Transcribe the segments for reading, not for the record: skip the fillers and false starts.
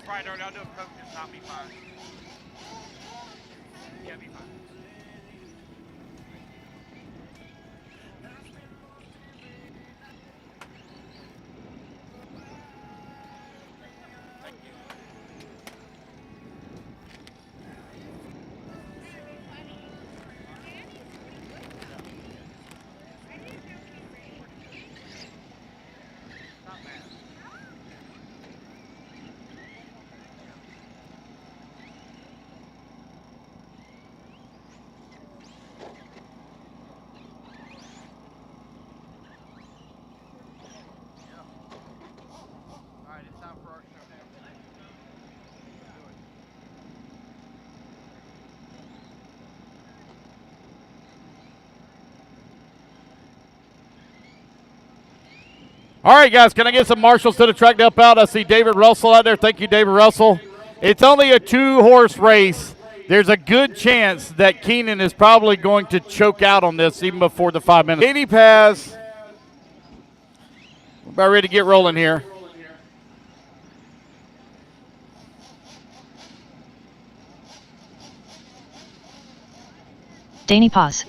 Right, I'll do a coach, just not be fine. Yeah, be fine. Thank you. Not bad. All right, it's time for our show now. Let's do it. All right, guys, can I get some marshals to the track to help out? I see David Russell out there. Thank you, David Russell. It's only a 2-horse race. There's a good chance that Keenan is probably going to choke out on this even before the 5 minutes. Danny Paz. We're about ready to get rolling here. Danny Paz.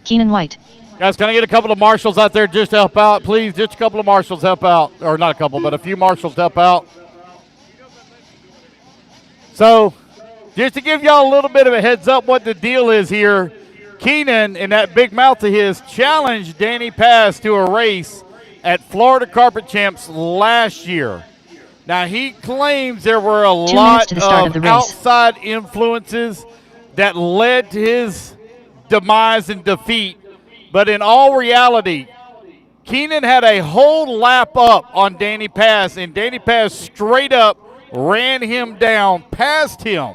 Keenan White. Guys, can I get a couple of marshals out there just to help out? Please, just a couple of marshals help out. Or not a couple, but a few marshals help out. So, just to give y'all a little bit of a heads up what the deal is here, Keenan, in that big mouth of his, challenged Danny Paz to a race at Florida Carpet Champs last year. Now, he claims there were a lot of outside influences that led to his demise and defeat. But in all reality, Keenan had a whole lap up on Danny Paz, and Danny Paz straight up ran him down, passed him.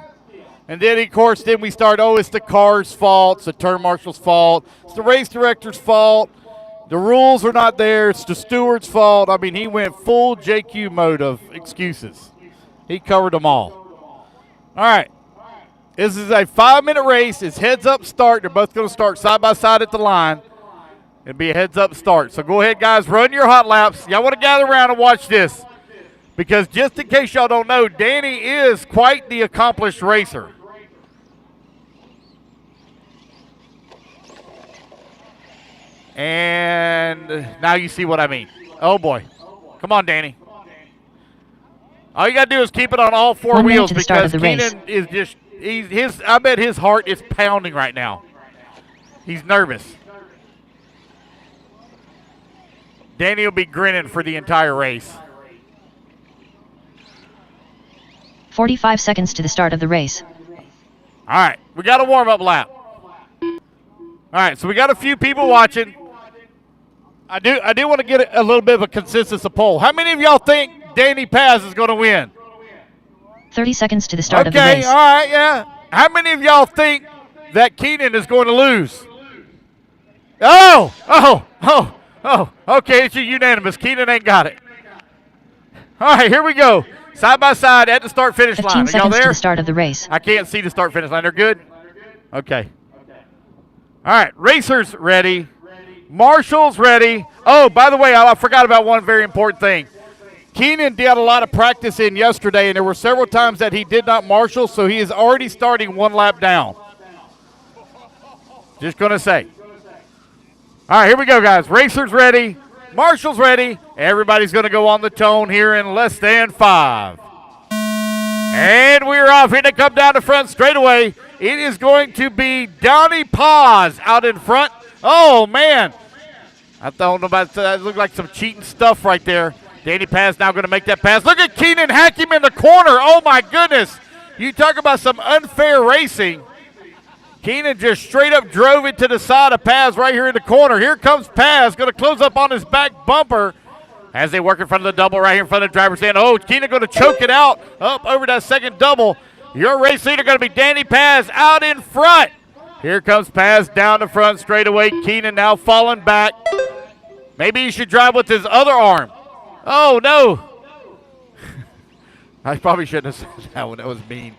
And then, of course, we start, it's the car's fault, it's the turn marshal's fault, it's the race director's fault, the rules are not there, it's the steward's fault. I mean, he went full JQ mode of excuses. He covered them all. All right. This is a 5-minute race. It's heads-up start. They're both going to start side by side at the line. It'll be a heads-up start. So go ahead, guys. Run your hot laps. Y'all want to gather around and watch this. Because just in case y'all don't know, Danny is quite the accomplished racer. And now you see what I mean. Oh, boy. Come on, Danny. All you got to do is keep it on all 4 wheels because Keenan is just – I bet his heart is pounding right now. He's nervous. Danny will be grinning for the entire race. 45 seconds to the start of the race. All right, we got a warm-up lap. All right, so we got a few people watching. I do want to get a little bit of a consensus of poll. How many of y'all think Danny Paz is going to win? 30 seconds to the start of the race. Okay, all right, yeah. How many of y'all think that Keenan is going to lose? Okay, it's unanimous. Keenan ain't got it. All right, here we go. Side by side at the start-finish line. 15 seconds to the start of the race. I can't see the start-finish line. They're good? Okay. All right, racers ready. Marshals ready. Oh, by the way, I forgot about one very important thing. Keenan did a lot of practice in yesterday, and there were several times that he did not marshal, so he is already starting 1 lap down. Just going to say. All right, here we go, guys. Racers ready. Marshals ready. Everybody's going to go on the tone here in less than 5. And we're off. Here they come down the front straightaway. It is going to be Danny Paz out in front. Oh, man. I don't know about that. It looked like some cheating stuff right there. Danny Paz now going to make that pass. Look at Keenan hack him in the corner. Oh, my goodness. You talk about some unfair racing. Keenan just straight up drove it to the side of Paz right here in the corner. Here comes Paz, going to close up on his back bumper as they work in front of the double right here in front of the driver's stand. Oh, Keenan going to choke it out up over that second double. Your race leader going to be Danny Paz out in front. Here comes Paz down the front straightaway. Keenan now falling back. Maybe he should drive with his other arm. Oh, no. I probably shouldn't have said that one. That was mean.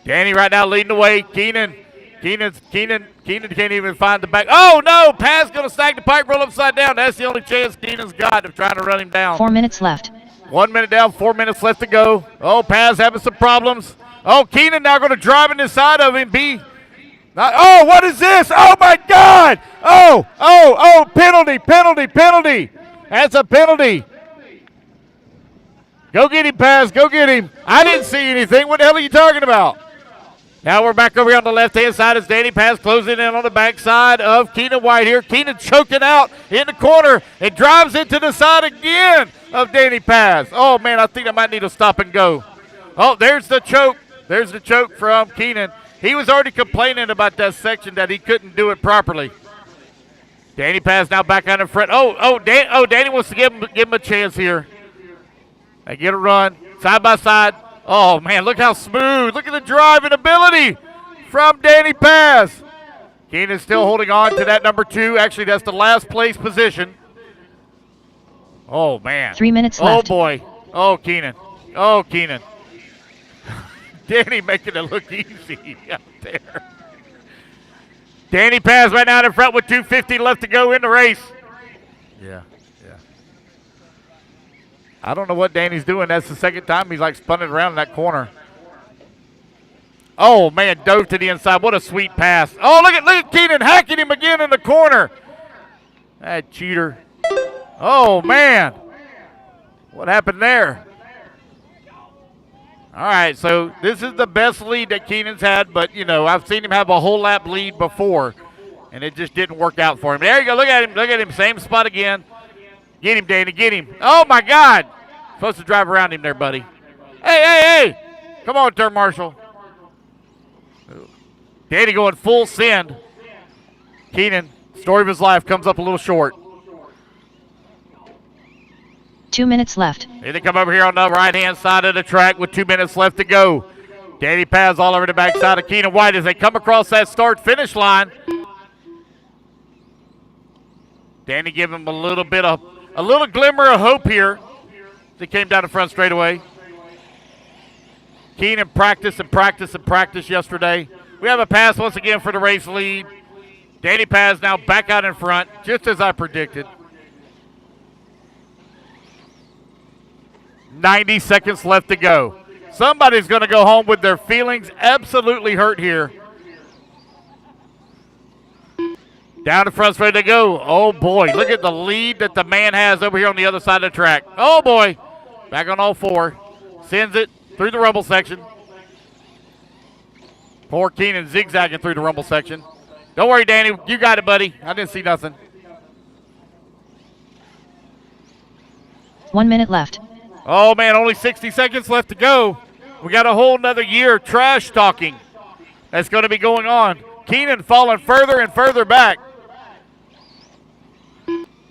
Danny right now leading the way. Keenan Keenan can't even find the back. Oh, no. Paz going to snag the pipe, roll upside down. That's the only chance Keenan's got of trying to run him down. 4 minutes left. 1 minute down, 4 minutes left to go. Oh, Paz having some problems. Oh, Keenan now going to drive in the side of him. Oh, what is this? Oh, my God. Oh, penalty. That's a penalty. Go get him, Paz. Go get him. I didn't see anything. What the hell are you talking about? Now we're back over here on the left-hand side as Danny Paz closing in on the backside of Keenan White here. Keenan choking out in the corner. It drives into the side again of Danny Paz. Oh, man, I think I might need to stop and go. Oh, there's the choke. There's the choke from Keenan. He was already complaining about that section that he couldn't do it properly. Danny Paz now back out in front. Danny wants to give him a chance here. They get a run side by side. Oh, man, look how smooth. Look at the driving ability from Danny Paz. Keenan still holding on to that number 2. Actually, that's the last place position. Oh, man. 3 minutes left. Oh, boy. Oh, Keenan. Oh, Keenan. Danny making it look easy out there. Danny Paz right now in front with 2:50 left to go in the race. Yeah. I don't know what Danny's doing. That's the second time he's like spun it around in that corner. Oh, man, dove to the inside. What a sweet pass. Oh, look at Keenan hacking him again in the corner. That cheater. Oh, man. What happened there? All right, so this is the best lead that Keenan's had, but, you know, I've seen him have a whole lap lead before, and it just didn't work out for him. There you go. Look at him. Same spot again. Get him, Danny. Get him. Oh, my God. Supposed to drive around him there, buddy. Hey. Come on, turn marshal. Danny going full send. Keenan, story of his life, comes up a little short. 2 minutes left. Here they come over here on the right-hand side of the track with 2 minutes left to go. Danny Paz all over the backside of Keenan White as they come across that start-finish line. Danny giving him a little glimmer of hope here. They came down the front straightaway. Keenan practiced yesterday. We have a pass once again for the race lead. Danny Paz now back out in front, just as I predicted. 90 seconds left to go. Somebody's going to go home with their feelings absolutely hurt here. Down the front straight they go. Oh, boy. Look at the lead that the man has over here on the other side of the track. Oh, boy. Back on all 4. Sends it through the rumble section. Poor Keenan zigzagging through the rumble section. Don't worry, Danny. You got it, buddy. I didn't see nothing. 1 minute left. Oh, man. Only 60 seconds left to go. We got a whole nother year of trash talking that's going to be going on. Keenan falling further and further back.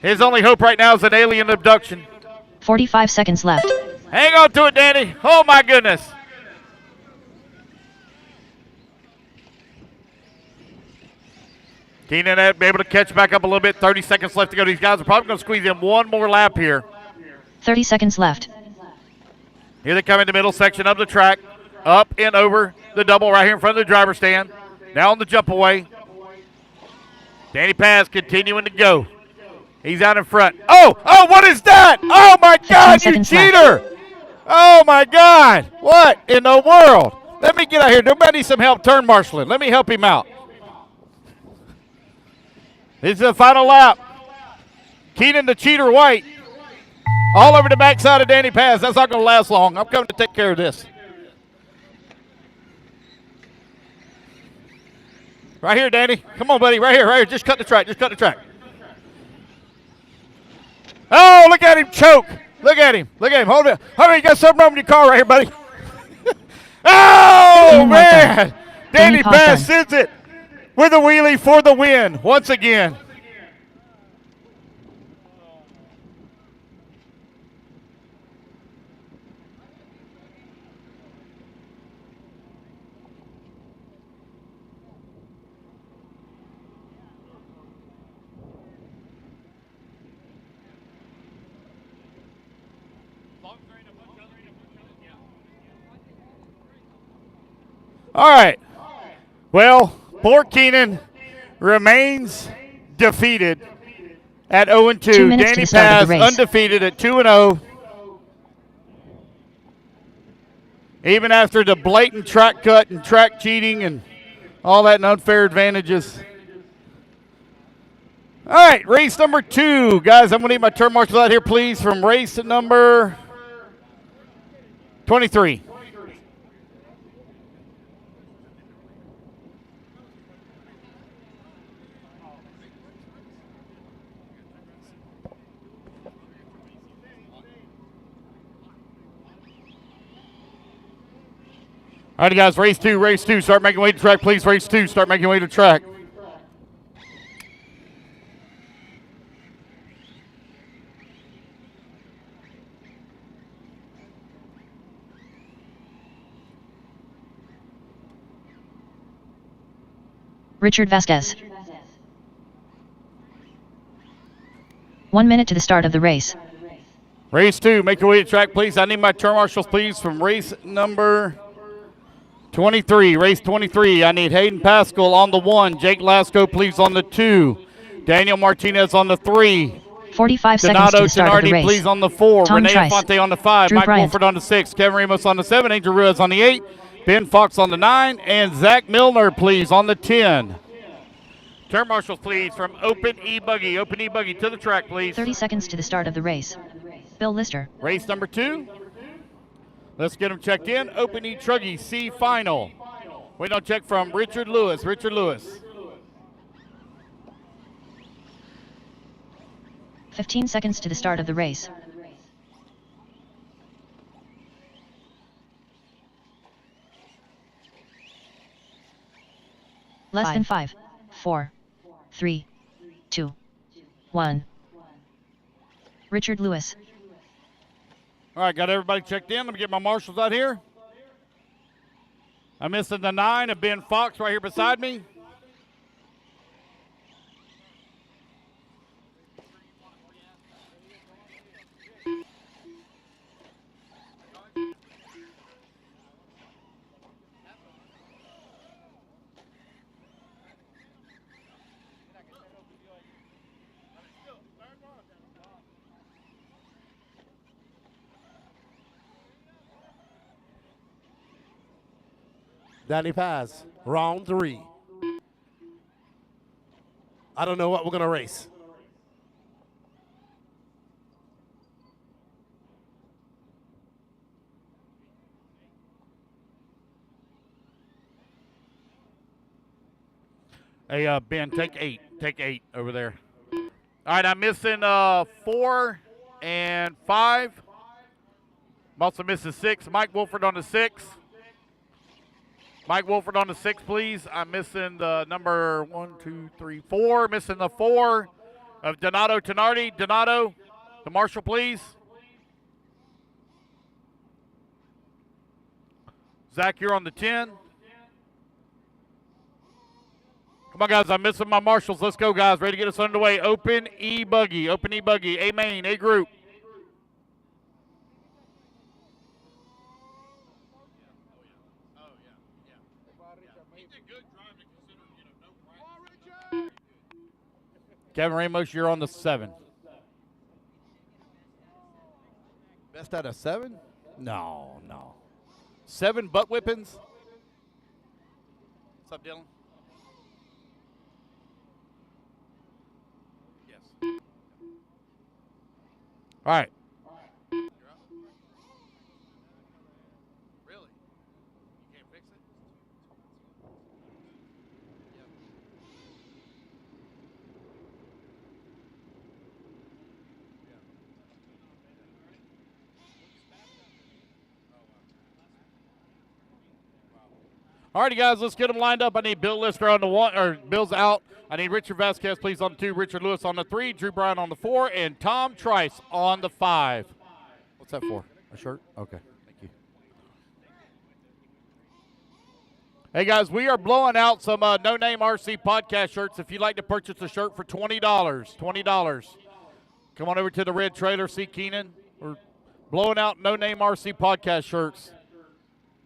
His only hope right now is an alien abduction. 45 seconds left. Hang on to it, Danny. Oh, my goodness. Keenan able to catch back up a little bit. 30 seconds left to go. These guys are probably going to squeeze in one more lap here. 30 seconds left. Here they come in the middle section of the track. Up and over the double right here in front of the driver's stand. Now on the jump away. Danny Paz continuing to go. He's out in front. Oh, what is that? Oh, my God, you cheater. Left. Oh, my God. What in the world? Let me get out here. Nobody needs some help turn marshaling. Let me help him out. This is the final lap. Keenan the cheater White. All over the backside of Danny Paz. That's not going to last long. I'm coming to take care of this. Right here, Danny. Come on, buddy. Right here. Just cut the track. Oh, look at him choke. Look at him. Hold it. You got something wrong with your car right here, buddy. Oh, man. Danny Paz sends it with a wheelie for the win once again. All right. Well, Poor Keenan remains defeated at 0-2. 2 minutes to Danny the start Paz of the race. undefeated at 2-0. Even after the blatant track cut and track cheating and all that and unfair advantages. All right, race number 2. Guys, I'm going to need my turn marshals out here, please, from race number 23. All right, guys, race 2. Start making way to track, please. Race 2, start making way to track. Richard Vasquez. 1 minute to the start of the race. Race 2, make your way to track, please. I need my turn marshals, please, from race number 23. Race 23, I need Hayden Pascal on the 1. Jake Lasco, please, on the 2. Daniel Martinez on the 3. 45 seconds to the start of the race. Please, on the 4. Tom Renee Trice. Infante on the 5. Drew Mike Bryant. Wolford on the 6. Kevin Ramos on the 7. Angel Ruiz on the 8. Ben Fox on the 9. And Zach Milner, please, on the 10. Turn marshals, please, from Open E-buggy. Open E-buggy to the track, please. 30 seconds to the start of the race. Bill Lister. Race number 2. Let's get them checked in. Open E-truggy C final. Wait on check from Richard Lewis. Richard Lewis. 15 seconds to the start of the race. Less than 5, 4, 3, 2, 1. Richard Lewis. All right, got everybody checked in. Let me get my marshals out here. I'm missing the 9 of Ben Fox right here beside me. Danny Paz, round 3. I don't know what we're going to race. Hey, Ben, take 8. Take 8 over there. All right, I'm missing 4 and 5. I'm also missing 6. Mike Wolford on the 6. Mike Wolford on the 6, please. I'm missing the number 1, 2, 3, 4. Missing the 4 of Donato Tenardi. Donato, the marshal, please. Zach, you're on the 10. Come on, guys. I'm missing my marshals. Let's go, guys. Ready to get us underway. Open E-buggy. Open E-buggy. A main. A group. Kevin Ramos, you're on the 7. Best out of 7? No. 7 butt whippings? What's up, Dylan? Yes. All right. You're up. Really? You can't fix it? Yep. All righty, guys, let's get them lined up. I need Bill Lister on the 1, or Bill's out. I need Richard Vasquez, please, on the 2, Richard Lewis on the 3, Drew Bryant on the 4, and Tom Trice on the 5. What's that for? A shirt? Okay, thank you. Hey, guys, we are blowing out some No Name RC podcast shirts. If you'd like to purchase a shirt for $20, $20. Come on over to the red trailer, see Keenan. We're blowing out No Name RC podcast shirts.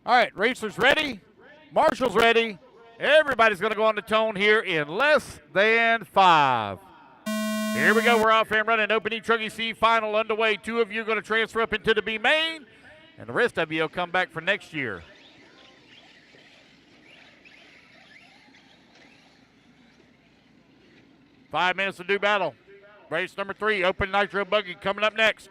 All right, racers ready? Marshall's ready. Everybody's going to go on the tone here in less than 5. Here we go. We're off and running. Open E-truggy C final underway. 2 of you are going to transfer up into the B main, and the rest of you will come back for next year. Five minutes to do battle. Race number 3, Open Nitro Buggy coming up next.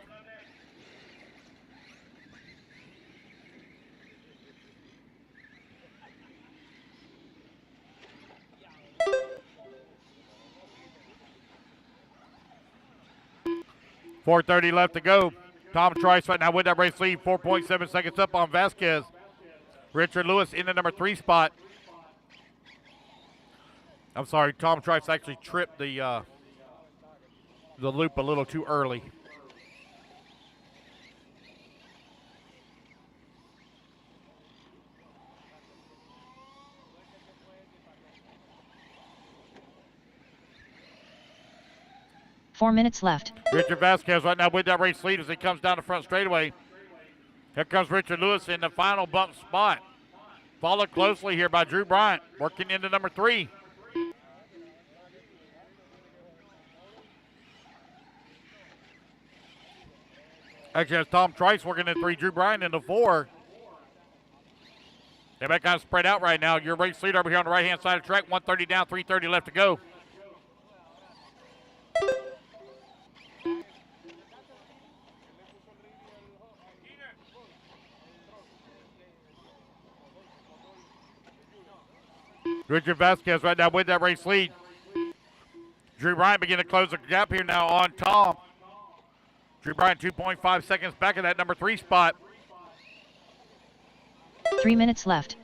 .430 left to go. Tom Trice right now with that race lead. 4.7 seconds up on Vasquez. Richard Lewis in the number 3 spot. I'm sorry, Tom Trice actually tripped the loop a little too early. Four minutes left. Richard Vasquez right now with that race lead as he comes down the front straightaway. Here comes Richard Lewis in the final bump spot. Followed closely here by Drew Bryant, working into number 3. Actually, that's Tom Trice working in 3, Drew Bryant into 4. Everybody kind of spread out right now. Your race leader over here on the right-hand side of the track, 130 down, 330 left to go. Richard Vasquez right now with that race lead. Drew Bryant beginning to close the gap here now on Tom. Drew Bryant 2.5 seconds back in that number 3 spot. 3 minutes left.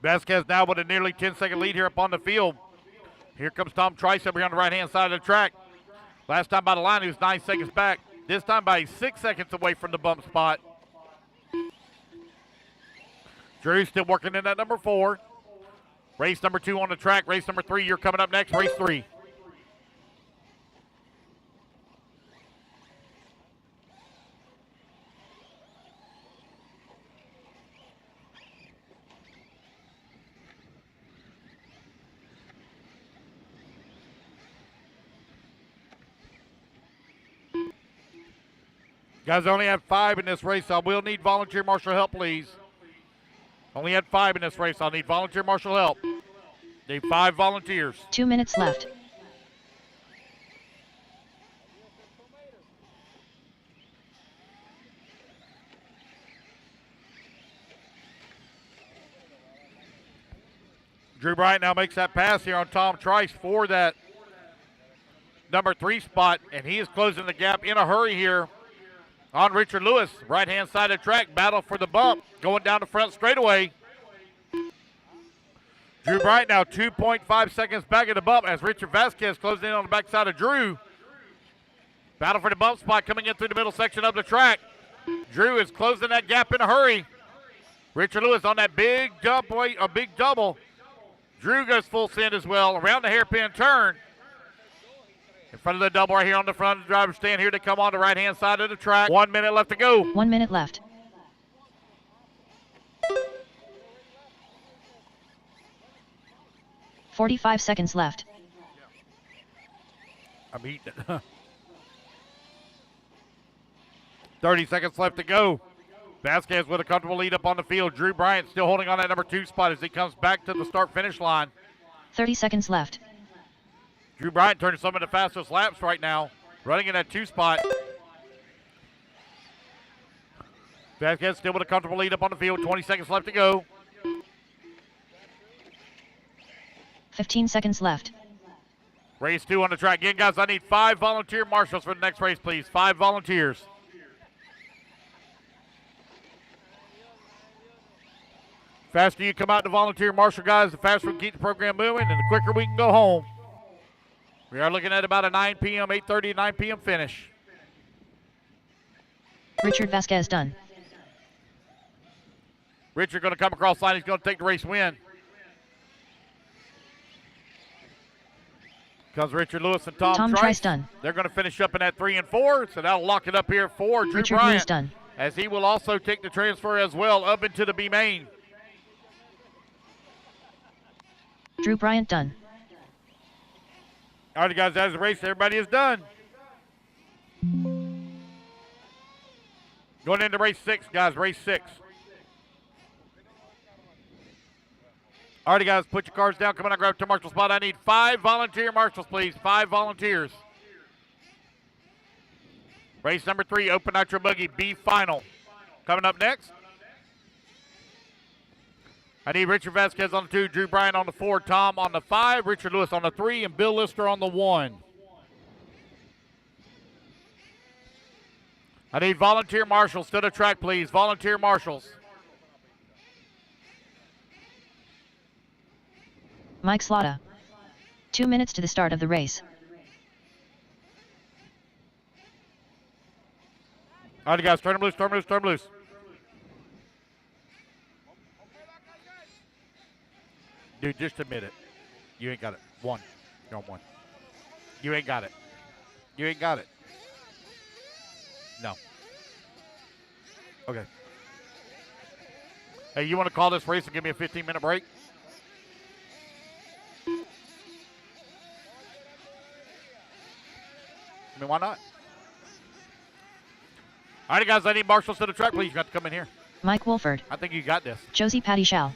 Vasquez now with a nearly 10-second lead here up on the field. Here comes Tom Trice over here on the right-hand side of the track. Last time by the line, he was 9 seconds back. This time by 6 seconds away from the bump spot. Drew still working in that number 4. Race number 2 on the track. Race number 3, you're coming up next. Race 3. Guys, I only have 5 in this race. I will need volunteer marshal help, please. Only had 5 in this race. I'll need volunteer marshal help. Need 5 volunteers. 2 minutes left. Drew Bryant now makes that pass here on Tom Trice for that number 3 spot, and he is closing the gap in a hurry here on Richard Lewis. Right-hand side of the track, battle for the bump, going down the front straightaway. Drew Bryant now 2.5 seconds back at the bump as Richard Vasquez closing in on the backside of Drew. Battle for the bump spot coming in through the middle section of the track. Drew is closing that gap in a hurry. Richard Lewis on that big dump, a big double. Drew goes full send as well around the hairpin turn. In front of the double right here on the front of the driver's stand. Here to come on the right-hand side of the track. 1 minute left to go. 1 minute left. .45 seconds left. I'm eating it. 30 seconds left to go. Vasquez with a comfortable lead up on the field. Drew Bryant still holding on that number 2 spot as he comes back to the start-finish line. 30 seconds left. Drew Bryant turning some of the fastest laps right now, running in that 2 spot. Vasquez still with a comfortable lead up on the field. 20 seconds left to go. 15 seconds left. Race 2 on the track. Again, guys, I need 5 volunteer marshals for the next race, please. 5 volunteers. Faster you come out to volunteer marshal, guys, the faster we can keep the program moving and the quicker we can go home. We are looking at about a 9 p.m., 8:30, 9 p.m. finish. Richard Vasquez done. Richard going to come across line. He's going to take the race win. Comes Richard Lewis and Tom Trice Trice. done. They're going to finish up in that 3 and 4, so that'll lock it up here for Drew Richard Bryant. Lewis done. As he will also take the transfer as well up into the B main. Drew Bryant done. All right, guys, that's the race. Everybody is done. Going into race 6, guys, race 6. All right, guys, put your cards down. Come on, grab your marshal spot. I need 5 volunteer marshals, please. 5 volunteers. Race number 3, Open Nitro Buggy B final. Coming up next. I need Richard Vasquez on the 2, Drew Bryant on the 4, Tom on the 5, Richard Lewis on the 3, and Bill Lister on the 1. I need volunteer marshals to the track, please. Volunteer marshals. Mike Slaughter. 2 minutes to the start of the race. All right, guys, turn them loose, turn them loose, turn them loose. Dude, just admit it. You ain't got it. 1. You're on 1. You ain't got it. You ain't got it. No. Okay. Hey, you want to call this race and give me a 15-minute break? I mean, why not? All right, guys, I need marshals to the track, please. You got to come in here. Mike Wolford. I think you got this. Josie Patty Shell.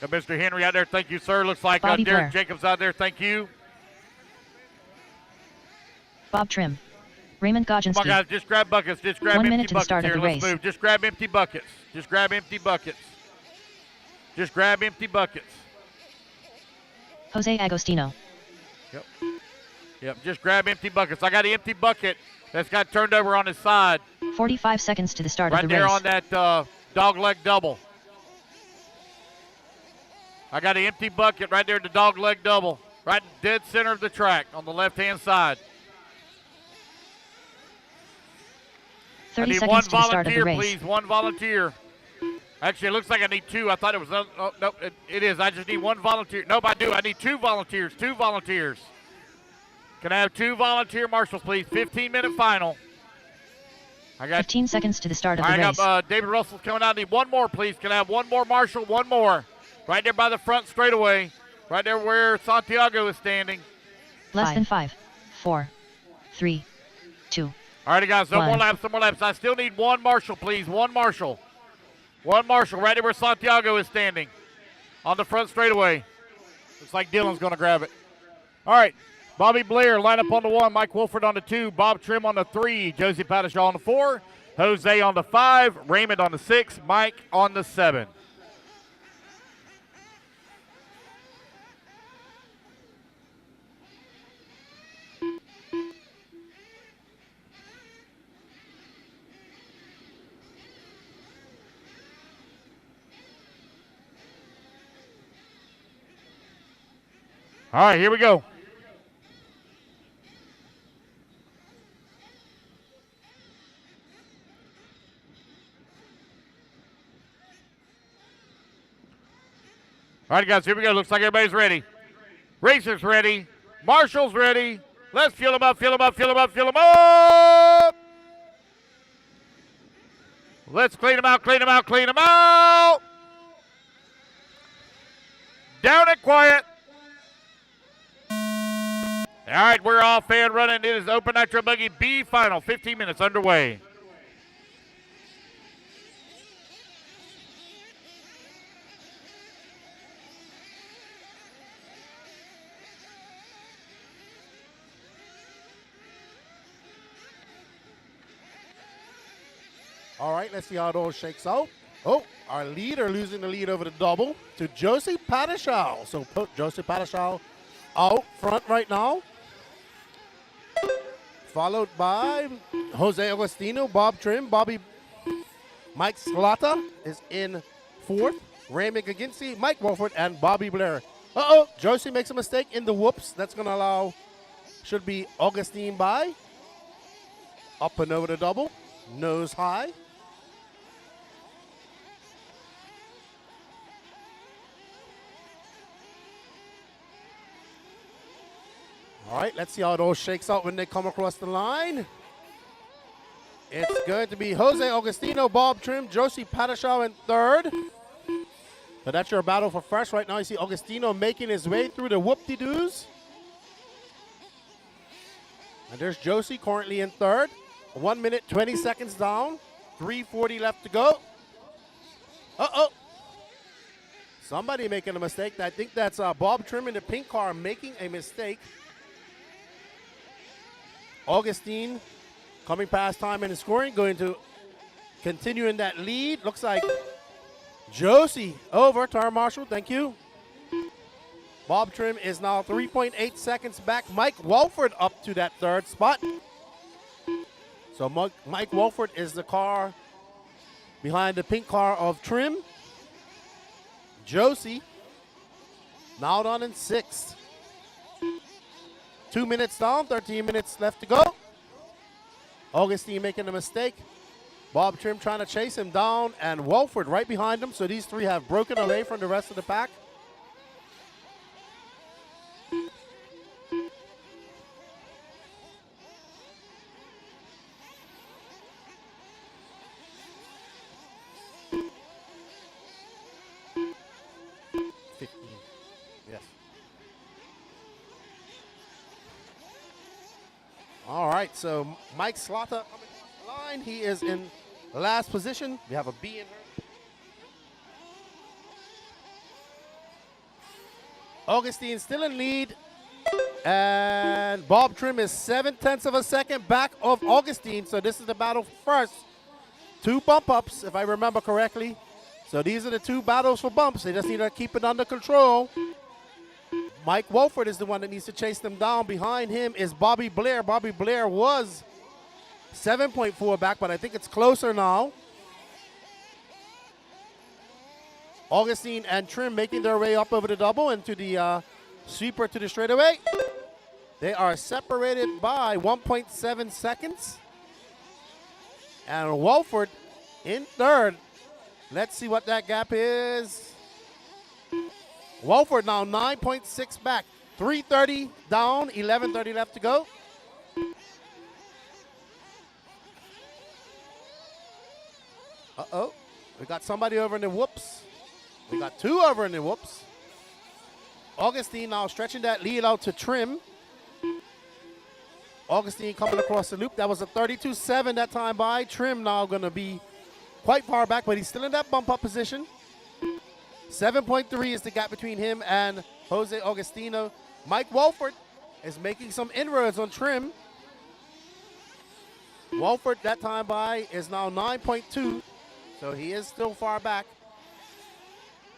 Got Mr. Henry out there. Thank you, sir. Looks like Bobby Derek Blair. Jacobs out there. Thank you. Bob Trim. Raymond Come on, Goginski. guys. Just grab buckets. Just grab 1 empty minute to the buckets start of here. the Let's race. move. Just grab empty buckets. Just grab empty buckets. Just grab empty buckets. Jose Agostino. Yep. Yep. Just grab empty buckets. I got an empty bucket that's got turned over on his side. 45 seconds to the start Right of the there race. on that dog leg double. I got an empty bucket right there at the dog leg double. Right dead center of the track on the left-hand side. 30 I need seconds one to the start of the volunteer, race. please. One volunteer. Actually, it looks like I need 2. I thought it was, oh, nope, it is. I just need 1 volunteer. Nope, I do. I need 2 volunteers. 2 volunteers. Can I have 2 volunteer marshals, please? 15-minute final. I got 15 seconds to the start of I the race. got David Russell's coming out. I need 1 more, please. Can I have 1 more marshal? 1 more. Right there by the front straightaway. Right there where Santiago is standing. Less than 5, 4, 3, 2. All right, guys, no more 1. laps, no more laps. I still need 1 marshal, please. 1 marshal. 1 marshal right there where Santiago is standing. On the front straightaway. Looks like Dylan's going to grab it. All right. Bobby Blair, line up on the 1. Mike Wolford on the 2. Bob Trim on the 3. Josie Pattishaw on the 4. Jose on the 5. Raymond on the 6. Mike on the 7. All right, here we go. All right, guys, here we go. Looks like everybody's ready. Racers ready. Marshall's ready. Let's fuel them up, fuel them up, fuel them up, fuel them up. Let's clean them out, clean them out, clean them out. Down and quiet. All right, we're off and running. It is Open Nitro Buggy B final. 15 minutes underway. All right, let's see how it all shakes out. Oh, our leader losing the lead over the double to Josie Pattishaw. So put Josie Pattishaw out front right now. Followed by Jose Agostino, Bob Trim, Mike Slaughter is in 4th. Raymond Gaginski, Mike Wolford, and Bobby Blair. Uh-oh, Josie makes a mistake in the whoops. That's going to allow, should be Augustine by. Up and over the double, nose high. All right, let's see how it all shakes out when they come across the line. It's going to be Jose Augustino, Bob Trim, Josie Padashaw in third. So that's your battle for first. Right now you see Augustino making his way through the whoop-de-doos. And there's Josie currently in third. 1 minute, 20 seconds down. 3:40 left to go. Uh-oh. Somebody making a mistake. I think that's Bob Trim in the pink car making a mistake. Augustine coming past time in the scoring, going to continue in that lead. Looks like Josie over, Tire Marshall, thank you. Bob Trim is now 3.8 seconds back. Mike Walford up to that third spot. So Mike Walford is the car behind the pink car of Trim. Josie now down in sixth. 2 minutes down, 13 minutes left to go. Augustine making a mistake. Bob Trim trying to chase him down, and Walford right behind him. So these three have broken away from the rest of the pack. Yes. All right, so Mike Slaughter coming across the line. He is in last position. We have a B in her. Augustine still in lead. And Bob Trim is 0.7 of a second back of Augustine. So this is the battle first. 2 bump ups, if I remember correctly. So these are the 2 battles for bumps. They just need to keep it under control. Mike Walford is the one that needs to chase them down. Behind him is Bobby Blair. Bobby Blair was 7.4 back, but I think it's closer now. Augustine and Trim making their way up over the double into the sweeper to the straightaway. They are separated by 1.7 seconds. And Walford in third. Let's see what that gap is. Walford now 9.6 back. 3:30 down, 11:30 left to go. Uh-oh. We got somebody over in the whoops. We got 2 over in the whoops. Augustine now stretching that lead out to Trim. Augustine coming across the loop. That was a 32.7 that time by. Trim now going to be quite far back, but he's still in that bump up position. 7.3 is the gap between him and Jose Augustino. Mike Walford is making some inroads on Trim. Walford, that time by, is now 9.2, so he is still far back.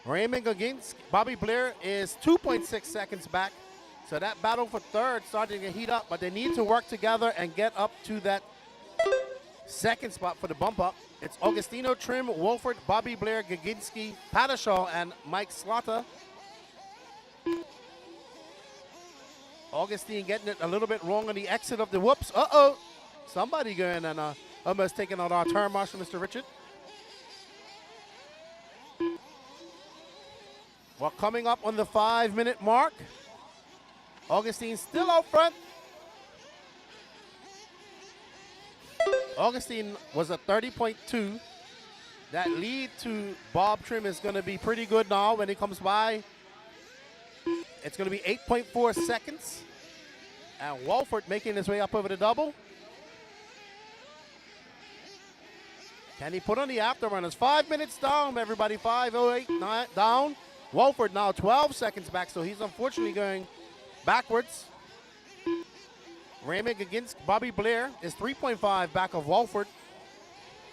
Raymond against Bobby Blair is 2.6 seconds back. So that battle for third starting to heat up, but they need to work together and get up to that second spot for the bump up. It's Augustino, Trim, Wolford, Bobby Blair, Gaginski, Padashaw, and Mike Slaughter. Augustine getting it a little bit wrong on the exit of the whoops. Uh-oh. Somebody going and almost taking out our turn marshal, Mr. Richard. We're coming up on the 5-minute mark. Augustine still out front. Augustine was a 30.2. That lead to Bob Trim is going to be pretty good now when he comes by. It's going to be 8.4 seconds. And Walford making his way up over the double. Can he put on the afterrunners? 5 minutes down, everybody. 5:08 down. Walford now 12 seconds back, so he's unfortunately going backwards. Raymond against Bobby Blair is 3.5 back of Walford.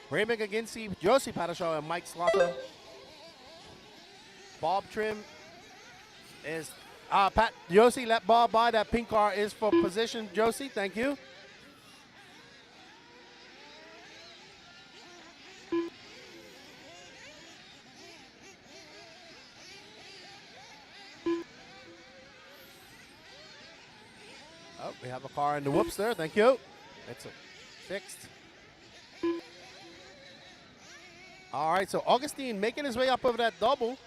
Raymond against Josie Padashaw and Mike Slaughter. Bob Trim is Josie let Bob by. That pink car is for position. Josie, thank you. Oh, we have a car in the whoops there. Thank you. It's fixed. All right, so Augustine making his way up over that double.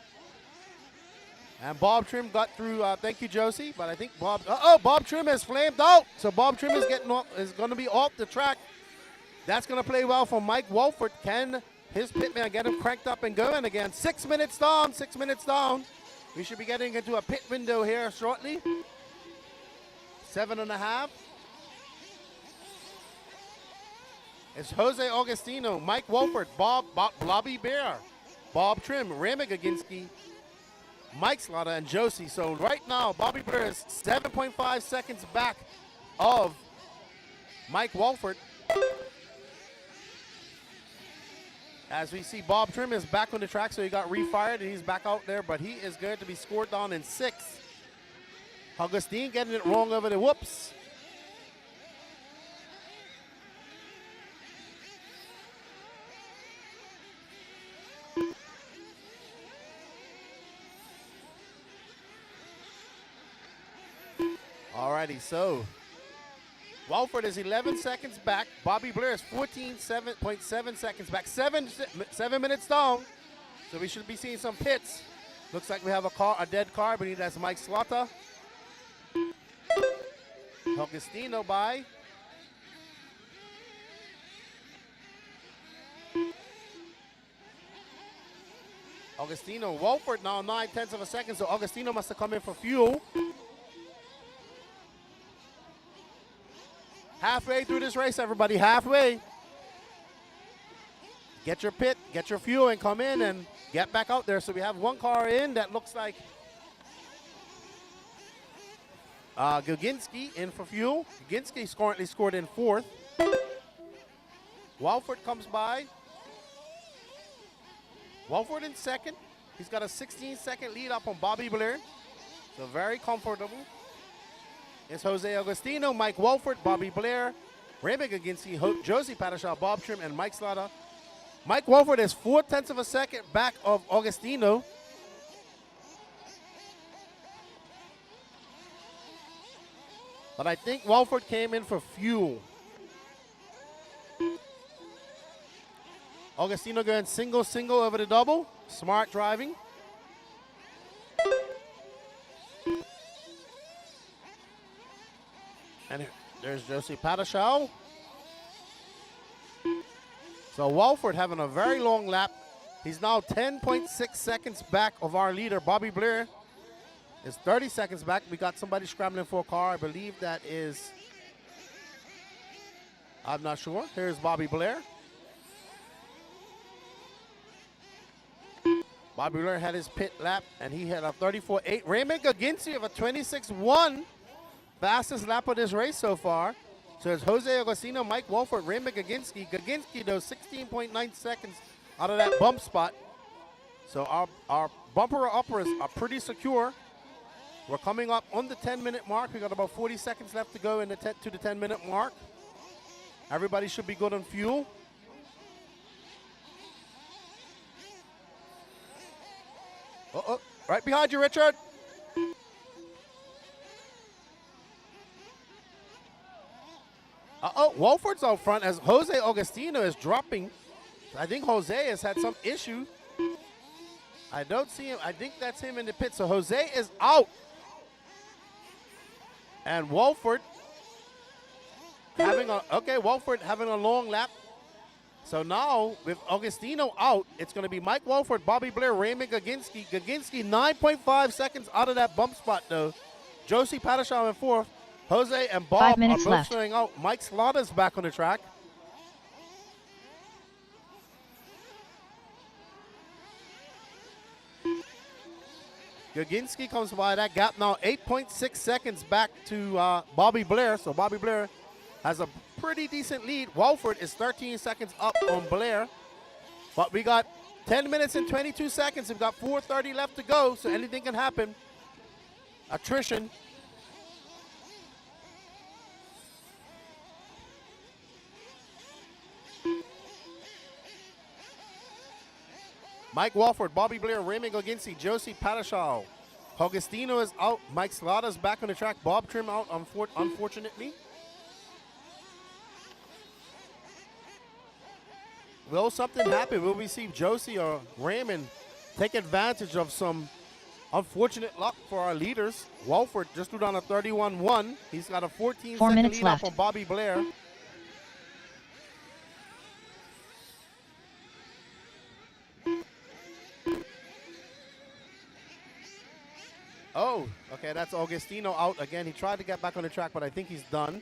And Bob Trim got through. Thank you, Josie. But I think Bob Trim has flamed out. So Bob Trim is going to be off the track. That's going to play well for Mike Wolford. Can his pitman get him cranked up and going again? 6 minutes down. 6 minutes down. We should be getting into a pit window here shortly. 7.5. It's Jose Augustino, Mike Wolford, Blobby Bear, Bob Trim, Ramy Gaginski, Mike Slaughter, and Josie. So right now, Bobby Blair is 7.5 seconds back of Mike Wolford. As we see, Bob Trim is back on the track, so he got refired and he's back out there, but he is going to be scored down in 6. Augustine getting it wrong over the whoops. Alrighty, so Wolford is 11 seconds back. Bobby Blair is 14.7 seconds back. 7 minutes down. So we should be seeing some pits. Looks like we have a dead car, but that's Mike Slaughter. Augustino by. Augustino, Wolford now 9/10 of a second, so Augustino must have come in for fuel. Halfway through this race, everybody, halfway. Get your pit, get your fuel, and come in and get back out there. So we have one car in that looks like Gaginski in for fuel. Gaginski's currently scored in 4th. Wolford comes by. Wolford in 2nd. He's got a 16-second lead up on Bobby Blair. So very comfortable. It's Jose Augustino, Mike Wolford, Bobby Blair, Ramy Gaginski, Josie Padishaw, Bob Trim, and Mike Slaughter. Mike Wolford is 0.4 of a second back of Augustino. But I think Wolford came in for fuel. Augustino going single over the double. Smart driving. And there's Josie Padishaw. So Wolford having a very long lap. He's now 10.6 seconds back of our leader, Bobby Blair. Is 30 seconds back. We got somebody scrambling for a car. I believe that is, I'm not sure. Here's Bobby Blair. Bobby Blair had his pit lap, and he had a 34.8. Ramy Gaginski of a 26.1. Fastest lap of this race so far. So it's Jose Augustino, Mike Wolford, Ramy Gaginski. Gaginski, though, 16.9 seconds out of that bump spot. So our bumper uppers are pretty secure. We're coming up on the 10-minute mark. We got about 40 seconds left to go to the 10-minute mark. Everybody should be good on fuel. Right behind you, Richard. Wolford's out front as Jose Augustino is dropping. I think Jose has had some issue. I don't see him. I think that's him in the pit. So Jose is out. And Wolford Wolford having a long lap. So now, with Augustino out, it's going to be Mike Wolford, Bobby Blair, Ramy Gaginski. Gaginski 9.5 seconds out of that bump spot, though. Josie Padishaw in 4th. Jose and Bob 5 minutes are both left. showing out. Mike Slaughter's back on the track. Gaginski comes by that gap now, 8.6 seconds back to Bobby Blair. So Bobby Blair has a pretty decent lead. Wolford is 13 seconds up on Blair. But we got 10 minutes and 22 seconds. We've got 4:30 left to go, so anything can happen. Attrition. Mike Wolford, Bobby Blair, Ramy Gaginski, Josie Padishaw. Augustino is out. Mike Slaughter's back on the track. Bob Trim out, unfortunately. Will something happen? Will we see Josie or Raymond take advantage of some Unfortunate luck for our leaders. Walford just threw down a 31-1. He's got a 14 4 second minutes lead left. up on Bobby Blair. Oh, okay, that's Augustino out again. He tried to get back on the track, but I think he's done.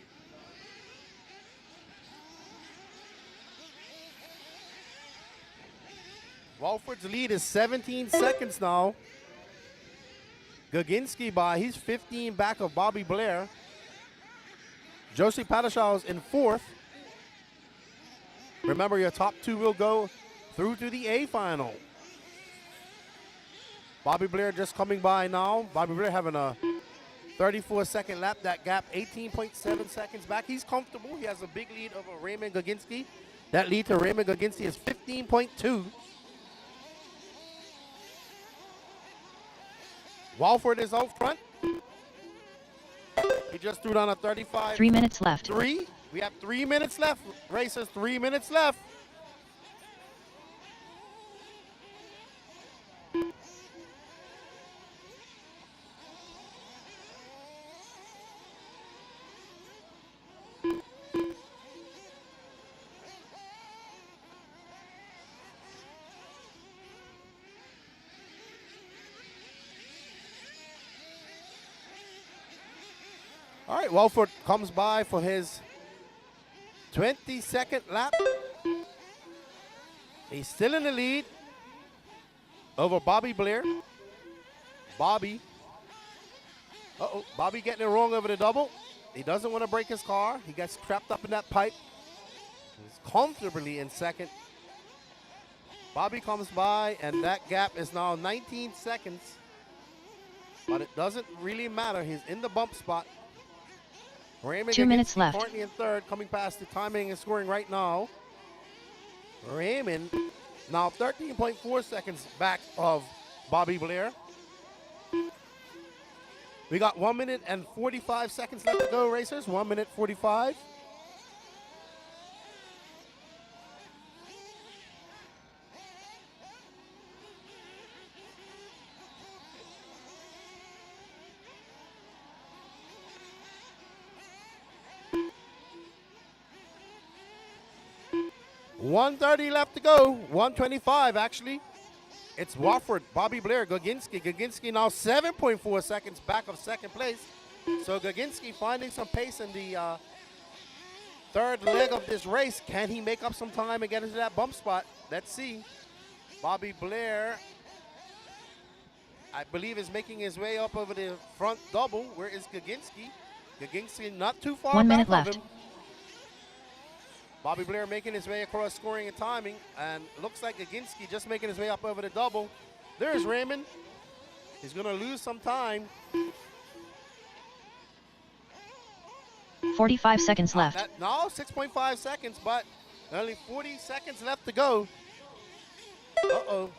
Walford's lead is 17 seconds now. Gaginski he's 15 back of Bobby Blair. Josie Padishaw's in fourth. Remember, your top two will go through to the A final. Bobby Blair just coming by now. Bobby Blair having a 34-second lap. That gap 18.7 seconds back. He's comfortable. He has a big lead over Raymond Gaginski. That lead to Raymond Gaginski is 15.2. Walford is out front. He just threw down a 35. 3 minutes left. We have 3 minutes left. Racers, 3 minutes left. All right, Walford comes by for his 22nd lap. He's still in the lead over Bobby Blair. Bobby getting it wrong over the double. He doesn't want to break his car. He gets trapped up in that pipe. He's comfortably in second. Bobby comes by, and that gap is now 19 seconds. But it doesn't really matter. He's in the bump spot. Raymond 2 minutes left. Currently in third, coming past the timing and scoring right now. Raymond now 13.4 seconds back of Bobby Blair. We got 1 minute and 45 seconds left to go, racers. 1 minute 45. .130 left to go. 125 actually. It's Wofford, Bobby Blair, Gaginski. Gaginski now 7.4 seconds back of second place. So Gaginski finding some pace in the third leg of this race. Can he make up some time and get into that bump spot? Let's see. Bobby Blair, I believe, is making his way up over the front double. Where is Gaginski? Gaginski not too far 1 minute back left. of him. Bobby Blair making his way across scoring and timing, and looks like Gaginski just making his way up over the double. There's Raymond. He's going to lose some time. 45 seconds left. No, 6.5 seconds, but only 40 seconds left to go. Uh-oh.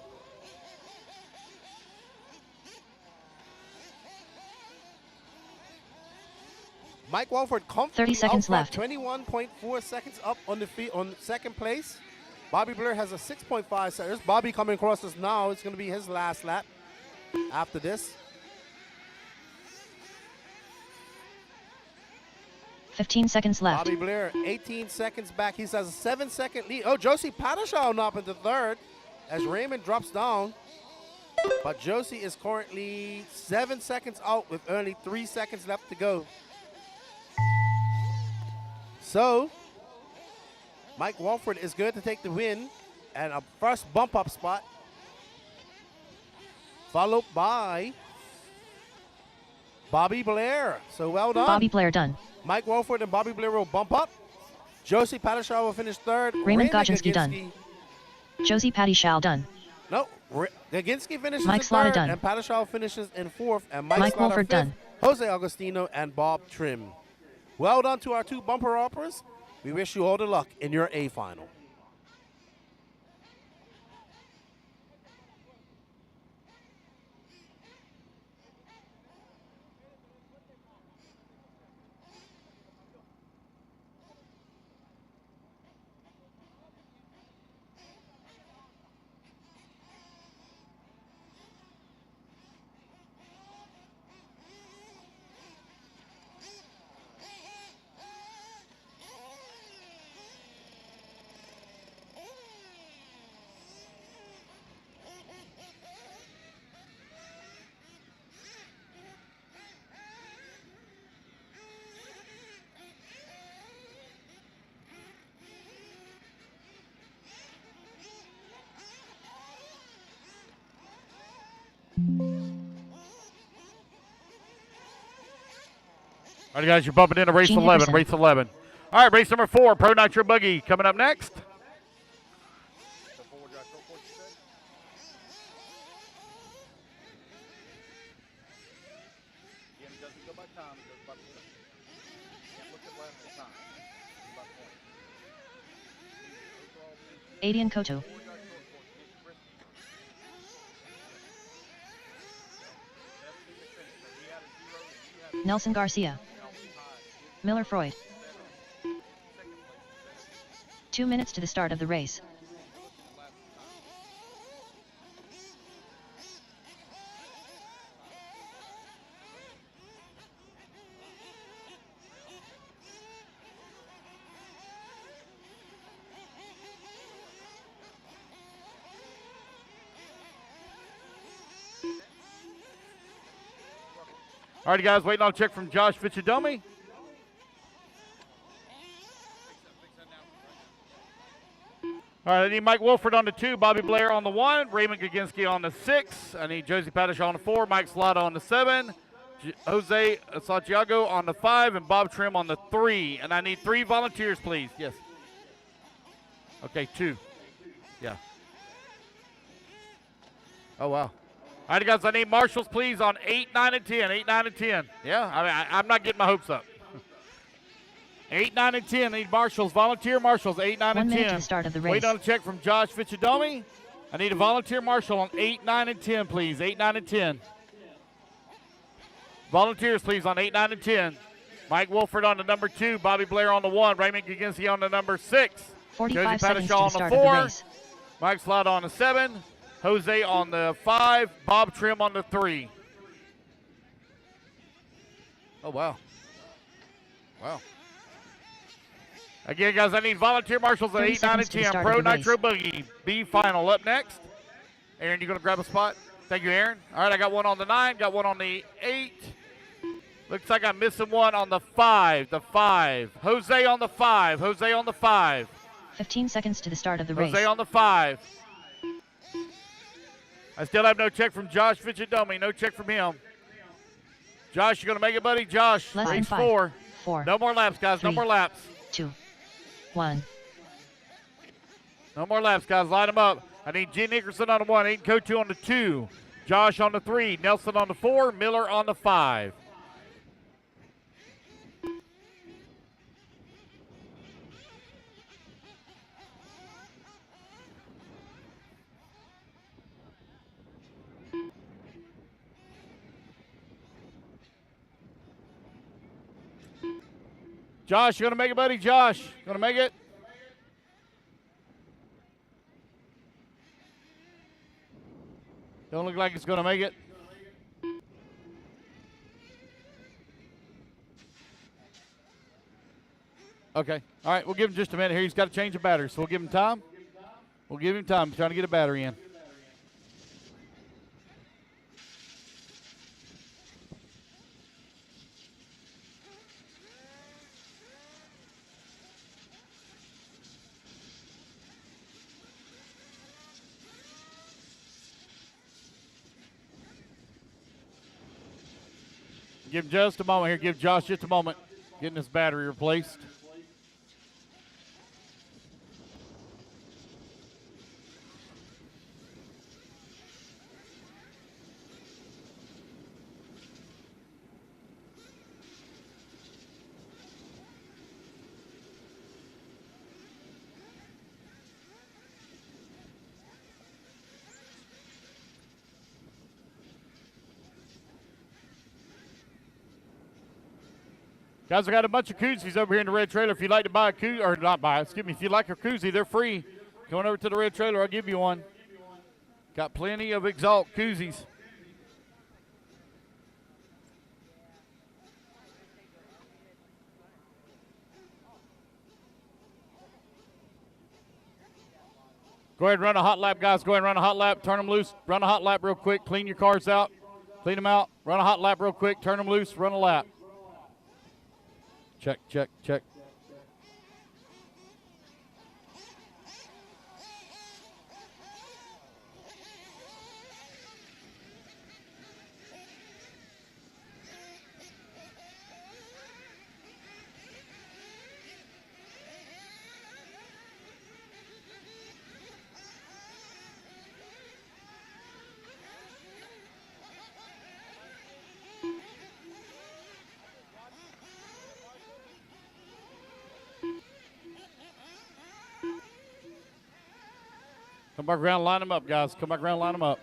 Mike Walford comfortably 30 seconds out front, left. 21.4 seconds up on the feet on second place. Bobby Blair has a 6.5 seconds. Bobby coming across us now. It's going to be his last lap after this. 15 seconds left. Bobby Blair, 18 seconds back. He has a 7-second lead. Oh, Josie Padishah now up into third as Raymond drops down. But Josie is currently 7 seconds out with only 3 seconds left to go. So, Mike Walford is good to take the win and a first bump up spot, followed by Bobby Blair. So well done. Bobby Blair done. Mike Walford and Bobby Blair will bump up. Josie Padishah will finish third. Raymond Gaginski done. Josie Padishah done. No, Gaginski finishes Mike in Slaughter third, done. and Padishah finishes in fourth, and Mike Mike Slaughter Walford fifth, done. Jose Agostino, and Bob Trim. Well done to our two bumper uppers. We wish you all the luck in your A final. All right, guys, you're bumping into race Gene 11. Nickerson. Race 11. All right, race number 4, Pro Nitro Buggy coming up next. Adian Koto. Nelson Garcia. Miller Freud. 2 minutes to the start of the race. All right, guys, waiting on a check from Josh Fichadomi. All right, I need Mike Wolford on the 2, Bobby Blair on the 1, Raymond Gaginski on the 6. I need Josie Padish on the 4, Mike Slaughter on the 7, Jose Santiago on the 5, and Bob Trim on the 3. And I need 3 volunteers, please. Yes. Okay, 2. Yeah. Oh, wow. All right, guys, I need marshals, please, on 8, 9, and 10. 8, 9, and 10. Yeah, I'm not getting my hopes up. 8, 9, and 10. I need marshals, volunteer marshals, 8, 9, 1 and 10. minute to the start of the race. Wait on a check from Josh Fichadomi. I need a volunteer marshal on 8, 9, and 10, please. 8, 9, and 10. Volunteers, please, on 8, 9, and 10. Mike Wolford on the number 2, Bobby Blair on the 1, Raymond Gaginski on the number 6. 45 seconds to Padishaw the on start the of the 4. race. Mike Slaughter on the 7. Jose on the 5. Bob Trim on the 3. Oh, wow. Wow. Again, guys, I need volunteer marshals at 8, 9, and 10. Pro Nitro Buggy. B final up next. Aaron, you going to grab a spot? Thank you, Aaron. All right, I got one on the 9, got one on the 8. Looks like I'm missing one on the 5. The 5. Jose on the 5. Jose on the 5. 15 seconds to the start of the race. Jose on the 5. I still have no check from Josh Fichadomi. No check from him. Josh, you going to make it, buddy? Josh, Less than race 5, 4. 4. No more laps, guys. 3, no more laps. 2, 1. No more laps, guys. Line them up. I need Gene Nickerson on the 1, Aiden Kotu on the 2, Josh on the 3, Nelson on the 4, Miller on the 5. Josh, you going to make it, buddy? Josh, going to make it? Don't look like it's going to make it. Okay. All right, we'll give him just a minute here. He's got to change the battery, so we'll give him time. We'll give him time. He's trying to get a battery in. Give him just a moment here. Give Josh just a moment. Getting his battery replaced. Guys, I got a bunch of koozies over here in the red trailer. If you'd like to buy a koozie, or not buy, excuse me, if you'd like a koozie, they're free. Come on over to the red trailer, I'll give you one. Got plenty of Exalt koozies. Go ahead and run a hot lap, guys. Go ahead and run a hot lap. Turn them loose. Run a hot lap real quick. Clean your cars out. Clean them out. Run a hot lap real quick. Turn them loose. Run a lap. Check, check, check. Come back around, line them up, guys. Come back around, line them up.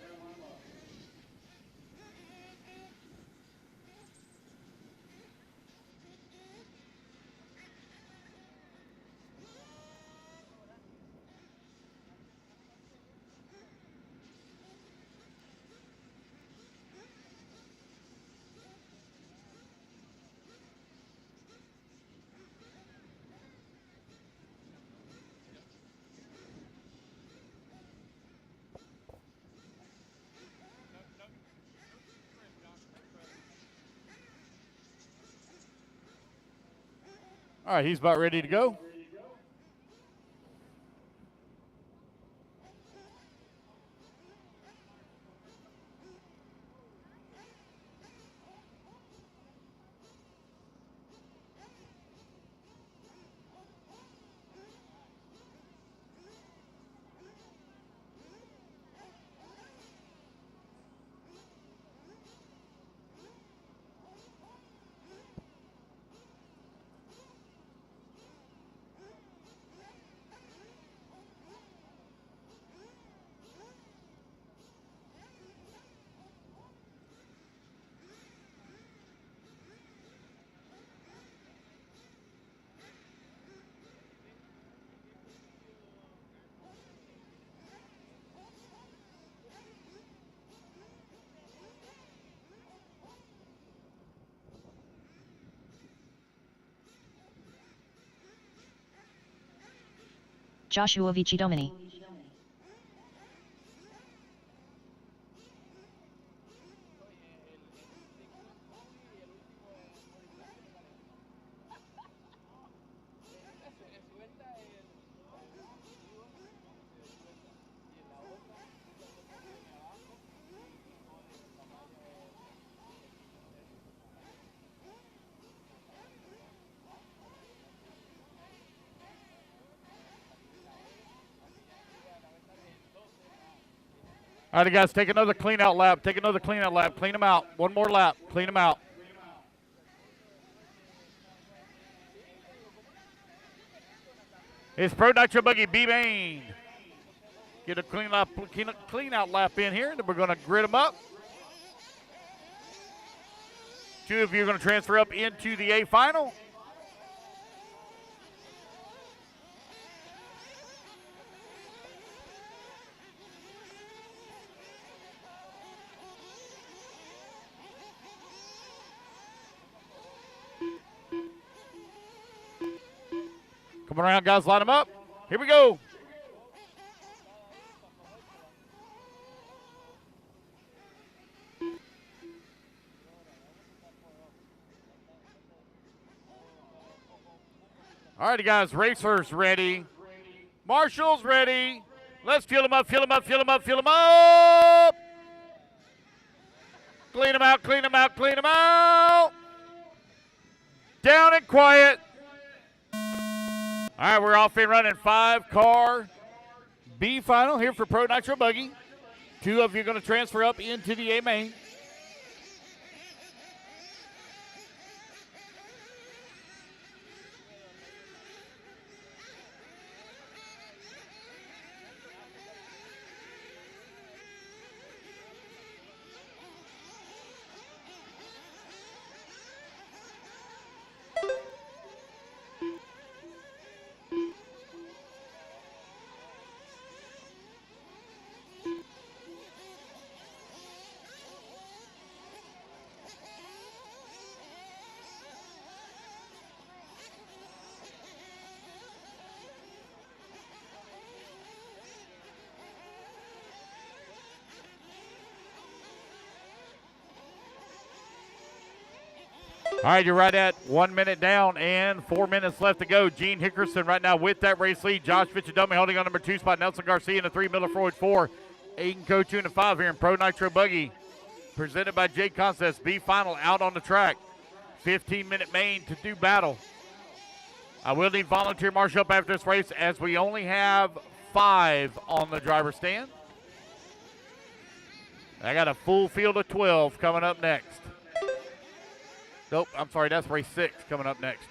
All right, he's about ready to go. Joshua Vici Domini. All right, guys, take another clean out lap. Take another clean out lap. Clean them out. One more lap. Clean them out. It's Pro Nitro Buggy B main. Get a clean out lap in here, and then we're going to grid them up. 2 of you are going to transfer up into the A final. Come around, guys, line them up. Here we go. All righty, guys, racers ready. Marshall's ready. Let's fuel them up, fuel them up, fuel them up, fuel them up. Clean them out, clean them out, clean them out. Down and quiet. All right, we're off and running 5-car B final here for Pro Nitro Buggy. 2 of you are going to transfer up into the A main. All right, you're right at 1 minute down and 4 minutes left to go. Gene Hickerson right now with that race lead. Josh Vichadomi holding on number 2 spot. Nelson Garcia in the 3, Miller Freud 4. Aiden Coe 2 and 5 here in Pro Nitro Buggy. Presented by J Concepts. B final out on the track. 15-minute main to do battle. I will need volunteer marshal up after this race as we only have 5 on the driver's stand. I got a full field of 12 coming up next. Nope, I'm sorry, that's race 6 coming up next.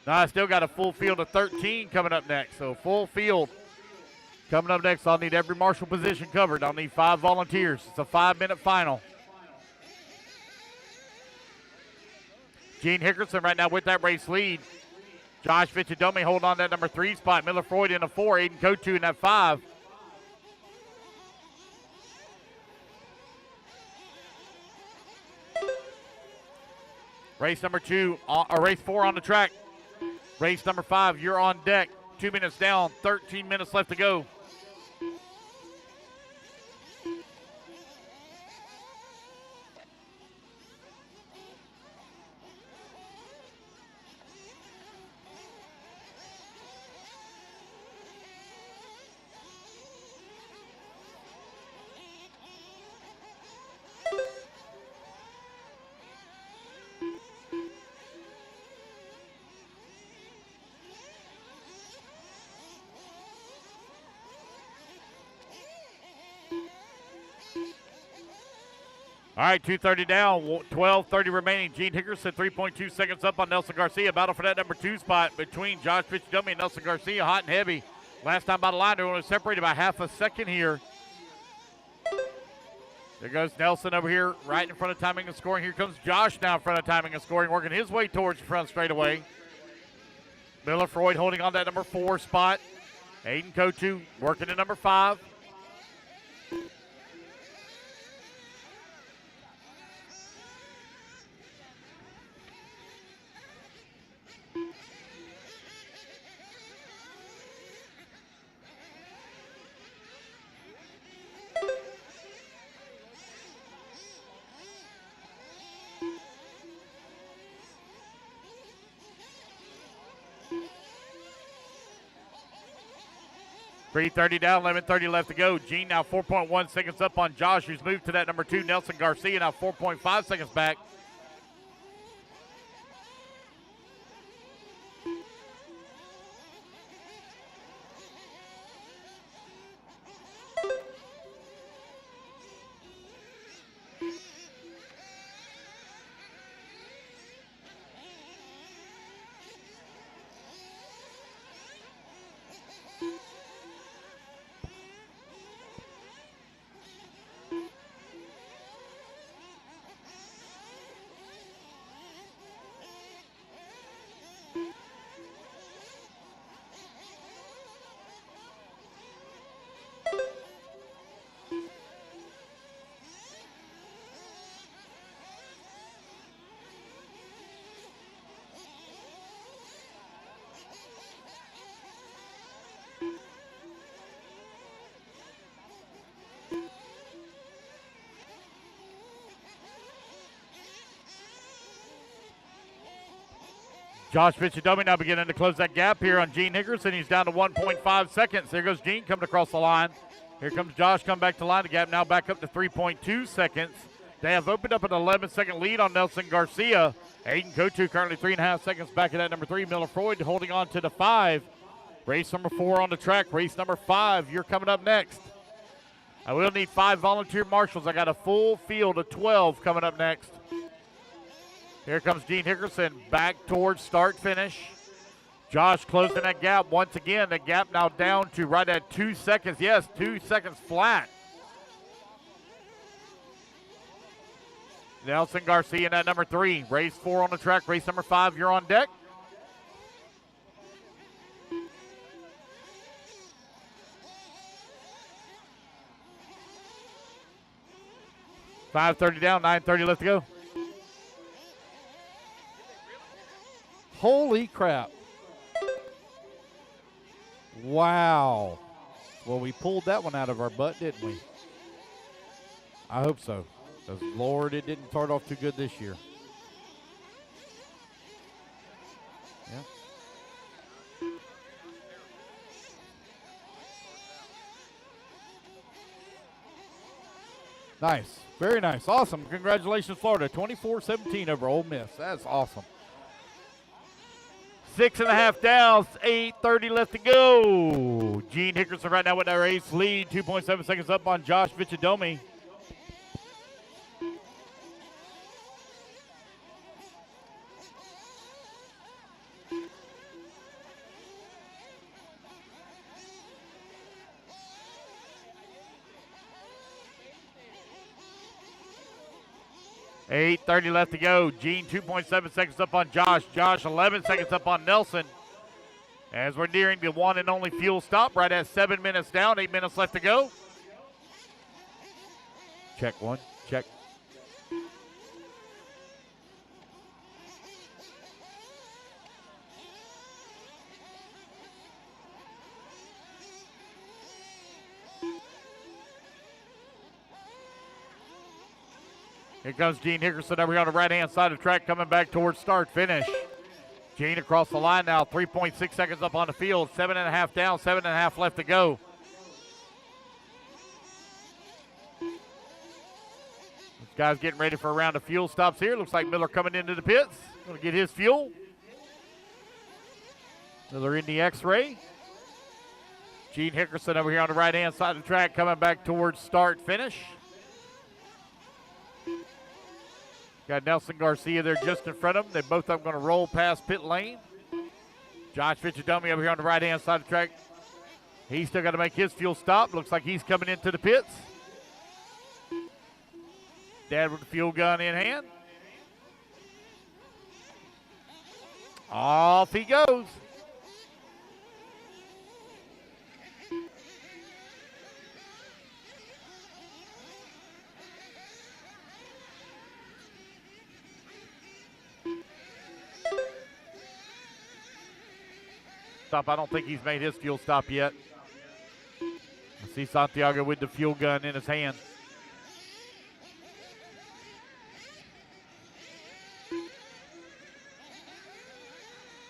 Now I still got a full field of 13 coming up next, so full field Coming up next, I'll need every marshal position covered. I'll need 5 volunteers. It's a 5-minute final. Gene Hickerson right now with that race lead. Josh Vichadomi holding on that number 3 spot. Miller Freud in a 4. Aiden Kotu in that 5. Race number 2, or race 4 on the track. Race number 5, you're on deck. 2 minutes down, 13 minutes left to go. All right, 2:30 down, 12:30 remaining. Gene Hickerson, 3.2 seconds up on Nelson Garcia. Battle for that number 2 spot between Josh Vichadomi and Nelson Garcia, hot and heavy. Last time by the line, they're only separated by half a second here. There goes Nelson over here, right in front of timing and scoring. Here comes Josh now in front of timing and scoring, working his way towards the front straightaway. Miller Freud holding on that number 4 spot. Aiden Kotu working at number 5. .330 down, 11:30 left to go. Gene now 4.1 seconds up on Josh, who's moved to that number 2, Nelson Garcia, now 4.5 seconds back. Josh Vichadomi now beginning to close that gap here on Gene Hickerson. He's down to 1.5 seconds. There goes Gene coming across the line. Here comes Josh coming back to the line. The gap now back up to 3.2 seconds. They have opened up an 11-second lead on Nelson Garcia. Aiden Kotu currently 3.5 seconds back at that number 3. Miller Freud holding on to the 5. Race number 4 on the track. Race number 5, you're coming up next. I will need 5 volunteer marshals. I got a full field of 12 coming up next. Here comes Gene Hickerson back towards start finish. Josh closing that gap once again. The gap now down to right at 2 seconds. Yes, 2 seconds flat. Nelson Garcia in that number 3. Race 4 on the track. Race number 5, you're on deck. .530 down, 9:30 left to go. Holy crap. Wow. Well, we pulled that one out of our butt, didn't we? I hope so. Because, Lord, it didn't start off too good this year. Yeah. Nice. Very nice. Awesome. Congratulations, Florida. 24-17 over Ole Miss. That's awesome. 6.5 down, 8:30 left to go. Gene Hickerson right now with that race lead, 2.7 seconds up on Josh Vichadomi. 8:30 left to go. Gene 2.7 seconds up on Josh. Josh 11 seconds up on Nelson. As we're nearing the one and only fuel stop, right at 7 minutes down, 8 minutes left to go. Check one, check. Here comes Gene Hickerson over here on the right-hand side of the track, coming back towards start finish. Gene across the line now, 3.6 seconds up on the field, 7.5 down, 7.5 left to go. This guy's getting ready for a round of fuel stops here. Looks like Miller coming into the pits, going to get his fuel. Miller in the X-ray. Gene Hickerson over here on the right-hand side of the track, coming back towards start finish. Got Nelson Garcia there just in front of them. They both are going to roll past pit lane. Josh Fitchadomi over here on the right-hand side of the track. He's still got to make his fuel stop. Looks like he's coming into the pits. Dad with the fuel gun in hand. Off he goes. I don't think he's made his fuel stop yet. I see Santiago with the fuel gun in his hand.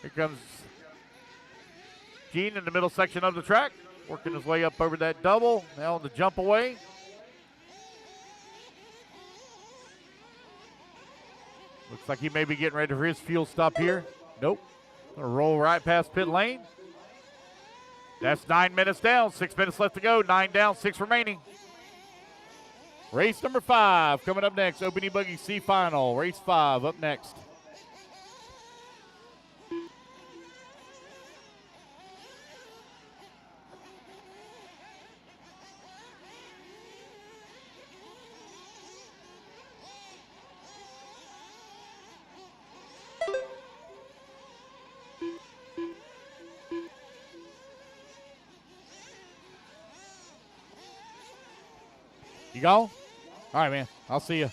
Here comes Gene in the middle section of the track, working his way up over that double, now on the jump away. Looks like he may be getting ready for his fuel stop here. Nope. Gonna roll right past pit lane. That's 9 minutes down, 6 minutes left to go. 9 down, 6 remaining. Race number 5 coming up next. Open E-buggy C final. Race 5 up next. You go? All right, man. I'll see you.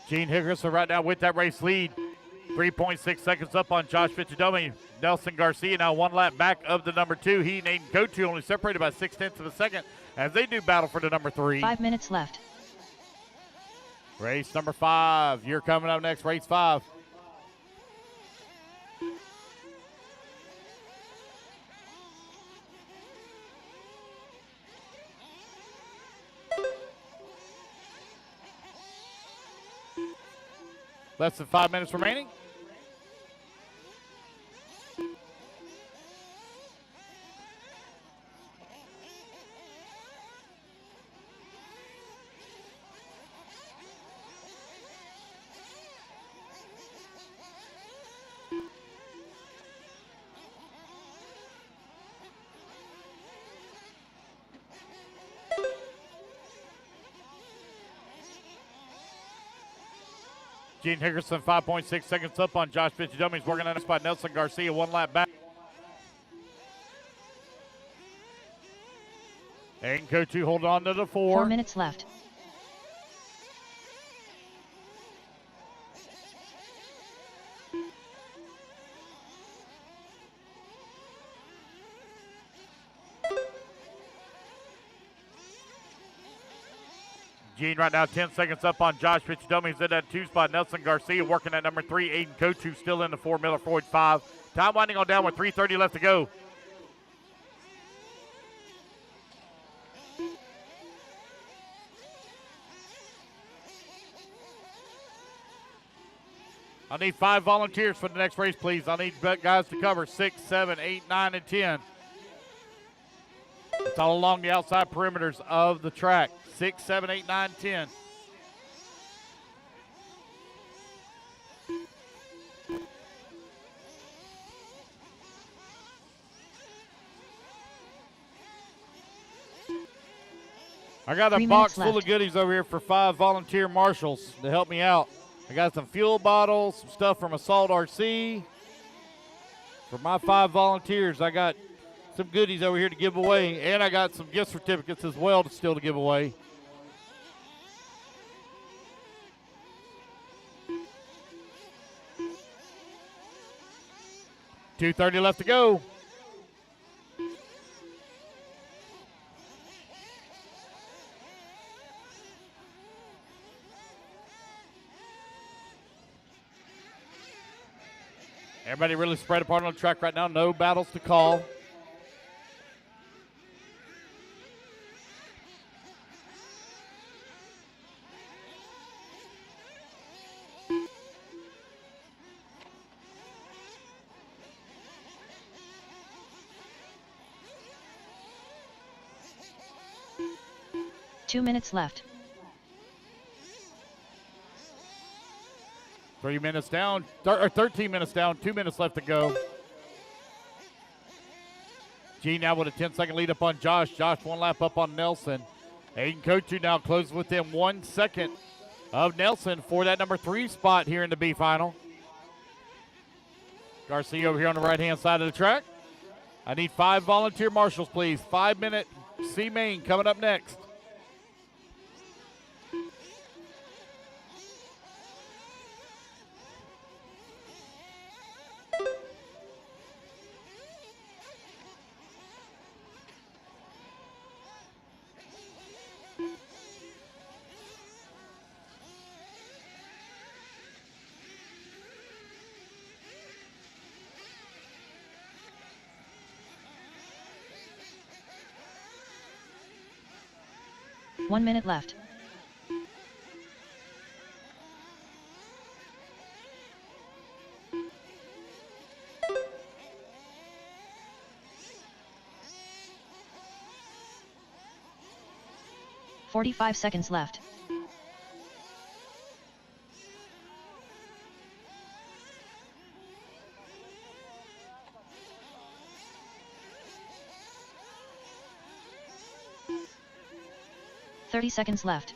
Gene Hickerson right now with that race lead. 3.6 seconds up on Josh Fitchadomi. Nelson Garcia now 1 lap back of the number 2. He and Aiden Kotu only separated by 0.6 of a second as they do battle for the number 3. 5 minutes left. Race number 5. You're coming up next, race 5. Less than 5 minutes remaining. Gene Hickerson 5.6 seconds up on Josh Fitchadomi. He's working on this by Nelson Garcia 1 lap back. Aiden Kotu hold on to the 4. 4 minutes left. Gene right now 10 seconds up on Josh Fitchadomi. He's in that 2 spot. Nelson Garcia working at number 3. Aiden Kotu still in the 4. Miller Floyd 5. Time winding on down with 3:30 left to go. I need 5 volunteers for the next race, please. I need guys to cover 6, 7, 8, 9, and 10. It's all along the outside perimeters of the track. 6, 7, 8, 9, 10. I got a 3 box minutes full left. of goodies over here for 5 volunteer marshals to help me out. I got some fuel bottles, some stuff from Exalt RC. For my 5 volunteers, I got some goodies over here to give away, and I got some gift certificates as well to still to give away. $2:30 left to go. Everybody really spread apart on the track right now. No battles to call. Two minutes left. 3 minutes down, or 13 minutes down, 2 minutes left to go. G now with a 10-second lead up on Josh. Josh 1 lap up on Nelson. Aiden Kochu now closes within 1 second of Nelson for that number 3 spot here in the B final. Garcia over here on the right-hand side of the track. I need 5 volunteer marshals, please. 5-minute C main coming up next. One minute left. "45 seconds left. "30 seconds left.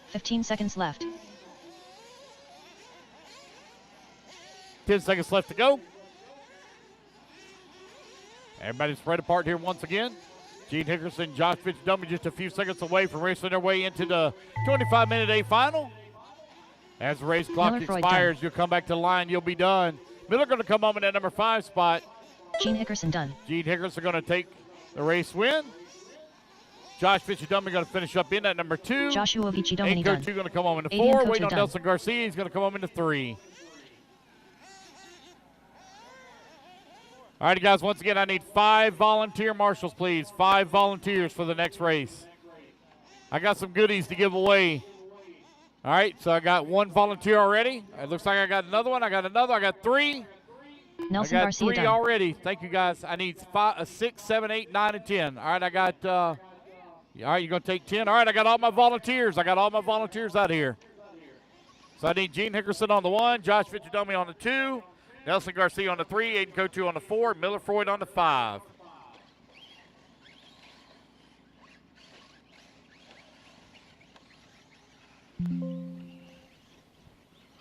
"15 seconds left. 10 seconds left to go. Everybody spread apart here once again. Gene Hickerson, Josh Fitzdumbie just a few seconds away from racing their way into the 25-minute A final. As the race clock Miller Freud expires, done. you'll come back to the line, you'll be done. Miller going to come home in that number 5 spot. Gene Hickerson done. Gene Hickerson going to take the race win. Josh Fitzdumbie going to finish up in that number 2. Joshua Vichidomini Aiden done. Kochu going to come home in the Aiden 4. Kochu Waiting on done. Nelson Garcia, he's going to come home in the 3. All right, guys, once again, I need 5 volunteer marshals, please. 5 volunteers for the next race. I got some goodies to give away. All right, so I got 1 volunteer already. It looks like I got another one. I got another. I got 3. Nelson I got Garcia 3 done. already. Thank you, guys. I need 5, 6, 7, 8, 9, and 10. All right, I got, all right, you're going to take 10. All right, I got all my volunteers. I got all my volunteers out here. So I need Gene Hickerson on the 1, Josh Fitzdumbie on the 2, Nelson Garcia on the 3, Aiden Kochu on the 4, Miller Freud on the 5.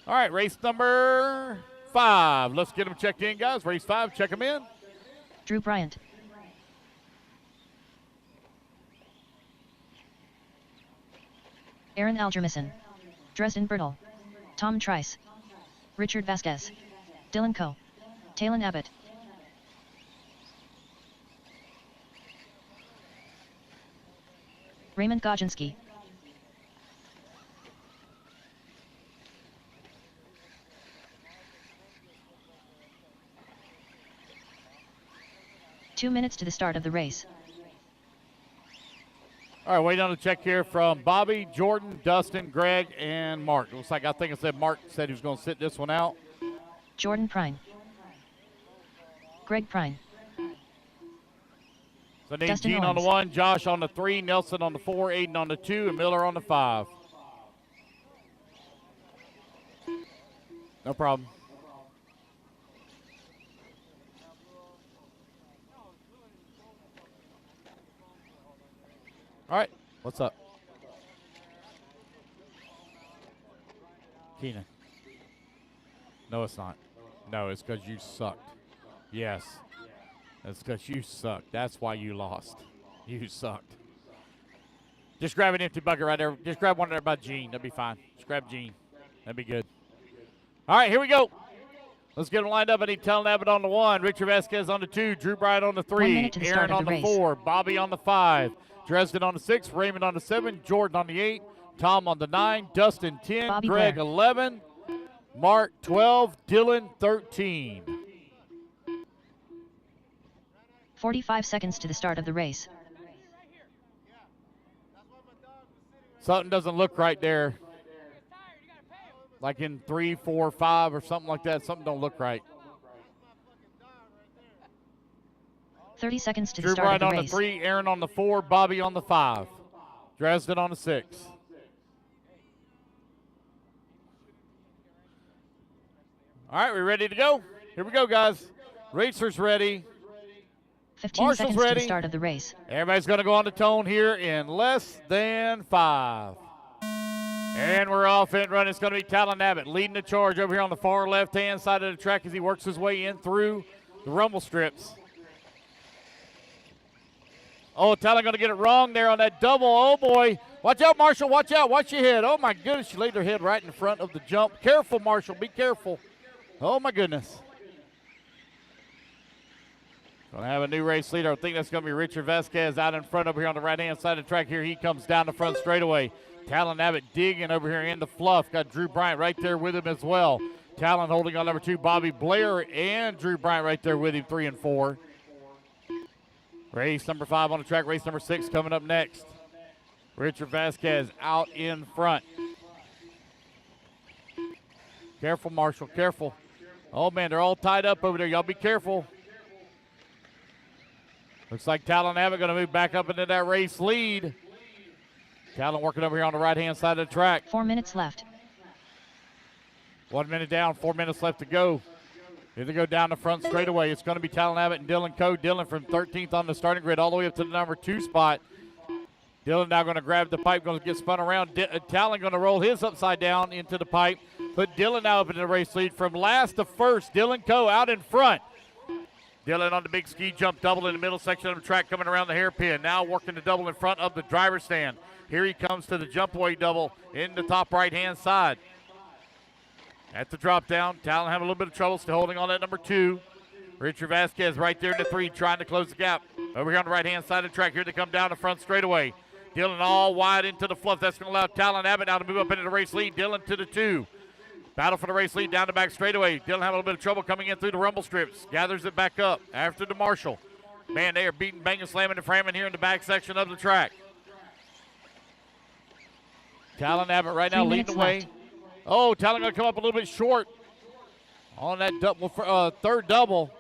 All right, race number 5. Let's get them checked in, guys. Race 5, check them in. Drew Bryant. Aaron Algermison. Dresden Bertel. Tom Trice. Richard Vasquez. Dylan Coe. Talon Abbott. Raymond Godzinski. "2 minutes to the start of the race. All right, waiting on a check here from Bobby, Jordan, Dustin, Greg, and Mark. Looks like I think I said Mark said he was going to sit this one out. Jordan Prine. Greg Prine. So I need Dustin Gene on the Owens. 1, Josh on the 3, Nelson on the 4, Aiden on the 2, and Miller on the 5. No problem. All right, what's up? Keenan. No, it's not. No, it's because you sucked. Yes. That's because you sucked. That's why you lost. You sucked. Just grab an empty bucket right there. Just grab one there by Gene. That'd be fine. Just grab Gene. That'd be good. All right, here we go. Let's get them lined up. I need Talon Abbott on the 1, Richard Vasquez on the 2, Drew Bryant on the 1 3, minute to the start Aaron of on the the race. 4, Bobby on the 5, Dresden on the 6, Raymond on the 7, Jordan on the 8, Tom on the 9, Dustin 10, Bobby Greg Blair. 11, Mark 12, Dylan 13. 45 seconds to the start of the race. Something doesn't look right there. Like in 3, 4, 5 or something like that. Something don't look right. 30 seconds to the Drew start of Bryant the on race. the 3, Aaron on the 4, Bobby on the 5, Dresden on the 6. All right, we ready to go? Here we go, guys. Racers ready. 15 Marshall's seconds to ready. the start of the race. Everybody's going to go on the tone here in less than 5. And we're off and running. It's going to be Talon Abbott leading the charge over here on the far left-hand side of the track as he works his way in through the rumble strips. Oh, Talon going to get it wrong there on that double. Oh, boy. Watch out, Marshall. Watch out. Watch your head. Oh, my goodness. She laid her head right in front of the jump. Careful, Marshall. Be careful. Oh, my goodness. Going to have a new race leader. I think that's going to be Richard Vasquez out in front over here on the right-hand side of the track here. He comes down the front straightaway. Talon Abbott digging over here in the fluff. Got Drew Bryant right there with him as well. Talon holding on number 2, Bobby Blair, and Drew Bryant right there with him, 3 and 4. Race number 5 on the track. Race number 6 coming up next. Richard Vasquez out in front. Careful, Marshall, careful. Oh, man, they're all tied up over there. Y'all be careful. Looks like Talon Abbott going to move back up into that race lead. Talon working over here on the right-hand side of the track. 4 minutes left. 1 minute down, 4 minutes left to go. Here they go down the front straightaway. It's going to be Talon Abbott and Dylan Coe. Dylan from 13th on the starting grid all the way up to the number 2 spot. Dylan now going to grab the pipe, going to get spun around. Talon going to roll his upside down into the pipe. Put Dylan now up in the race lead from last to first. Dylan Coe out in front. Dylan on the big ski jump double in the middle section of the track coming around the hairpin. Now working the double in front of the driver's stand. Here he comes to the jump away double in the top right-hand side. At the drop down, Talon having a little bit of trouble still holding on that number 2. Richard Vasquez right there in the 3 trying to close the gap. Over here on the right-hand side of the track, here they come down the front straightaway. Dylan all wide into the fluff. That's going to allow Talon Abbott now to move up into the race lead. Dylan to the 2. Battle for the race lead down the back straightaway. Dylan having a little bit of trouble coming in through the rumble strips. Gathers it back up after the Marshall. Man, they are beating, banging, slamming, and framming here in the back section of the track. Talon Abbott right now 3 leading the minutes way. left. Oh, Talon going to come up a little bit short on that double, third double.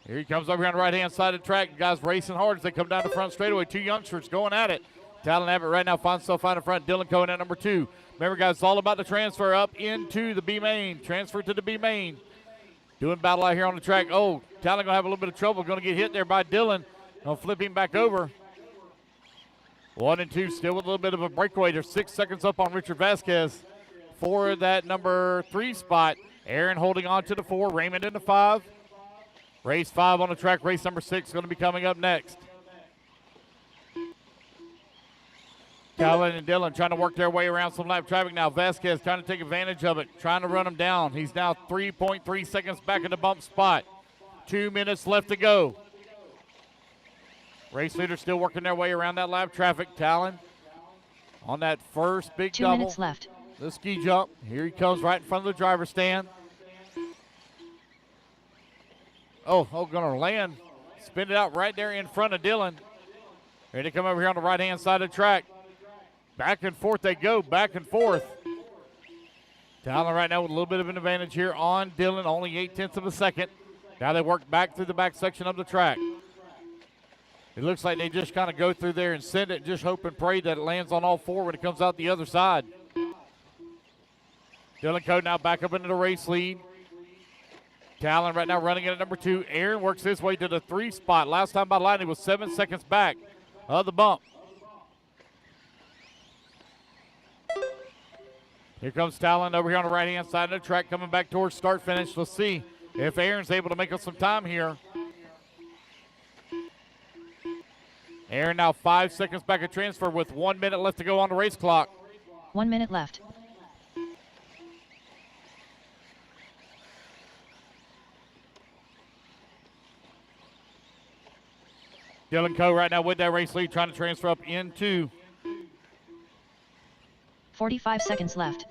Here he comes over here on the right-hand side of the track. The guys racing hard as they come down the front straightaway. 2 youngsters going at it. Talon Abbott right now finds himself out in front. Dylan Coe at number 2. Remember, guys, it's all about the transfer up into the B main. Transfer to the B main. Doing battle out here on the track. Oh, Talon going to have a little bit of trouble. Going to get hit there by Dylan. Going to flip him back over. 1 and 2 still with a little bit of a breakaway. They're 6 seconds up on Richard Vasquez for that number 3 spot. Aaron holding on to the 4. Raymond in the 5. Race 5 on the track. Race number 6 going to be coming up next. Talon and Dylan trying to work their way around some lap traffic now. Vasquez trying to take advantage of it, trying to run him down. He's now 3.3 seconds back in the bump spot. 2 minutes left to go. Race leaders still working their way around that lap traffic. Talon on that first big 2 double. minutes left. The ski jump. Here he comes right in front of the driver's stand. Oh, going to land. Spin it out right there in front of Dylan. Ready to come over here on the right-hand side of the track. Back and forth they go, back and forth. Talon right now with a little bit of an advantage here on Dylan, only 0.8 of a second. Now they work back through the back section of the track. It looks like they just kind of go through there and send it, just hope and pray that it lands on all four when it comes out the other side. Dylan Coe now back up into the race lead. Talon right now running in at number 2. Aaron works his way to the 3 spot. Last time by line, he was 7 seconds back of the bump. Here comes Talon over here on the right-hand side of the track, coming back towards start-finish. Let's see if Aaron's able to make up some time here. Aaron now 5 seconds back of transfer with 1 minute left to go on the race clock. 1 minute left. Dylan Coe right now with that race lead, trying to transfer up into. 45 seconds left.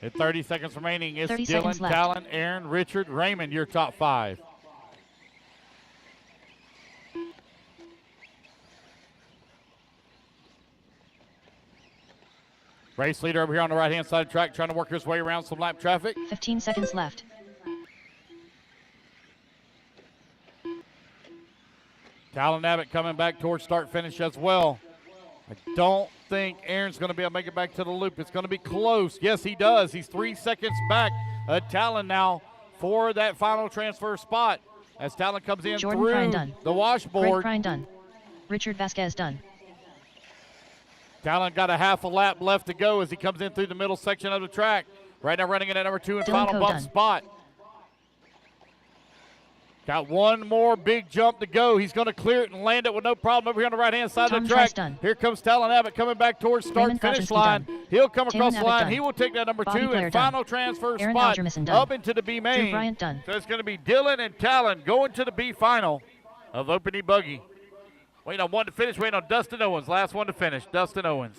At 30 seconds remaining, it's 30 Dylan, seconds left. Talon, Aaron, Richard, Raymond, your top 5. Race leader over here on the right-hand side of the track, trying to work his way around some lap traffic. 15 seconds left. Talon Abbott coming back towards start-finish as well. I don't think Aaron's going to be able to make it back to the loop. It's going to be close. Yes, he does. He's 3 seconds back. Talon now for that final transfer spot as Talon comes in Jordan through Prine done. the washboard. Greg Prine done. Richard Vasquez done. Talon got a half a lap left to go as he comes in through the middle section of the track. Right now running in at number 2 and Dylan final Coe bump done. spot. Got one more big jump to go. He's going to clear it and land it with no problem over here on the right-hand side Tom of the track. Trice done. Here comes Talon Abbott coming back towards Raymond start-finish Kowczynski line. done. He'll come across Tannen the Abbott line. done. He will take that number Bobby 2 Blair and done. final transfer Aaron spot Algermison done. up into the B main. Drew Bryant done. So it's going to be Dylan and Talon going to the B final of Open E-buggy. Waiting on one to finish, waiting on Dustin Owens. Last one to finish, Dustin Owens.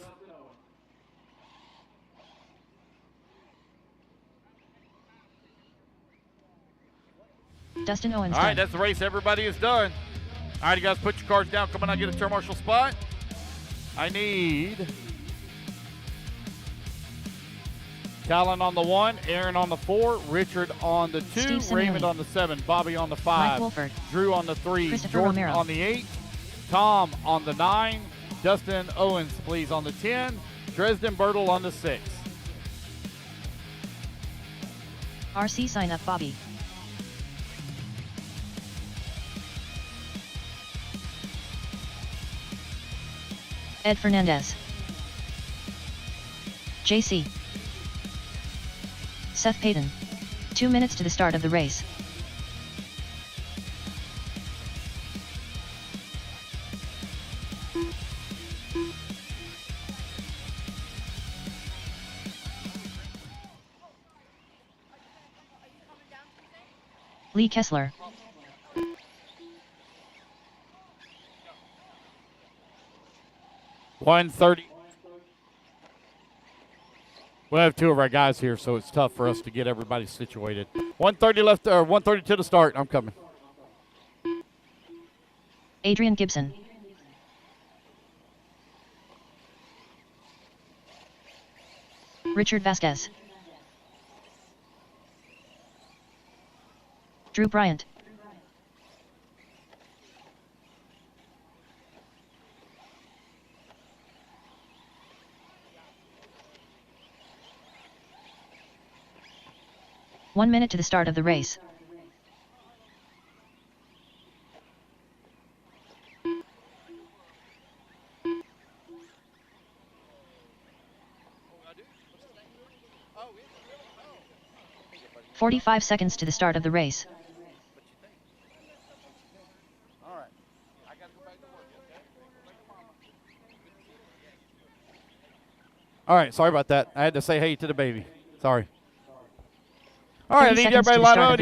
Dustin Owens All right, done. that's the race. Everybody is done. All right, you guys, put your cards down. Come on, I get a turn marshal spot. I need Talon on the 1, Aaron on the 4, Richard on the 2, Steve Simeone. Raymond on the 7, Bobby on the Mike 5, Wolford. Drew on the 3, Christopher Jordan Romero. on the 8, Tom on the 9, Dustin Owens, please, on the 10, Dresden Bertle on the 6. RC sign up Bobby. Ed Fernandez. JC. Seth Payton. 2 minutes to the start of the race. Lee Kessler. $130. We'll have 2 of our guys here, so it's tough for us to get everybody situated. 130 left, or 130 to the start. I'm coming. Adrian Gibson. Richard Vasquez. Drew Bryant. One minute to the start of the race. Oh, 45 seconds to the start of the race. all right. I gotta go back to work, okay? All right, sorry about that. I had to say hey to the baby. Sorry. All right, I 30 need seconds to everybody the line start up.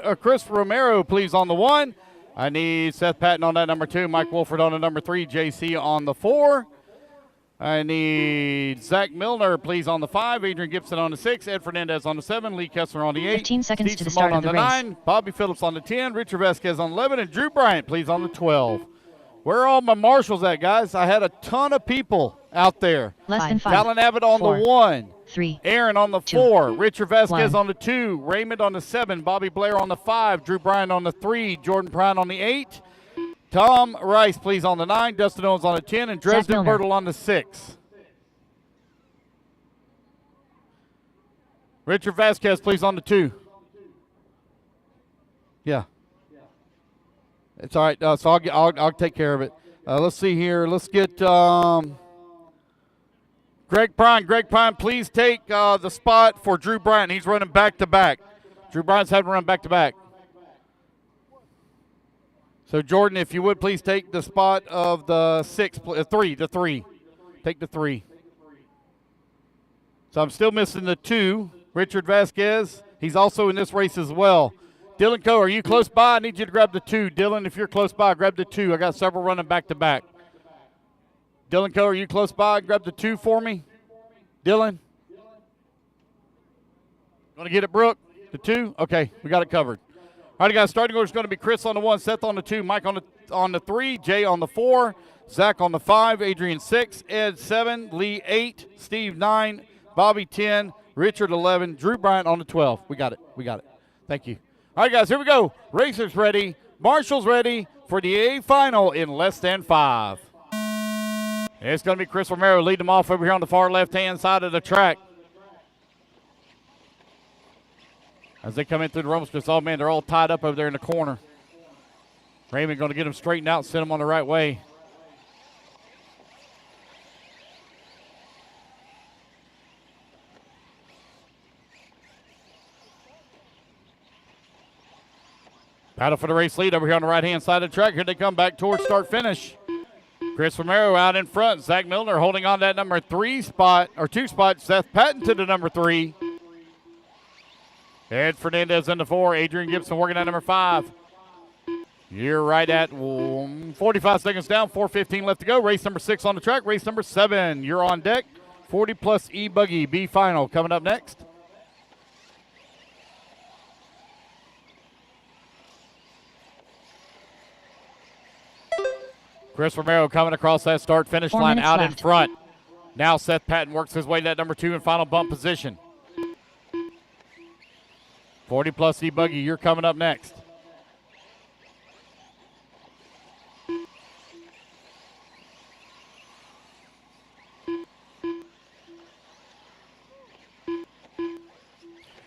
of the Chris Romero, please, on the 1. I need Seth Patton on that number 2, Mike Wolford on the number 3, JC on the 4. I need Zach Milner, please, on the 5. Adrian Gibson on the 6. Ed Fernandez on the 7. Lee Kessler on the 8. 15 seconds Steve to the Simone start of on the the race. 9. Bobby Phillips on the 10. Richard Vasquez on 11. And Drew Bryant, please, on the 12. Where are all my marshals at, guys? I had a ton of people out there. Less than 5. Talon Abbott on 4, the 1. 3. Aaron on the 2, 4. Richard Vasquez 1. on the 2. Raymond on the 7. Bobby Blair on the 5. Drew Bryant on the 3. Jordan Prine on the 8. Tom Rice, please, on the 9. Dustin Owens on the 10. And Dresden Milner. Bertle on the 6. Richard Vasquez, please, on the 2. Yeah. It's all right. So I'll take care of it. Let's see here. Let's get Greg Prine. Greg Prine, please take the spot for Drew Bryant. He's running back-to-back. Drew Bryant's having to run back-to-back. So, Jordan, if you would, please take the spot of the 3. Take the 3. So I'm still missing the 2. Richard Vasquez, he's also in this race as well. Dylan Coe, are you close by? I need you to grab the 2. Dylan, if you're close by, grab the 2. I got several running back-to-back. Dylan Coe, are you close by? Grab the 2 for me. Dylan? Going to get it, Brooke? The 2? Okay, we got it covered. All right, guys, starting order is going to be Chris on the 1, Seth on the 2, Mike on the 3, Jay on the 4, Zach on the 5, Adrian 6, Ed 7, Lee 8, Steve 9, Bobby 10, Richard 11, Drew Bryant on the 12. We got it. Thank you. All right, guys, here we go. Racers ready. Marshall's ready for the A final in less than 5. It's going to be Chris Romero leading them off over here on the far left-hand side of the track. As they come in through the ropes, just, oh, man, they're all tied up over there in the corner. Raymond going to get them straightened out, send them on the right way. Battle for the race lead over here on the right-hand side of the track. Here they come back towards start-finish. Chris Romero out in front. Zach Milner holding on to that number 3 spot, or 2 spot. Seth Patton to the number 3. Ed Fernandez in the 4. Adrian Gibson working at number 5. You're right at 45 seconds down. 4:15 left to go. Race number 6 on the track. Race number 7. You're on deck. 40-plus E-buggy B final coming up next. Chris Romero coming across that start-finish line out in front. Now Seth Patton works his way to that number 2 and final bump position. 40-plus E-buggy, you're coming up next.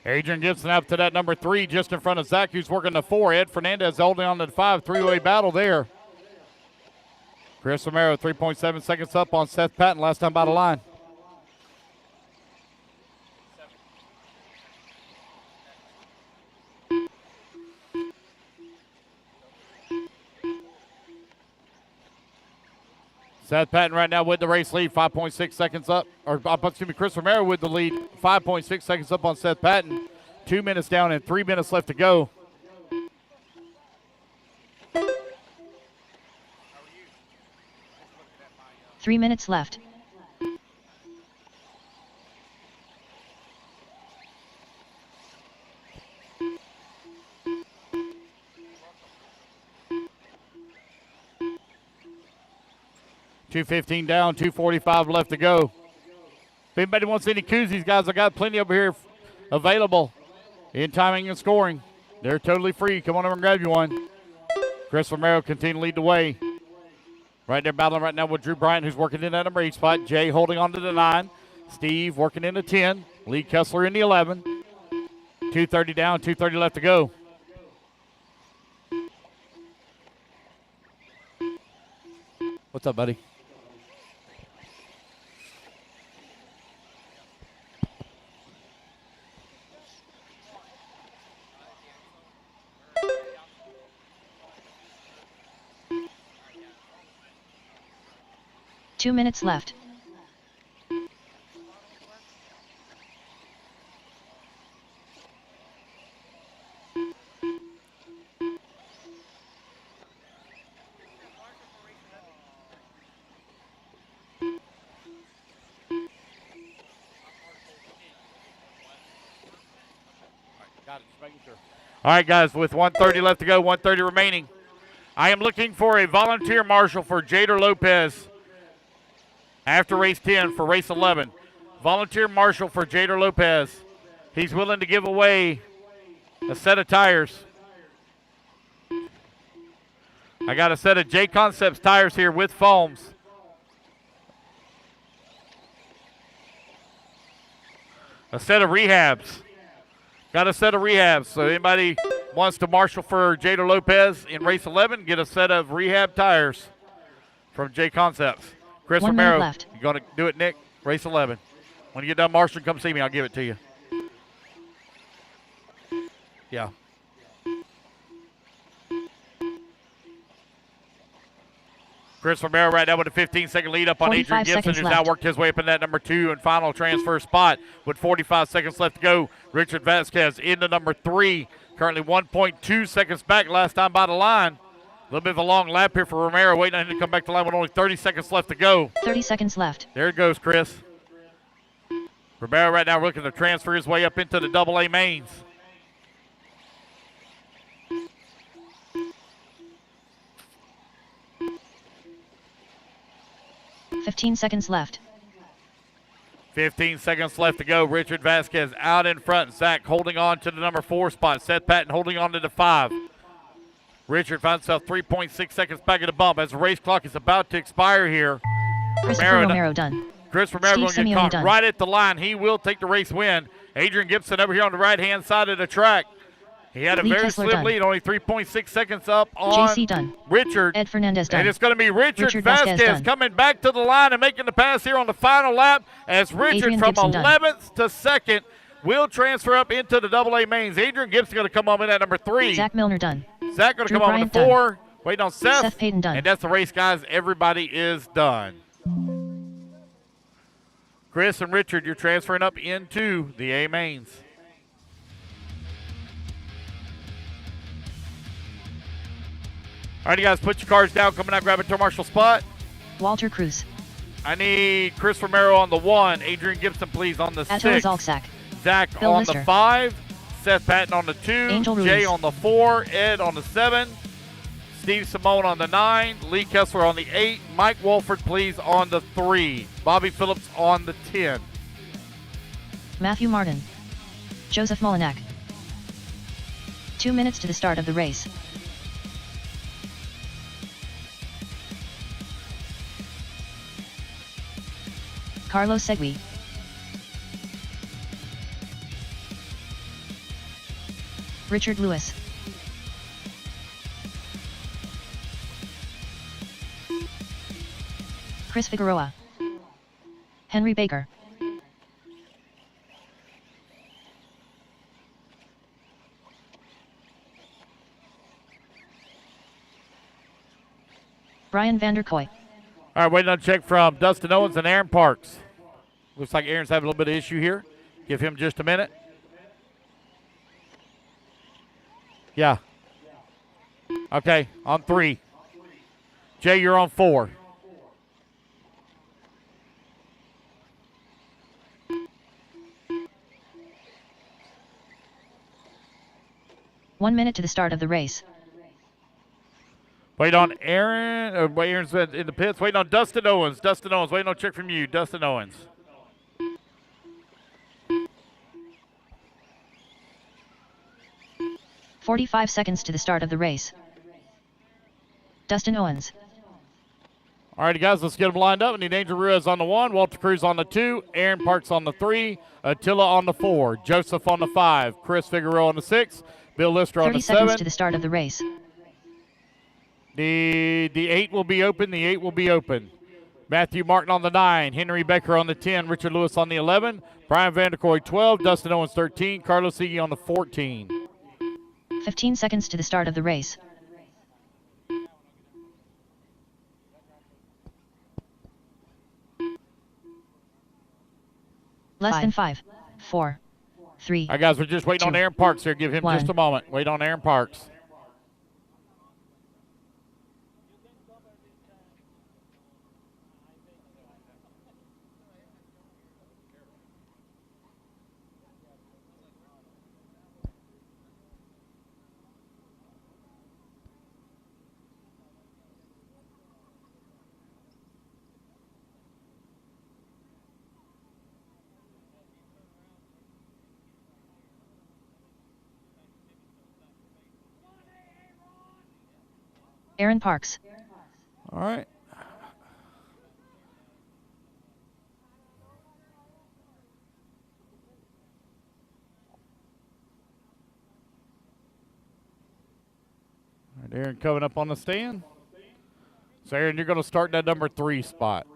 Adrian Gibson up to that number 3 just in front of Zach, who's working the 4. Ed Fernandez holding on to the 5. 3-way battle there. Chris Romero, 3.7 seconds up on Seth Patton, last time by the line. Seth Patton right now with the race lead, 5.6 seconds up. Or, excuse me, Chris Romero with the lead, 5.6 seconds up on Seth Patton. 2 minutes down and 3 minutes left to go. 3 minutes left. $2.15 down, $2.45 left to go. If anybody wants any koozies, guys, I got plenty over here available in timing and scoring. They're totally free. Come on over and grab you one. Chris Romero continue to lead the way. Right there battling right now with Drew Bryant, who's working in that number 8 spot. Jay holding on to the 9. Steve working in the 10. Lee Kessler in the 11. 2:30 down, 2:30 left to go. What's up, buddy? Two minutes left. Got it. Just making sure. All right, guys, with 1:30 left to go, 1:30 remaining. I am looking for a volunteer marshal for Jader Lopez after race 10 for race 11. Volunteer marshal for Jader Lopez. He's willing to give away a set of tires. I got a set of J Concepts tires here with foams. A set of rehabs. Got a set of rehabs. So anybody wants to marshal for Jader Lopez in race 11, get a set of rehab tires from J Concepts. Chris 1 minute Romero, left. you going to do it, Nick? Race 11. When you get done marshaling, come see me. I'll give it to you. Yeah. Chris Romero right now with a 15-second lead up on 45 Adrian Gibson, seconds who's now left. worked his way up in that number 2 and final transfer spot with 45 seconds left to go. Richard Vasquez into number 3, currently 1.2 seconds back last time by the line. A little bit of a long lap here for Romero, waiting on him to come back to line with only 30 seconds left to go. 30 seconds left. There it goes, Chris. Romero right now looking to transfer his way up into the AA mains. $15 seconds left. 15 seconds left to go. Richard Vasquez out in front. Zach holding on to the number 4 spot. Seth Patton holding on to the 5. Richard finds himself 3.6 seconds back at the bump as the race clock is about to expire here. Christopher Romero done. Chris Romero Steve going to get Simeone caught done. right at the line. He will take the race win. Adrian Gibson over here on the right-hand side of the track. He had a Lee very Kessler slim done. lead, only 3.6 seconds up on JC done. Richard. Ed Fernandez done. And it's going to be Richard Vasquez Vasquez done. coming back to the line and making the pass here on the final lap as Richard Adrian from Gibson done. 11th to 2nd will transfer up into the AA mains. Adrian Gibson going to come on in at number 3. Zach Milner done. Zach going to Drew come on in Bryant the 4. Waiting on Seth. Seth Payton done. And that's the race, guys. Everybody is done. Chris and Richard, you're transferring up into the A mains. All right, you guys, put your cars down. Coming out, grab a tour marshal spot. Walter Cruz. I need Chris Romero on the 1. Adrian Gibson, please, on the 6. Atto Zalczak. Zach Bill on Lister. the 5. Seth Patton on the 2. Angel Jay Ruiz. on the 4. Ed on the 7. Steve Simone on the 9. Lee Kessler on the 8. Mike Wolford, please, on the 3. Bobby Phillips on the 10. Matthew Martin. Joseph Molinak. 2 minutes to the start of the race. Carlos Segui. Richard Lewis. Chris Figueroa. Henry Baker. Brian Vanderkoy. All right, waiting on a check from Dustin Owens and Aaron Parks. Looks like Aaron's having a little bit of issue here. Give him just a minute. Yeah. Okay, on 3. Jay, you're on 4. One minute to the start of the race. Wait on Aaron. Aaron's in the pits. Waiting on Dustin Owens. Dustin Owens, waiting on a check from you. Dustin Owens. "45 seconds to the start of the race. Dustin Owens. All right, guys, let's get them lined up. We need Angel Ruiz on the 1, Walter Cruz on the 2, Aaron Parks on the 3, Attila on the 4, Joseph on the 5, Chris Figueroa on the 6, Bill Lister on 30 the seconds 7. to the start of the race. The 8 will be open. The 8 will be open. Matthew Martin on the 9, Henry Baker on the 10, Richard Lewis on the 11, Brian Vanderkoy 12, Dustin Owens 13, Carlos Segui on the 14. 15 seconds to the start of the race. Less than 5, 4, 3. All right, guys, we're just waiting on 2, Aaron Parks here. Give him 1. just a moment. Wait on Aaron Parks. Aaron Parks. All right. All right, Aaron coming up on the stand. So, Aaron, you're going to start that number 3 spot.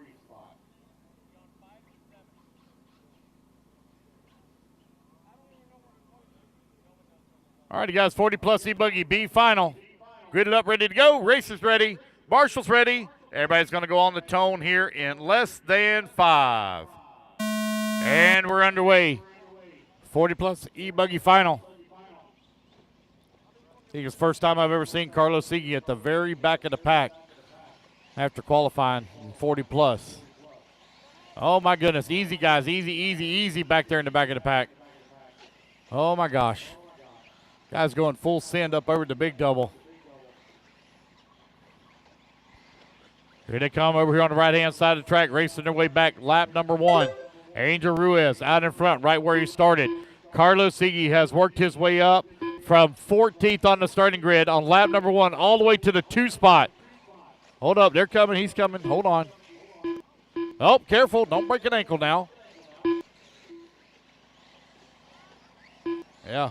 All right, guys, 40 plus E-buggy B final. Gridded up, ready to go. Race is ready. Marshall's ready. Everybody's going to go on the tone here in less than 5. And we're underway. 40 plus E-buggy final. I think it's the first time I've ever seen Carlos Sigi at the very back of the pack after qualifying in 40 plus. Oh my goodness, easy guys, easy back there in the back of the pack. Oh my gosh. Guys going full send up over the big double. Here they come over here on the right-hand side of the track, racing their way back. Lap number 1. Angel Ruiz out in front, right where he started. Carlos Sigi has worked his way up from 14th on the starting grid on lap number 1 all the way to the 2 spot. Hold up, they're coming, he's coming, hold on. Oh, careful, don't break an ankle now. Yeah.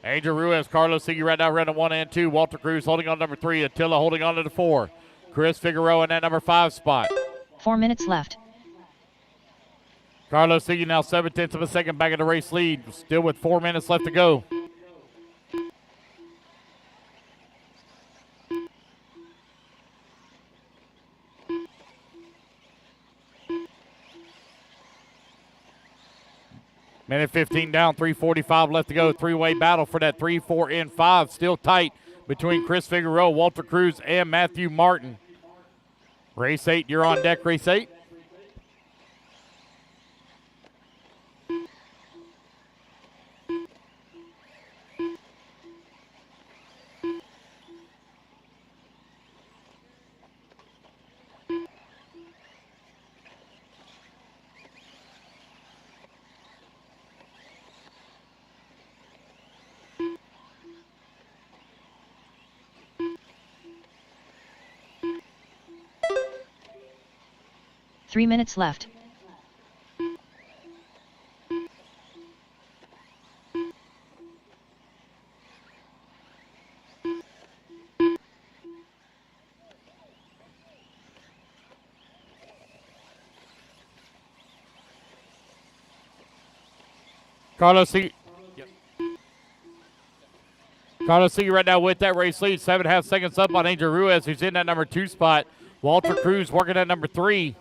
Angel Ruiz, Carlos Sigi right now running 1 and 2. Walter Cruz holding on number 3. Attila holding on to the 4. Chris Figueroa in that number 5 spot. 4 minutes left. Carlos Sigi now 7/10 of a second back in the race lead. Still with 4 minutes left to go. Minute 15 down, 3:45 left to go. 3-way battle for that 3, 4, and 5. Still tight between Chris Figueroa, Walter Cruz, and Matthew Martin. Race 8, you're on deck, race 8. Three minutes left. Carlos Sigi. Carlos Sigi right now with that race lead. 7.5 seconds up on Angel Ruiz, who's in that number 2 spot. Walter Cruz working at number 3.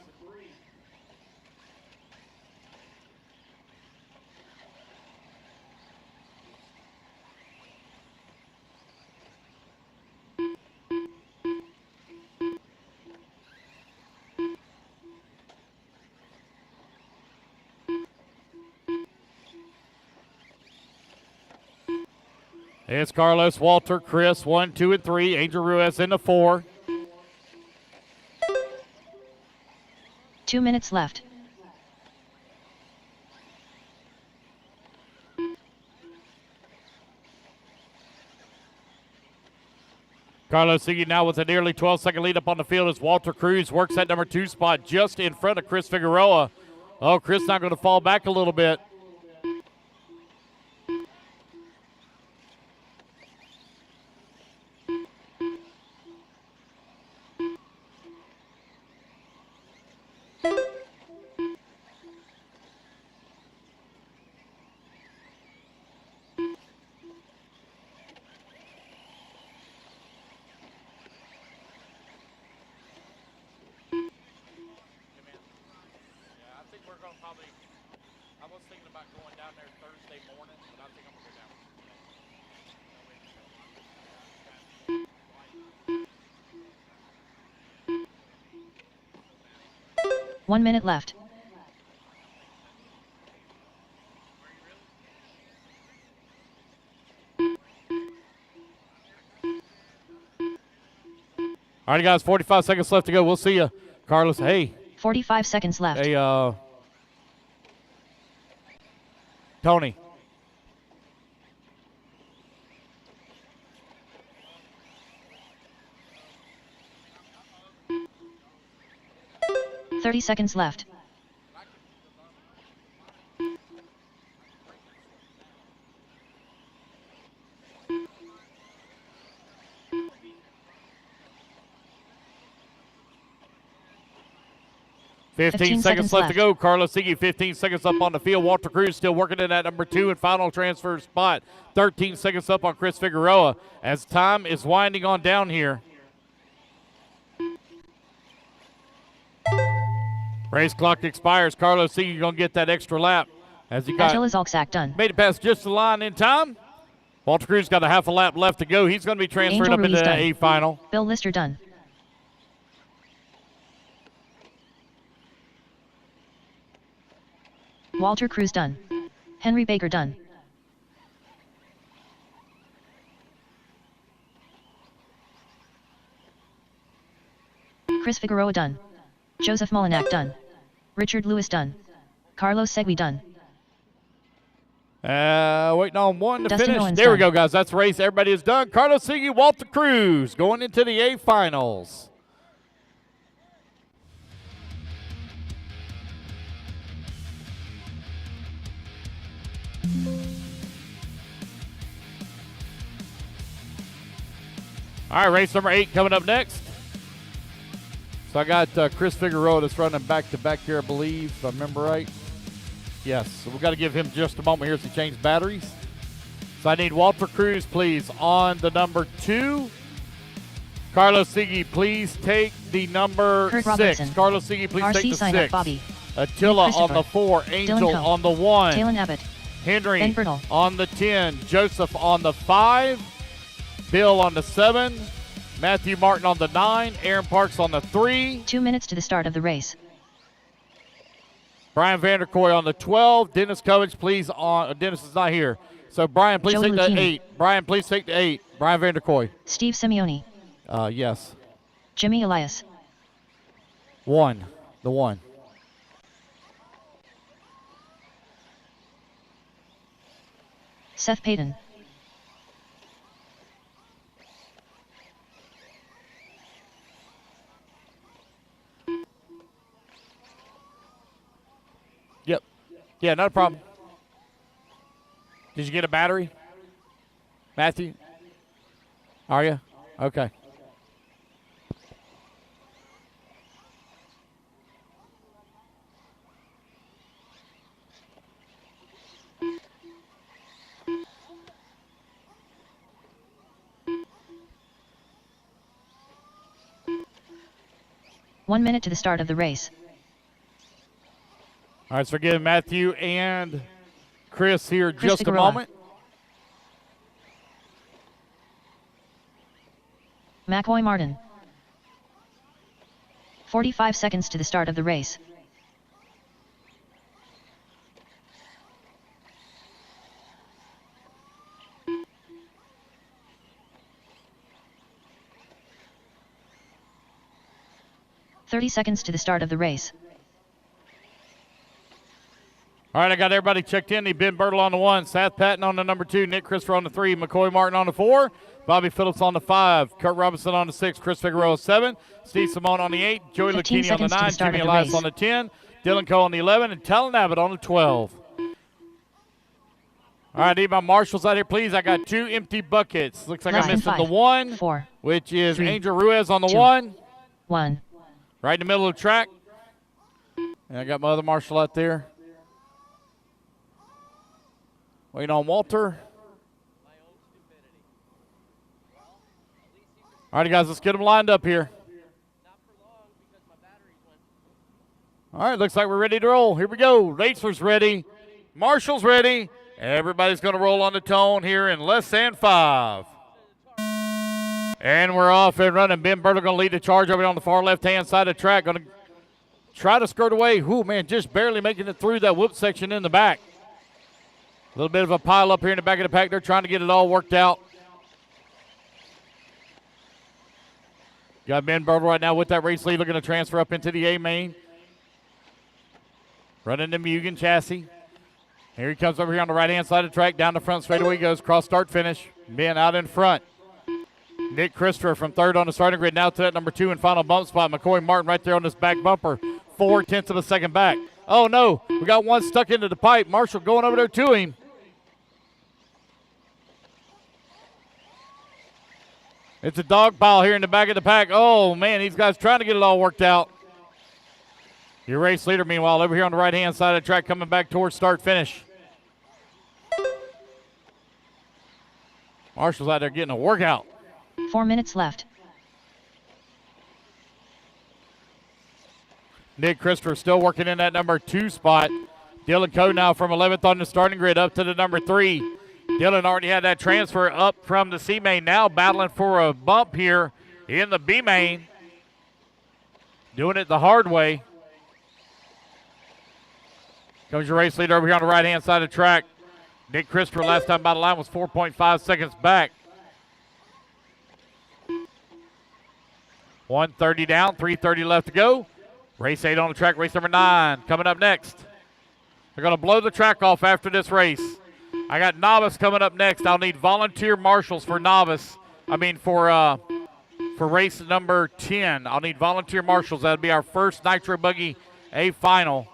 It's Carlos, Walter, Chris, 1, 2, and 3. Angel Ruiz in the 4. 2 minutes left. Carlos Sigi now with a nearly 12-second lead up on the field as Walter Cruz works that number 2 spot just in front of Chris Figueroa. Oh, Chris not going to fall back a little bit. I was thinking about going down there Thursday morning, but I think I'm going to go down. 1 minute left. All right, guys, 45 seconds left to go. We'll see you. Carlos, hey. 45 seconds left. Hey, Tony. 30 seconds left. Fifteen seconds left to go. Carlos Iggy, 15 seconds up on the field. Walter Cruz still working in that number 2 and final transfer spot. 13 seconds up on Chris Figueroa as time is winding on down here. Race clock expires. Carlos Iggy going to get that extra lap as he got Attila Zalczak done. made it past just the line in time. Walter Cruz got a half a lap left to go. He's going to be transferred Angel up into Ruiz the done. A final. Bill Lister done. Walter Cruz done. Henry Baker done. Chris Figueroa done. Joseph Molinak done. Richard Lewis done. Carlos Segui done. Waiting on one to Dustin finish. Owens There we done. go, guys. That's the race. Everybody is done. Carlos Iggy, Walter Cruz going into the A finals. All right, race number 8 coming up next. So I got Chris Figueroa that's running back-to-back here, I believe, if I remember right. Yes, so we've got to give him just a moment here as he changes batteries. So I need Walter Cruz, please, on the number 2. Carlos Iggy, please take the number Kurt 6. Robertson. Carlos Iggy, please RC take the sign up 6. Bobby. Attila Nick on the Christopher. 4. Angel Dylan Coe. on the 1. Kalen Abbott. Henry Ben Bertle. on the 10. Joseph on the 5. Bill on the 7. Matthew Martin on the 9. Aaron Parks on the 3. 2 minutes to the start of the race. Brian Vanderkoy on the 12. Dennis Covich, please, on. Dennis is not here. So, Brian, please Joe take the Lucchini. 8. Brian, please take the 8. Brian Vanderkoy. Steve Simeone. Yes. Jimmy Elias. 1. The 1. Seth Payton. Yep. Yeah, not a problem. Did you get a battery? Matthew? Are you? Okay. One minute to the start of the race. All right, so we're giving Matthew and Chris here Chris just a Figueroa. moment. McCoy Martin. 45 seconds to the start of the race. "30 seconds to the start of the race. All right, I got everybody checked in. Ben Bertle on the 1, Seth Patton on the number 2, Nick Christopher on the 3, McCoy Martin on the 4, Bobby Phillips on the 5, Kurt Robinson on the 6, Chris Figueroa 7, Steve Simone on the 8, Joey 15 Lucchini on the seconds to the 9, start Jimmy of the Elias race. on the 10, Dylan Coe on the 11, and Talon Abbott on the 12. All right, need my marshals out here, please. I got 2 empty buckets. Looks like Less I'm than missing the 5, 1, 4, which is 3, Angel Ruiz on the 2, 1, 1. right in the middle of the track. And I got my other marshal out there. Waiting on Walter. All right, guys, let's get them lined up here. All right, looks like we're ready to roll. Here we go. Racer's ready. Marshall's ready. Everybody's going to roll on the tone here in less than 5. And we're off and running. Ben Bertle going to lead the charge over on the far left-hand side of the track. Going to try to skirt away. Ooh, man, just barely making it through that whoop section in the back. A little bit of a pile up here in the back of the pack. They're trying to get it all worked out. Got Ben Bertle right now with that race lead, looking to transfer up into the A main. Running the Mugen chassis. Here he comes over here on the right-hand side of the track. Down the front straightaway he goes. Cross start finish. Ben out in front. Nick Christopher from 3rd on the starting grid. Now to that number 2 and final bump spot. McCoy Martin right there on this back bumper. 4/10 of a second back. Oh, no. We got one stuck into the pipe. Marshall going over there to him. It's a dog pile here in the back of the pack. Oh, man, these guys trying to get it all worked out. Your race leader, meanwhile, over here on the right-hand side of the track coming back towards start-finish. Marshall's out there getting a workout. 4 minutes left. Nick Christopher still working in that number 2 spot. Dylan Coe now from 11th on the starting grid up to the number 3. Dylan already had that transfer up from the C main, now battling for a bump here in the B main. Doing it the hard way. Comes your race leader over here on the right-hand side of the track. Nick Christopher last time by the line was 4.5 seconds back. 1:30 down, 3:30 left to go. Race 8 on the track, race number 9 coming up next. They're going to blow the track off after this race. I got Novice coming up next. I'll need volunteer marshals for Novice. For race number 10. I'll need volunteer marshals. That'll be our first Nitro Buggy A final.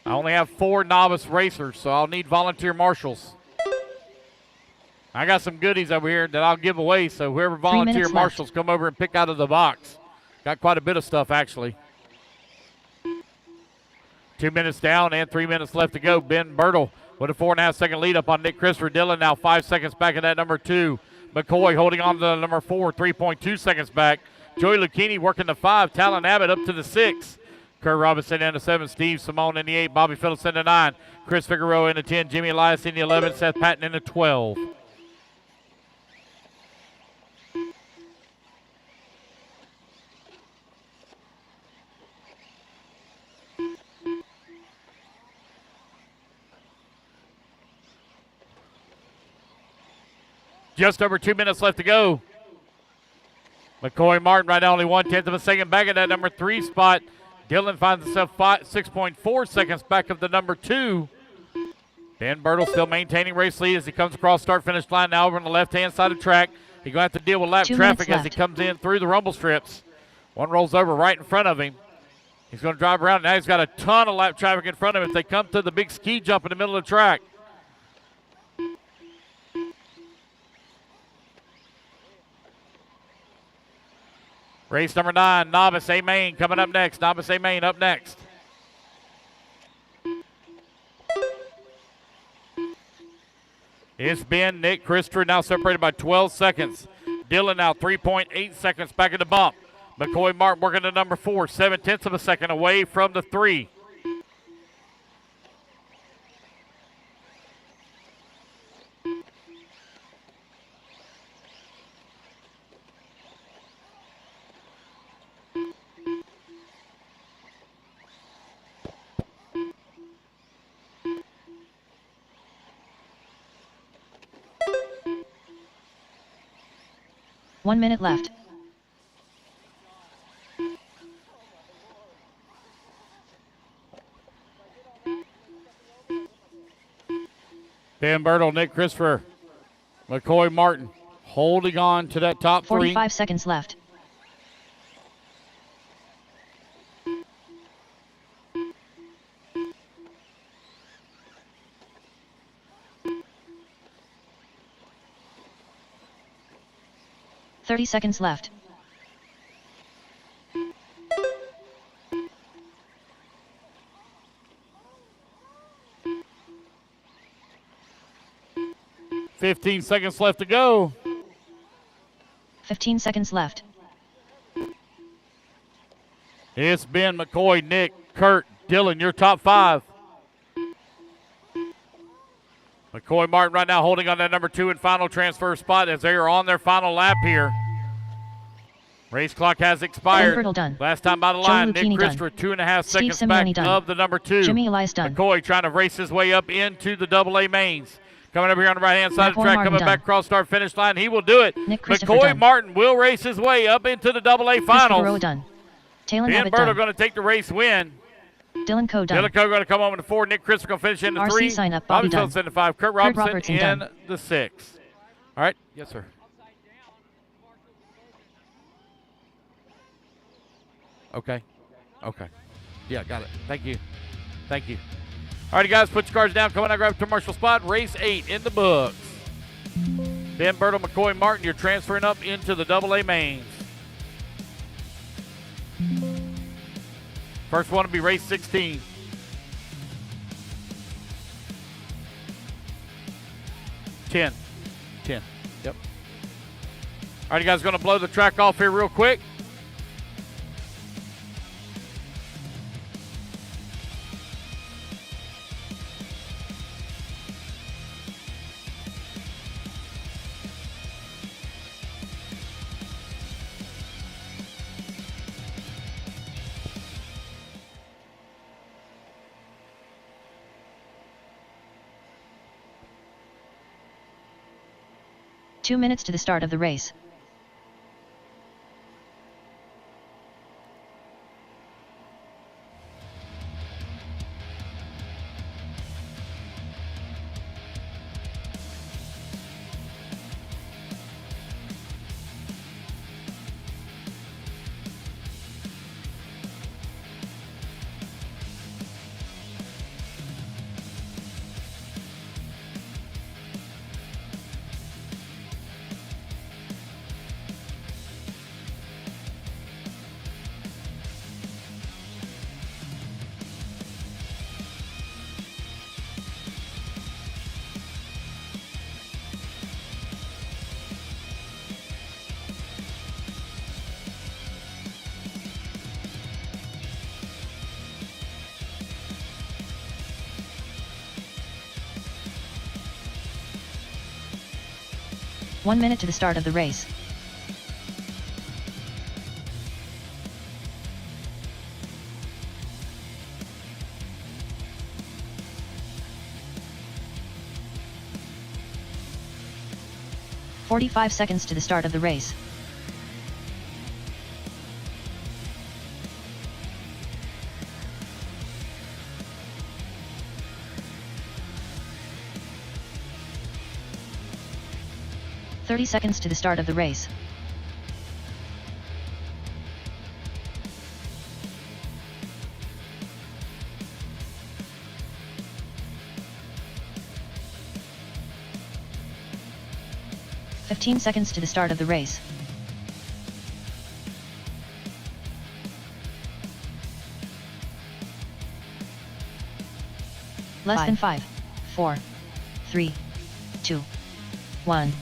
I only have 4 novice racers, so I'll need volunteer marshals. I got some goodies over here that I'll give away, so whoever volunteer marshals come over and pick out of the box. Got quite a bit of stuff, actually. 2 minutes down and 3 minutes left to go. Ben Bertle with a 4.5 second lead up on Nick Christopher. Dylan now 5 seconds back in that number 2. McCoy holding on to the number 4, 3.2 seconds back. Joey Lucchini working the 5. Talon Abbott up to the 6. Kurt Robinson in the 7, Steve Simone in the 8, Bobby Phillips in the 9, Chris Figueroa in the 10, Jimmy Elias in the 11, Seth Patton in the 12. Just over 2 minutes left to go. McCoy Martin right now only 1/10 of a second back at that number 3 spot. Dylan finds himself 6.4 seconds back of the number 2. Ben Bertle still maintaining race lead as he comes across start-finish line now over on the left-hand side of the track. He's going to have to deal with lap traffic as he comes in through the rumble strips. One rolls over right in front of him. He's going to drive around. Now he's got a ton of lap traffic in front of him as they come to the big ski jump in the middle of the track. Race number 9, Novice A main coming up next. Novice A main up next. It's been Nick Christopher now separated by 12 seconds. Dylan now 3.8 seconds back in the bump. McCoy Martin working the number 4, 7/10 of a second away from the 3. One minute left. Ben Bertle, Nick Christopher, McCoy Martin holding on to that top 3. 45 seconds left. $30 seconds left. $15 seconds left to go. 15 seconds left. It's Ben, McCoy, Nick, Kurt, Dylan, your top 5. McCoy Martin right now holding on that number 2 and final transfer spot as they are on their final lap here. Race clock has expired. Last time by the line, Nick Christopher 2.5 seconds back of the number 2. Jimmy Elias done. McCoy trying to race his way up into the AA mains. Coming over here on the right-hand side of the track, coming back across start finish line. He will do it. McCoy Martin will race his way up into the AA finals. Ben Bertle going to take the race win. Dylan Coe done. Dylan Coe going to come home in the 4. Nick Christopher going to finish in the 3. Sign up, Bobby Bobby Phillips in the 5. Kurt Robertson in done. the 6. All right. Yes, sir. Okay. Okay. Yeah, got it. Thank you. Thank you. All right, guys, put your cards down. Come on, I grab a commercial spot. Race 8 in the books. Ben Bertle, McCoy Martin, you're transferring up into the AA mains. First one will be race 16. Ten. Yep. All right, you guys going to blow the track off here real quick. Two minutes to the start of the race. One minute to the start of the race. "45 seconds to the start of the race. "30 seconds to the start of the race. "15 seconds to the start of the race. Less than 5, 4, 3, 2, 1.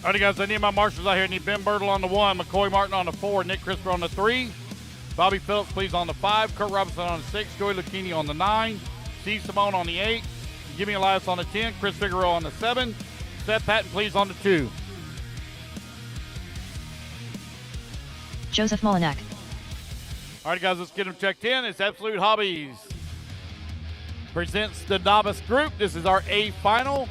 All right, guys, I need my marshals out here. I need Ben Bertle on the 1, McCoy Martin on the 4, Nick Christopher on the 3, Bobby Phillips, please, on the 5, Kurt Robinson on the 6, Joey Lucchini on the 9, Steve Simone on the 8, Jimmy Elias on the 10, Chris Figueroa on the 7, Seth Patton, please, on the 2. Joseph Molinak. All right, guys, let's get them checked in. It's Absolute Hobbies presents the Novice Group. This is our A final.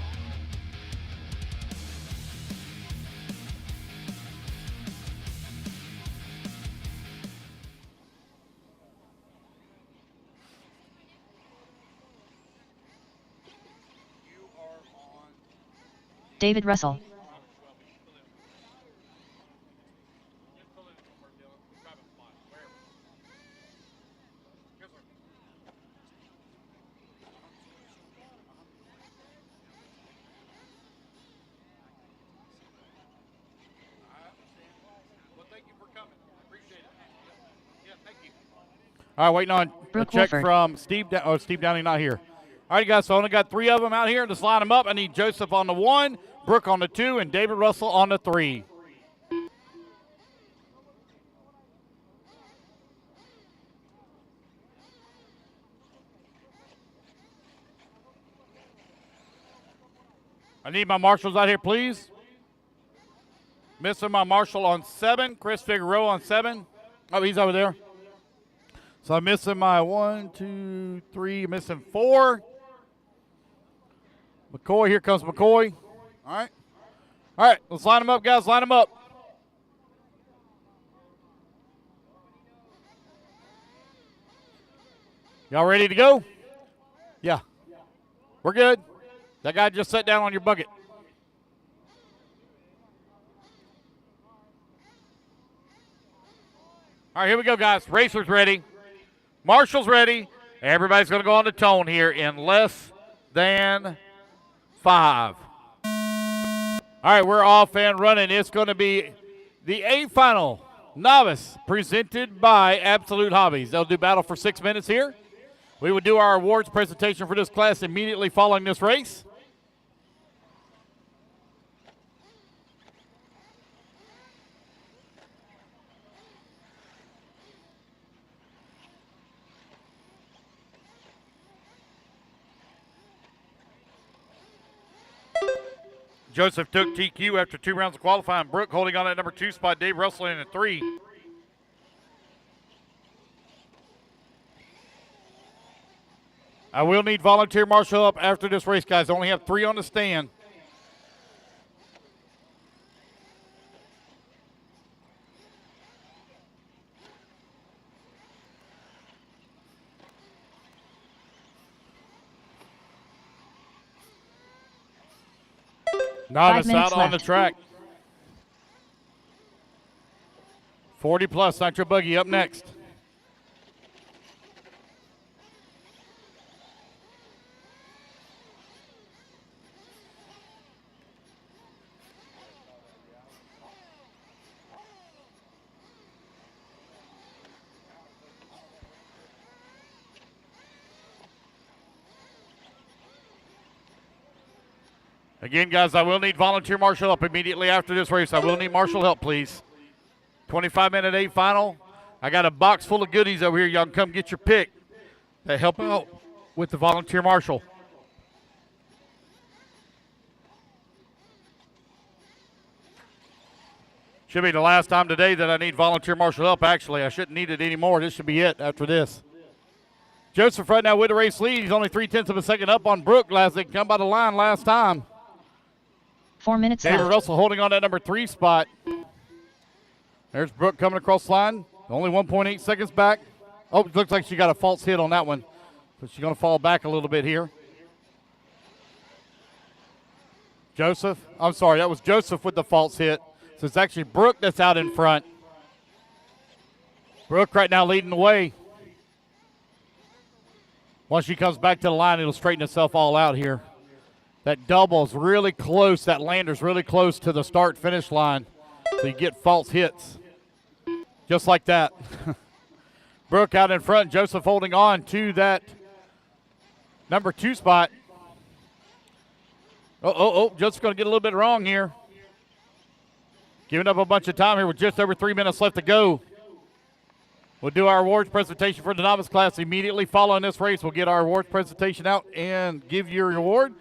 David Russell. All right, waiting on Brooke a check Wolford. from Steve. Steve Downing not here. All right, guys, so I only got 3 of them out here. Just line them up. I need Joseph on the 1, Brooke on the 2, and David Russell on the 3. I need my marshals out here, please. Missing my marshal on 7, Chris Figueroa on 7. Oh, he's over there. So I'm missing my 1, 2, 3, missing 4. McCoy, here comes McCoy. All right. All right, let's line them up, guys. Line them up. Y'all ready to go? Yeah. We're good. That guy just sat down on your bucket. All right, here we go, guys. Racers ready. Marshall's ready. Everybody's going to go on the tone here in less than 5. All right, we're off and running. It's going to be the A final novice presented by Absolute Hobbies. They'll do battle for 6 minutes here. We will do our awards presentation for this class immediately following this race. Joseph took TQ after 2 rounds of qualifying. Brooke holding on at number 2 spot. Dave Russell in at 3. I will need volunteer marshal up after this race, guys. I only have 3 on the stand. Novice out on the track. 40 plus Nitro Buggy up next. Again, guys, I will need volunteer marshal up immediately after this race. I will need marshal help, please. 25-minute A final. I got a box full of goodies over here. Y'all can come get your pick to help out with the volunteer marshal. Should be the last time today that I need volunteer marshal help, actually. I shouldn't need it anymore. This should be it after this. Joseph right now with the race lead. He's only 0.3 of a second up on Brooke. They come by the line last time. 4 minutes David left. Russell holding on that number 3 spot. There's Brooke coming across the line. Only 1.8 seconds back. Oh, it looks like she got a false hit on that one. So she's going to fall back a little bit here. Joseph. I'm sorry, that was Joseph with the false hit. So it's actually Brooke that's out in front. Brooke right now leading the way. Once she comes back to the line, it'll straighten itself all out here. That double's really close. That lander's really close to the start-finish line. So you get false hits. Just like that. Brooke out in front. Joseph holding on to that number 2 spot. Joseph's going to get a little bit wrong here. Giving up a bunch of time here with just over 3 minutes left to go. We'll do our awards presentation for the novice class immediately following this race. We'll get our awards presentation out and give you your award.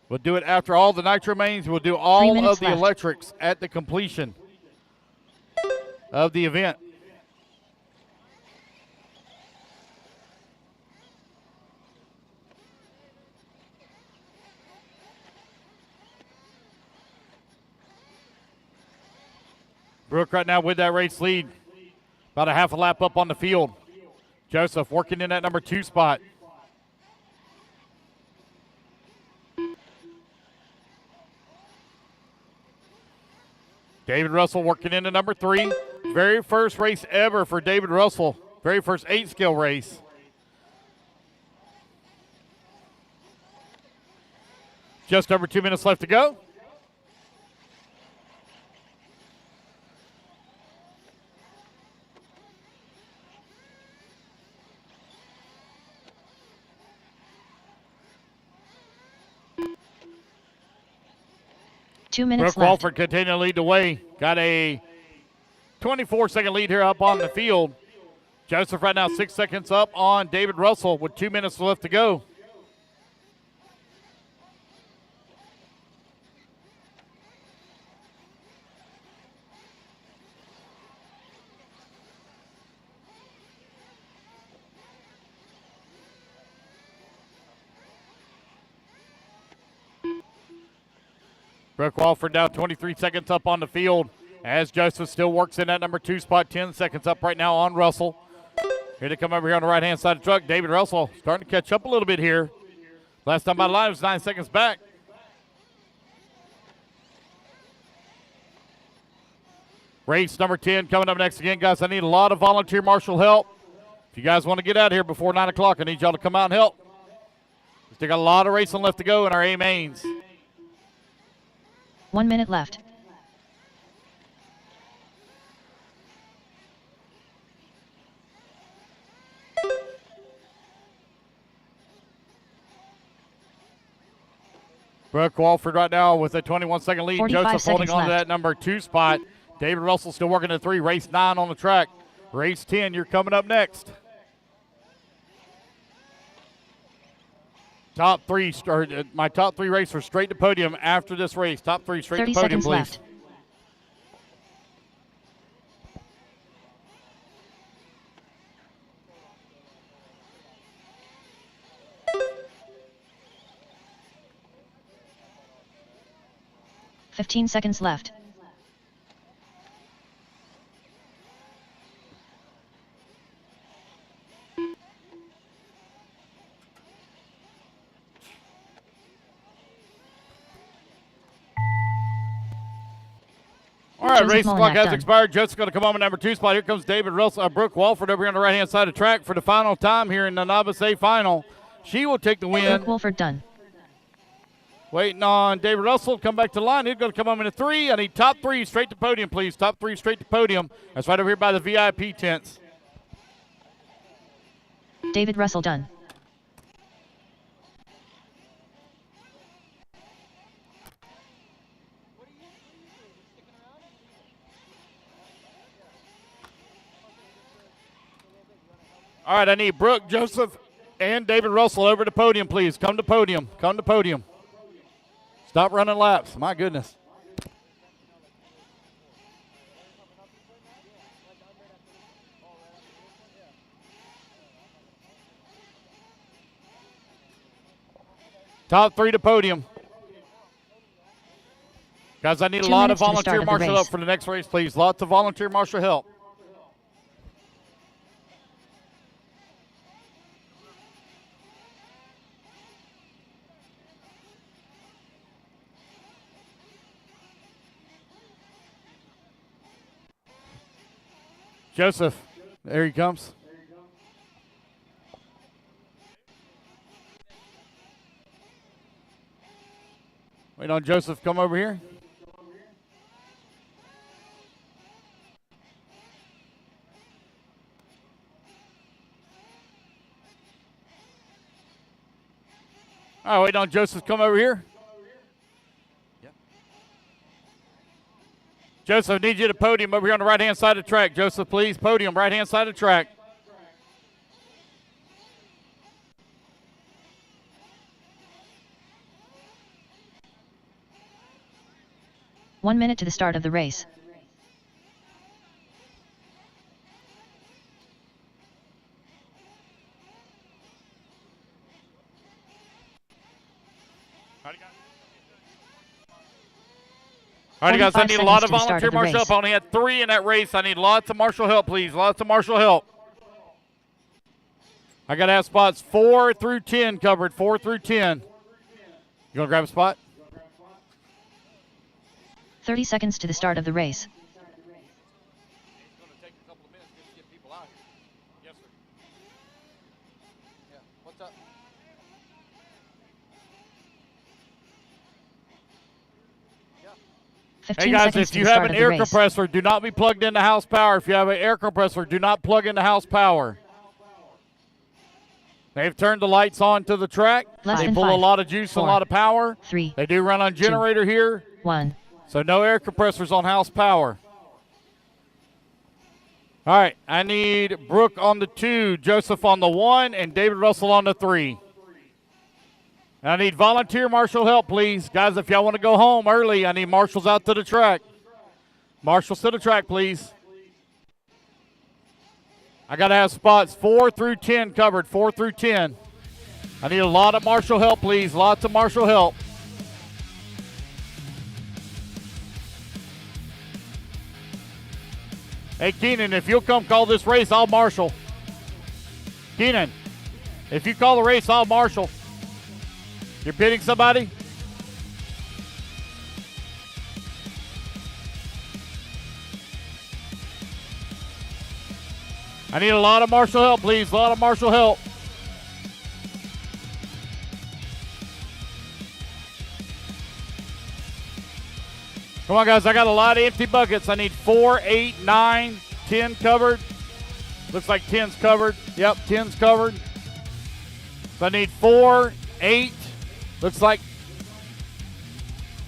We'll do it after all the nitro mains. We'll do all of the electrics at the completion of the event. Brooke right now with that race lead. About a half a lap up on the field. Joseph working in that number 2 spot. David Russell working into number 3. Very first race ever for David Russell. Very first 8-scale race. Just over 2 minutes left to go. Brooke Walford continuing to lead the way. Got a 24-second lead here up on the field. Joseph right now 6 seconds up on David Russell with 2 minutes left to go. Brooke Walford now 23 seconds up on the field as Joseph still works in that number 2 spot. 10 seconds up right now on Russell. Here to come over here on the right-hand side of the truck. David Russell starting to catch up a little bit here. Last time by the line was 9 seconds back. Race number 10 coming up next again, guys. I need a lot of volunteer marshal help. If you guys want to get out of here before 9 o'clock, I need y'all to come out and help. We still got a lot of racing left to go in our A mains. 1 minute left. Brooke Walford right now with a 21-second lead. 45 Joseph holding seconds on to left. that number 2 spot. David Russell still working at 3. Race 9 on the track. Race 10, you're coming up next. Top 3, my top 3 racers straight to podium after this race. Top 3 straight 30 to podium, seconds please. left. Fifteen seconds left. All right, Joseph race clock Molinak has done. expired. Joseph's going to come on in number 2 spot. Here comes David Russell, Brooke Walford over here on the right-hand side of the track for the final time here in the Novice A final. She will take the win. Brooke Wolford done. Waiting on David Russell to come back to the line. He's going to come on in a 3. I need top 3 straight to podium, please. Top 3 straight to podium. That's right over here by the VIP tents. David Russell done. All right, I need Brooke, Joseph, and David Russell over to podium, please. Come to podium. Come to podium. Stop running laps. My goodness. Top 3 to podium. Guys, I need a 2 lot of minutes to the start volunteer of the marshal help race. for the next race, please. Lots of volunteer marshal help. Joseph, there he comes. Wait on Joseph, come over here. All right, wait on Joseph, come over here. Joseph, I need you to podium over here on the right-hand side of the track. Joseph, please, podium, right-hand side of the track. One minute to the start of the race. All right, guys, I 45 need a lot of seconds to the start volunteer of the marshal race. help. I only had 3 in that race. I need lots of marshal help, please. Lots of marshal help. I got to have spots 4 through 10 covered. 4 through 10. You going to grab a spot? 30 seconds to the start of the race. It's going to take a couple of minutes just to get people out here. Yes, sir. Yeah, what's up? 15 Hey, guys, seconds if to you the have start an of the air race. compressor, do not be plugged into house power. If you have an air compressor, do not plug into house power. They've turned the lights on to the track. Less They than pull a 5, lot of juice and a 4, lot of power. 3, They do run on generator here, 1. so no air compressors on house power. All right, I need Brooke on the 2, Joseph on the 1, and David Russell on the 3. And I need volunteer marshal help, please. Guys, if y'all want to go home early, I need marshals out to the track. Marshals to the track, please. I got to have spots 4 through 10 covered, 4 through 10. I need a lot of marshal help, please. Lots of marshal help. Hey, Keenan, if you'll come call this race, I'll marshal. Keenan, if you call the race, I'll marshal. You're pitting somebody? I need a lot of marshal help, please. A lot of marshal help. Come on, guys. I got a lot of empty buckets. I need 4, 8, 9, 10 covered. Looks like 10's covered. Yep, 10's covered. So I need 4, 8. Looks like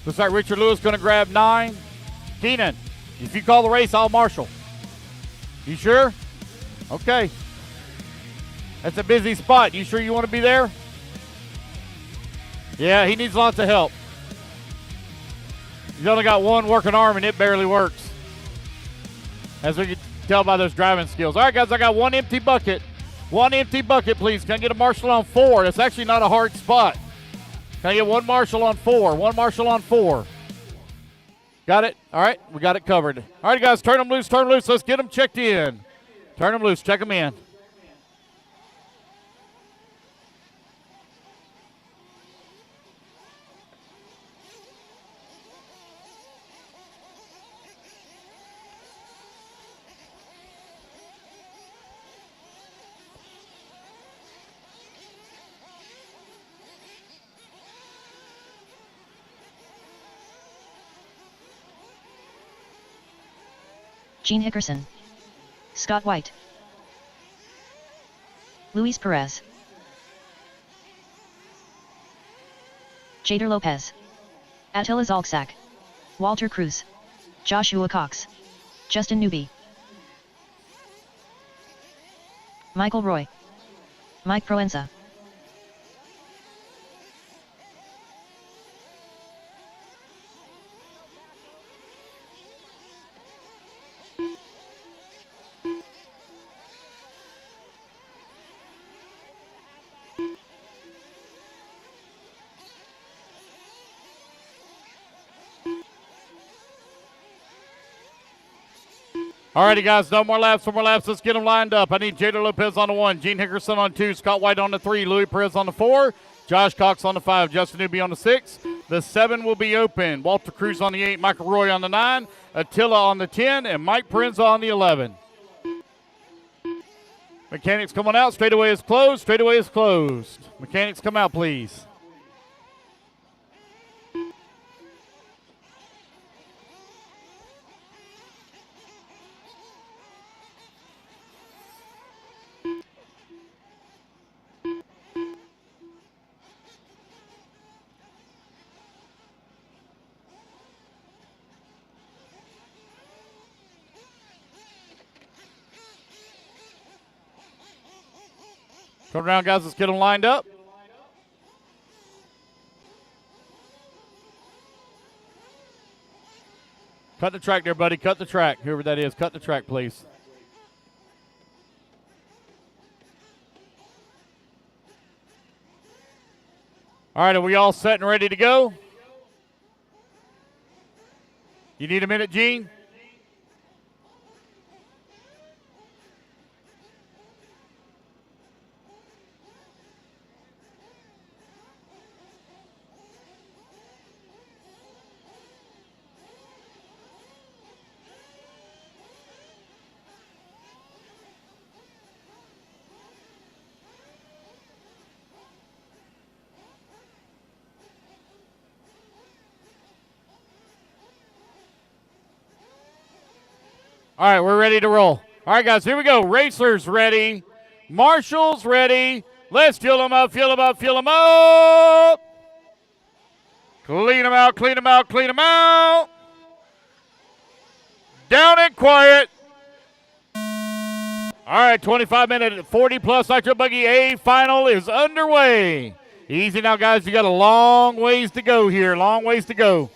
Richard Lewis going to grab 9. Keenan, if you call the race, I'll marshal. You sure? Okay. That's a busy spot. You sure you want to be there? Yeah, he needs lots of help. He's only got one working arm, and it barely works, as we can tell by those driving skills. All right, guys, I got one empty bucket. One empty bucket, please. Can I get a marshal on 4? That's actually not a hard spot. Can I get one marshal on 4? One marshal on 4. Got it? All right, we got it covered. All right, guys, turn them loose, turn them loose. Let's get them checked in. Turn them loose, check them in. Gene Hickerson, Scott White, Luis Perez, Jader Lopez, Attila Zalczak, Walter Cruz, Joshua Cox, Justin Newby, Michael Roy, Mike Proenza, All righty, guys, no more laps, no more laps. Let's get them lined up. I need Jader Lopez on the 1, Gene Hickerson on 2, Scott White on the 3, Louis Perez on the 4, Josh Cox on the 5, Justin Newby on the 6. The 7 will be open. Walter Cruz on the 8, Michael Roy on the 9, Attila on the 10, and Mike Parenza on the 11. Mechanics coming out. Straightaway is closed. Straightaway is closed. Mechanics come out, please. Come around, guys. Let's get them lined up. Cut the track there, buddy. Cut the track. Whoever that is, cut the track, please. All right, are we all set and ready to go? You need a minute, Gene? All right, we're ready to roll. All right, guys, here we go. Racers ready. Marshals ready. Let's fuel them up, fuel them up, fuel them up. Clean them out, clean them out, clean them out. Down and quiet. All right, 25-minute, 40-plus E-truggy A final is underway. Easy now, guys. You got a long ways to go here, long ways to go.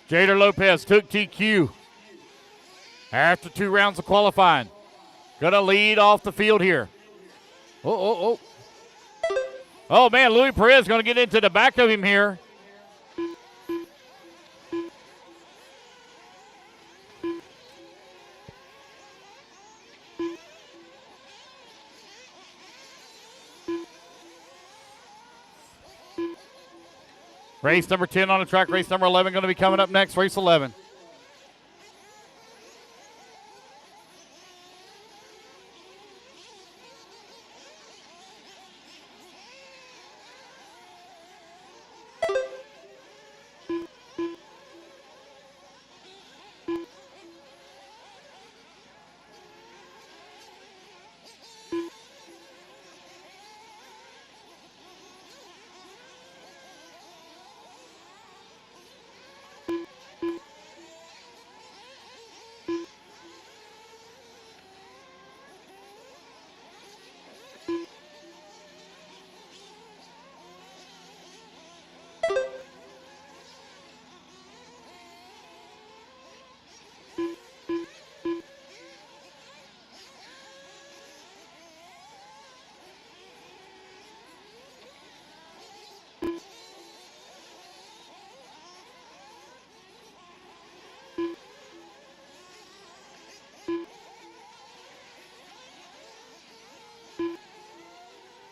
Jader Lopez took TQ after 2 rounds of qualifying. Going to lead off the field here. Oh, man, Louis Perez going to get into the back of him here. Race number 10 on the track. Race number 11 going to be coming up next. Race 11.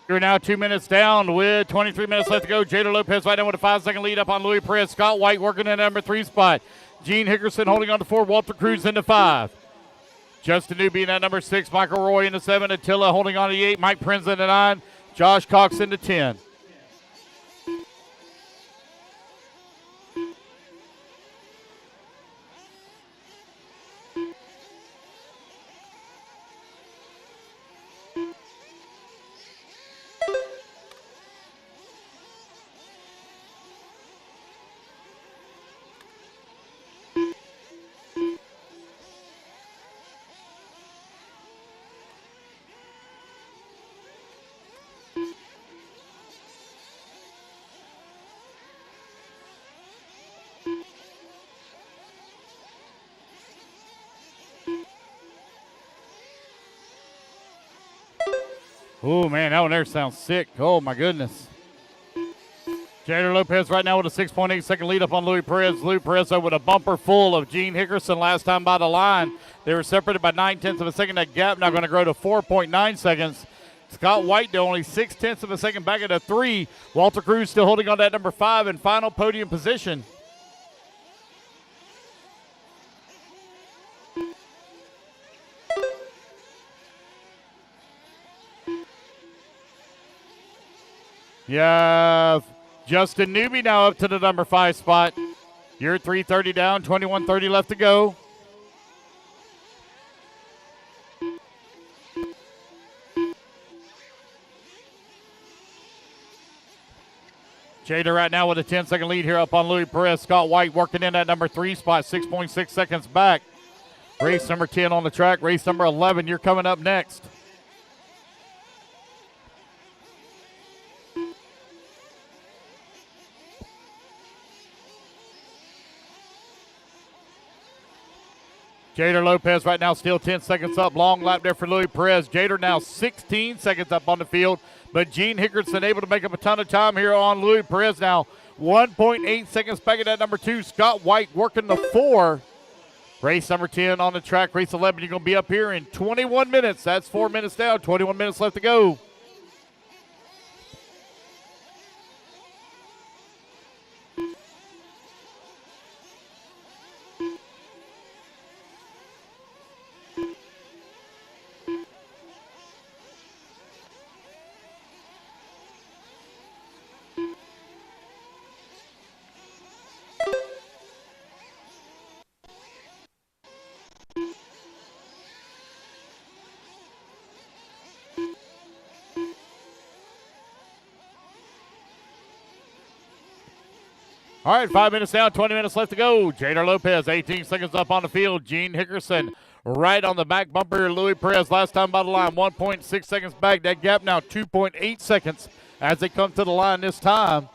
You're now 2 minutes down with 23 minutes left to go. Jada Lopez right now with a 5-second lead up on Louis Perez. Scott White working in number 3 spot. Gene Hickerson holding on to 4. Walter Cruz into 5. Justin Newby in at number 6. Michael Roy into 7. Attila holding on to 8. Mike Prinz into 9. Josh Cox into 10. Oh, man, that one there sounds sick. Oh, my goodness. Jader Lopez right now with a 6.8 second lead up on Louis Perez. Louis Perez with a bumper full of Gene Hickerson last time by the line. They were separated by 9/10 of a second. That gap now going to grow to 4.9 seconds. Scott White, though, only 6/10 of a second back at a 3. Walter Cruz still holding on to that number 5 in final podium position. Yeah, Justin Newby now up to the number 5 spot. You're 3:30 down, 21:30 left to go. Jada right now with a 10-second lead here up on Louis Perez. Scott White working in at number 3 spot, 6.6 seconds back. Race number 10 on the track. Race number 11, you're coming up next. Jader Lopez right now still 10 seconds up. Long lap there for Louis Perez. Jader now 16 seconds up on the field. But Gene Hickerson able to make up a ton of time here on Louis Perez now. 1.8 seconds back at that number 2. Scott White working the 4. Race number 10 on the track. Race 11, you're going to be up here in 21 minutes. That's 4 minutes down. 21 minutes left to go. All right, 5 minutes down, 20 minutes left to go. Jader Lopez, 18 seconds up on the field. Gene Hickerson right on the back bumper. Louis Perez last time by the line, 1.6 seconds back. That gap now 2.8 seconds as they come to the line this time.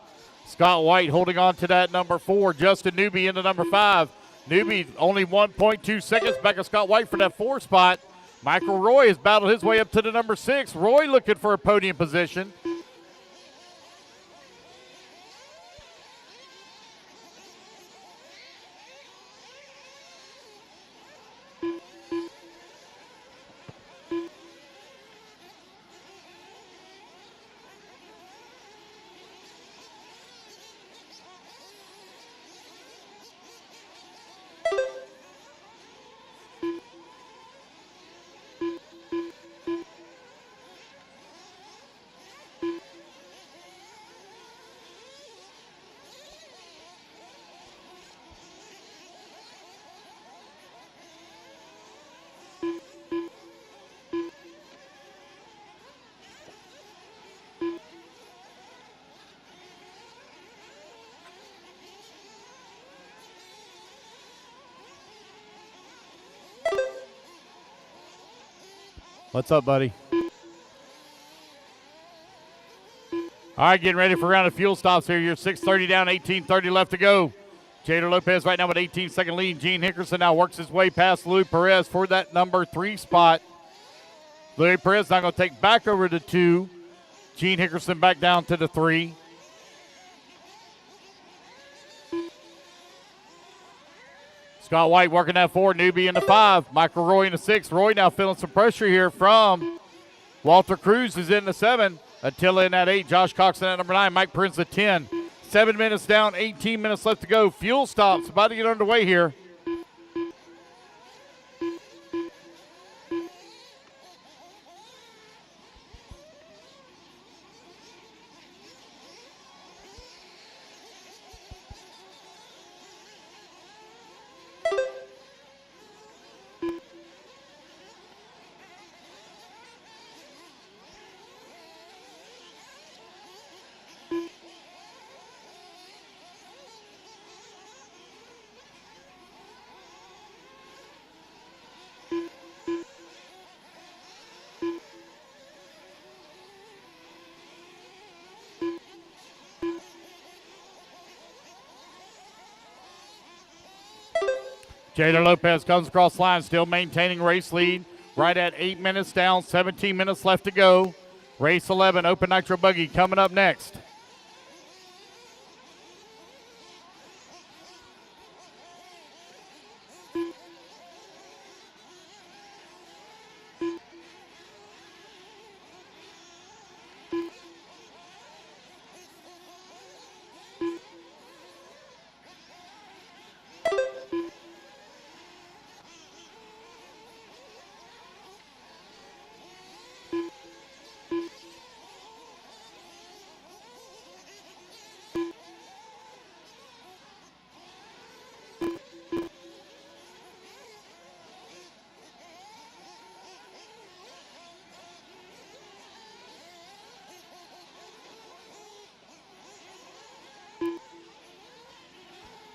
Scott White holding on to that number 4. Justin Newby into number 5. Newby only 1.2 seconds back of Scott White for that 4 spot. Michael Roy has battled his way up to the number 6. Roy looking for a podium position. What's up, buddy? All right, getting ready for a round of fuel stops here. You're 6:30 down, 18:30 left to go. Jader Lopez right now with 18-second lead. Gene Hickerson now works his way past Louis Perez for that number 3 spot. Louis Perez now going to take back over to 2. Gene Hickerson back down to the 3. Scott White working that 4. Newbie in the 5. Michael Roy in the 6. Roy now feeling some pressure here from Walter Cruz is in the 7. Attila in that 8. Josh Cox in that number 9. Mike Prince at 10. 7 minutes down, 18 minutes left to go. Fuel stops about to get underway here. Jader Lopez comes across the line, still maintaining race lead. Right at 8 minutes down, 17 minutes left to go. Race 11, Open Nitro Buggy coming up next.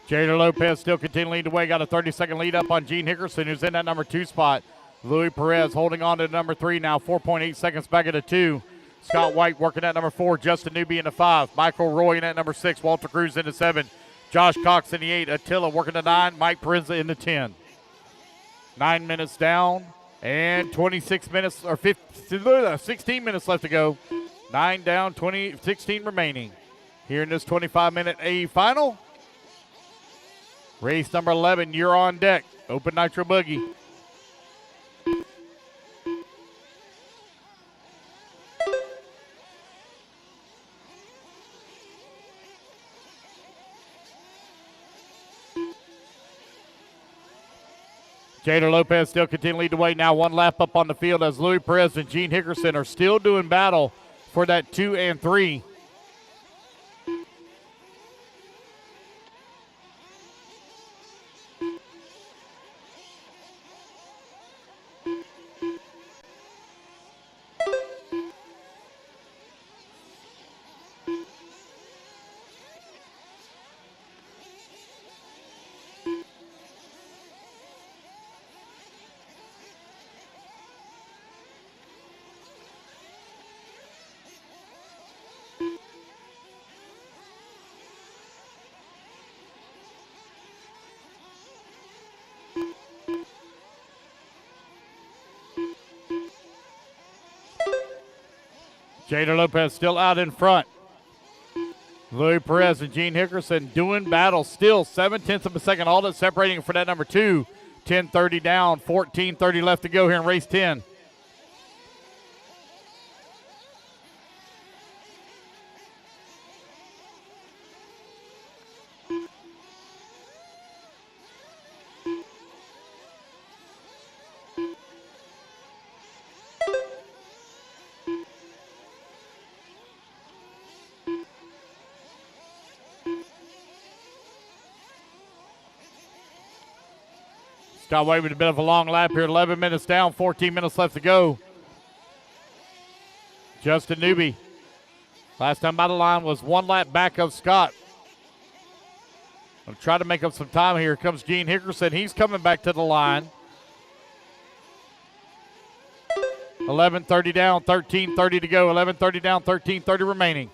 Jader Lopez still continuing to lead the way. Got a 30-second lead up on Gene Hickerson, who's in that number 2 spot. Louis Perez holding on to number 3 now, 4.8 seconds back at a 2. Scott White working at number 4. Justin Newby in the 5. Michael Roy in at number 6. Walter Cruz in the 7. Josh Cox in the 8. Attila working the 9. Mike Prinza in the 10. 9 minutes down and 26 minutes, or 16 minutes left to go. 9 down, 16 remaining. Here in this 25-minute A final. Race number 11, you're on deck. Open Nitro Buggy. Jader Lopez still continuing to lead the way now. 1 lap up on the field as Louis Perez and Gene Hickerson are still doing battle for that 2 and 3. Jader Lopez still out in front. Louis Perez and Gene Hickerson doing battle still. 0.7 of a second, all that's separating for that number 2. 10:30 down, 14:30 left to go here in race 10. Scott White with a bit of a long lap here. 11 minutes down, 14 minutes left to go. Justin Newby. Last time by the line was 1 lap back of Scott. I'll try to make up some time here. Here comes Gene Hickerson. He's coming back to the line. 11:30 down, 13:30 to go. 11:30 down, 13:30 remaining.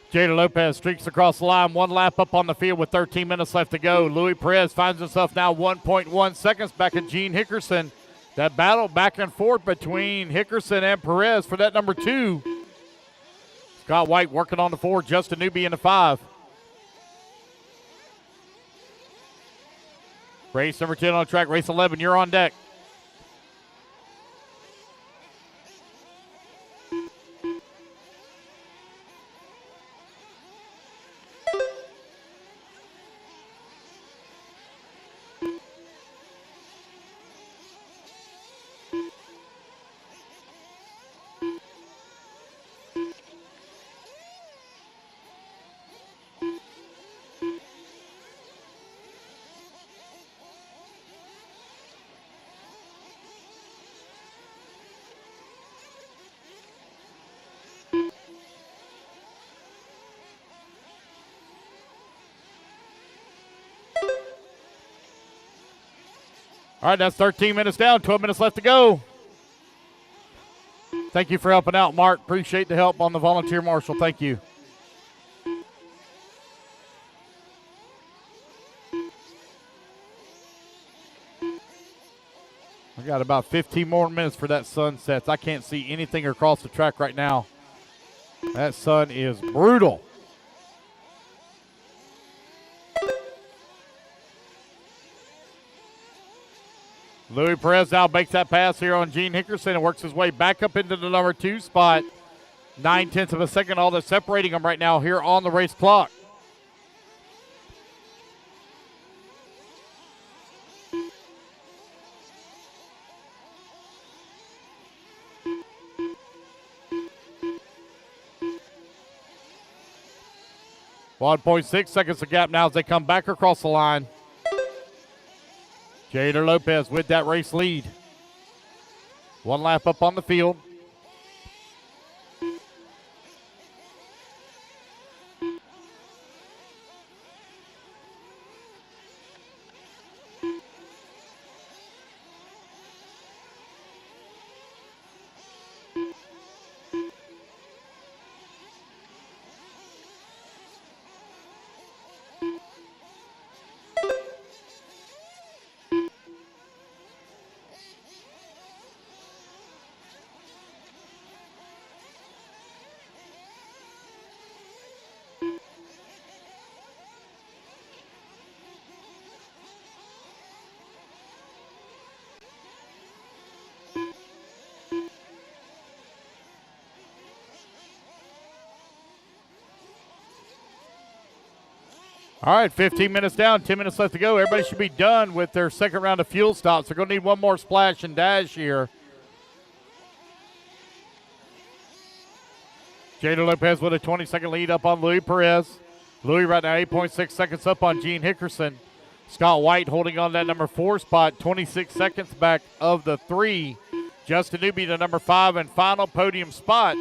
Jada Lopez streaks across the line, one lap up on the field with 13 minutes left to go. Louis Perez finds himself now 1.1 seconds back at Gene Hickerson. That battle back and forth between Hickerson and Perez for that number 2. Scott White working on the 4, Justin Newby in the 5. Race number 10 on the track, race 11, you're on deck. All right, that's 13 minutes down, 12 minutes left to go. Thank you for helping out, Mark. Appreciate the help on the volunteer marshal. Thank you. I got about 15 more minutes for that sun sets. I can't see anything across the track right now. That sun is brutal. Louis Perez now makes that pass here on Gene Hickerson and works his way back up into the number 2 spot. 9/10 of a second, all that's separating them right now here on the race clock. .6 seconds of gap now as they come back across the line. Jader Lopez with that race lead. One lap up on the field. All right, 15 minutes down, 10 minutes left to go. Everybody should be done with their second round of fuel stops. They're going to need one more splash and dash here. Jada Lopez with a 20-second lead up on Louis Perez. Louis right now 8.6 seconds up on Gene Hickerson. Scott White holding on that number 4 spot, 26 seconds back of the 3. Justin Newby, the number 5 and final podium spot.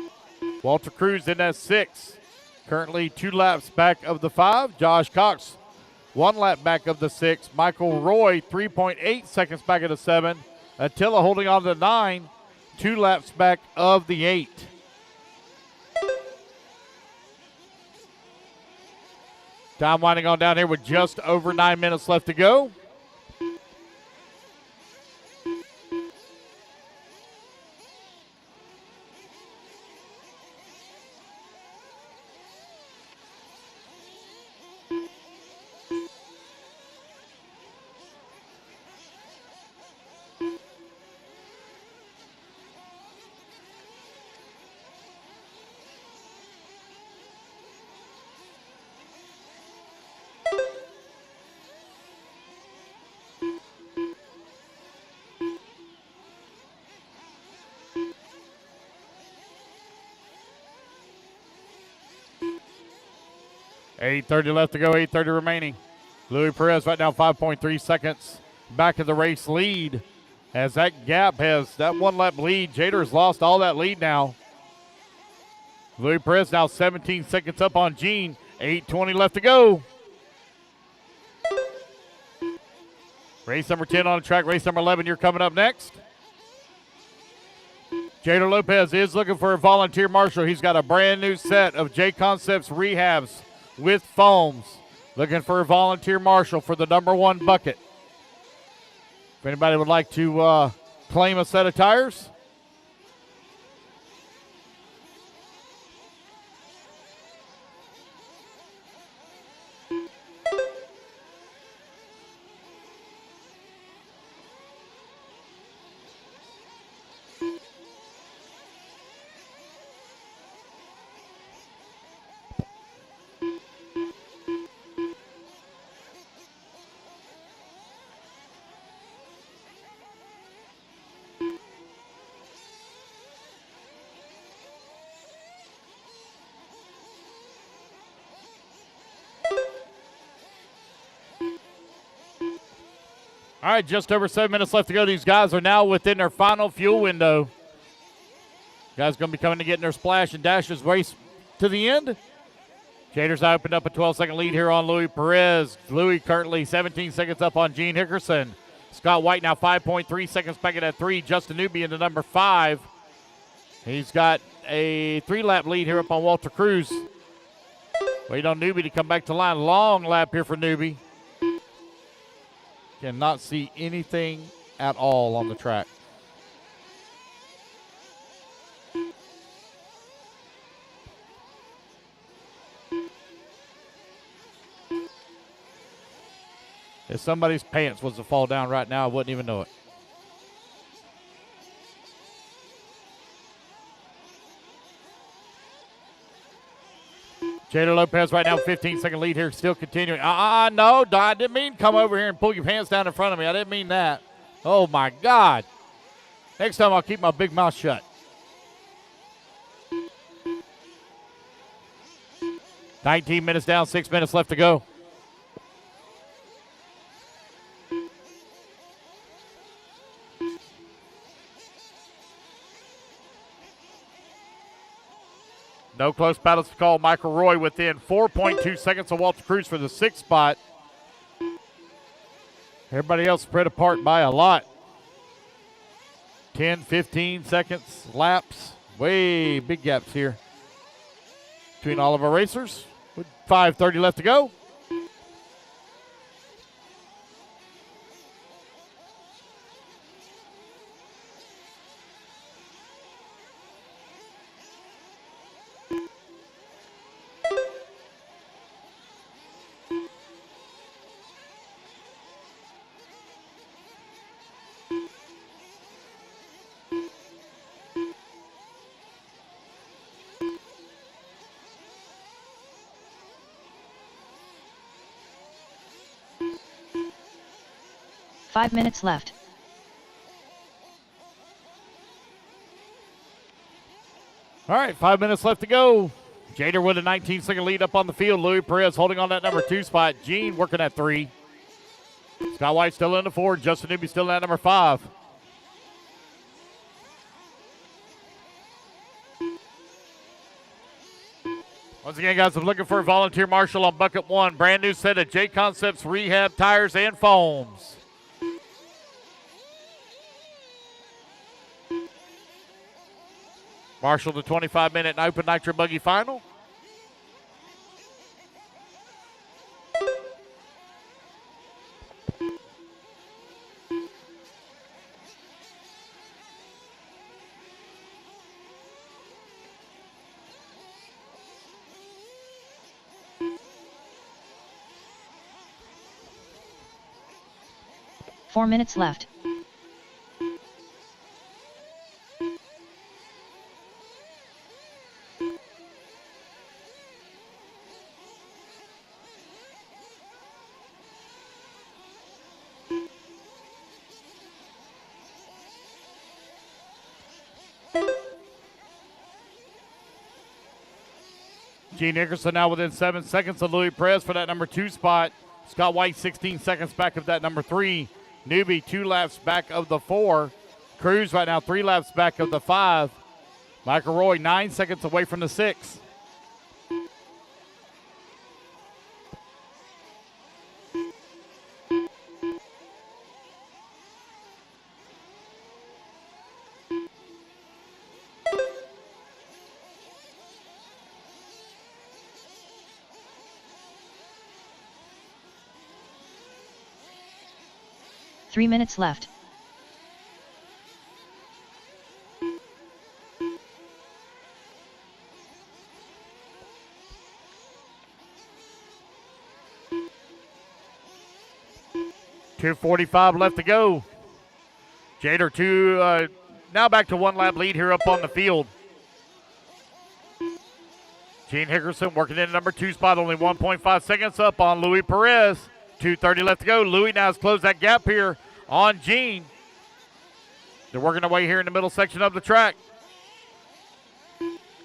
Walter Cruz in that 6. Currently 2 laps back of the 5. Josh Cox 1 lap back of the 6. Michael Roy 3.8 seconds back of the 7. Attila holding on to the 9. 2 laps back of the 8. Time winding on down here with just over 9 minutes left to go. 8:30 left to go, 8:30 remaining. Louis Perez right now 5.3 seconds back of the race lead. As that gap has that 1 lap lead, Jader's lost all that lead now. Louis Perez now 17 seconds up on Gene. 8:20 left to go. Race number 10 on the track. Race number 11, you're coming up next. Jader Lopez is looking for a volunteer marshal. He's got a brand new set of J Concepts rehabs with foams. Looking for a volunteer marshal for the number 1 bucket. If anybody would like to claim a set of tires, all right, just over 7 minutes left to go. These guys are now within their final fuel window. Guys going to be coming to getting their splash and dashes race to the end. Jader's opened up a 12-second lead here on Louis Perez. Louis currently 17 seconds up on Gene Hickerson. Scott White now 5.3 seconds back at that 3. Justin Newby into number 5. He's got a 3-lap lead here up on Walter Cruz. Wait on Newby to come back to line. Long lap here for Newby. Cannot see anything at all on the track. If somebody's pants was to fall down right now, I wouldn't even know it. Jader Lopez right now, 15-second lead here, still continuing. No, I didn't mean come over here and pull your pants down in front of me. I didn't mean that. Oh, my God. Next time I'll keep my big mouth shut. $19 minutes down, 6 minutes left to go. No close battles to call. Michael Roy within 4.2 seconds of Walter Cruz for the 6th spot. Everybody else spread apart by a lot. 10, 15 seconds, laps. Way big gaps here between all of our racers. With 5:30 left to go. Five minutes left. All right, 5 minutes left to go. Jader with a 19-second lead up on the field. Louis Perez holding on that number 2 spot. Gene working at 3. Scott White still in the 4. Justin Newby still at number 5. Once again, guys, I'm looking for a volunteer marshal on bucket 1. Brand new set of J Concepts rehab tires and foams. Marshal the 25-minute Open Nitro Buggy Final. Four minutes left. Gene Hickerson now within 7 seconds of Louis Perez for that number 2 spot. Scott White 16 seconds back of that number 3. Newbie 2 laps back of the 4. Cruz right now 3 laps back of the 5. Michael Roy 9 seconds away from the 6. Three minutes left. .245 left to go. Jader now back to 1 lap lead here up on the field. Gene Hickerson working in number 2 spot, only 1.5 seconds up on Louis Perez. 2:30 left to go. Louis now has closed that gap here on Gene. They're working their way here in the middle section of the track.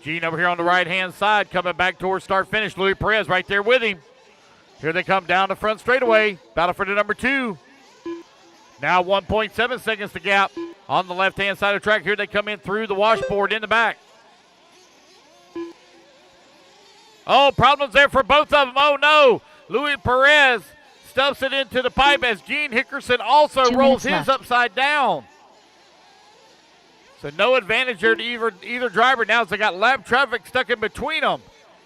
Gene over here on the right-hand side coming back towards start-finish. Louis Perez right there with him. Here they come down the front straightaway. Battle for the number 2. Now 1.7 seconds to gap on the left-hand side of the track. Here they come in through the washboard in the back. Oh, problems there for both of them. Oh, no. Louis Perez stuffs it into the pipe as Gene Hickerson also rolls his upside down. So no advantage there to either driver now as they got lap traffic stuck in between them.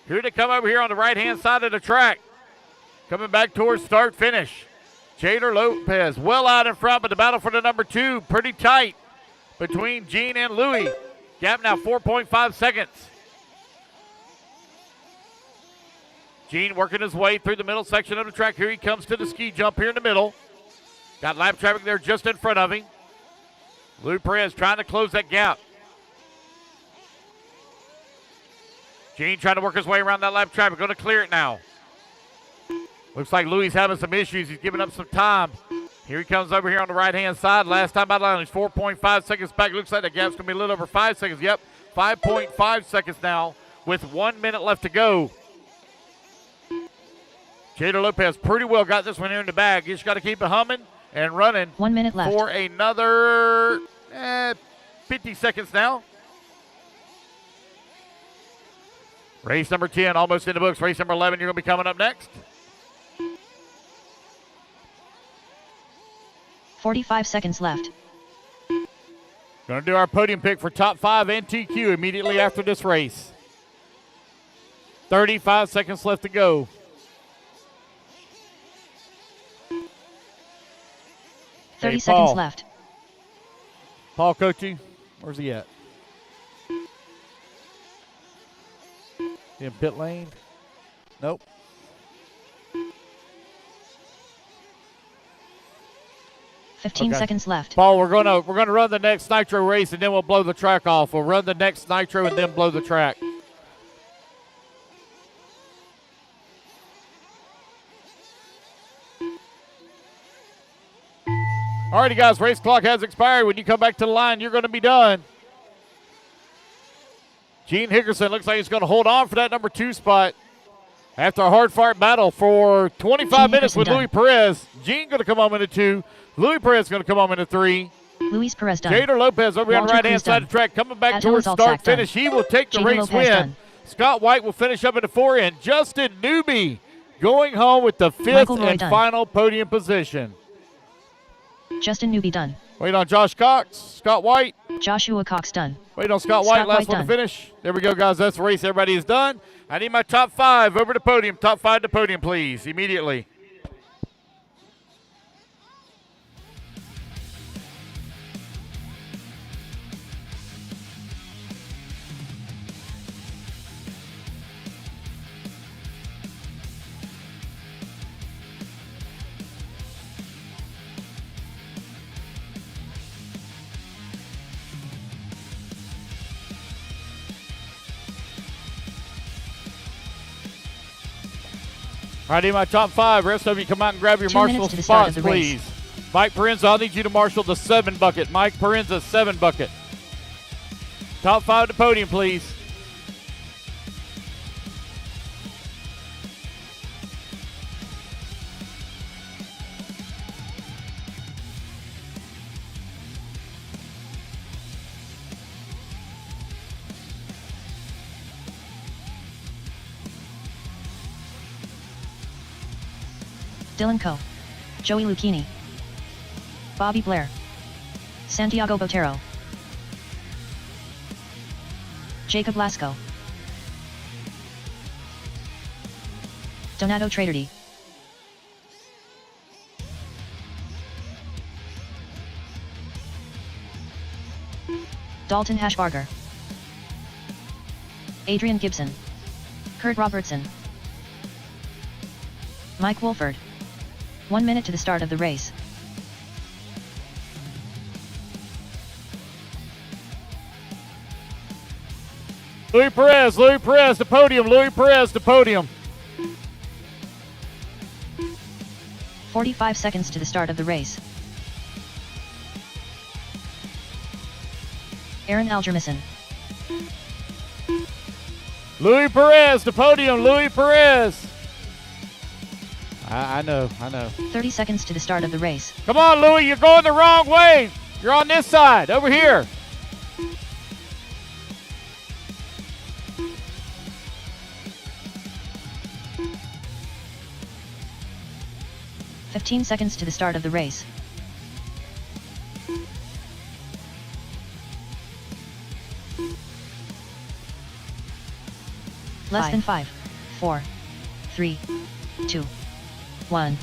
Here they come over here on the right-hand side of the track. Coming back towards start-finish. Jader Lopez well out in front, but the battle for the number 2 pretty tight between Gene and Louis. Gap now 4.5 seconds. Gene working his way through the middle section of the track. Here he comes to the ski jump here in the middle. Got lap traffic there just in front of him. Louis Perez trying to close that gap. Gene trying to work his way around that lap traffic. Going to clear it now. Looks like Louis having some issues. He's giving up some time. Here he comes over here on the right-hand side. Last time out of line, he's 4.5 seconds back. Looks like the gap's going to be a little over 5 seconds. Yep, 5.5 seconds now with 1 minute left to go. Jader Lopez pretty well got this one here in the bag. You just got to keep it humming and running. 1 minute left. For another 50 seconds now. Race number 10 almost in the books. Race number 11, you're going to be coming up next. 45 seconds left. Going to do our podium pick for top 5 and TQ immediately after this race. 35 seconds left to go. 30 seconds left. Paul Coachy, where's he at? In pit lane? Nope. Fifteen seconds left. Paul, we're gonna run the next Nitro race and then we'll blow the track off. We'll run the next Nitro and then blow the track. Alrighty, guys, race clock has expired. When you come back to the line, you're going to be done. Gene Hickerson looks like he's going to hold on for that number 2 spot. After a hard-fought battle for 25 minutes with Louis Perez, Gene going to come home into 2. Louis Perez going to come home into 3. Luis Perez done. Jader Lopez over on the right-hand side of the track, coming back towards start-finish. He will take the race win. Scott White will finish up in the 4 and Justin Newby going home with the 5th and final podium position. Justin Newby done. Wait on Josh Cox. Scott White. Joshua Cox done. Wait on Scott White. Last one to finish. There we go, guys. That's the race. Everybody is done. I need my top 5 over the podium. Top 5 to podium, please, immediately. All right, in my top 5. Rest of you come out and grab your marshal spots, please. Mike Parenza, I'll need you to marshal the 7 bucket. Mike Parenza, 7 bucket. Top 5 to podium, please. Dylan Coe. Joey Lucchini. Bobby Blair. Santiago Botero. Jacob Lasco. Donato Traderdi. Dalton Hashbarger. Adrian Gibson. Kurt Robertson. Mike Wolford. 1 minute to the start of the race. Louis Perez to podium, Louis Perez to podium. 45 seconds to the start of the race. Aaron Algermison. Louis Perez to podium, Louis Perez. I know. 30 seconds to the start of the race. Come on, Louis, you're going the wrong way. You're on this side, over here. "15 seconds to the start of the race. Less than 5, 4, 3, 2, 1.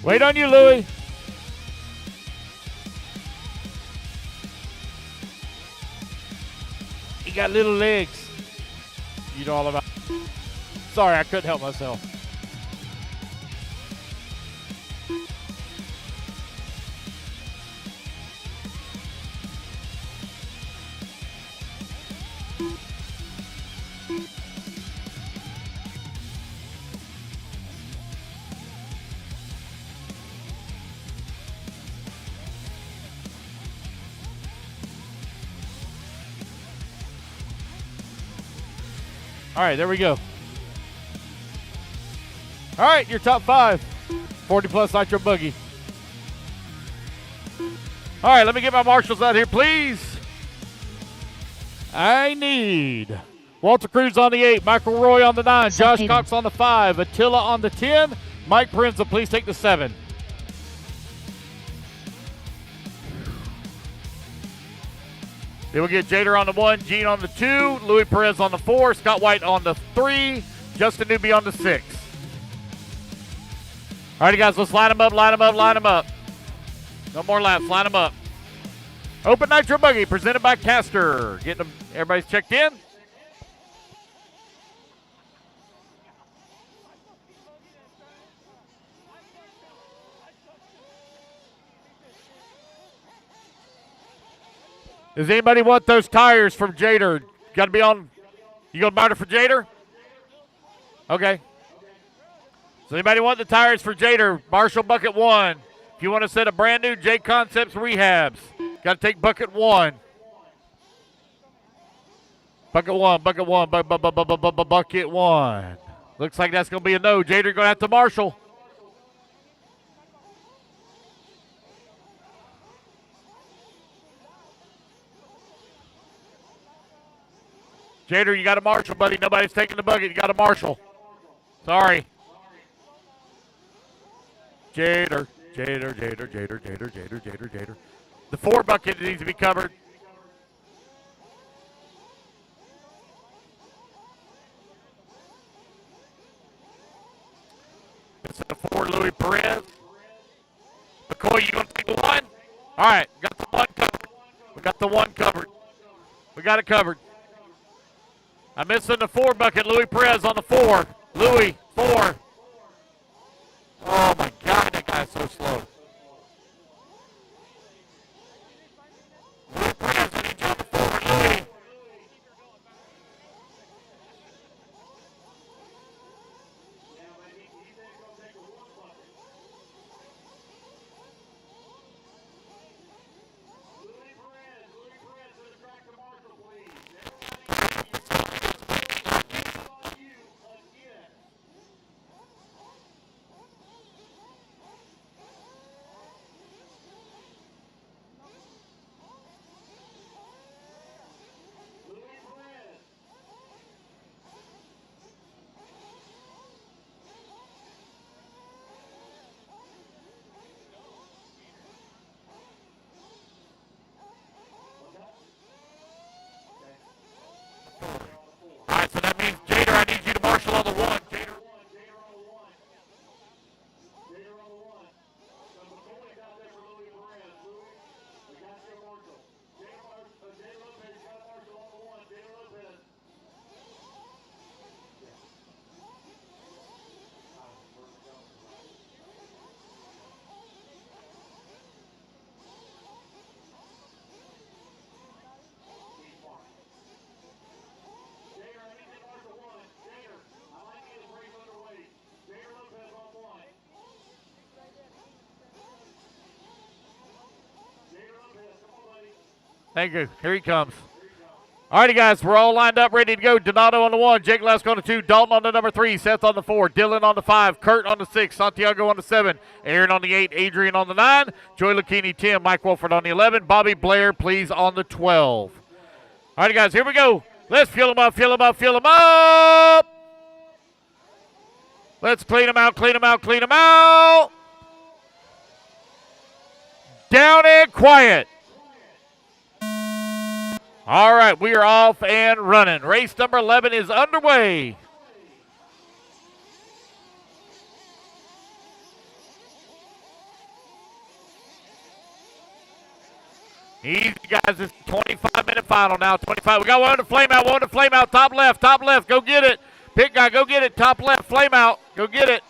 Wait on you, Louis. He got little legs. You know all about. Sorry, I couldn't help myself. All right, there we go. All right, your top 5. 40 plus Nitro Buggy. All right, let me get my marshals out here, please. I need Walter Cruz on the 8, Michael Roy on the 9, Josh Cox on the 5, Attila on the 10, Mike Prinza, please take the 7. Then we'll get Jader on the 1, Gene on the 2, Louis Perez on the 4, Scott White on the 3, Justin Newby on the 6. All right, guys, let's line them up, line them up, line them up. No more laps, line them up. Open Nitro Buggy presented by Caster. Getting them, everybody's checked in. Does anybody want those tires from Jader? Got to be on. You going to buy it for Jader? Okay. Does anybody want the tires for Jader? Marshall Bucket 1. If you want to set a brand new J Concepts rehabs, got to take Bucket 1. Bucket 1, Bucket 1, Bucket 1. Looks like that's going to be a no. Jader going to have to marshal. Jader, you got to marshal, buddy. Nobody's taking the bucket. You got to marshal. Sorry. Jader. The 4 bucket needs to be covered. It's the 4, Louis Perez. McCoy, you going to take the 1? All right, got the 1 covered. We got the 1 covered. We got it covered. I'm missing the 4 bucket. Louis Perez on the 4. Louis, 4. Oh, my God, that guy's so slow. Louis Perez, I need you on the 4. Thank you. Here he comes. All righty, guys, we're all lined up, ready to go. Donato on the 1, Jake Lesko on the 2, Dalton on the number 3, Seth on the 4, Dylan on the 5, Kurt on the 6, Santiago on the 7, Aaron on the 8, Adrian on the 9, Joy Lucchini 10, Mike Wolford on the 11, Bobby Blair, please, on the 12. All righty, guys, here we go. Let's fuel them up, fuel them up, fuel them up. Let's clean them out, clean them out, clean them out. Down and quiet. All right, we are off and running. Race number 11 is underway. Easy, guys. It's a 25-minute final now. 25. We got one to flame out, one to flame out. Top left, top left. Go get it. Pit guy, go get it. Top left, flame out. Go get it.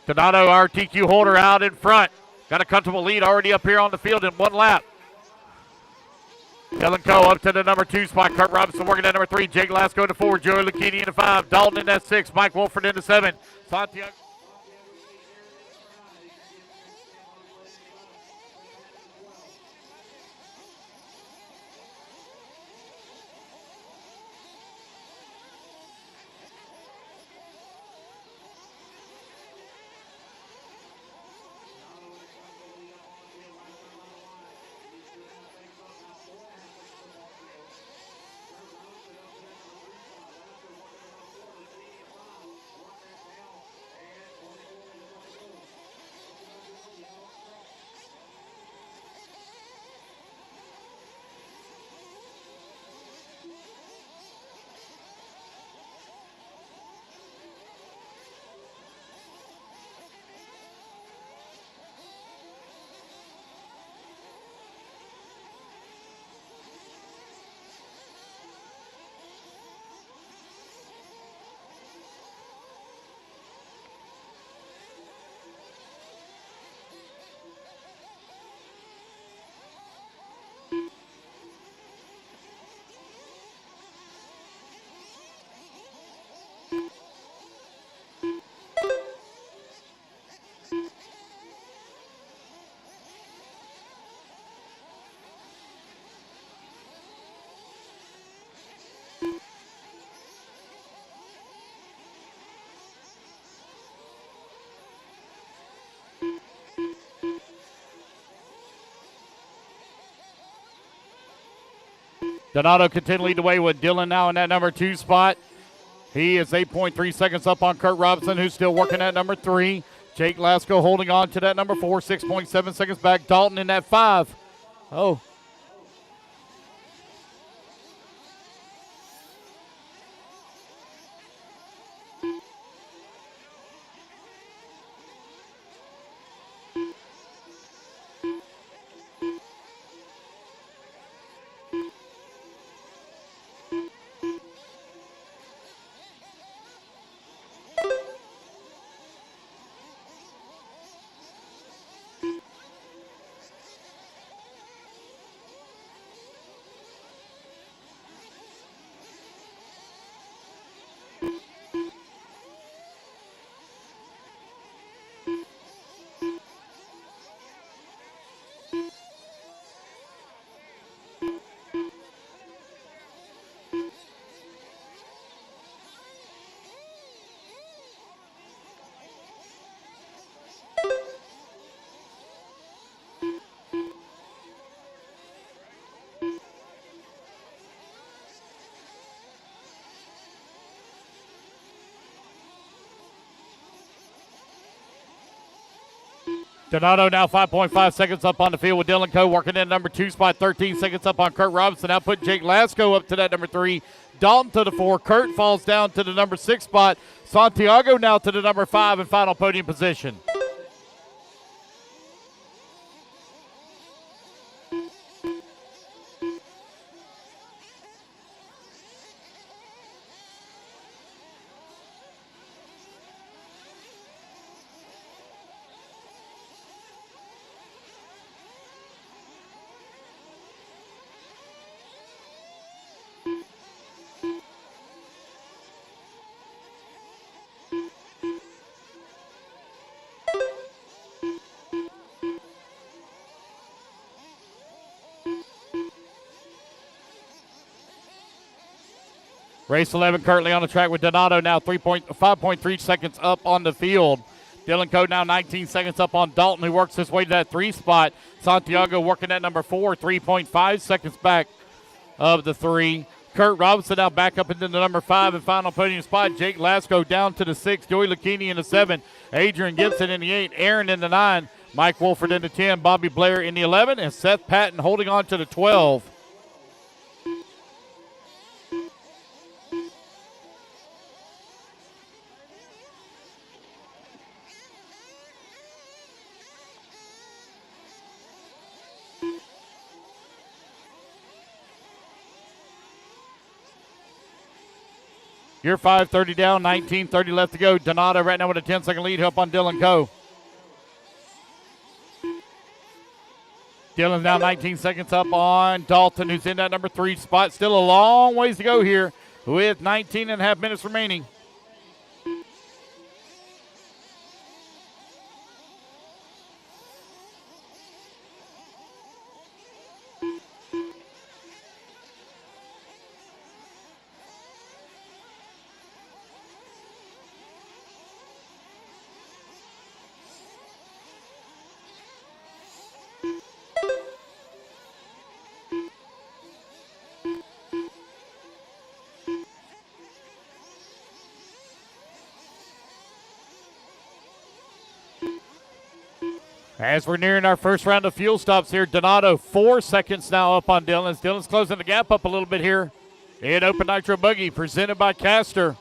Donato, our TQ holder, out in front. Got a comfortable lead already up here on the field in one lap. Dylan Coe up to the number 2 spot. Kurt Robinson working at number 3. Jake Lasko in the 4. Joey Lucchini in the 5. Dalton in that 6. Mike Wolford in the 7. Santiago. Donato continuing to lead the way with Dylan now in that number 2 spot. He is 8.3 seconds up on Kurt Robinson, who's still working at number 3. Jake Lasko holding on to that number 4, 6.7 seconds back. Dalton in that 5. Oh. Donato now 5.5 seconds up on the field with Dylan Coe working in number 2 spot, 13 seconds up on Kurt Robinson. Now put Jake Lasko up to that number 3. Dalton to the 4. Kurt falls down to the number 6 spot. Santiago now to the number 5 in final podium position. Race 11 currently on the track with Donato now 5.3 seconds up on the field. Dylan Coe now 19 seconds up on Dalton, who works his way to that 3 spot. Santiago working at number 4, 3.5 seconds back of the 3. Kurt Robinson now back up into the number 5 and final podium spot. Jake Lasco down to the 6. Joey Lucchini in the 7. Adrian Gibson in the 8. Aaron in the 9. Mike Wolford in the 10. Bobby Blair in the 11. And Seth Patton holding on to the 12. You're 5:30 down, 19:30 left to go. Donato right now with a 10-second lead up on Dylan Coe. Dylan's now 19 seconds up on Dalton, who's in that number 3 spot. Still a long ways to go here with 19 and a half minutes remaining. As we're nearing our first round of fuel stops here, Donato 4 seconds now up on Dylan. Dylan's closing the gap up a little bit here in Open Nitro Buggy, presented by Caster.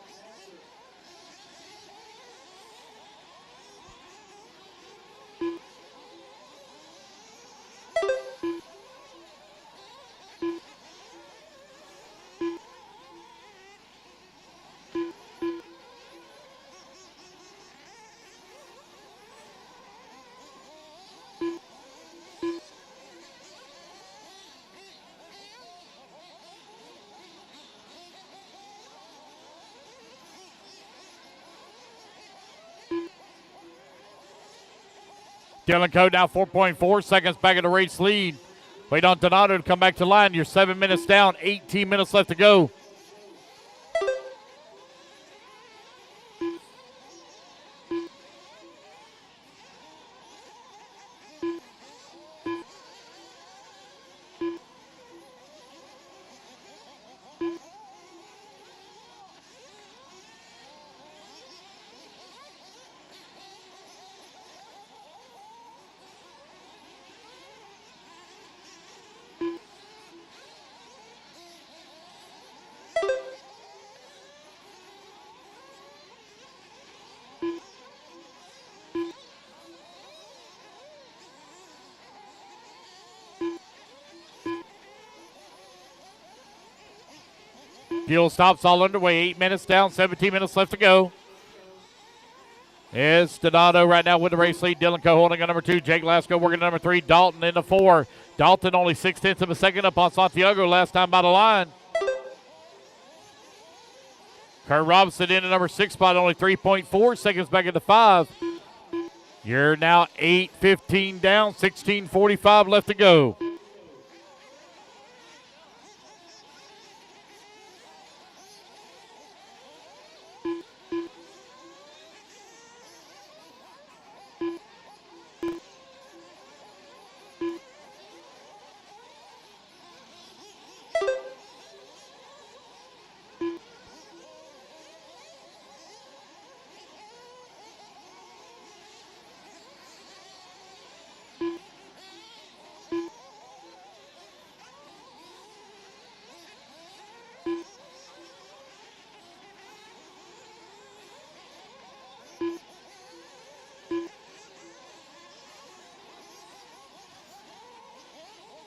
Dylan Coe now 4.4 seconds back in the race lead. Wait on Donato to come back to line. You're 7 minutes down, 18 minutes left to go. Fuel stops all underway. 8 minutes down, 17 minutes left to go. It's Donato right now with the race lead. Dylan Coe holding on number 2. Jake Lasco working on number 3. Dalton in the 4. Dalton only 0.6 of a second up on Santiago last time by the line. Kurt Robinson in the number 6 spot, only 3.4 seconds back at the 5. You're now 8:15 down, 16:45 left to go.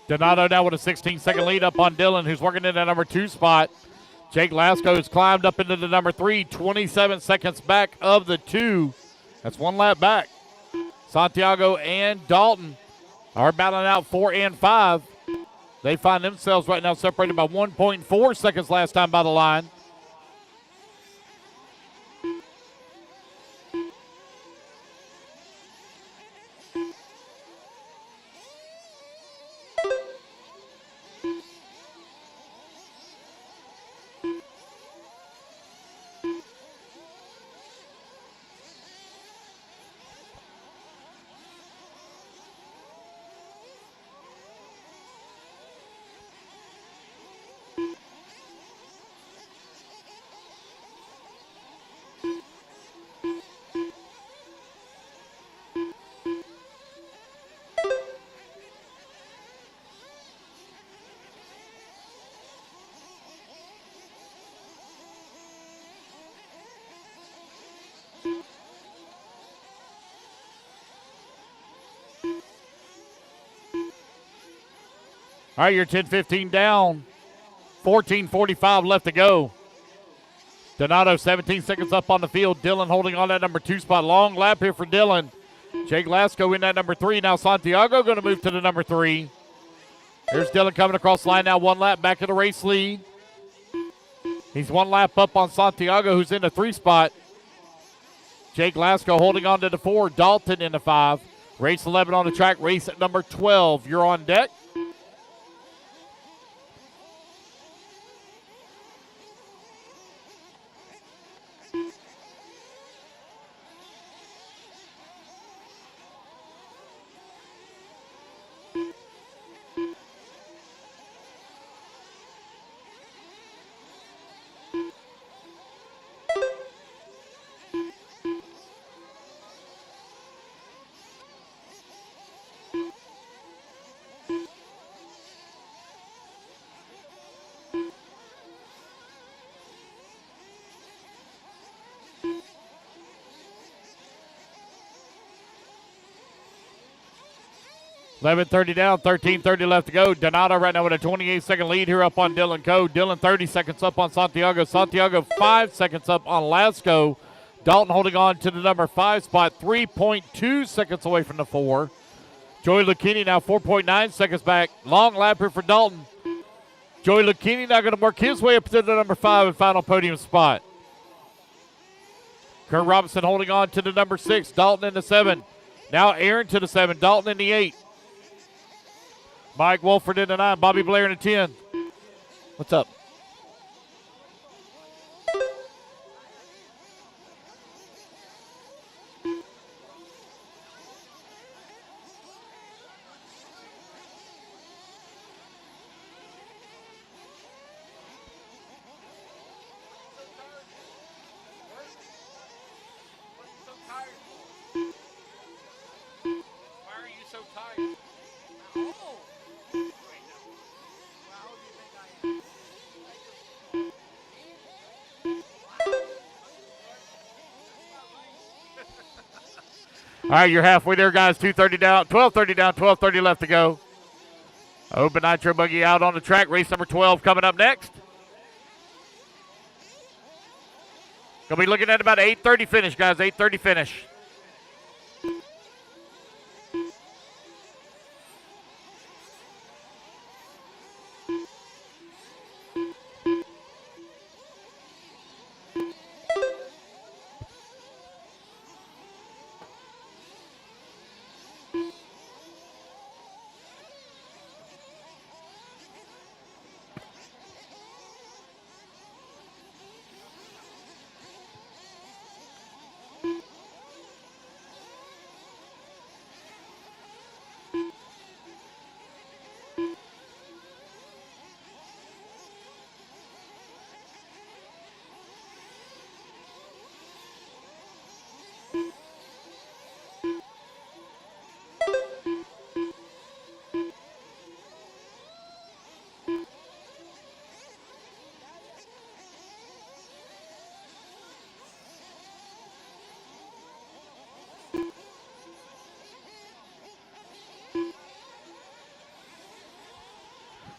Donato now with a 16-second lead up on Dylan, who's working in the number 2 spot. Jake Lasco has climbed up into the number 3, 27 seconds back of the 2. That's 1 lap back. Santiago and Dalton are battling out 4 and 5. They find themselves right now separated by 1.4 seconds last time by the line. All right, you're 10-15 down. 14:45 left to go. Donato 17 seconds up on the field. Dylan holding on that number 2 spot. Long lap here for Dylan. Jake Lasco in that number 3. Now Santiago going to move to the number 3. Here's Dylan coming across the line now. 1 lap back in the race lead. He's 1 lap up on Santiago, who's in the 3 spot. Jake Lasco holding on to the 4. Dalton in the 5. Race 11 on the track. Race at number 12. You're on deck. $11:30 down, 13:30 left to go. Donato right now with a 28-second lead here up on Dylan Coe. Dylan 30 seconds up on Santiago. Santiago 5 seconds up on Lasco. Dalton holding on to the number 5 spot, 3.2 seconds away from the 4. Joey Lucchini now 4.9 seconds back. Long lap here for Dalton. Joey Lucchini now going to work his way up to the number 5 and final podium spot. Kurt Robinson holding on to the number 6. Dalton in the 7. Now Aaron to the 7. Dalton in the 8. Mike Wolford in the 9. Bobby Blair in the 10. What's up? All right, you're halfway there, guys. 2:30 down, 12:30 down, 12:30 left to go. Open Nitro buggy out on the track. Race number 12 coming up next. Gonna be looking at about 8:30 finish, guys. 8:30 finish.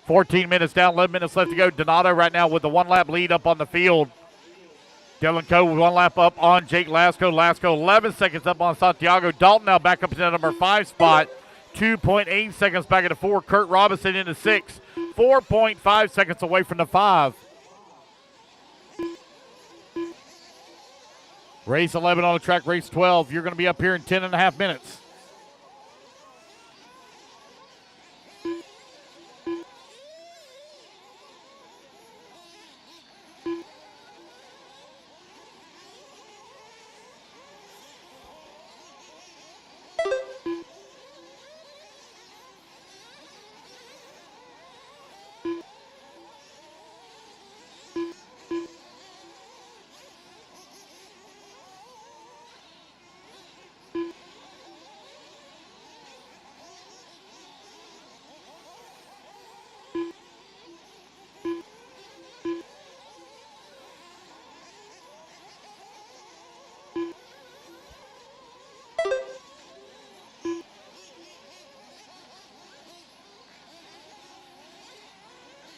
$14 minutes down, 11 minutes left to go. Donato right now with the 1-lap lead up on the field. Dylan Coe with 1 lap up on Jake Lasco. Lasco 11 seconds up on Santiago. Dalton now back up to the number 5 spot. 2.8 seconds back at the 4. Kurt Robinson into 6. 4.5 seconds away from the 5. Race 11 on the track, race 12. You're going to be up here in 10.5 minutes.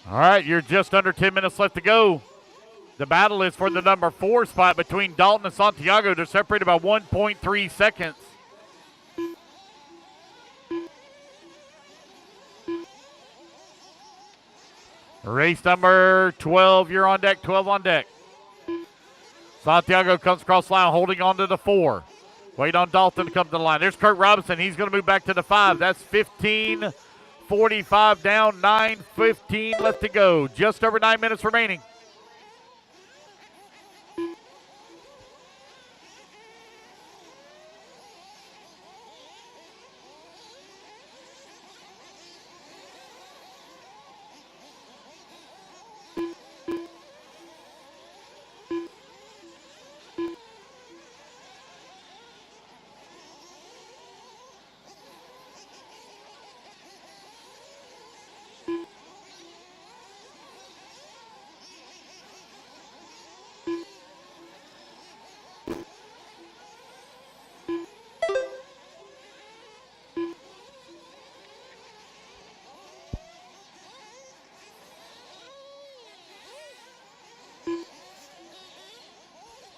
All right, you're just under 10 minutes left to go. The battle is for the number 4 spot between Dalton and Santiago. They're separated by 1.3 seconds. Race number 12, you're on deck, 12 on deck. Santiago comes across the line, holding on to the 4. Wait on Dalton to come to the line. There's Kurt Robinson. He's going to move back to the 5. That's 15:45 down, 9:15 left to go. Just over 9 minutes remaining.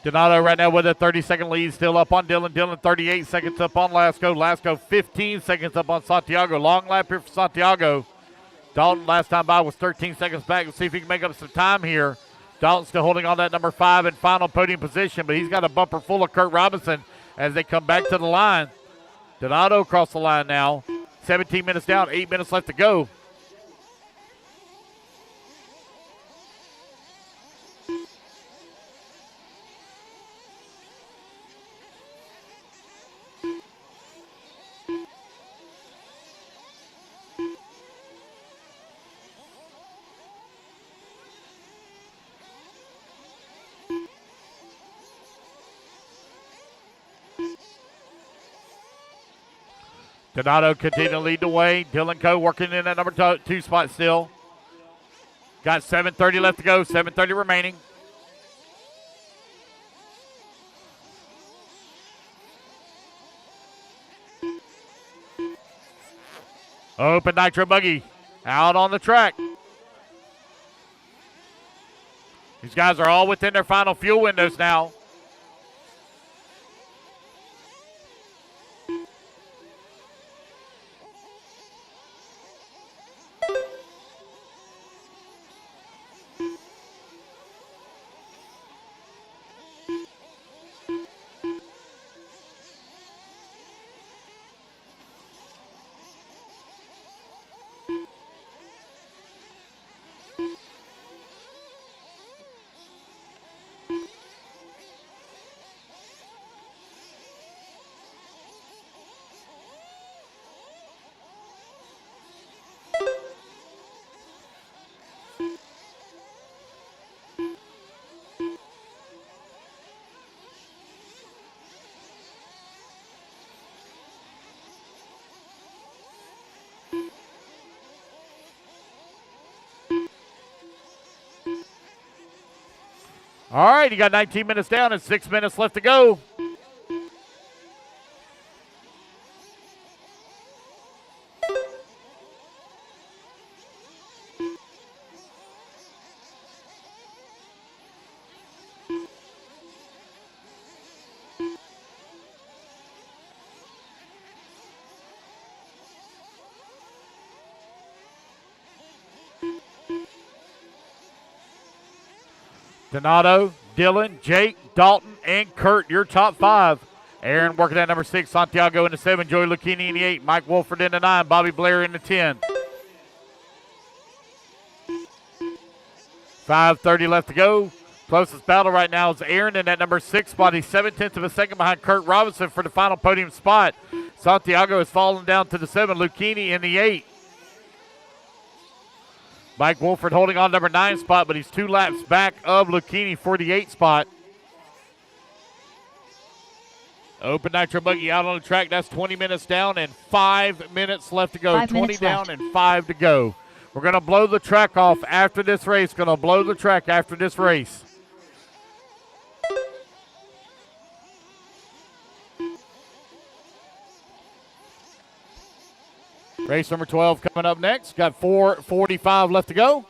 Donato right now with a 30-second lead, still up on Dylan. Dylan 38 seconds up on Lasco. Lasco 15 seconds up on Santiago. Long lap here for Santiago. Dalton last time by was 13 seconds back. Let's see if he can make up some time here. Dalton still holding on that number 5 in final podium position, but he's got a bumper full of Kurt Robinson as they come back to the line. Donato across the line now. 17 minutes down, 8 minutes left to go. Donato continuing to lead the way. Dylan Coe working in that number 2 spot still. Got 7:30 left to go, 7:30 remaining. Open Nitro buggy out on the track. These guys are all within their final fuel windows now. All right, you got 19 minutes down and 6 minutes left to go. Donato, Dylan, Jake, Dalton, and Kurt, your top 5. Aaron working at number 6, Santiago in the 7, Joey Lucchini in the 8, Mike Wolford in the 9, Bobby Blair in the 10. 5:30 left to go. Closest battle right now is Aaron in that number 6 spot. He's 7/10 of a second behind Kurt Robinson for the final podium spot. Santiago has fallen down to the 7, Lucchini in the 8. Mike Wolford holding on number 9 spot, but he's 2 laps back of Lucchini for the 8 spot. Open Nitro buggy out on the track. That's 20 minutes down and 5 minutes left to go. 20 down and 5 to go. We're going to blow the track off after this race. Going to blow the track after this race. Race number 12 coming up next. Got 4:45 left to go.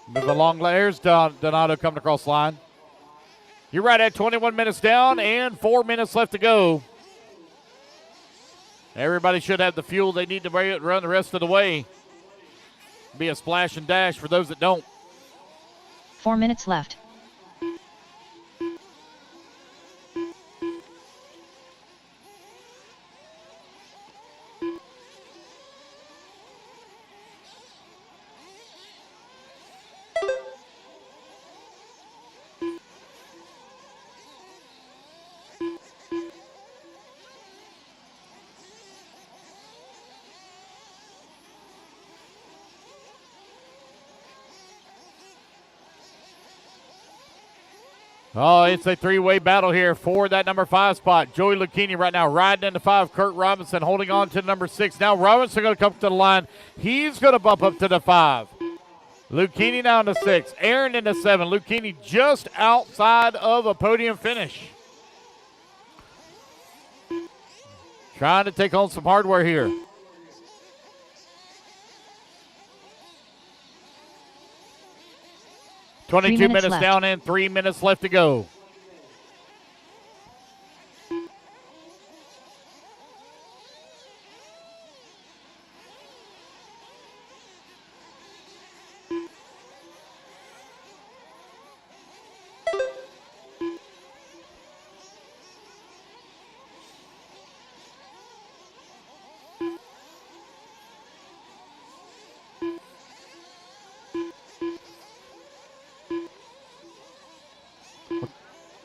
Move along. There's Donato coming across the line. You're right at 21 minutes down and 4 minutes left to go. Everybody should have the fuel they need to run the rest of the way. Be a splash and dash for those that don't. 4 minutes left. Oh, it's a three-way battle here for that number 5 spot. Joey Lucchini right now riding into 5. Kurt Robinson holding on to number 6. Now Robinson going to come to the line. He's going to bump up to the 5. Lucchini now in the 6. Aaron in the 7. Lucchini just outside of a podium finish. Trying to take on some hardware here. 22 minutes left. down and 3 minutes left to go.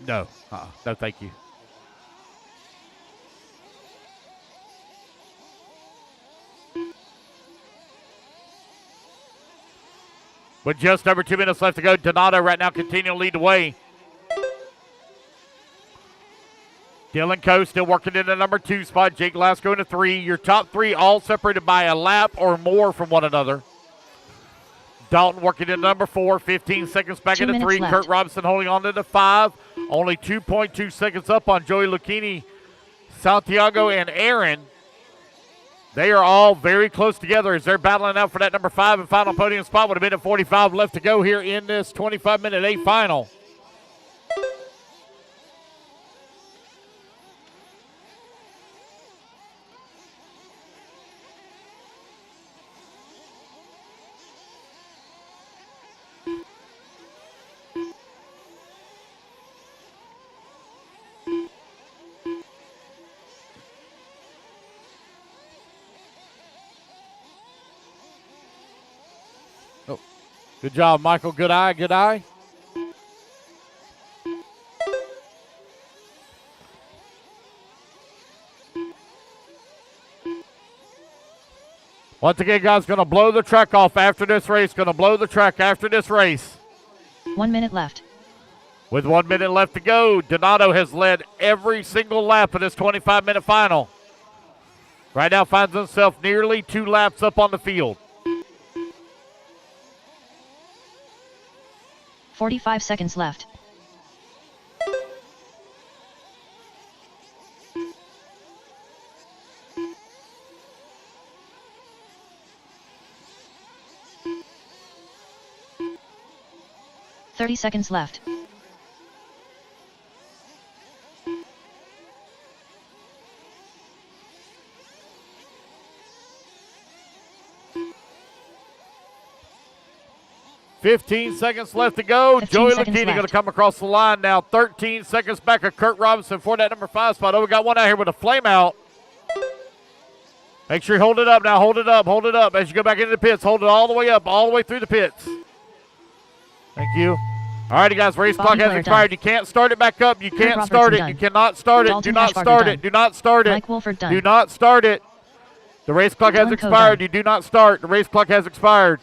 No, no, thank you. With just over 2 minutes left to go, Donato right now continuing to lead the way. Dylan Coe still working in the number 2 spot. Jake Glasgow in the 3. Your top 3 all separated by a lap or more from one another. Dalton working in number 4, 15 seconds back 2 into 3. minutes Kurt left. Robinson holding on to the 5. Only 2.2 seconds up on Joey Lucchini, Santiago, and Aaron. They are all very close together as they're battling out for that number 5 and final podium spot with a minute 45 left to go here in this 25-minute A final. Good job, Michael. Good eye, good eye. Once again, guys, going to blow the track off after this race. Going to blow the track after this race. 1 minute left. With 1 minute left to go, Donato has led every single lap of this 25-minute final. Right now finds himself nearly 2 laps up on the field. 45 seconds left. Thirty seconds left. $15 seconds left to go. 15 Joey seconds Lucchini going to left. come across the line now. 13 seconds back of Kurt Robinson for that number 5 spot. Oh, we got one out here with a flame out. Make sure you hold it up now. Hold it up. Hold it up. As you go back into the pits, hold it all the way up, all the way through the pits. Thank you. All righty, guys. Race Bobby clock has Blair expired. done. You can't start it back up. You can't Robertson start it. done. You cannot start it. Dalton Do not Ashbarger start done. it. Do not start it. Mike Wolford done. Do not start it. The race clock has Dylan Coe expired. done. You do not start. The race clock has expired.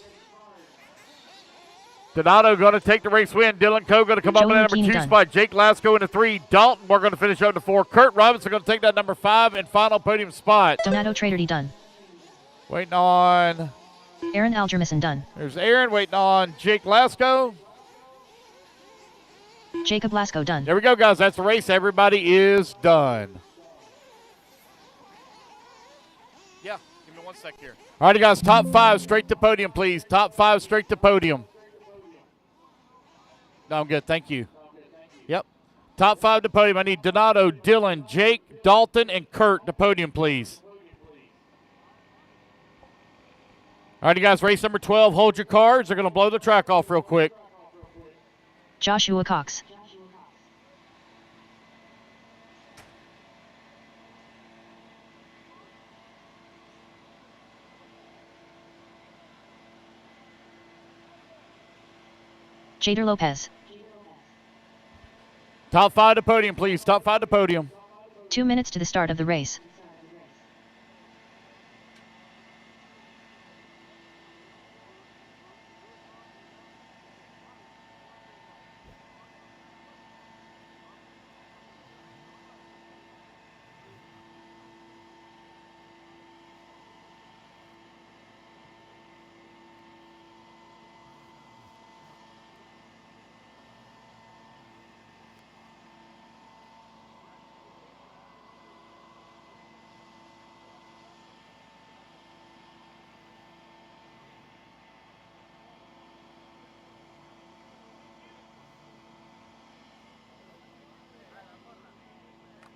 Donato going to take the race win. Dylan Coe going to come up in Joey the number Lucchini 2 done. spot. Jake Glasgow in the 3. Dalton, we're going to finish up to 4. Kurt Robinson going to take that number 5 and final podium spot. Donato Traderty done. Waiting on, Aaron Algermison done. there's Aaron waiting on Jake Glasgow. Jacob Lasco done. There we go, guys. That's the race. Everybody is done. Yeah, give me 1 sec here. All righty, guys. Top 5 straight to podium, please. Top 5 straight to podium. No, I'm good. Thank you. Yep. Top 5 to podium. I need Donato, Dylan, Jake, Dalton, and Kurt to podium, please. All right, you guys, race number 12. Hold your cards. They're going to blow the track off real quick. Joshua Cox. Jader Lopez. Top 5 to podium, please. Top 5 to podium. 2 minutes to the start of the race.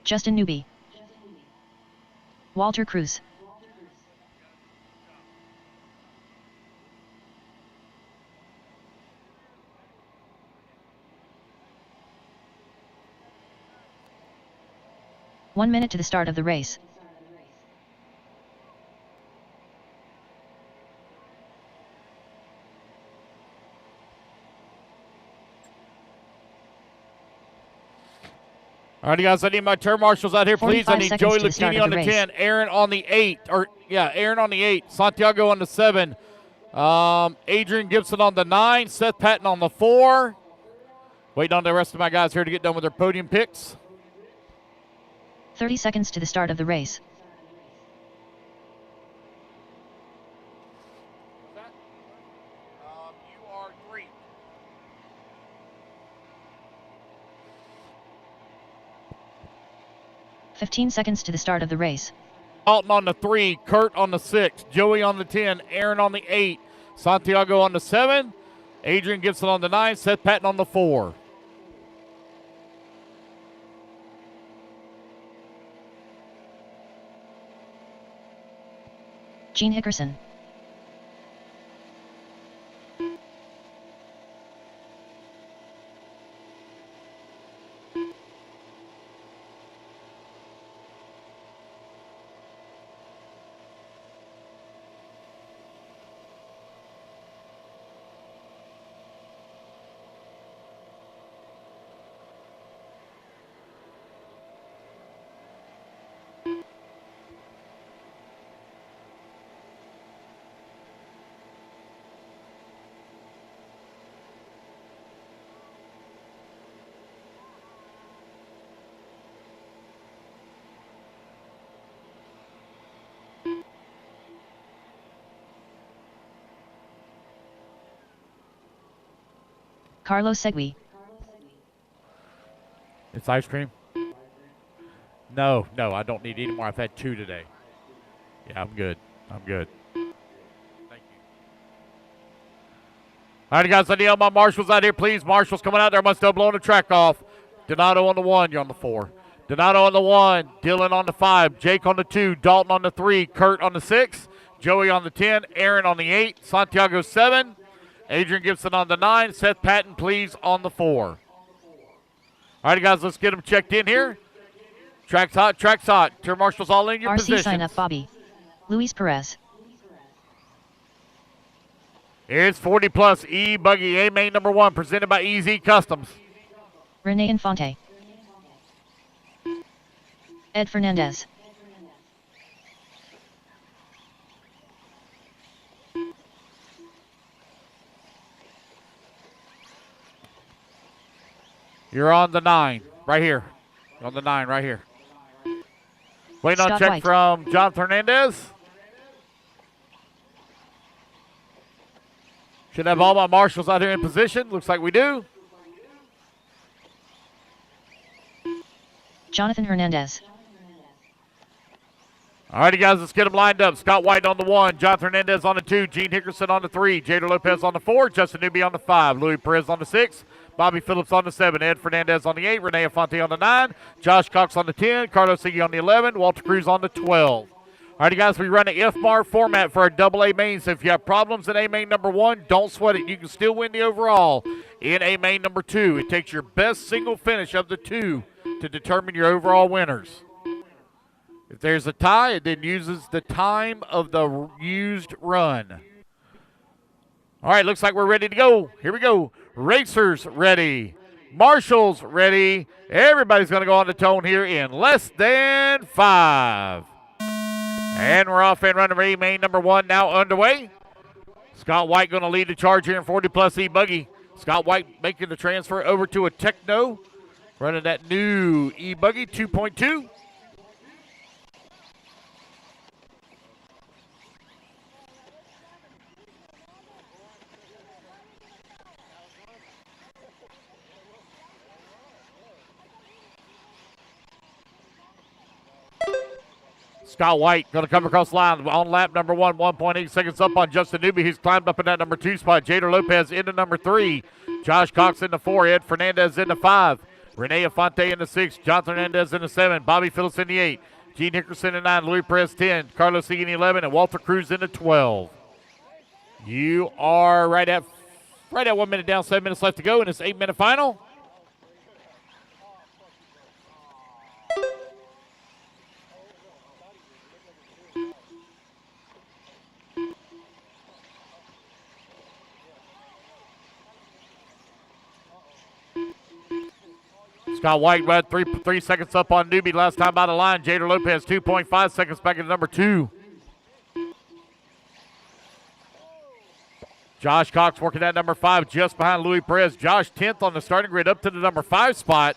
Justin Newby. Walter Cruz. One minute to the start of the race. All right, guys, I need my turn marshals out here, please. I need 45 Joey seconds to the start Lucchini of on the the race. 10, Aaron on the 8, Aaron on the 8, Santiago on the 7, Adrian Gibson on the 9, Seth Patton on the 4. Waiting on the rest of my guys here to get done with their podium picks. 30 seconds to the start of the race. You are 3. 15 seconds to the start of the race. Alton on the 3, Kurt on the 6, Joey on the 10, Aaron on the 8, Santiago on the 7, Adrian Gibson on the 9, Seth Patton on the 4. Gene Hickerson. Carlos Segui. It's ice cream? No, I don't need any more. I've had 2 today. Yeah, I'm good. Thank you. All right, guys, I need all my marshals out here, please. Marshals coming out there. Must still blowing the track off. Donato on the 1. You're on the 4. Donato on the 1. Dylan on the 5. Jake on the 2. Dalton on the 3. Kurt on the 6. Joey on the 10. Aaron on the 8. Santiago 7. Adrian Gibson on the 9. Seth Patton, please, on the 4. All right, guys, let's get them checked in here. Track's hot, track's hot. Turn marshals all in your RC position. sign up Bobby. Luis Perez. It's 40 plus E-buggy A main number 1, presented by EZ Customs. Rene Infante. Ed Fernandez. You're on the 9, right here. You're on the 9, right here. Waiting on Scott check White. from Jonathan Hernandez. Should have all my marshals out here in position. Looks like we do. Jonathan Hernandez. All righty, guys, let's get them lined up. Scott White on the 1, Jonathan Hernandez on the 2, Gene Hickerson on the 3, Jader Lopez on the 4, Justin Newby on the 5, Louis Perez on the 6, Bobby Phillips on the 7, Ed Fernandez on the 8, Renee Afonte on the 9, Josh Cox on the 10, Carlos Siggy on the 11, Walter Cruz on the 12. All right, guys, we run an IFMAR format for our AA main, so if you have problems in A main number 1, don't sweat it. You can still win the overall in A main number 2. It takes your best single finish of the 2 to determine your overall winners. If there's a tie, it then uses the time of the used run. All right, looks like we're ready to go. Here we go. Racers ready. Marshals ready. Everybody's going to go on the tone here in less than 5. And we're off and running. A main number 1 now underway. Scott White going to lead the charge here in 40-plus E-buggy. Scott White making the transfer over to a Techno. Running that new E-buggy 2.2. Scott White going to come across the line on lap number 1, 1.8 seconds up on Justin Newby. He's climbed up in that number 2 spot. Jader Lopez into number 3. Josh Cox into 4. Ed Fernandez into 5. Renee Afonte into 6. Jonathan Hernandez into 7. Bobby Phillips into 8. Gene Hickerson into 9. Louis Perez 10. Carlos Siggy 11. And Walter Cruz into 12. You are right at 1 minute down, 7 minutes left to go in this 8-minute final. Scott White right 3 seconds up on Newby last time out of line. Jader Lopez 2.5 seconds back into number 2. Josh Cox working at number 5 just behind Louis Perez. Josh 10th on the starting grid up to the number 5 spot.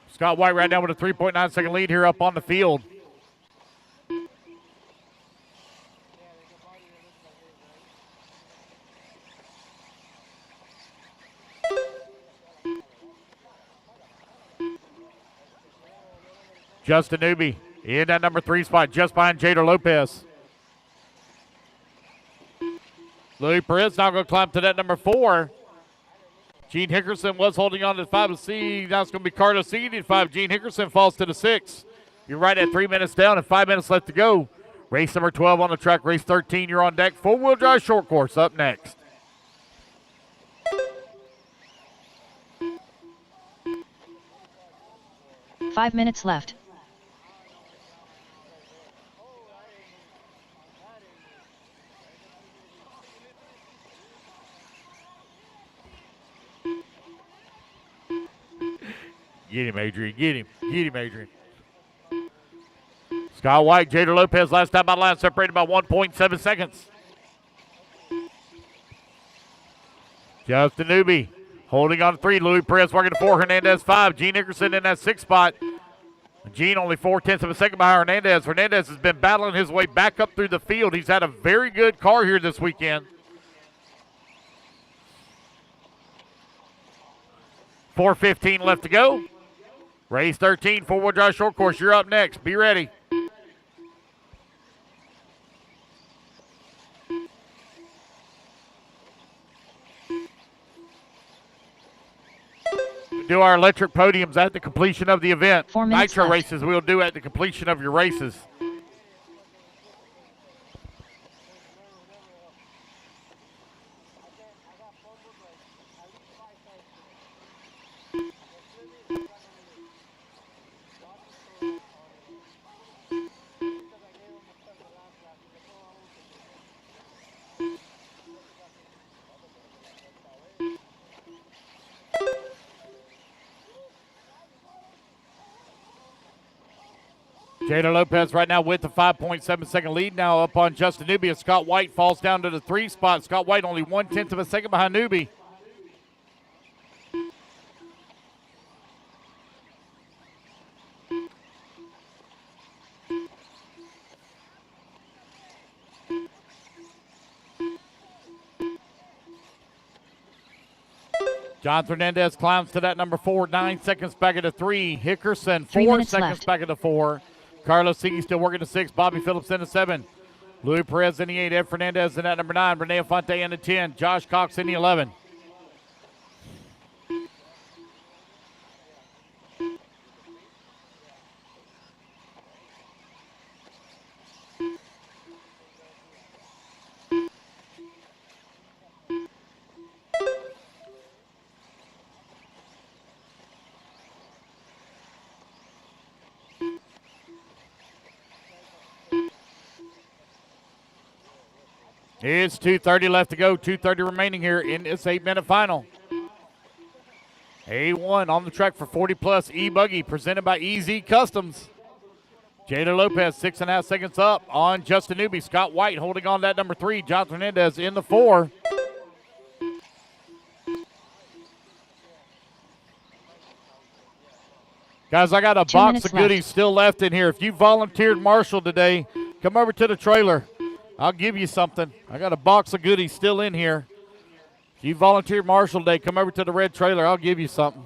Scott White right now with a 3.9 second lead here up on the field. Justin Newby in that number 3 spot just behind Jader Lopez. Louis Perez now going to climb to that number 4. Gene Hickerson was holding on to 5 and C. Now it's going to be Carlos Siggy at 5. Gene Hickerson falls to the 6. You're right at 3 minutes down and 5 minutes left to go. Race number 12 on the track. Race 13, you're on deck. 4-wheel drive short course up next. Five minutes left. Get him, Adrian. Get him. Get him, Adrian. Scott White, Jader Lopez, last time out of line, separated by 1.7 seconds. Justin Newby holding on to 3. Louis Perez working to 4. Hernandez 5. Gene Hickerson in that 6 spot. Gene only 0.4 of a second behind Hernandez. Hernandez has been battling his way back up through the field. He's had a very good car here this weekend. 4:15 left to go. Race 13, 4-wheel drive short course. You're up next. Be ready. Do our electric podiums at the completion of the event. 4 minutes Nitro left. races we'll do at the completion of your races. Jada Lopez right now with the 5.7-second lead now up on Justin Newby. And Scott White falls down to the 3 spot. Scott White only 1/10 of a second behind Newby. John Fernandez climbs to that number 4, 9 seconds back at the 3. Hickerson, 4 seconds left. back at the 4. Carlos Sigui still working the 6. Bobby Phillips in the 7. Louis Perez in the 8. Ed Fernandez in that number 9. Rene Fonte in the 10. Josh Cox in the 11. It's 2:30 left to go. 2:30 remaining here in this 8-minute final. A1 on the track for 40-plus E-buggy presented by EZ Customs. Jada Lopez 6.5 seconds up on Justin Newby. Scott White holding on to that number 3. John Fernandez in the 4. Guys, I got a 2 box minutes of goodies left. still left in here. If you volunteered Marshall today, come over to the trailer. I'll give you something. I got a box of goodies still in here. If you volunteered Marshall today, come over to the red trailer. I'll give you something.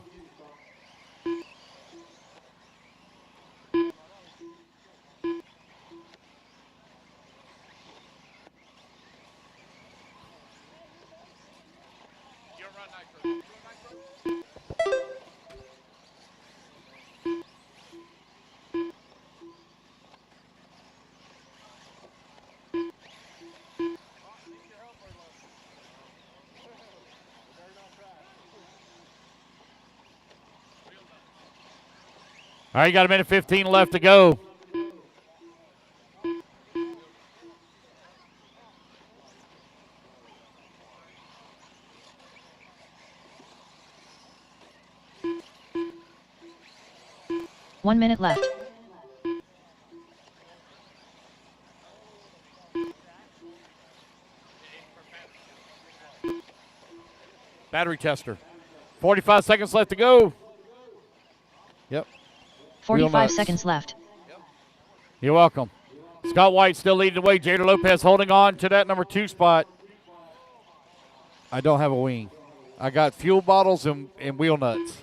All right, you got 1:15 left to go. One minute left. Battery tester. 45 seconds left to go. Yep. 45 nuts. seconds left. You're welcome. Scott White still leading the way. Jada Lopez holding on to that number 2 spot. I don't have a wing. I got fuel bottles and wheel nuts.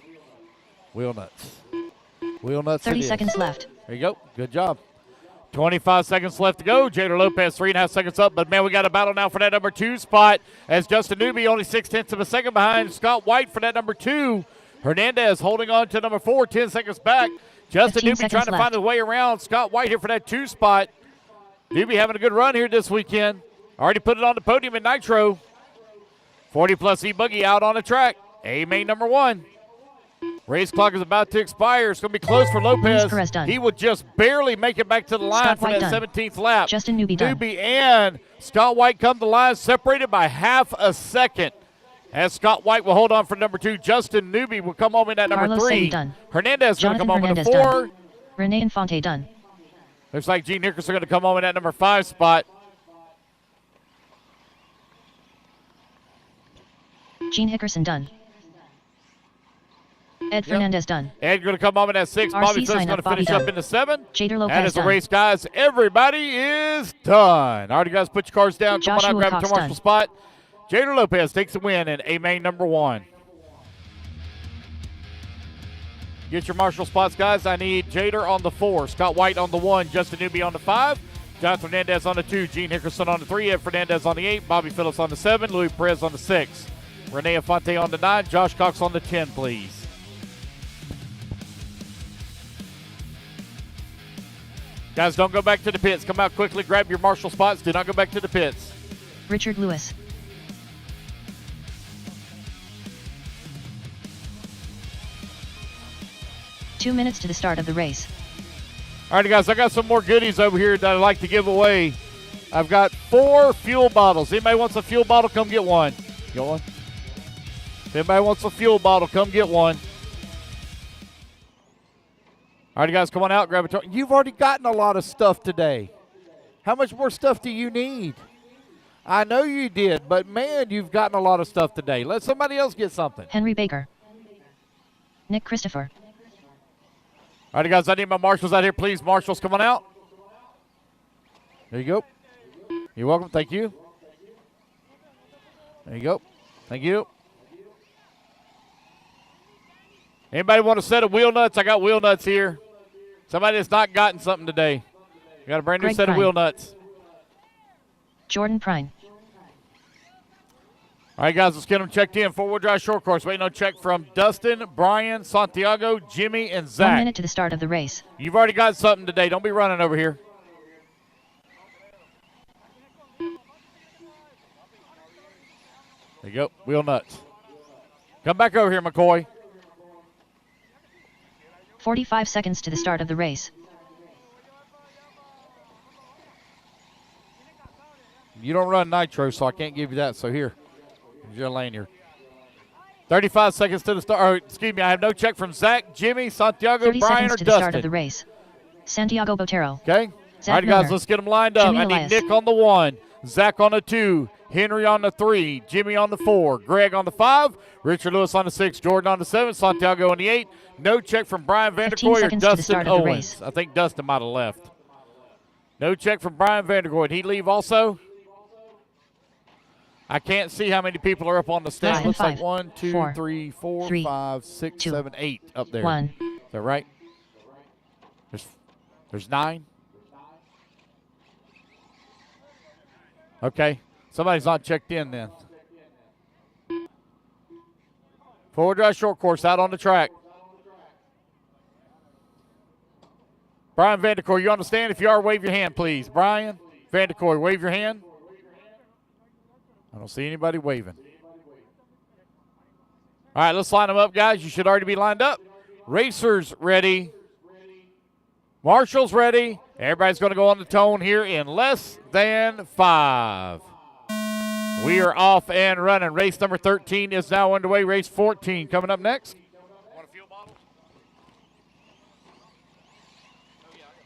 Wheel nuts. Wheel nuts. 30 it is. seconds left. There you go. Good job. 25 seconds left to go. Jada Lopez 3.5 seconds up. But, man, we got a battle now for that number 2 spot as Justin Newby only 0.6 of a second behind Scott White for that number 2. Hernandez holding on to number 4, 10 seconds back. Justin 15 Newby trying seconds to left. find his way around. Scott White here for that 2 spot. Newby having a good run here this weekend. Already put it on the podium in Nitro. 40-plus E-buggy out on the track. A-main number 1. Race clock is about to expire. It's going to be close for Lopez. Perez done. He would just barely make it back to the line Scott for White that done. 17th lap. Justin Newby done. Newby and Scott White come to the line separated by half a second. As Scott White will hold on for number 2. Justin Newby will come home in at number Carlos 3. Segui done. Hernandez going to Jonathan come home in at Hernandez 4. done. Rene Infante done. Looks like Gene Nickerson going to come home in at number 5 spot. Gene Hickerson done. Ed Fernandez done. Ed going to come home in at 6. RC Bobby Phillips sign going up, to Bobby finish up done. in the 7. Jader Lopez That is the done. race, guys. Everybody is done. All right, you guys, put your cars down. Come on Joshua out, grab a Cox commercial done. spot. Jader Lopez takes the win in A-main number 1. Get your marshal spots, guys. I need Jader on the 4, Scott White on the 1, Justin Newby on the 5, Jonathan Fernandez on the 2, Gene Hickerson on the 3, Ed Fernandez on the 8, Bobby Phillips on the 7, Louis Perez on the 6, Rene Infante on the 9, Josh Cox on the 10, please. Guys, don't go back to the pits. Come out quickly, grab your marshal spots. Do not go back to the pits. Richard Lewis. Two minutes to the start of the race. All right, guys, I got some more goodies over here that I'd like to give away. I've got 4 fuel bottles. Anybody wants a fuel bottle, come get one. Get one? If anybody wants a fuel bottle, come get one. All right, guys, come on out, grab a token. You've already gotten a lot of stuff today. How much more stuff do you need? I know you did, but man, you've gotten a lot of stuff today. Let somebody else get something. Henry Baker. Nick Christopher. All right, guys, I need my marshals out here, please. Marshals, come on out. There you go. You're welcome. Thank you. There you go. Thank you. Anybody want a set of wheel nuts? I got wheel nuts here. Somebody that's not gotten something today. We got a brand new Greg set of Prine. wheel nuts. Jordan Prine. All right, guys, let's get them checked in. Four-wheel drive short course. Waiting on check from Dustin, Brian, Santiago, Jimmy, and 1 Zach. minute to the start of the race. You've already got something today. Don't be running over here. There you go. Wheel nuts. Come back over here, McCoy. 45 seconds to the start of the race. You don't run nitro, so I can't give you that. So here, here's your lanyard. 35 seconds to the start. Or, excuse me, I have no check from Zach, Jimmy, Santiago, 30 Brian, seconds or to the start of Dustin. the race. Santiago Botero. Okay. Zach All right, guys, Miller. let's get them lined up. Jimmy I need Elias. Nick on the 1, Zach on the 2, Henry on the 3, Jimmy on the 4, Greg on the 5, Richard Lewis on the 6, Jordan on the 7, Santiago on the 8. No check from Brian 15 Vanderkoy or seconds to the Dustin start of the Owens. race. I think Dustin might have left. No check from Brian Vanderkoy. Did he leave also? I can't see how many people are up on the stand. Less than Looks like 5, 1, 2, 4, 3, 4, 3, 5, 6, 2, 7, 8 up there. 1. Is that right? There's 9. Okay. Somebody's not checked in then. Four-wheel drive short course out on the track. Brian Vanderkoy, you understand? If you are, wave your hand, please. Brian Vanderkoy, wave your hand. I don't see anybody waving. All right, let's line them up, guys. You should already be lined up. Racers ready. Marshals ready. Everybody's going to go on the tone here in less than 5. We are off and running. Race number 13 is now underway. Race 14 coming up next. Want a fuel bottle? Oh, yeah, I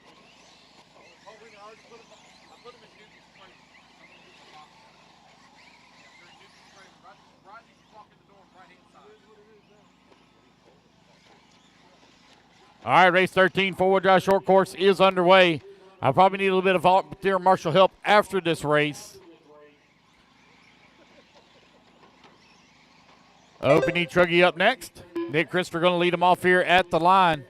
got oh, we already put them. I put them in Newton's place. They're in Newton's place. Right as you walk in the door, right-hand side. All right, race 13, four-wheel drive short course is underway. I probably need a little bit of volunteer marshal help after this race. Open E-truggy up next. Nick Christopher going to lead him off here at the line.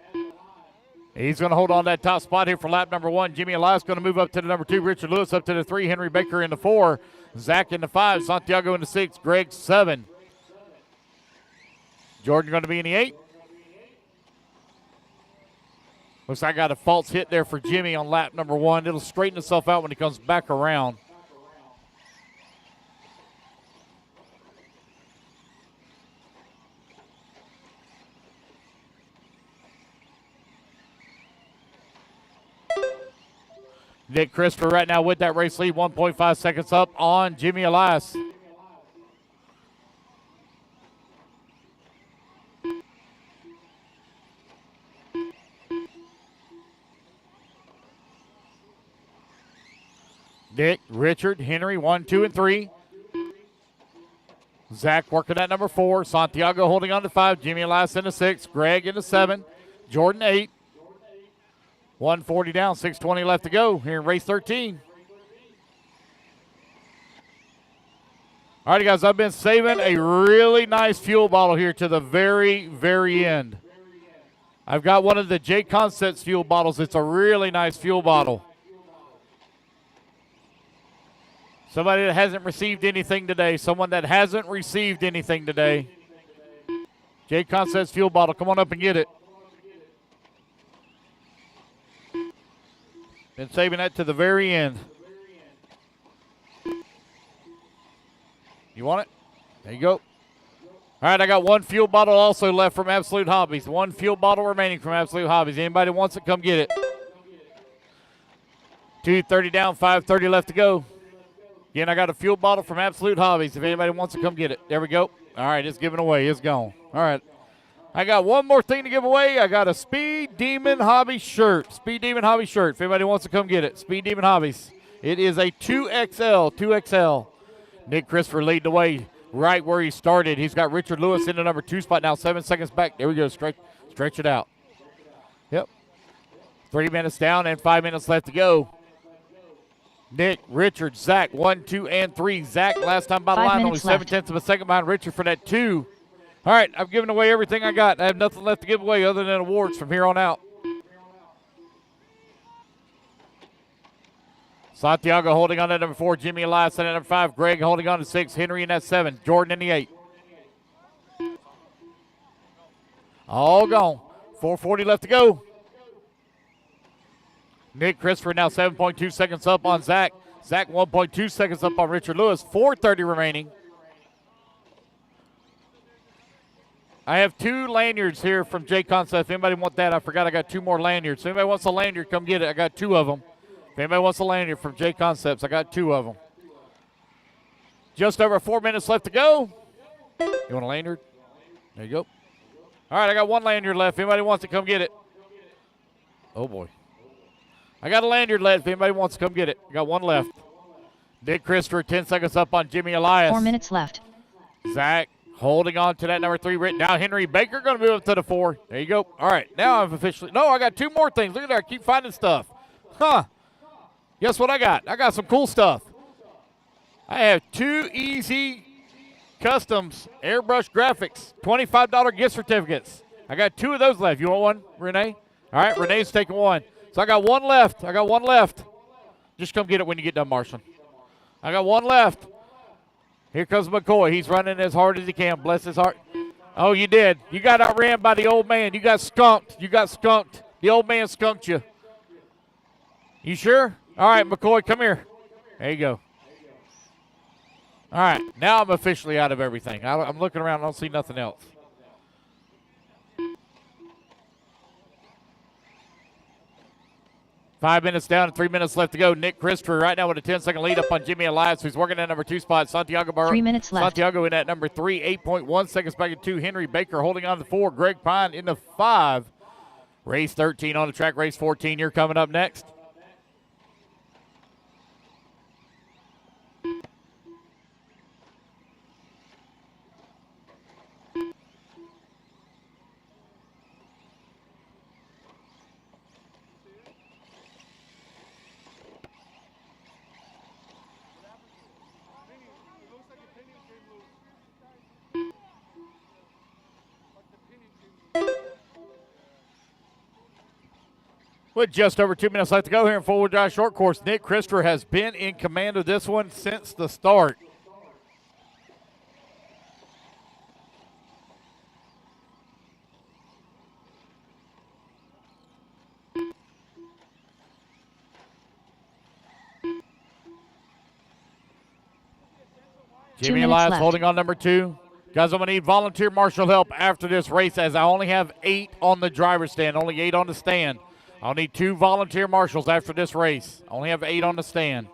He's going to hold on that top spot here for lap number 1. Jimmy Elias going to move up to the number 2. Richard Lewis up to the 3. Henry Baker in the 4. Zach in the 5. Santiago in the 6. Greg 7. Jordan going to be in the 8. Looks like I got a false hit there for Jimmy on lap number 1. It'll straighten itself out when he comes back around. Nick Christopher right now with that race lead, 1.5 seconds up on Jimmy Elias. Nick, Richard, Henry, 1, 2, and 3. Zach working at number 4. Santiago holding on to 5. Jimmy Elias in the 6. Greg in the 7. Jordan 8. 140 down, 6:20 left to go here in race 13. All right, guys, I've been saving a really nice fuel bottle here to the very, very end. I've got one of the J Concepts fuel bottles. It's a really nice fuel bottle. Somebody that hasn't received anything today. Someone that hasn't received anything today. J Concepts fuel bottle. Come on up and get it. Been saving that to the very end. You want it? There you go. All right, I got one fuel bottle also left from Absolute Hobbies. One fuel bottle remaining from Absolute Hobbies. Anybody wants it, come get it. 2:30 down, 5:30 left to go. Again, I got a fuel bottle from Absolute Hobbies. If anybody wants to come get it. There we go. All right, it's given away. It's gone. All right. I got one more thing to give away. I got a Speed Demon Hobby shirt. Speed Demon Hobby shirt. If anybody wants to come get it. Speed Demon Hobbies. It is a 2XL. 2XL. Nick Christopher leading the way right where he started. He's got Richard Lewis in the number 2 spot now. 7 seconds back. There we go. Stretch it out. Yep. 3 minutes down and 5 minutes left to go. Nick, Richard, Zach, 1, 2, and 3. Zach, last time by the line, only 7/10 of a second behind Richard for that 2. All right, I've given away everything I got. I have nothing left to give away other than awards from here on out. Santiago holding on to number 4. Jimmy Elias at number 5. Greg holding on to 6. Henry in that 7. Jordan in the 8. All gone. 4:40 left to go. Nick Christopher now 7.2 seconds up on Zach. Zach 1.2 seconds up on Richard Lewis. 4:30 remaining. I have 2 lanyards here from J Concept. If anybody want that, I forgot I got 2 more lanyards. If anybody wants a lanyard, come get it. I got 2 of them. If anybody wants a lanyard from J Concepts, I got 2 of them. Just over 4 minutes left to go. You want a lanyard? There you go. All right, I got 1 lanyard left. If anybody wants to come get it. Oh, boy. I got a lanyard left. If anybody wants to come get it. I got 1 left. Nick Christopher, 10 seconds up on Jimmy Elias. 4 minutes left. Zach holding on to that number 3 written. Now Henry Baker going to move up to the 4. There you go. All right, now I've officially. No, I got 2 more things. Look at that. I keep finding stuff. Huh. Guess what I got? I got some cool stuff. I have 2 Easy Customs airbrush graphics, $25 gift certificates. I got 2 of those left. You want one, Renee? All right, Renee's taking 1. So I got 1 left. I got 1 left. Just come get it when you get done, Marshall. I got 1 left. Here comes McCoy. He's running as hard as he can. Bless his heart. Oh, you did. You got outran by the old man. You got skunked. You got skunked. The old man skunked you. You sure? All right, McCoy, come here. There you go. All right, now I'm officially out of everything. I'm looking around. I don't see nothing else. Five minutes down and 3 minutes left to go. Nick Christopher right now with a 10-second lead up on Jimmy Elias, who's working at number 2 spot. Santiago 3 minutes left. Santiago in at number 3, 8.1 seconds back at 2. Henry Baker holding on to 4. Greg Pine in the 5. Race 13 on the track. Race 14, you're coming up next. With just over 2 minutes left to go here in four-wheel drive short course, Nick Christopher has been in command of this one since the start. Jimmy Elias holding on number 2. Guys, I'm going to need volunteer marshal help after this race as I only have 8 on the driver's stand, only 8 on the stand. I'll need 2 volunteer marshals after this race. I only have 8 on the stand.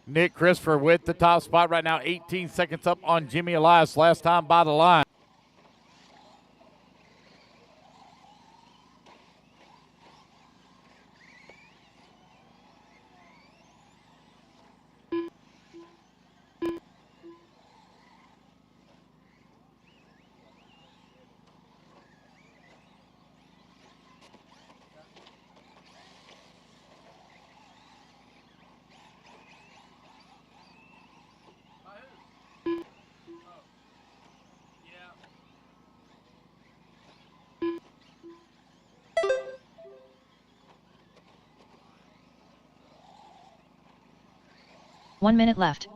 Nick Christopher with the top spot right now, 18 seconds up on Jimmy Elias, last time by the line. One minute left.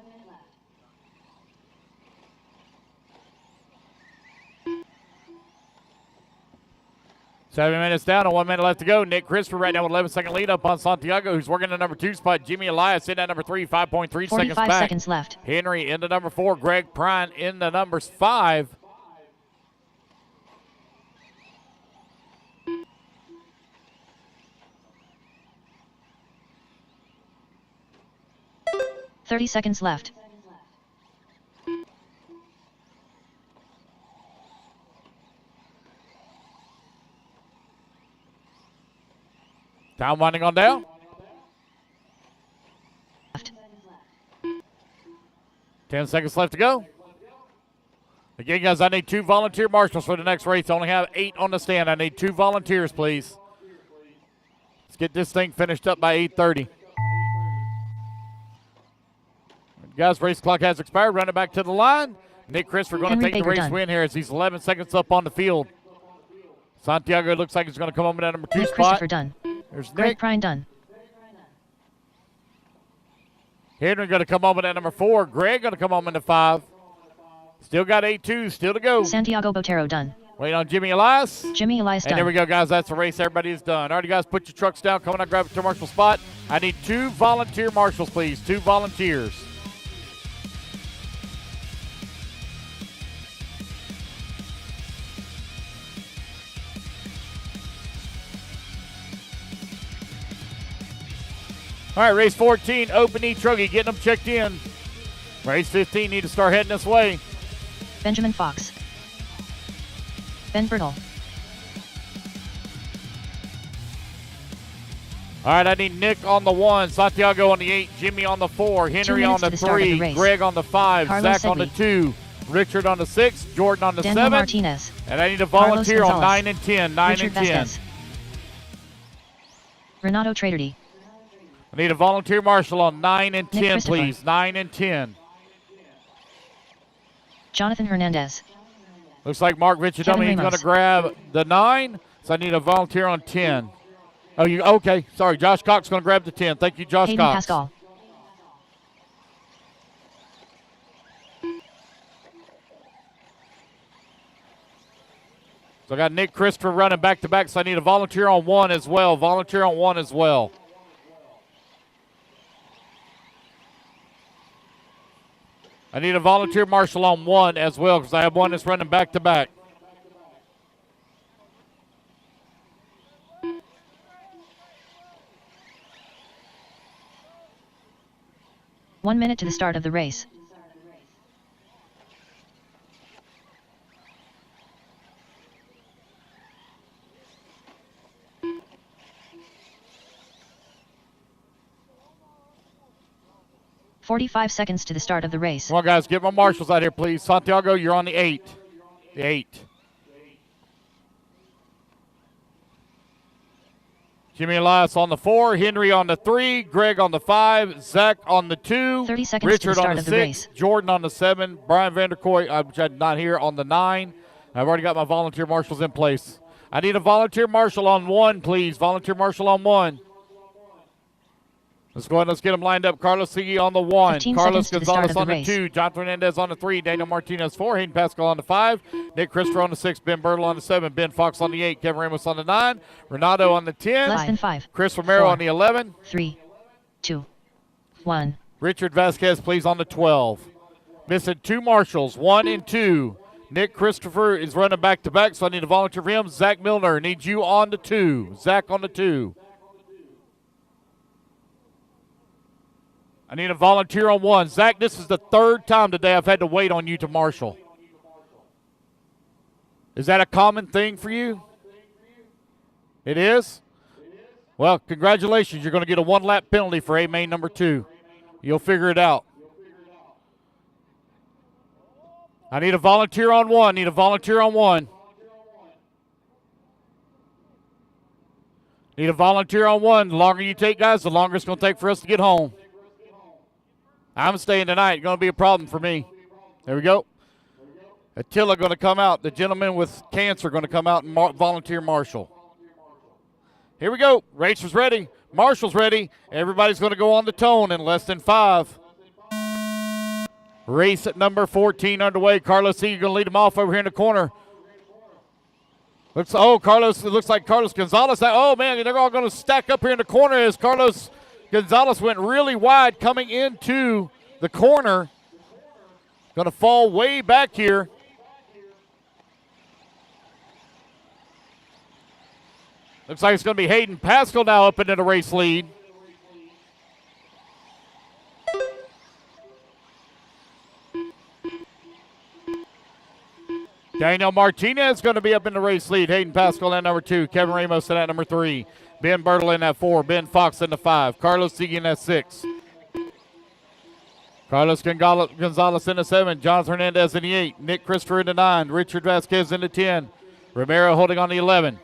Seven minutes down and 1 minute left to go. Nick Christopher right now with 11-second lead up on Santiago, who's working the number 2 spot. Jimmy Elias in at number 3, 5.3 seconds back. 45 seconds left. Henry in the number 4. Greg Prine in the numbers 5. $30 seconds left. Time winding on down. Left. 10 seconds left to go. Again, guys, I need 2 volunteer marshals for the next race. I only have 8 on the stand. I need 2 volunteers, please. Let's get this thing finished up by 8:30. Guys, race clock has expired. Run it back to the line. Nick Christopher going to Henry take Baker the race done. win here as he's 11 seconds up on the field. Santiago looks like he's going to come home in that number 2 Nick spot. Christopher done. There's Greg Nick. Prine done. Henry going to come home in that number 4. Greg going to come home in the 5. Still got 8-2 still to go. Santiago Botero done. Waiting on Jimmy Elias. Jimmy Elias And done. there we go, guys. That's the race. Everybody is done. All right, guys, put your trucks down. Come on out, grab a marshal spot. I need 2 volunteer marshals, please. 2 volunteers. All right, race 14, open E-truggy, getting them checked in. Race 15, need to start heading this way. Benjamin Fox. Ben Bertle. All right, I need Nick on the 1, Santiago on the 8, Jimmy on the 4, Henry on minutes the to the start of the 3, race. Greg on the 5, Carlos Zach on the Segui. 2, Richard on the 6, Jordan on the Daniel 7, Martinez. and I need a Carlos volunteer on Gonzalez. 9 and 10, 9 Richard and 10. Vasquez. Renato Traderty. I need a volunteer marshal on 9 and Nick 10, Christopher. please, 9 and 10. Jonathan Hernandez. Looks like Mark Kevin Viccidome is going to Ramos. grab the 9, so I need a volunteer on 10. Oh, you okay? Sorry, Josh Cox going to grab the 10. Thank you, Josh Hayden Cox. Pascal. So I got Nick Christopher running back to back, so I need a volunteer on 1 as well. Volunteer on 1 as well. I need a volunteer marshal on 1 as well because I have one that's running back to back. One minute to the start of the race. "45 seconds to the start of the race. Come on, guys, get my marshals out here, please. Santiago, you're on the 8. The 8. Jimmy Elias on the 4, Henry on the 3, Greg on the 5, Zach on the 2, 30 seconds to the Richard start on the of the 6, race. Jordan on the 7, Brian Vanderkoy, which I'm not here, on the 9. I've already got my volunteer marshals in place. I need a volunteer marshal on 1, please. Volunteer marshal on 1. Let's go ahead and let's get them lined up. Carlos Segui on the 1. 15 Carlos seconds to the start Gonzalez of the on the race. 2. Jonathan Hernandez on the 3. Daniel Martinez 4. Hayden Pascal on the 5. Nick Christopher on the 6. Ben Bertle on the 7. Ben Fox on the 8. Kevin Ramos on the 9. Renato on the 10. Less than 5. Chris Romero 4, on the 11. 3, 2, 1. Richard Vasquez, please, on the 12. Missing 2 marshals, 1 and 2. Nick Christopher is running back to back, so I need a volunteer for him. Zach Milner needs you on the 2. Zach on the 2. I need a volunteer on 1. Zach, this is the 3rd time today I've had to wait on you to marshal. Is that a common thing for you? It is? Well, congratulations. You're going to get a 1-lap penalty for A main number 2. You'll figure it out. I need a volunteer on 1. Need a volunteer on 1. Need a volunteer on 1. The longer you take, guys, the longer it's going to take for us to get home. I'm staying tonight. Going to be a problem for me. There we go. Attila going to come out. The gentleman with cancer going to come out and volunteer marshal. Here we go. Racer's ready. Marshal's ready. Everybody's going to go on the tone in less than 5. Race at number 14 underway. Carlos C, you're going to lead them off over here in the corner. Carlos, it looks like Carlos Gonzalez. Oh, man, they're all going to stack up here in the corner as Carlos Gonzalez went really wide coming into the corner. Going to fall way back here. Looks like it's going to be Hayden Pascal now up into the race lead. Daniel Martinez going to be up in the race lead. Hayden Pascal at number 2. Kevin Ramos at number 3. Ben Bertle in at 4. Ben Fox in the 5. Carlos Sigue in at 6. Carlos Gonzalez in the 7. John Hernandez in the 8. Nick Christopher in the 9. Richard Vasquez in the 10. Romero holding on the 11.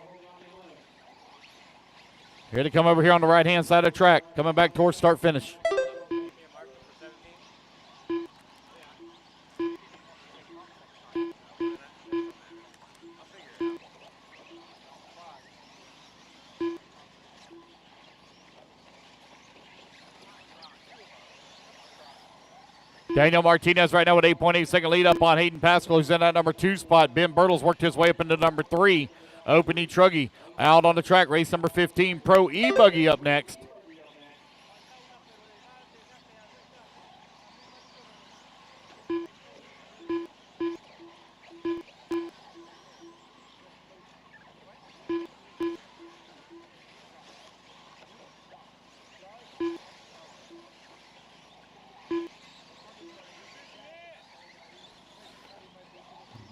Here to come over here on the right-hand side of the track. Coming back towards start-finish. Daniel Martinez right now with 8.8 second lead up on Hayden Pascal, who's in that number 2 spot. Ben Bertles worked his way up into number 3. Open E-truggy out on the track. Race number 15, Pro E-buggy up next.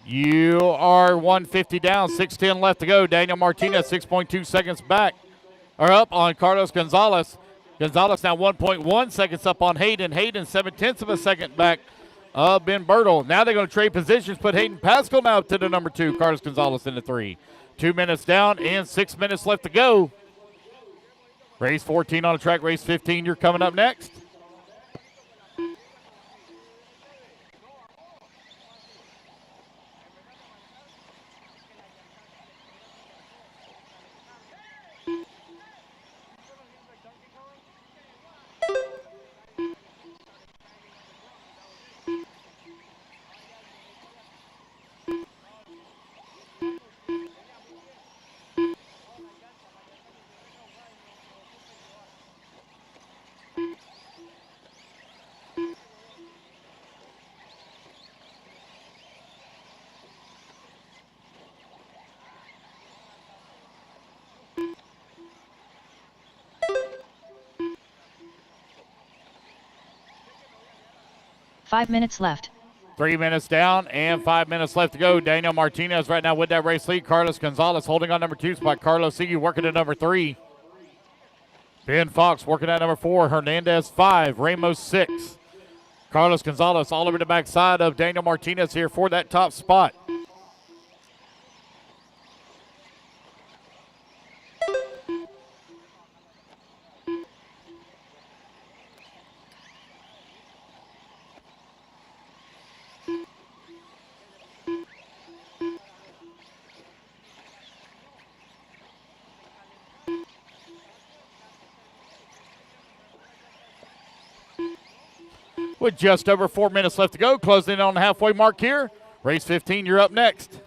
You are 150 down, 6:10 left to go. Daniel Martinez 6.2 seconds back, or up on Carlos Gonzalez. Gonzalez now 1.1 seconds up on Hayden. Hayden 7/10 of a second back of Ben Bertle. Now they're going to trade positions, put Hayden Pascal now to the number 2. Carlos Gonzalez in the 3. 2 minutes down and 6 minutes left to go. Race 14 on the track. Race 15, you're coming up next. Five minutes left. 3 minutes down and 5 minutes left to go. Daniel Martinez right now with that race lead. Carlos Gonzalez holding on number 2 spot. Carlos Sigue working at number 3. Ben Fox working at number 4. Hernandez 5. Ramos 6. Carlos Gonzalez all over the backside of Daniel Martinez here for that top spot. With just over 4 minutes left to go, closing in on the halfway mark here. Race 15, you're up next.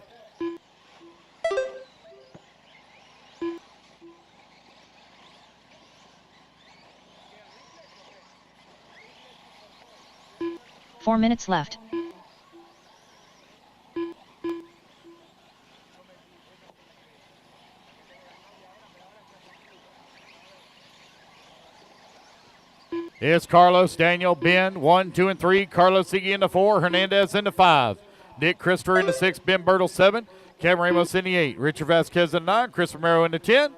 Four minutes left. It's Carlos, Daniel, Ben, 1, 2, and 3. Carlos Sigue in the 4. Hernandez in the 5. Nick Christopher in the 6. Ben Bertle 7. Kevin Ramos in the 8. Richard Vasquez in the 9. Chris Romero in the 10.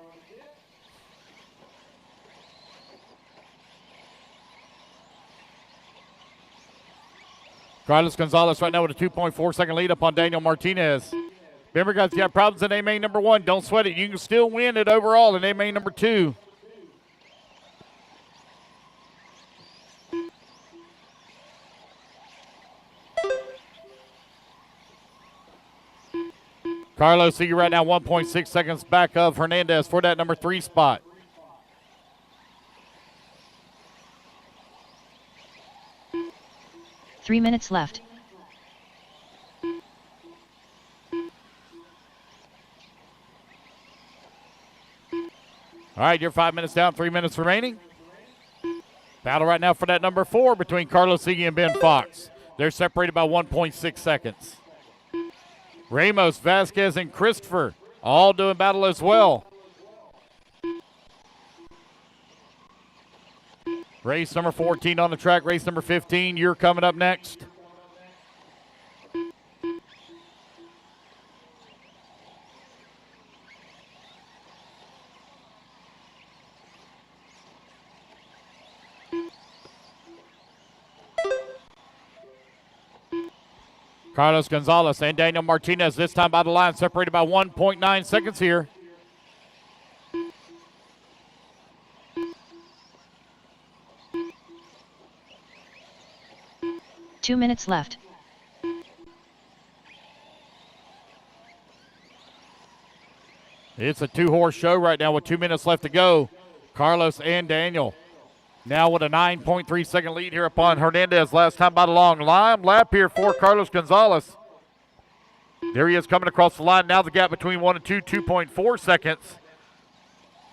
Carlos Gonzalez right now with a 2.4 second lead up on Daniel Martinez. Remember, guys, you got problems in A-main number 1. Don't sweat it. You can still win it overall in A-main number 2. Carlos Sigue right now 1.6 seconds back of Hernandez for that number 3 spot. Three minutes left. All right, you're 5 minutes down, 3 minutes remaining. Battle right now for that number 4 between Carlos Sigue and Ben Fox. They're separated by 1.6 seconds. Ramos, Vasquez, and Christopher all doing battle as well. Race number 14 on the track. Race number 15, you're coming up next. Carlos Gonzalez and Daniel Martinez this time by the line, separated by 1.9 seconds here. Two minutes left. It's a two-horse show right now with 2 minutes left to go. Carlos and Daniel now with a 9.3 second lead here upon Hernandez. Last time by the long line lap here for Carlos Gonzalez. There he is coming across the line. Now the gap between 1 and 2, 2.4 seconds.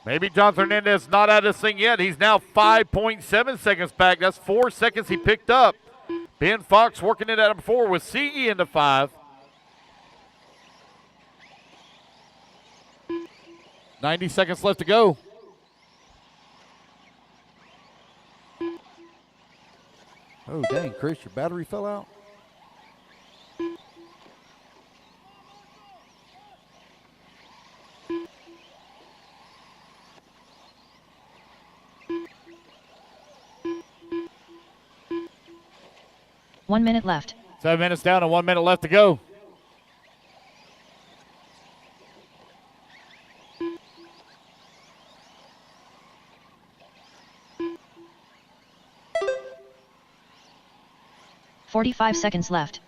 Maybe Jonathan Hernandez not out of this thing yet. He's now 5.7 seconds back. That's 4 seconds he picked up. Ben Fox working it at number 4 with Siege into 5. 90 seconds left to go. Oh, dang, Chris, your battery fell out? 1 minute left. 7 minutes down and 1 minute left to go. .45 seconds left.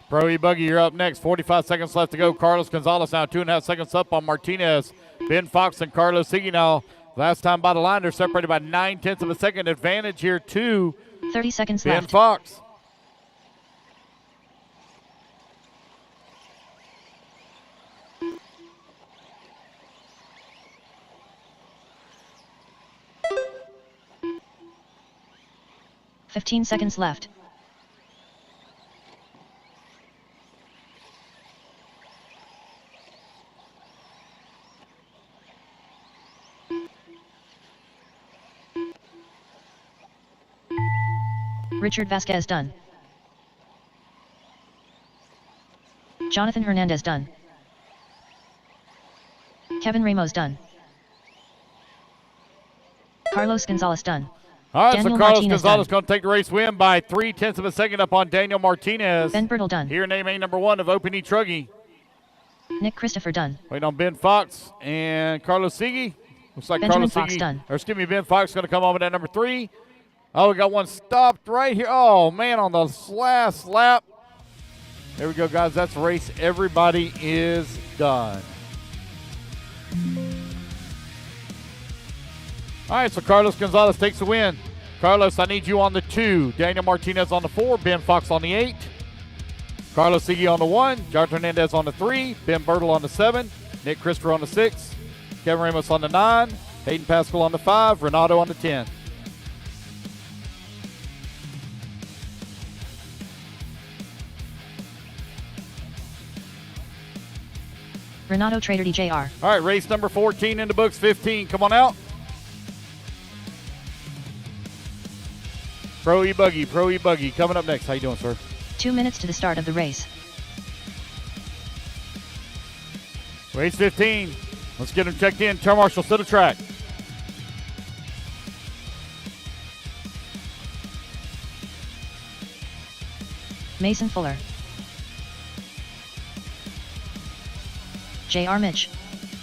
Pro E-buggy, you're up next. 45 seconds left to go. Carlos Gonzalez now 2.5 seconds up on Martinez. Ben Fox and Carlos Siege now. Last time by the line, they're separated by 9/10 of a second. Advantage here to 30 seconds Ben left. Fox. .15 seconds left. Richard Vasquez done. Jonathan Hernandez done. Kevin Ramos done. Carlos Gonzalez done. All right, Daniel so Carlos Martinez Gonzalez done. going to take the race win by 0.3 of a second up on Daniel Martinez. Ben Bertle done. Here, name A number 1 of Open E-truggy. Nick Christopher done. Waiting on Ben Fox and Carlos Siege. Looks like Benjamin Carlos Fox Siege, done. or excuse me, Ben Fox going to come on with that number 3. Oh, we got one stopped right here. Oh, man, on the last lap. There we go, guys. That's the race. Everybody is done. All right, so Carlos Gonzalez takes the win. Carlos, I need you on the 2. Daniel Martinez on the 4. Ben Fox on the 8. Carlos Siege on the 1. Jonathan Hernandez on the 3. Ben Bertle on the 7. Nick Christopher on the 6. Kevin Ramos on the 9. Hayden Pascal on the 5. Renato on the 10. Renato Trader DJR. All right, race number 14 in the books. 15, come on out. Pro E-buggy coming up next. How you doing, sir? 2 minutes to the start of the race. Race 15. Let's get them checked in. Turn marshal to the track. Mason Fuller. J.R. Mitch.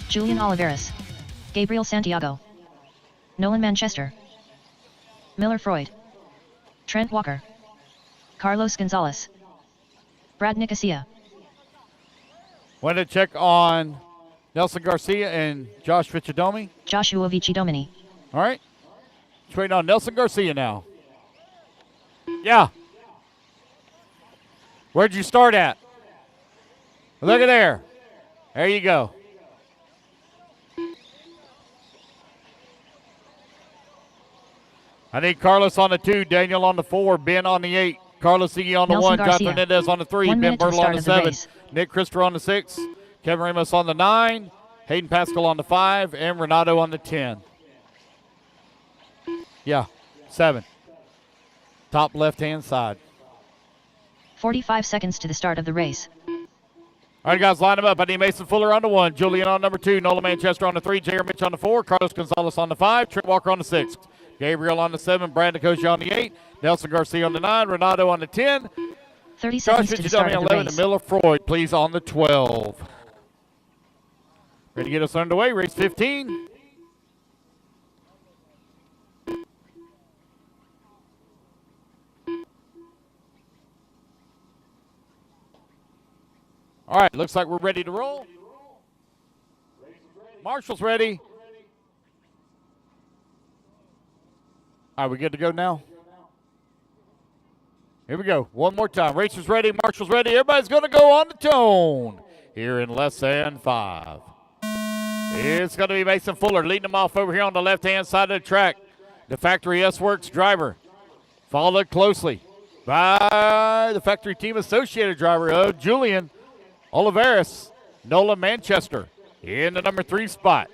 Julian Oliveras. Gabriel Santiago. Nolan Manchester. Miller Freud. Trent Walker. Carlos Gonzalez. Brad Nicosia. Want to check on Nelson Garcia and Josh Vichidomi. Joshua Vichidomini. All right. Just waiting on Nelson Garcia now. Yeah. Where'd you start at? Look at there. There you go. I need Carlos on the 2, Daniel on the 4, Ben on the 8, Carlos Siege on the Nelson 1, Garcia. Jonathan Hernandez on the 3, 1 Ben minute to the Bertle start on the of the 7, race. Nick Christopher on the 6, Kevin Ramos on the 9, Hayden Pascal on the 5, and Renato on the 10. Yeah, 7. Top left-hand side. 45 seconds to the start of the race. All right, guys, line them up. I need Mason Fuller on the 1, Julian on number 2, Nolan Manchester on the 3, J.R. Mitch on the 4, Carlos Gonzalez on the 5, Trent Walker on the 6, Gabriel on the 7, Brandon Kosha on the 8, Nelson Garcia on the 9, Renato on the 10, 30 Josh seconds to the start of the 11, race. and Miller Freud, please, on the 12. Ready to get us underway, race 15. All right, looks like we're ready to roll. Marshall's ready. All right, we good to go now? Here we go. One more time. Racers ready. Marshall's ready. Everybody's going to go on the tone here in less than 5. It's going to be Mason Fuller leading them off over here on the left-hand side of the track. The Factory S-Works driver. Followed closely by the Factory Team Associated driver of Julian Oliveris, Nola Manchester in the number 3 spot.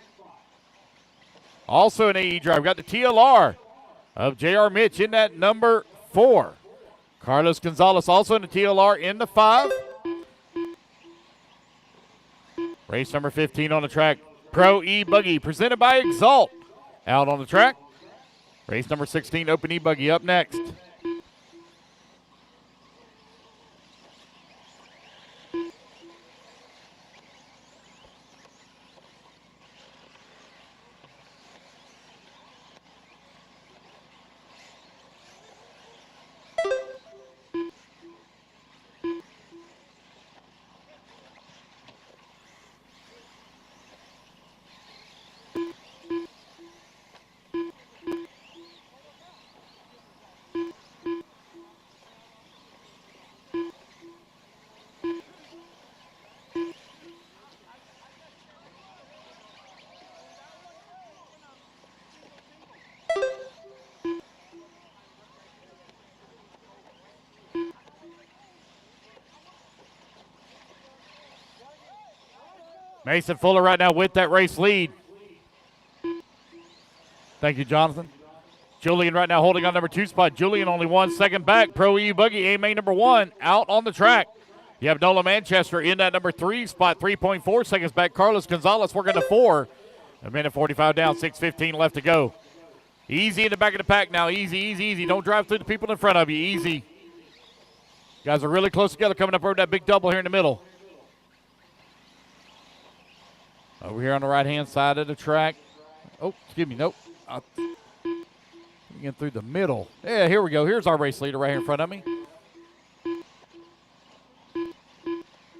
Also an AE driver. Got the TLR of J.R. Mitch in that number 4. Carlos Gonzalez also in the TLR in the 5. Race number 15 on the track. Pro E-buggy presented by Exalt out on the track. Race number 16, Open E-buggy up next. Mason Fuller right now with that race lead. Thank you, Jonathan. Julian right now holding on number 2 spot. Julian only 1 second back. Pro E-buggy A main number 1 out on the track. You have Nola Manchester in that number 3 spot, 3.4 seconds back. Carlos Gonzalez working to 4. A minute 45 down, 6:15 left to go. Easy in the back of the pack now. Easy, easy, easy. Don't drive through the people in front of you. Easy. Guys are really close together coming up over that big double here in the middle. Over here on the right-hand side of the track. Oh, excuse me, nope. Getting through the middle. Yeah, here we go. Here's our race leader right here in front of me.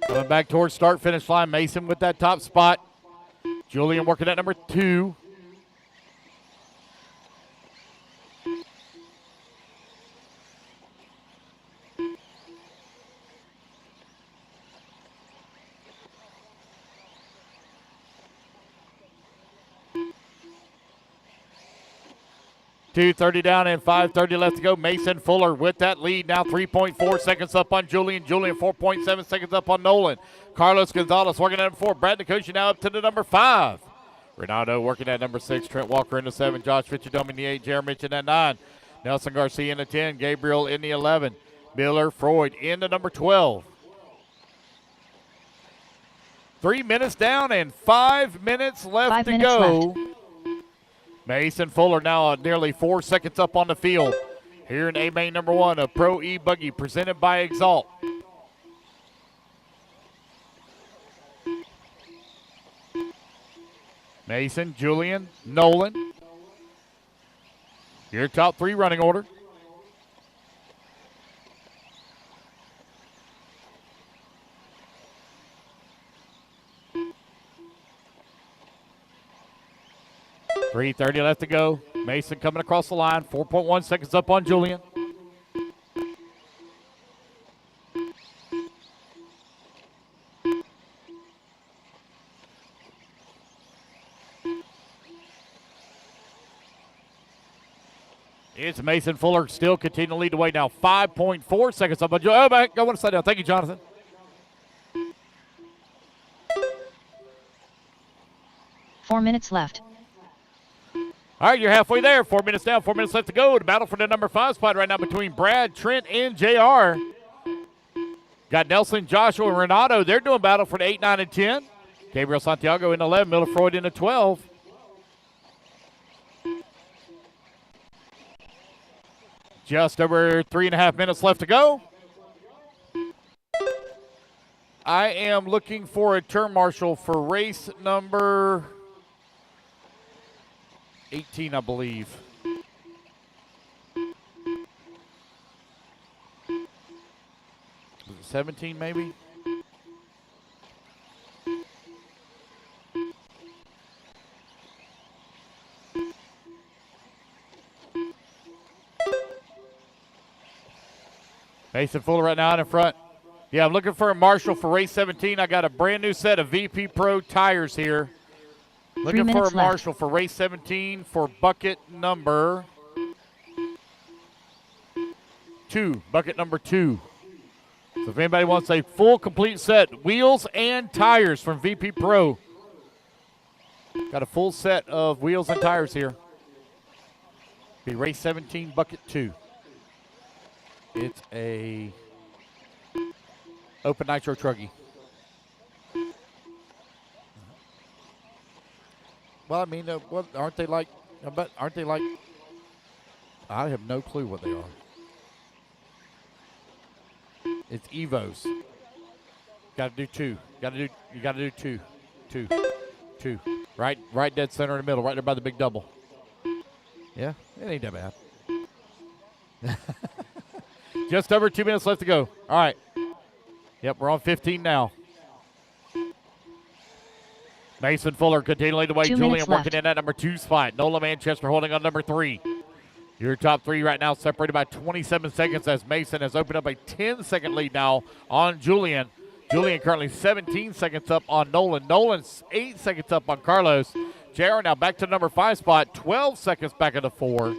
Coming back towards start-finish line. Mason with that top spot. Julian working at number 2. .230 down and 5:30 left to go. Mason Fuller with that lead now, 3.4 seconds up on Julian. Julian 4.7 seconds up on Nolan. Carlos Gonzalez working at number 4. Brad Nicosia now up to the number 5. Renato working at number 6. Trent Walker in the 7. Josh Fitchadome in the 8. Jeremy Mitch in that 9. Nelson Garcia in the 10. Gabriel in the 11. Miller Freud in the number 12. 3 minutes down and 5 minutes left to go. Mason Fuller now nearly 4 seconds up on the field. Here in A main number 1 of Pro E-buggy presented by Exalt. Mason, Julian, Nolan. Your top 3 running order. .330 left to go. Mason coming across the line. 4.1 seconds up on Julian. It's Mason Fuller still continuing to lead the way now. 5.4 seconds up on Julian. Oh, I want to sit down. Thank you, Jonathan. Four minutes left. All right, you're halfway there. 4 minutes down, 4 minutes left to go. The battle for the number 5 spot right now between Brad, Trent, and JR. Got Nelson, Joshua, and Renato. They're doing battle for the 8, 9, and 10. Gabriel Santiago in the 11, Miller Freud in the 12. Just over 3.5 minutes left to go. I am looking for a turn marshal for race number 18, I believe. Was it 17 maybe? Mason Fuller right now out in front. Yeah, I'm looking for a marshal for race 17. I got a brand new set of VP Pro tires here. Looking for a marshal for race 17 for bucket number 2. Bucket number 2. So if anybody wants a full complete set, wheels and tires from VP Pro. Got a full set of wheels and tires here. Be race 17, bucket 2. It's a open nitro truggy. Well, I mean, what aren't they like? But aren't they like? I have no clue what they are. It's Evos. Got to do 2. You got to do 2. 2. Right dead center in the middle, right there by the big double. Yeah, it ain't that bad. Just over 2 minutes left to go. All right. Yep, we're on 15 now. Mason Fuller continuing to lead the way. Julian working in that number 2 spot. Nola Manchester holding on number 3. Your top 3 right now separated by 27 seconds as Mason has opened up a 10-second lead now on Julian. Julian currently 17 seconds up on Nolan. Nolan's 8 seconds up on Carlos. JR now back to number 5 spot. 12 seconds back of the 4.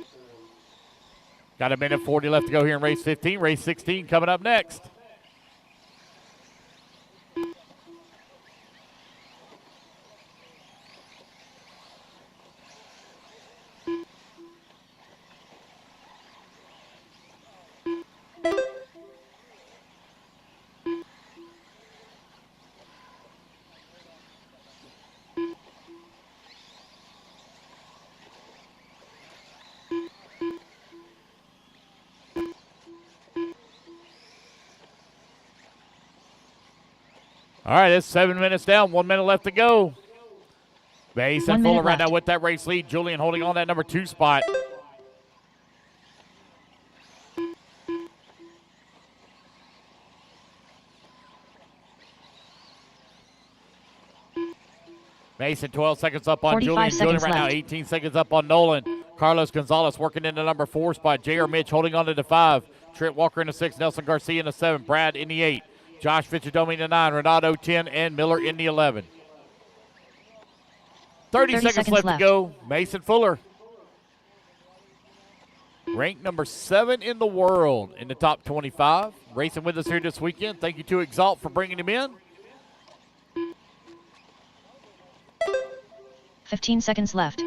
Got a minute 40 left to go here in race 15. Race 16 coming up next. All right, it's 7 minutes down, 1 minute left to go. Mason Fuller right now with that race lead. Julian holding on that number 2 spot. Mason 12 seconds up on Julian. Julian right now 18 seconds up on Nolan. Carlos Gonzalez working in the number 4 spot. J.R. Mitch holding on to the 5. Trent Walker in the 6. Nelson Garcia in the 7. Brad in the 8. Josh Fitzgerald in the 9, Renato 10, and Miller in the 11. 30 seconds left to go. Mason Fuller, ranked number 7 in the world in the top 25. Racing with us here this weekend. Thank you to Exalt for bringing him in. 15 seconds left.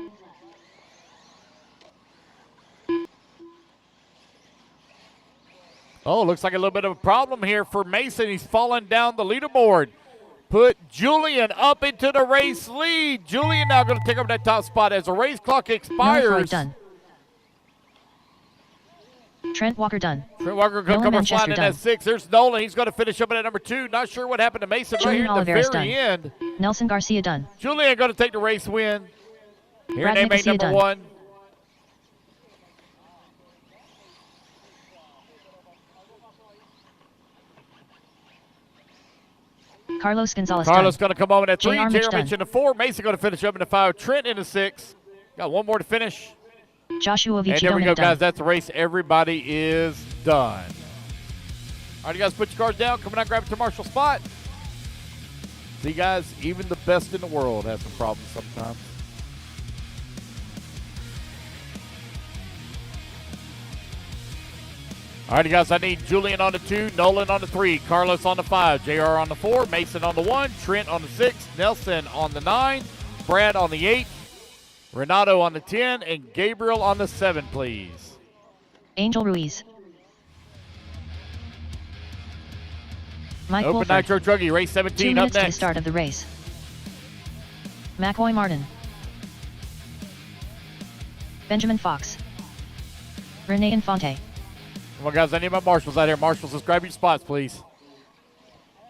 Oh, looks like a little bit of a problem here for Mason. He's fallen down the leaderboard. Put Julian up into the race lead. Julian now going to take over that top spot as the race clock expires. Done. Trent Walker done. Trent Walker going to come sliding in at 6. There's Nolan. He's going to finish up at number 2. Not sure what happened to Mason right here at the very end. Nelson Garcia done. Julian going to take the race win. Here in main number 1. Carlos Gonzalez Carlos going to come over at 3. J.R. Mitch in the 4. Mason going to finish up in the 5. Trent in the 6. Got one more to finish. Joshua Vici. And there we go, guys. That's the race. Everybody is done. All right, you guys, put your cards down. Coming out, grab it to Marshall spot. See, guys, even the best in the world has some problems sometimes. All right, guys, I need Julian on the 2, Nolan on the 3, Carlos on the 5, JR on the 4, Mason on the 1, Trent on the 6, Nelson on the 9, Brad on the 8, Renato on the 10, and Gabriel on the 7, please. Angel Ruiz. Mike Open Wolford. Nitro Truggy, race 17 2 up minutes next. to the start of the race. McCoy Martin. Benjamin Fox. Rene Infante. Come on, guys. I need my marshals out here. Marshals, let's grab your spots, please.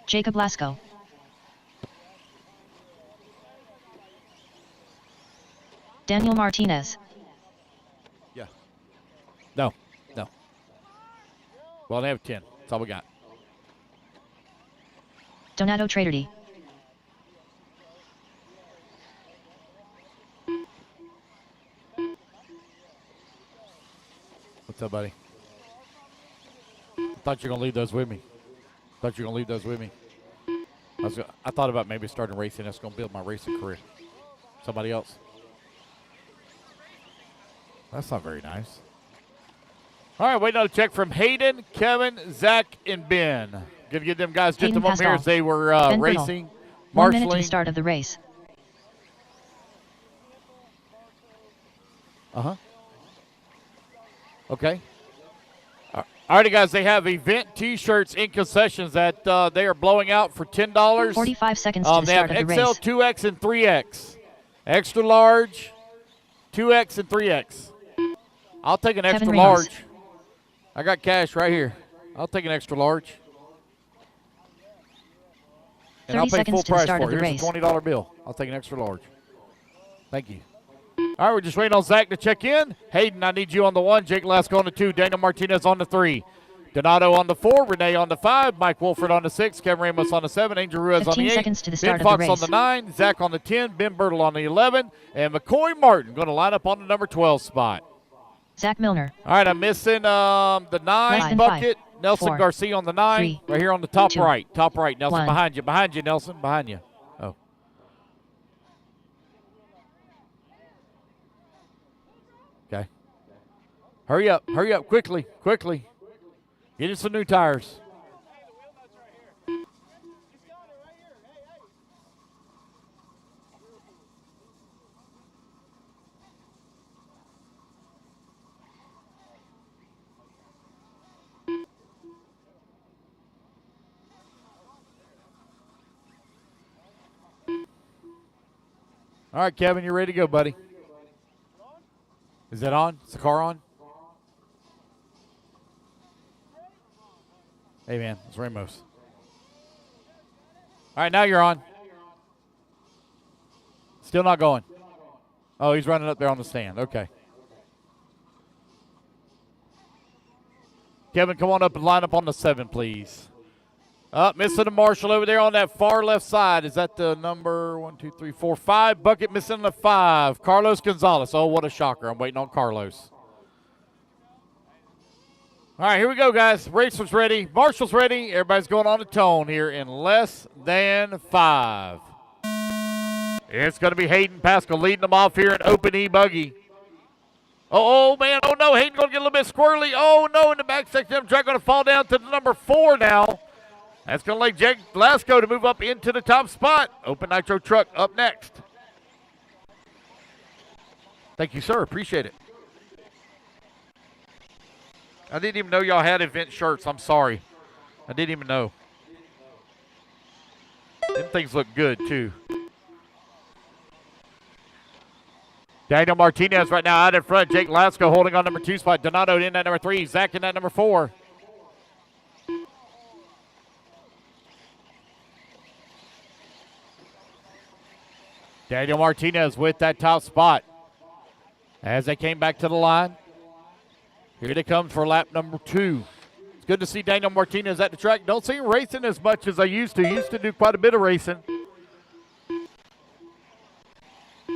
Jacob Lasco. Daniel Martinez. Yeah. No. Well, they have 10. That's all we got. Donato Traderty. What's up, buddy? I thought you were going to leave those with me. I thought about maybe starting racing. That's going to build my racing career. Somebody else. That's not very nice. All right, waiting on a check from Hayden, Kevin, Zach, and Ben. Going to give them guys just Hayden a moment here Pascal. as they were Ben racing, 1 minute to the marshalling. start of the race. Okay. All righty, guys. They have event T-shirts in concessions that they are blowing out for $10. 45 seconds to the They start have of the XL, race. 2X, and 3X. Extra large, 2X, and 3X. I'll take an Kevin extra Ramos. large. I got cash right here. I'll take an extra large. And 30 I'll pay seconds full to the price start for of it. the Here's race. a $20 bill. I'll take an extra large. Thank you. All right, we're just waiting on Zach to check in. Hayden, I need you on the 1. Jake Lasco on the 2. Daniel Martinez on the 3. Donato on the 4. Renee on the 5. Mike Wolford on the 6. Kevin Ramos on the 7. Angel Ruiz on 15 the 8. seconds to the start Ben of the Fox on the race. 9. Zach on the 10. Ben Bertle on the 11. And McCoy Martin going to line up on the number 12 spot. Zach Milner. All right, I'm missing the 9 Less than bucket. 5, Nelson 4, Garcia on the 9. 3, right here on the top 2, right. Top right. Nelson 1. behind you. Behind you, Nelson. Behind you. Oh. Okay. Hurry up. Hurry up. Quickly. Quickly. Get in some new tires. All right, Kevin, you ready to go, buddy? Is that on? Is the car on? Hey, man, it's Ramos. All right, now you're on. Still not going. Oh, he's running up there on the stand. Okay. Kevin, come on up and line up on the 7, please. Missing a marshal over there on that far left side. Is that the number 1, 2, 3, 4, 5? Bucket missing the 5. Carlos Gonzalez. Oh, what a shocker. I'm waiting on Carlos. All right, here we go, guys. Racer's ready. Marshal's ready. Everybody's going on the tone here in less than 5. It's going to be Hayden Pascal leading them off here in open E-buggy. Oh, man. Oh, no. Hayden going to get a little bit squirrely. Oh, no. In the back section, I'm going to fall down to the number 4 now. That's going to let Jake Lasco to move up into the top spot. Open Nitro truck up next. Thank you, sir. Appreciate it. I didn't even know y'all had event shirts. I'm sorry. I didn't even know. Them things look good, too. Daniel Martinez right now out in front. Jake Lasco holding on number 2 spot. Donato in at number 3. Zach in at number 4. Daniel Martinez with that top spot. As they came back to the line. Here they come for lap number 2. It's good to see Daniel Martinez at the track. Don't see him racing as much as I used to. Used to do quite a bit of racing.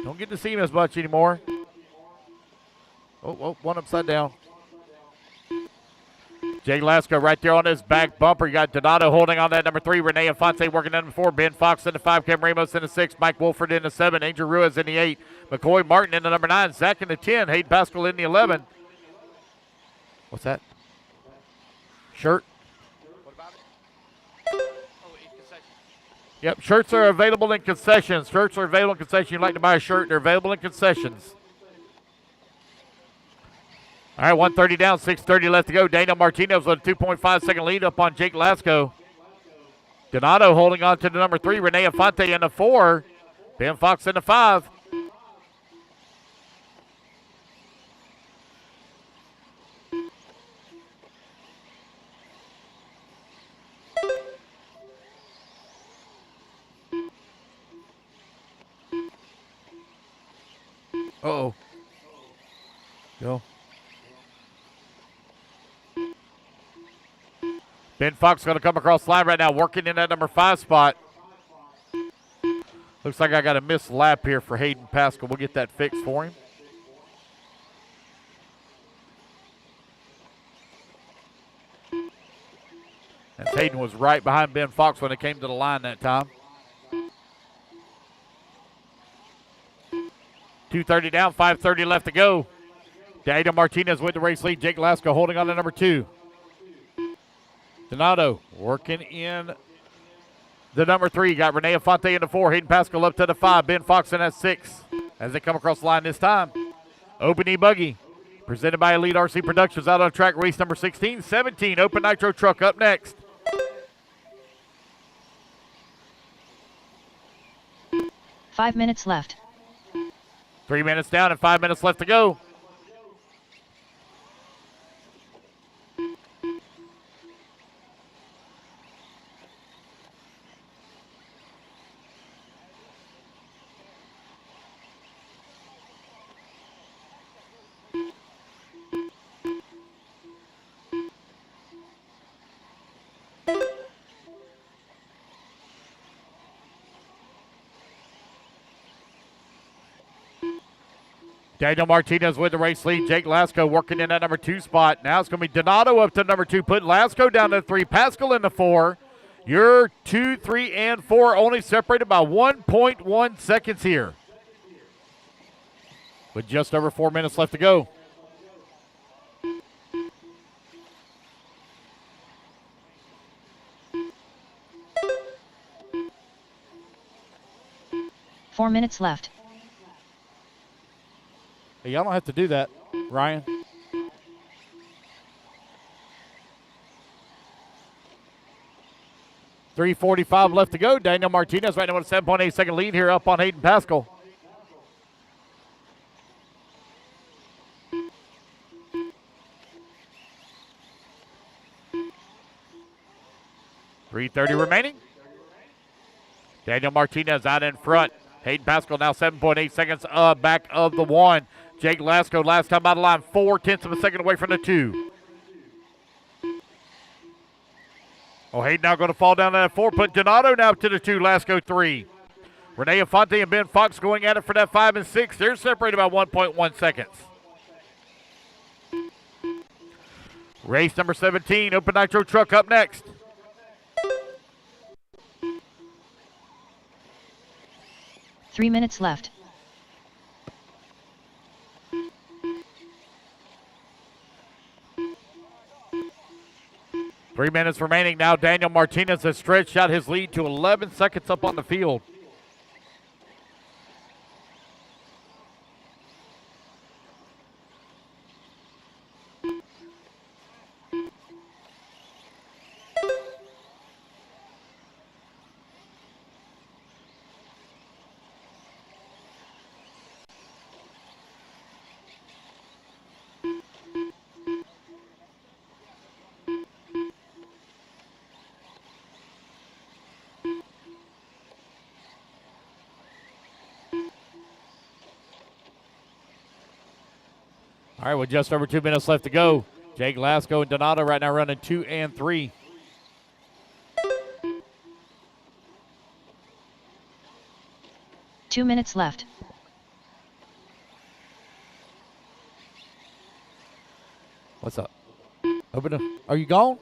Don't get to see him as much anymore. Oh, one upside down. Jay Lasco right there on his back bumper. You got Donato holding on that number 3. Renee Infante working at number 4. Ben Fox in the 5. Kevin Ramos in the 6. Mike Wolford in the 7. Angel Ruiz in the 8. McCoy Martin in the number 9. Zach in the 10. Hayden Pascal in the 11. What's that? Shirt? What about it? Oh, in concessions. Yep, shirts are available in concessions. Shirts are available in concessions. You'd like to buy a shirt, they're available in concessions. All right, 130 down, 6:30 left to go. Daniel Martinez with a 2.5 second lead up on Jake Lasco. Donato holding on to the number 3. Renee Infante in the 4. Ben Fox in the 5. Uh-oh. Go. Ben Fox going to come across the line right now, working in that number 5 spot. Looks like I got a missed lap here for Hayden Pascal. We'll get that fixed for him. And Hayden was right behind Ben Fox when it came to the line that time. 2:30 down, 5:30 left to go. Daniel Martinez with the race lead. Jake Lasko holding on to number 2. Donato working in the number 3. Got Rene Infante in the 4. Hayden Pascal up to the 5. Ben Fox in at 6. As they come across the line this time. Open E-buggy. Presented by Elite RC Productions. Out on track race number 16. 17. Open Nitro truck up next. Five minutes left. 3 minutes down and 5 minutes left to go. Daniel Martinez with the race lead. Jake Lasko working in that number 2 spot. Now it's going to be Donato up to number 2, putting Lasko down to 3, Pascal in the 4. Your 2, 3, and 4 only separated by 1.1 seconds here. With just over 4 minutes left to go. Four minutes left. Hey, y'all don't have to do that, Ryan. .345 left to go. Daniel Martinez right now with a 7.8 second lead here up on Hayden Pascal. .330 remaining. Daniel Martinez out in front. Hayden Pascal now 7.8 seconds back of the 1. Jake Lasko last time out of line, 0.4 of a second away from the 2. Oh, Hayden now going to fall down to that 4. Put Donato now to the 2. Lasko 3. Rene Infante and Ben Fox going at it for that 5 and 6. They're separated by 1.1 seconds. Race number 17, Open Nitro truck up next. Three minutes left. Three minutes remaining now. Daniel Martinez has stretched out his lead to 11 seconds up on the field. All right, with just over 2 minutes left to go. Jake Lasko and Donato right now running 2 and 3. Two minutes left. What's up? Open it. Are you gone?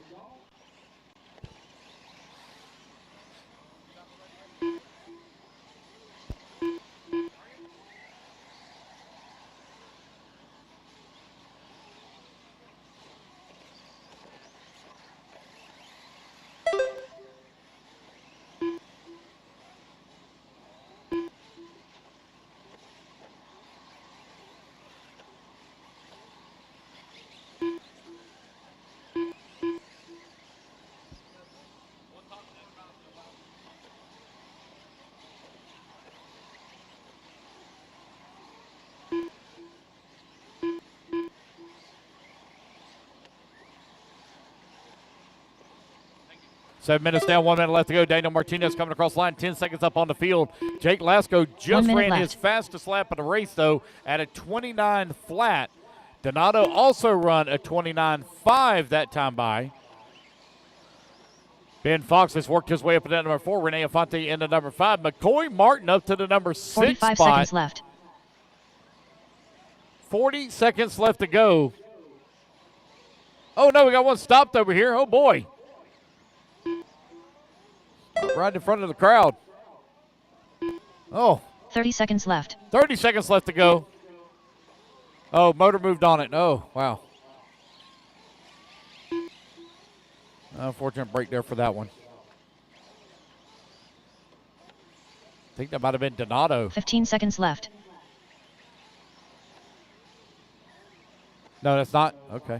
7 minutes down, 1 minute left to go. Daniel Martinez coming across the line, 10 seconds up on the field. Jake Lasko just ran his fastest lap of the race, though, at a 29 flat. Donato also run a 29.5 that time by. Ben Fox has worked his way up to that number 4. Rene Afonte into number 5. McCoy Martin up to the number 6 45 spot. seconds left. 40 seconds left to go. Oh, no, we got one stopped over here. Oh, boy. Right in front of the crowd. Oh. 30 seconds left. 30 seconds left to go. Oh, motor moved on it. Oh, wow. Unfortunate break there for that one. I think that might have been Donato. 15 seconds left. No, that's not. Okay.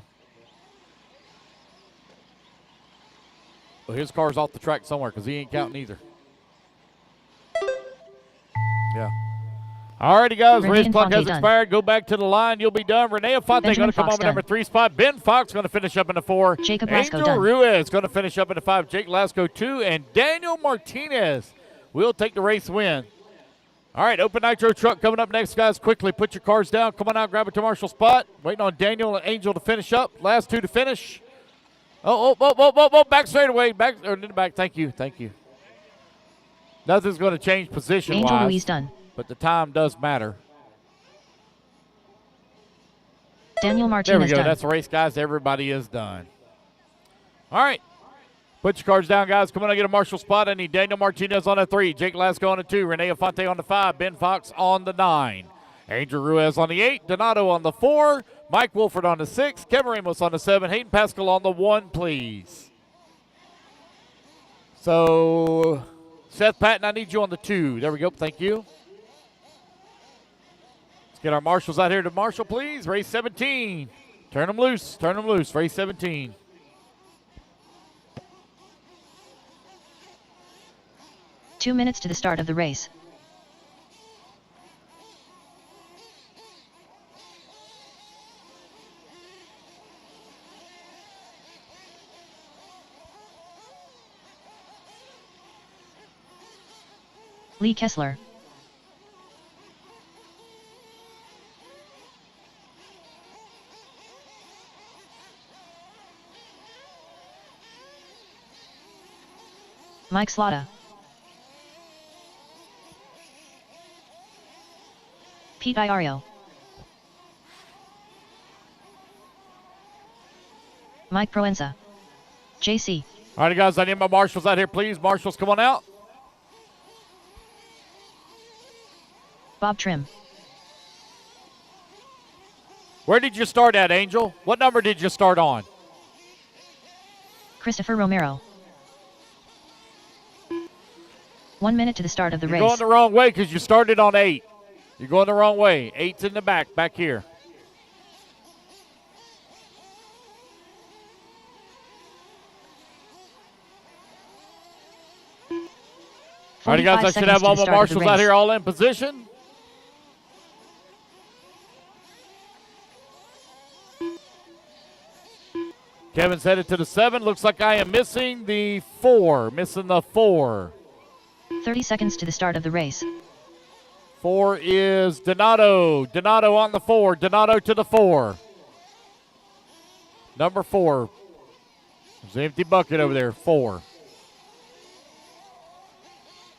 Well, his car's off the track somewhere because he ain't counting either. Yeah. All righty, guys. Race clock has expired. Go back to the line. You'll be done. Rene Afonte going to come on with number 3 spot. Ben Fox going to finish up in the 4. Jacob Angel Lasco Ruiz going to finish up in the 5. Jake Lasko 2. And Daniel Martinez will take the race win. All right, Open Nitro truck coming up next, guys. Quickly put your cars down. Come on out, grab a commercial spot. Waiting on Daniel and Angel to finish up. Last 2 to finish. Oh, back straight away. Back, or in the back. Thank you. Nothing's going to change position-wise. Angel Ruiz done. But the time does matter. Daniel Martinez there we go. done. That's the race, guys. Everybody is done. All right. Put your cards down, guys. Come on and get a marshal spot. I need Daniel Martinez on the 3. Jake Lasko on the 2. Rene Afonte on the 5. Ben Fox on the 9. Angel Ruiz on the 8. Donato on the 4. Mike Wolford on the 6. Kevin Ramos on the 7. Hayden Pascal on the 1, please. So, Seth Patton, I need you on the 2. There we go. Thank you. Get our marshals out here to marshal, please. Race 17. Turn them loose. Race 17. Two minutes to the start of the race. Lee Kessler. Mike Slaughter. Pete Iario. Mike Proenza. JC. All right, guys, I need my marshals out here, please. Marshals, come on out. Bob Trim. Where did you start at, Angel? What number did you start on? Christopher Romero. 1 minute to the start of the race. You're going the wrong way because you started on 8. You're going the wrong way. 8's in the back here. All right, guys, I should have all my marshals out here all in position. Kevin's headed to the 7. Looks like I am missing the 4. 30 seconds to the start of the race. 4 is Donato. Donato on the 4. Donato to the 4. Number 4. There's an empty bucket over there. 4.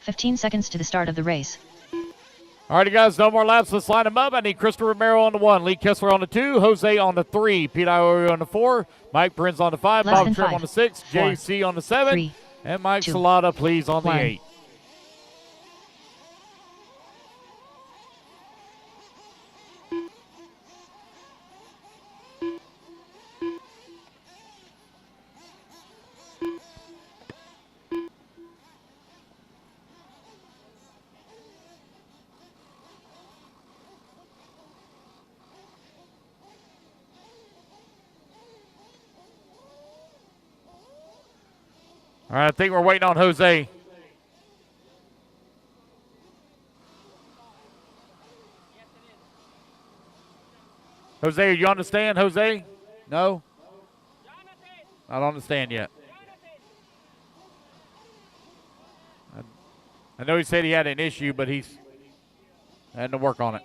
15 seconds to the start of the race. All righty, guys, no more laps. Let's line them up. I need Christopher Romero on the 1, Lee Kessler on the 2, Jose on the 3, Pete Iorio on the 4, Mike Prinz on the 5, Bob Trim on the 6, JC on the 7, 3, and Mike 2, Salata, please, on 1. the 8. All right, I think we're waiting on Jose. Jose, you understand, Jose? No? I don't understand yet. I know he said he had an issue, but he's had to work on it.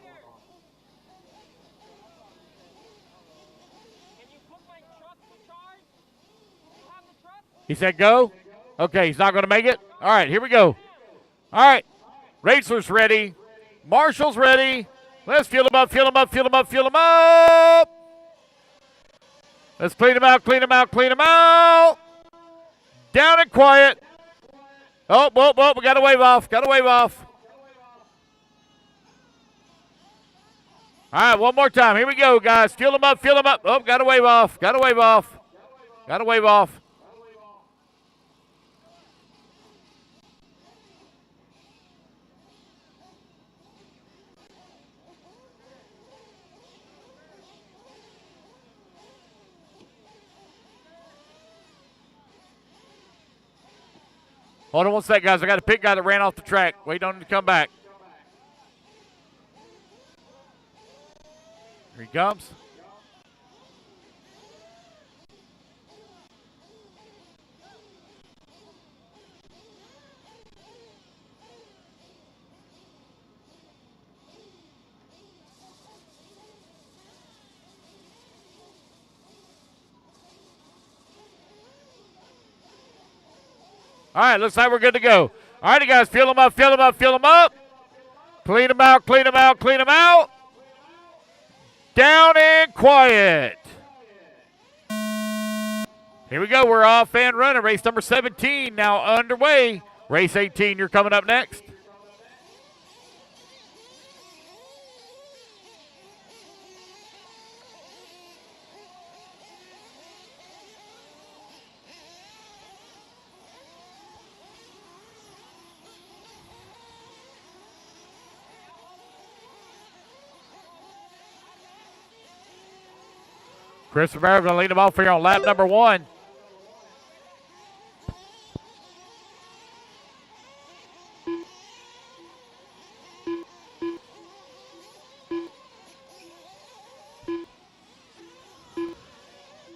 Can you put my truck to charge? You have the truck? He said go? Okay, he's not going to make it? All right, here we go. All right, Racer's ready. Marshall's ready. Let's fill him up, fill him up, fill him up, fill him up. Let's clean him out, clean him out, clean him out. Down and quiet. Oh, whoa, whoa, we got to wave off, got to wave off. All right, one more time. Here we go, guys. Fill him up, fill him up. Oh, got to wave off, got to wave off. Got to wave off. Hold on one sec, guys. I got a pit guy that ran off the track. Waiting on him to come back. Here he comes. All right, looks like we're good to go. All righty, guys, fill them up, fill them up, fill them up. Clean them out, clean them out, clean them out. Down and quiet. Here we go. We're off and running. Race number 17 now underway. Race 18, you're coming up next. Chris Romero going to lead them off here on lap number 1.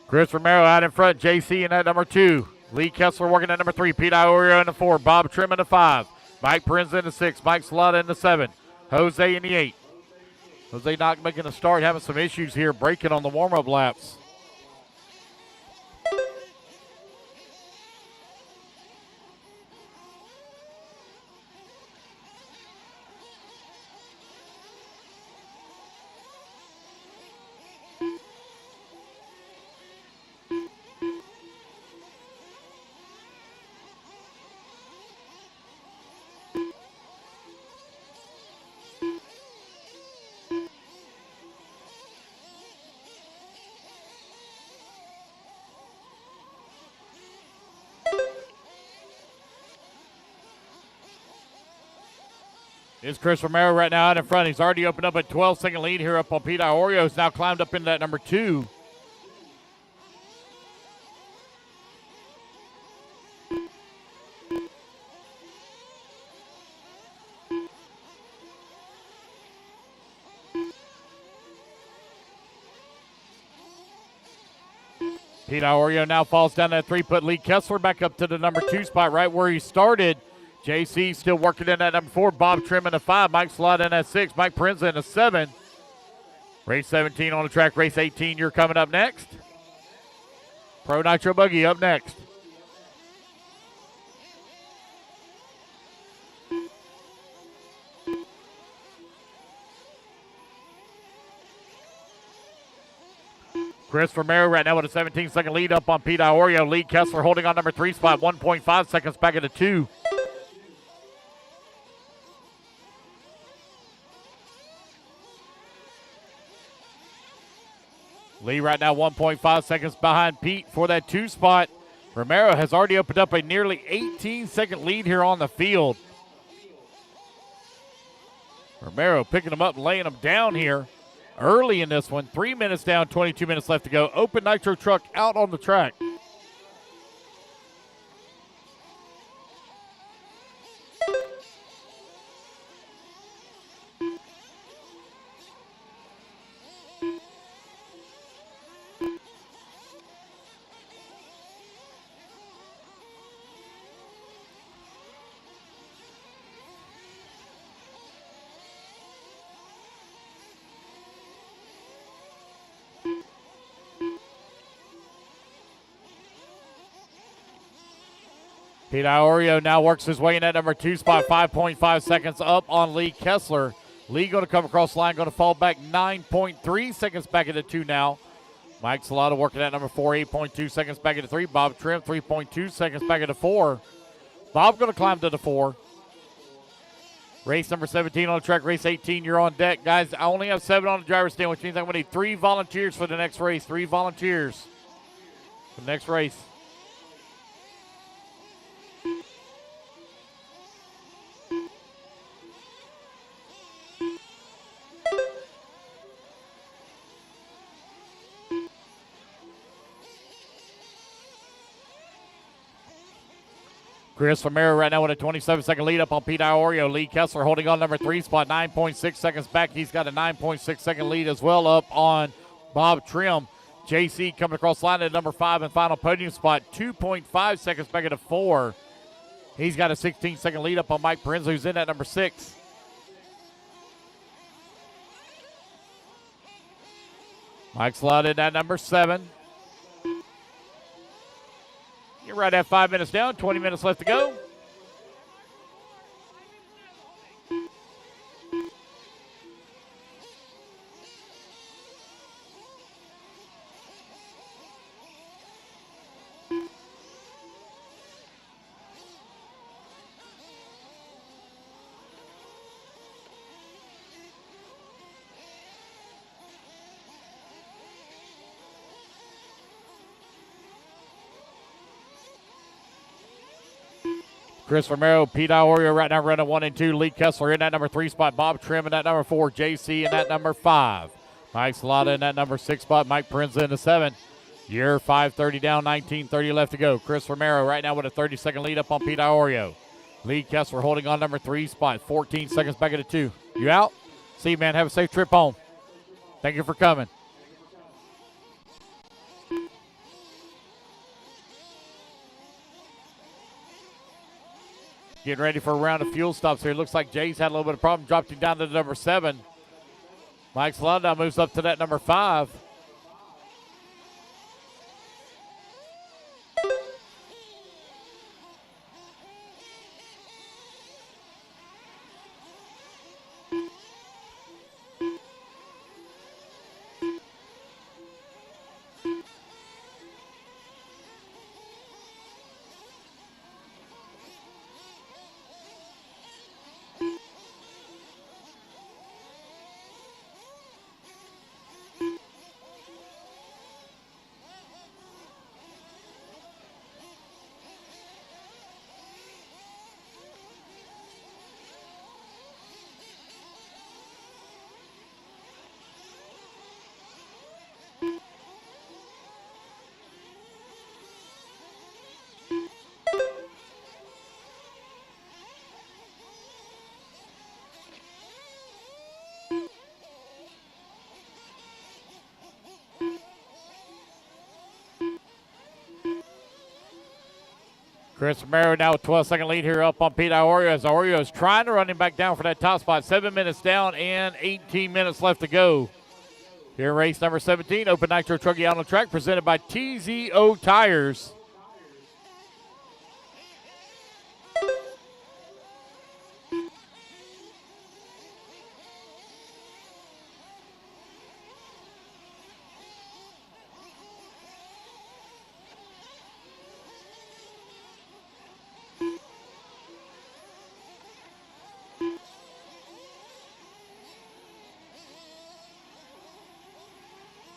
Chris Romero out in front. JC in at number 2. Lee Kessler working at number 3. Pete Iorio in the 4. Bob Trim in the 5. Mike Prinz in the 6. Mike Slaughter in the 7. Jose in the 8. Jose not making a start, having some issues here, breaking on the warm-up laps. Here's Chris Romero right now out in front. He's already opened up a 12-second lead here up on Pete Iorio. He's now climbed up into that number 2. Pete Iorio now falls down that 3. Put Lee Kessler back up to the number 2 spot right where he started. JC still working in at number 4. Bob Trim in the 5. Mike Slaughter in at 6. Mike Prinz in the 7. Race 17 on the track. Race 18, you're coming up next. Pro Nitro Buggy up next. Chris Romero right now with a 17-second lead up on Pete Iorio. Lee Kessler holding on number 3 spot. 1.5 seconds back at the 2. Lee right now 1.5 seconds behind Pete for that 2 spot. Romero has already opened up a nearly 18-second lead here on the field. Romero picking them up and laying them down here early in this one. 3 minutes down, 22 minutes left to go. Open Nitro truck out on the track. Pete Iorio now works his way in at number 2 spot, 5.5 seconds up on Lee Kessler. Lee going to come across the line, going to fall back 9.3 seconds back into 2 now. Mike Salata working at number 4, 8.2 seconds back into 3. Bob Trim, 3.2 seconds back into 4. Bob going to climb to the 4. Race number 17 on the track, race 18, you're on deck. Guys, I only have 7 on the driver's stand, which means I'm going to need 3 volunteers for the next race. 3 volunteers for the next race. Chris Romero right now with a 27-second lead up on Pete Iorio. Lee Kessler holding on number 3 spot, 9.6 seconds back. He's got a 9.6-second lead as well up on Bob Trim. JC coming across the line at number 5 and final podium spot, 2.5 seconds back into 4. He's got a 16-second lead up on Mike Parenza, who's in at number 6. Mike slotted at number 7. You're right at 5 minutes down, 20 minutes left to go. Chris Romero, Pete Iorio right now running 1 and 2. Lee Kessler in that number 3 spot. Bob Trim in that number 4. JC in that number 5. Mike Salata in that number 6 spot. Mike Parenza in the 7. You're 5:30 down, 19:30 left to go. Chris Romero right now with a 30-second lead up on Pete Iorio. Lee Kessler holding on number 3 spot. 14 seconds back into 2. You out? See you, man. Have a safe trip home. Thank you for coming. Getting ready for a round of fuel stops here. Looks like Jay's had a little bit of problem. Dropped him down to the number 7. Mike Salata moves up to that number 5. Chris Romero now with 12-second lead here up on Pete Iorio as Iorio is trying to run him back down for that top spot. 7 minutes down and 18 minutes left to go. Here in race number 17, Open Nitro Truggy out on the track, presented by TZO Tires.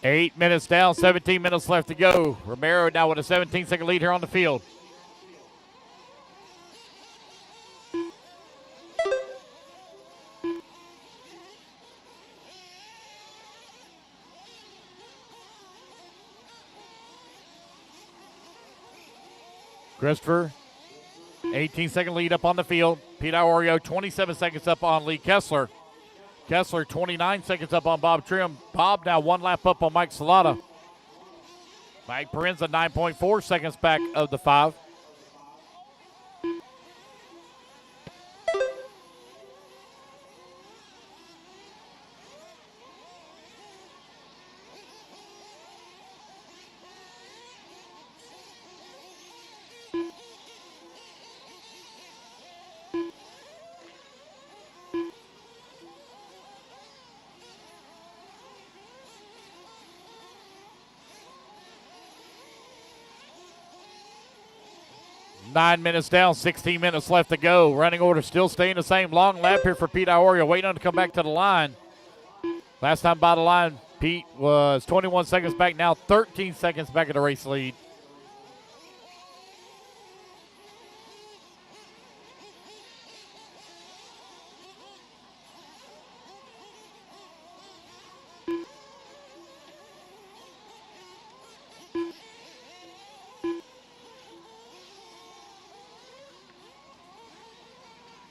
Eight minutes down, 17 minutes left to go. Romero now with a 17-second lead here on the field. Christopher, 18-second lead up on the field. Pete Iorio, 27 seconds up on Lee Kessler. Kessler, 29 seconds up on Bob Trim. Bob now 1 lap up on Mike Salata. Mike Parenza, 9.4 seconds back of the 5. 9 minutes down, 16 minutes left to go. Running order still staying the same. Long lap here for Pete Iorio, waiting on to come back to the line. Last time by the line, Pete was 21 seconds back, now 13 seconds back at the race lead.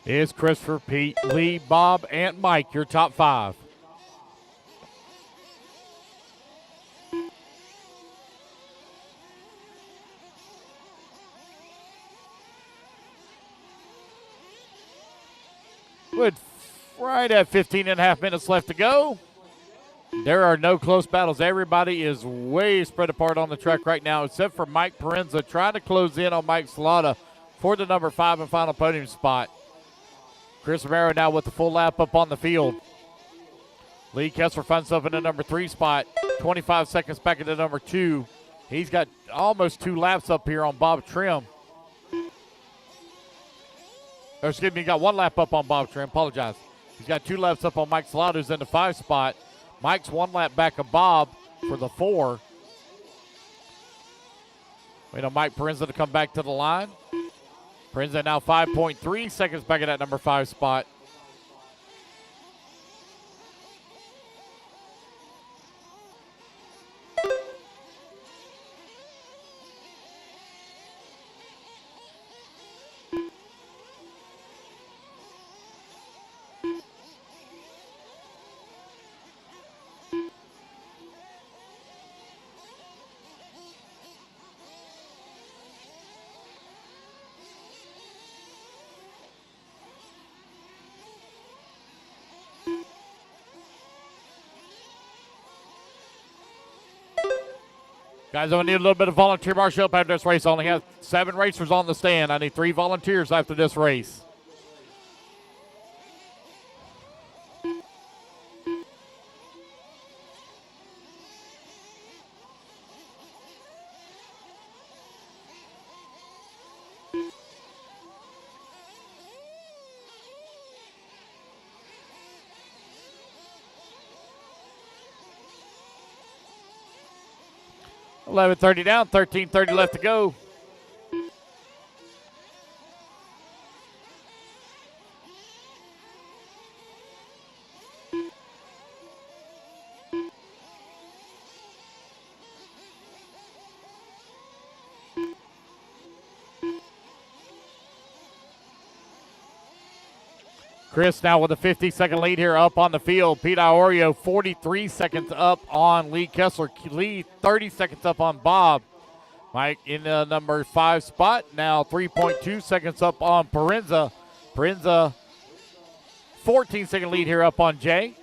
Is Christopher, Pete, Lee, Bob, and Mike your top 5? With right at 15 and a half minutes left to go. There are no close battles. Everybody is way spread apart on the track right now, except for Mike Parenza trying to close in on Mike Salata for the number 5 and final podium spot. Chris Romero now with the full lap up on the field. Lee Kessler finds himself in the number 3 spot, 25 seconds back at the number 2. He's got almost 2 laps up here on Bob Trim. Or excuse me, he got 1 lap up on Bob Trim, apologize. He's got 2 laps up on Mike Salata, who's in the 5 spot. Mike's 1 lap back of Bob for the 4. Wait on Mike Parenza to come back to the line. Parenza now 5.3 seconds back at that number 5 spot. Guys, I need a little bit of volunteer marshal up after this race. I only have 7 racers on the stand. I need 3 volunteers after this race. $11:30 down, 13:30 left to go. Chris now with a 50-second lead here up on the field. Pete Iorio 43 seconds up on Lee Kessler. Lee 30 seconds up on Bob. Mike in the number 5 spot. Now 3.2 seconds up on Parenza. Parenza 14-second lead here up on Jay.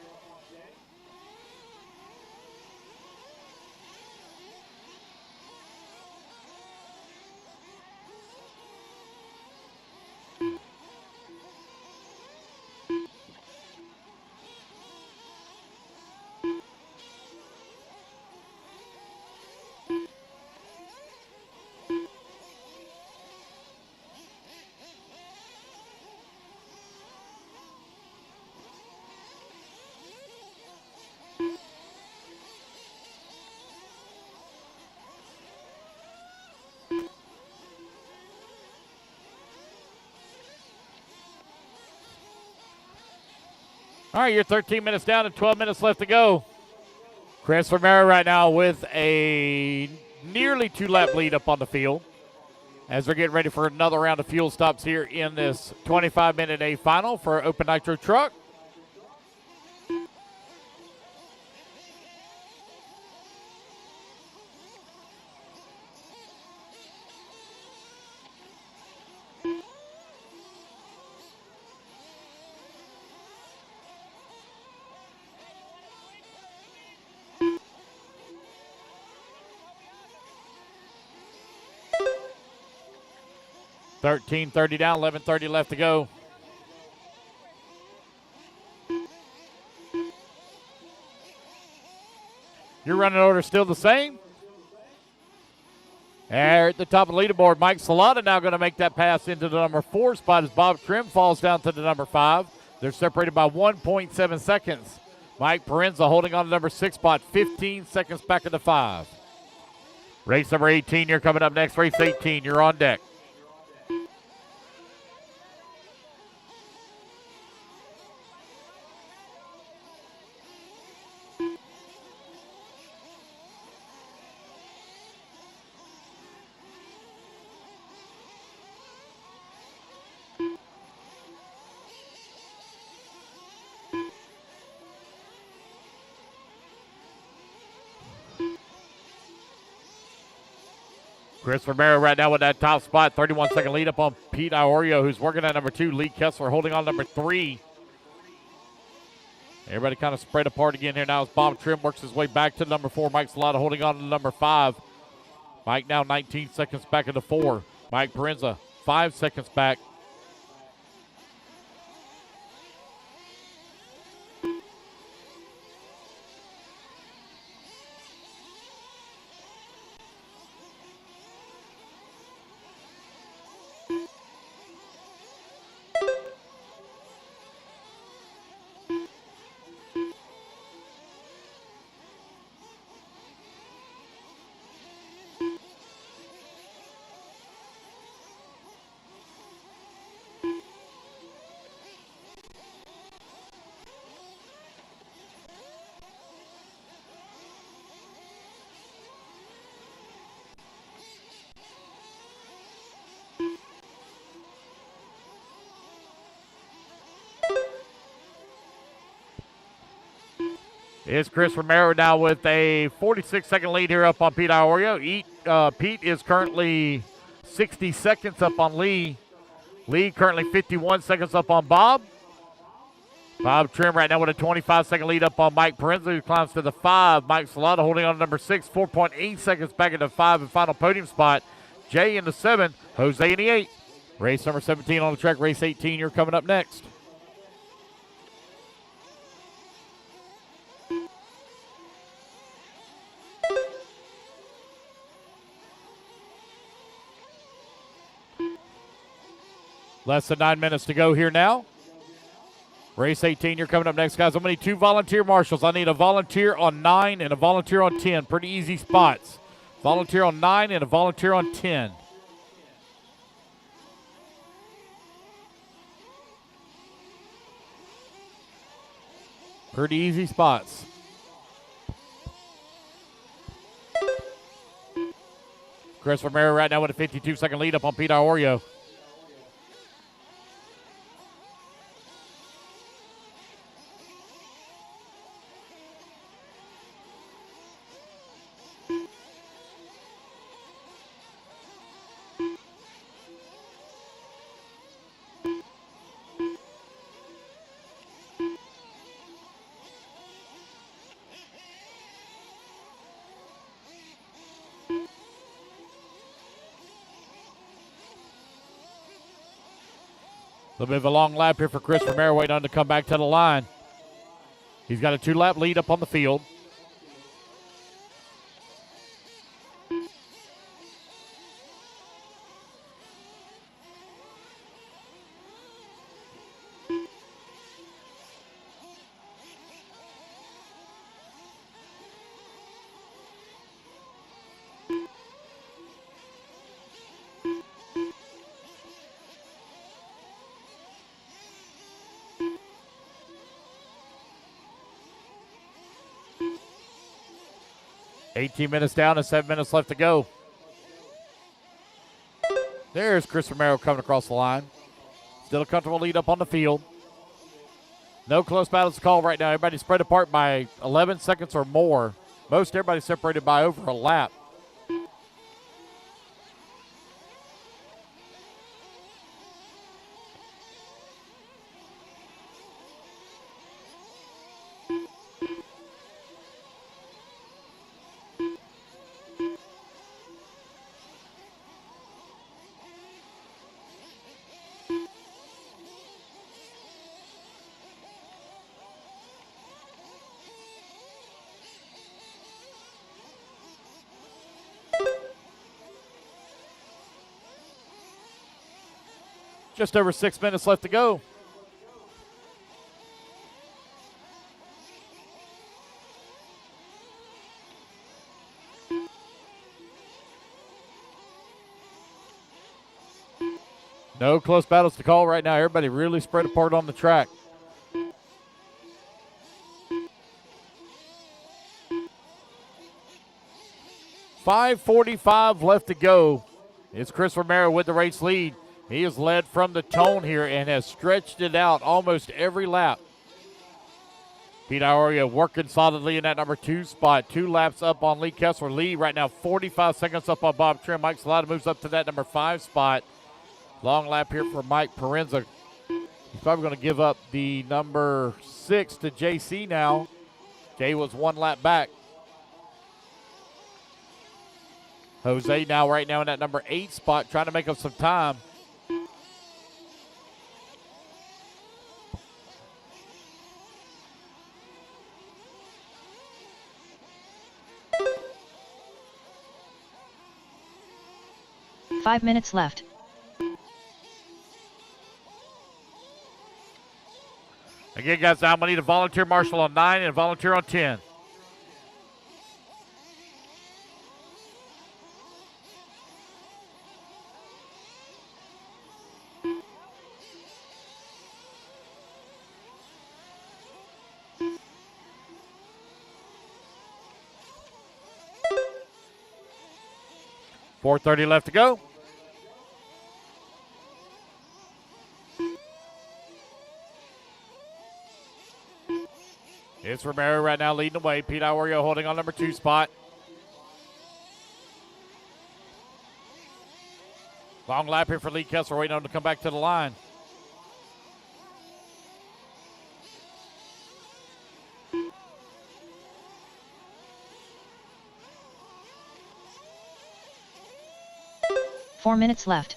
All right, you're 13 minutes down and 12 minutes left to go. Chris Romero right now with a nearly 2-lap lead up on the field as we're getting ready for another round of fuel stops here in this 25-minute A final for Open Nitro Truck. $13:30 down, 11:30 left to go. Your running order still the same. There at the top of the leaderboard, Mike Salata now going to make that pass into the number 4 spot as Bob Trim falls down to the number 5. They're separated by 1.7 seconds. Mike Parenza holding on to number 6 spot, 15 seconds back of the 5. Race number 18, you're coming up next. Race 18, you're on deck. Chris Romero right now with that top spot, 31-second lead up on Pete Iorio, who's working at number 2. Lee Kessler holding on number 3. Everybody kind of spread apart again here now as Bob Trim works his way back to number 4. Mike Salata holding on to number 5. Mike now 19 seconds back into 4. Mike Parenza 5 seconds back. It's Chris Romero now with a 46-second lead here up on Pete Iorio. Pete is currently 60 seconds up on Lee. Lee currently 51 seconds up on Bob. Bob Trim right now with a 25-second lead up on Mike Parenza, who climbs to the 5. Mike Salata holding on to number 6, 4.8 seconds back into 5 and final podium spot. Jay in the 7, Jose in the 8. Race number 17 on the track. Race 18, you're coming up next. Less than 9 minutes to go here now. Race 18, you're coming up next, guys. I'm going to need 2 volunteer marshals. I need a volunteer on 9 and a volunteer on 10. Pretty easy spots. Volunteer on 9 and a volunteer on 10. Pretty easy spots. Chris Romero right now with a 52-second lead up on Pete Iorio. A little bit of a long lap here for Chris Romero, waiting on to come back to the line. He's got a 2-lap lead up on the field. $18 minutes down and 7 minutes left to go. There's Chris Romero coming across the line. Still a comfortable lead up on the field. No close battles to call right now. Everybody's spread apart by 11 seconds or more. Most everybody's separated by over a lap. Just over 6 minutes left to go. No close battles to call right now. Everybody really spread apart on the track. .545 left to go. It's Chris Romero with the race lead. He has led from the tone here and has stretched it out almost every lap. Pete Iorio working solidly in that number 2 spot. 2 laps up on Lee Kessler. Lee right now 45 seconds up on Bob Trim. Mike Salata moves up to that number 5 spot. Long lap here for Mike Parenza. He's probably going to give up the number 6 to JC now. Jay was 1 lap back. Jose now right now in that number 8 spot trying to make up some time. Five minutes left. Again, guys, now I'm going to need a volunteer marshal on 9 and a volunteer on 10. .430 left to go. It's Romero right now leading the way. Pete Iorio holding on number 2 spot. Long lap here for Lee Kessler, waiting on him to come back to the line. Four minutes left.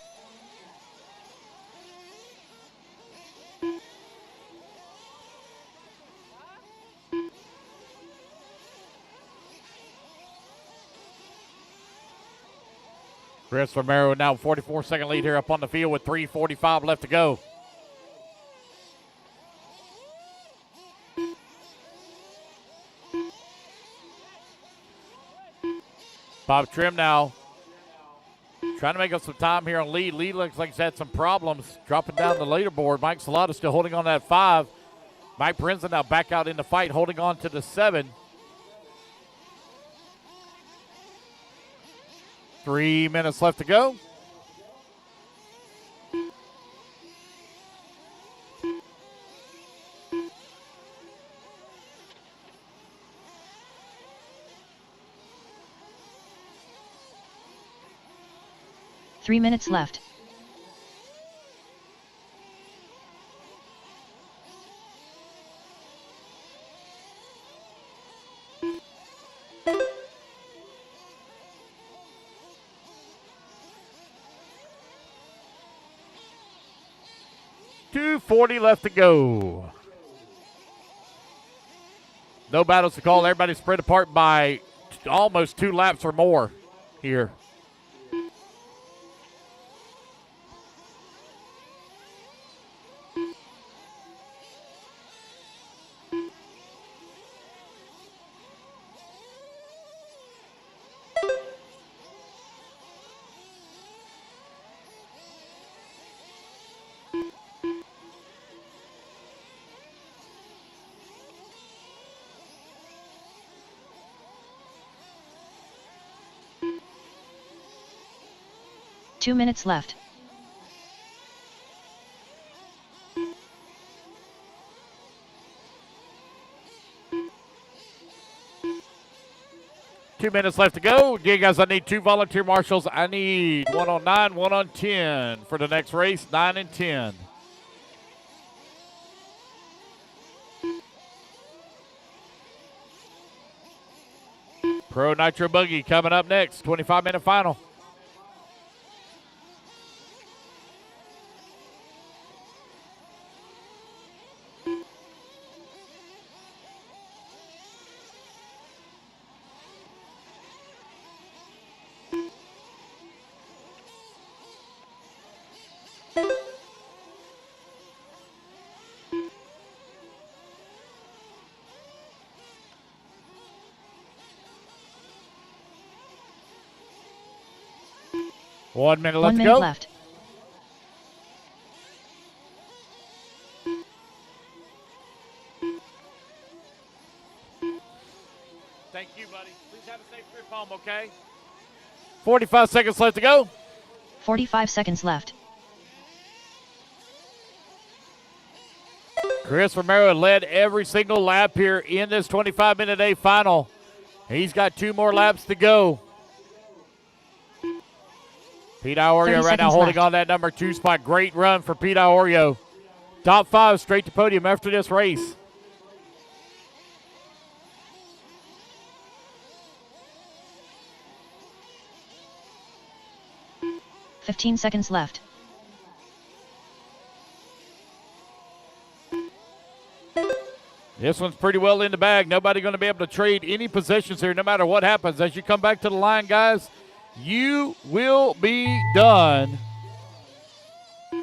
Chris Romero now 44-second lead here up on the field with 3:45 left to go. Bob Trim now trying to make up some time here on Lee. Lee looks like he's had some problems dropping down the leaderboard. Mike Salata still holding on to that 5. Mike Parenza now back out in the fight, holding on to the 7. 3 minutes left to go. Three minutes left. .240 left to go. No battles to call. Everybody spread apart by almost 2 laps or more here. Two minutes left. Two minutes left to go. Yeah, guys, I need 2 volunteer marshals. I need 1 on 9, 1 on 10 for the next race, 9 and 10. Pro Nitro Buggy coming up next, 25-minute final. 1 minute 1 left to minute go. left. Thank you, buddy. Please have a safe trip home, okay? 45 seconds left to go. 45 seconds left. Chris Romero led every single lap here in this 25-minute A final. He's got 2 more laps to go. Pete Iorio right now holding on that number 2 spot. Great run for Pete Iorio. Top 5 straight to podium after this race. $15 seconds left. This one's pretty well in the bag. Nobody going to be able to trade any positions here no matter what happens. As you come back to the line, guys, you will be done.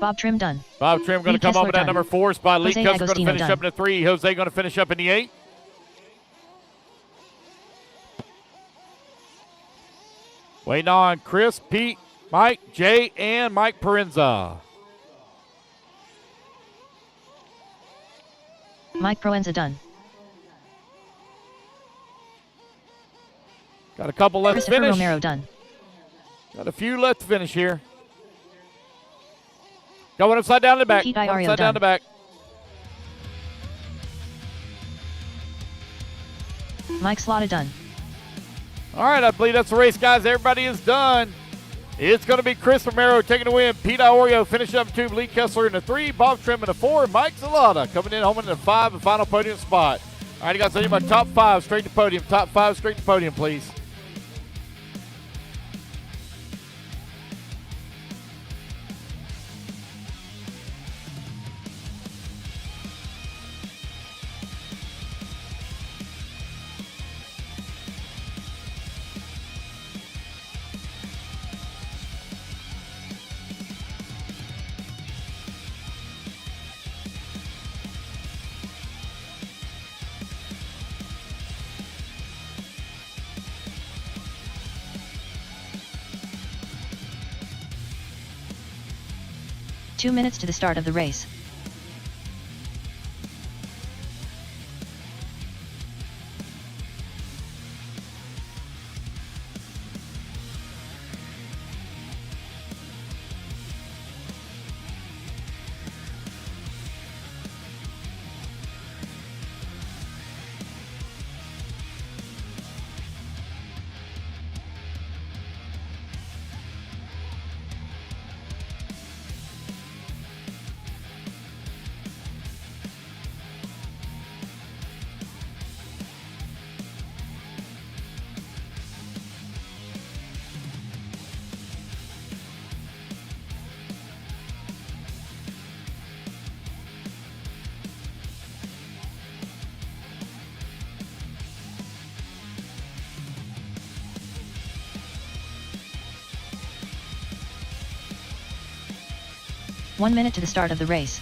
Bob Trim done. Bob Trim going to come up with that number 4 spot. Lee Jose Custer going to Agostino finish done. up in the 3. Jose going to finish up in the 8. Waiting on Chris, Pete, Mike, Jay, and Mike Parenza. Mike Proenza done. Got a couple left to Christopher finish. Romero done. Got a few left to finish here. Going upside down in the back. Pete Iorio Upside down done. the back. Mike Slotta done. All right, I believe that's the race, guys. Everybody is done. It's going to be Chris Romero taking the win. Pete Iorio finishing up 2. Lee Kessler in the 3. Bob Trim in the 4. Mike Zalata coming in home in the 5 and final podium spot. All right, you guys, I need my top 5 straight to podium. Top 5 straight to podium, please. Two minutes to the start of the race. One minute to the start of the race.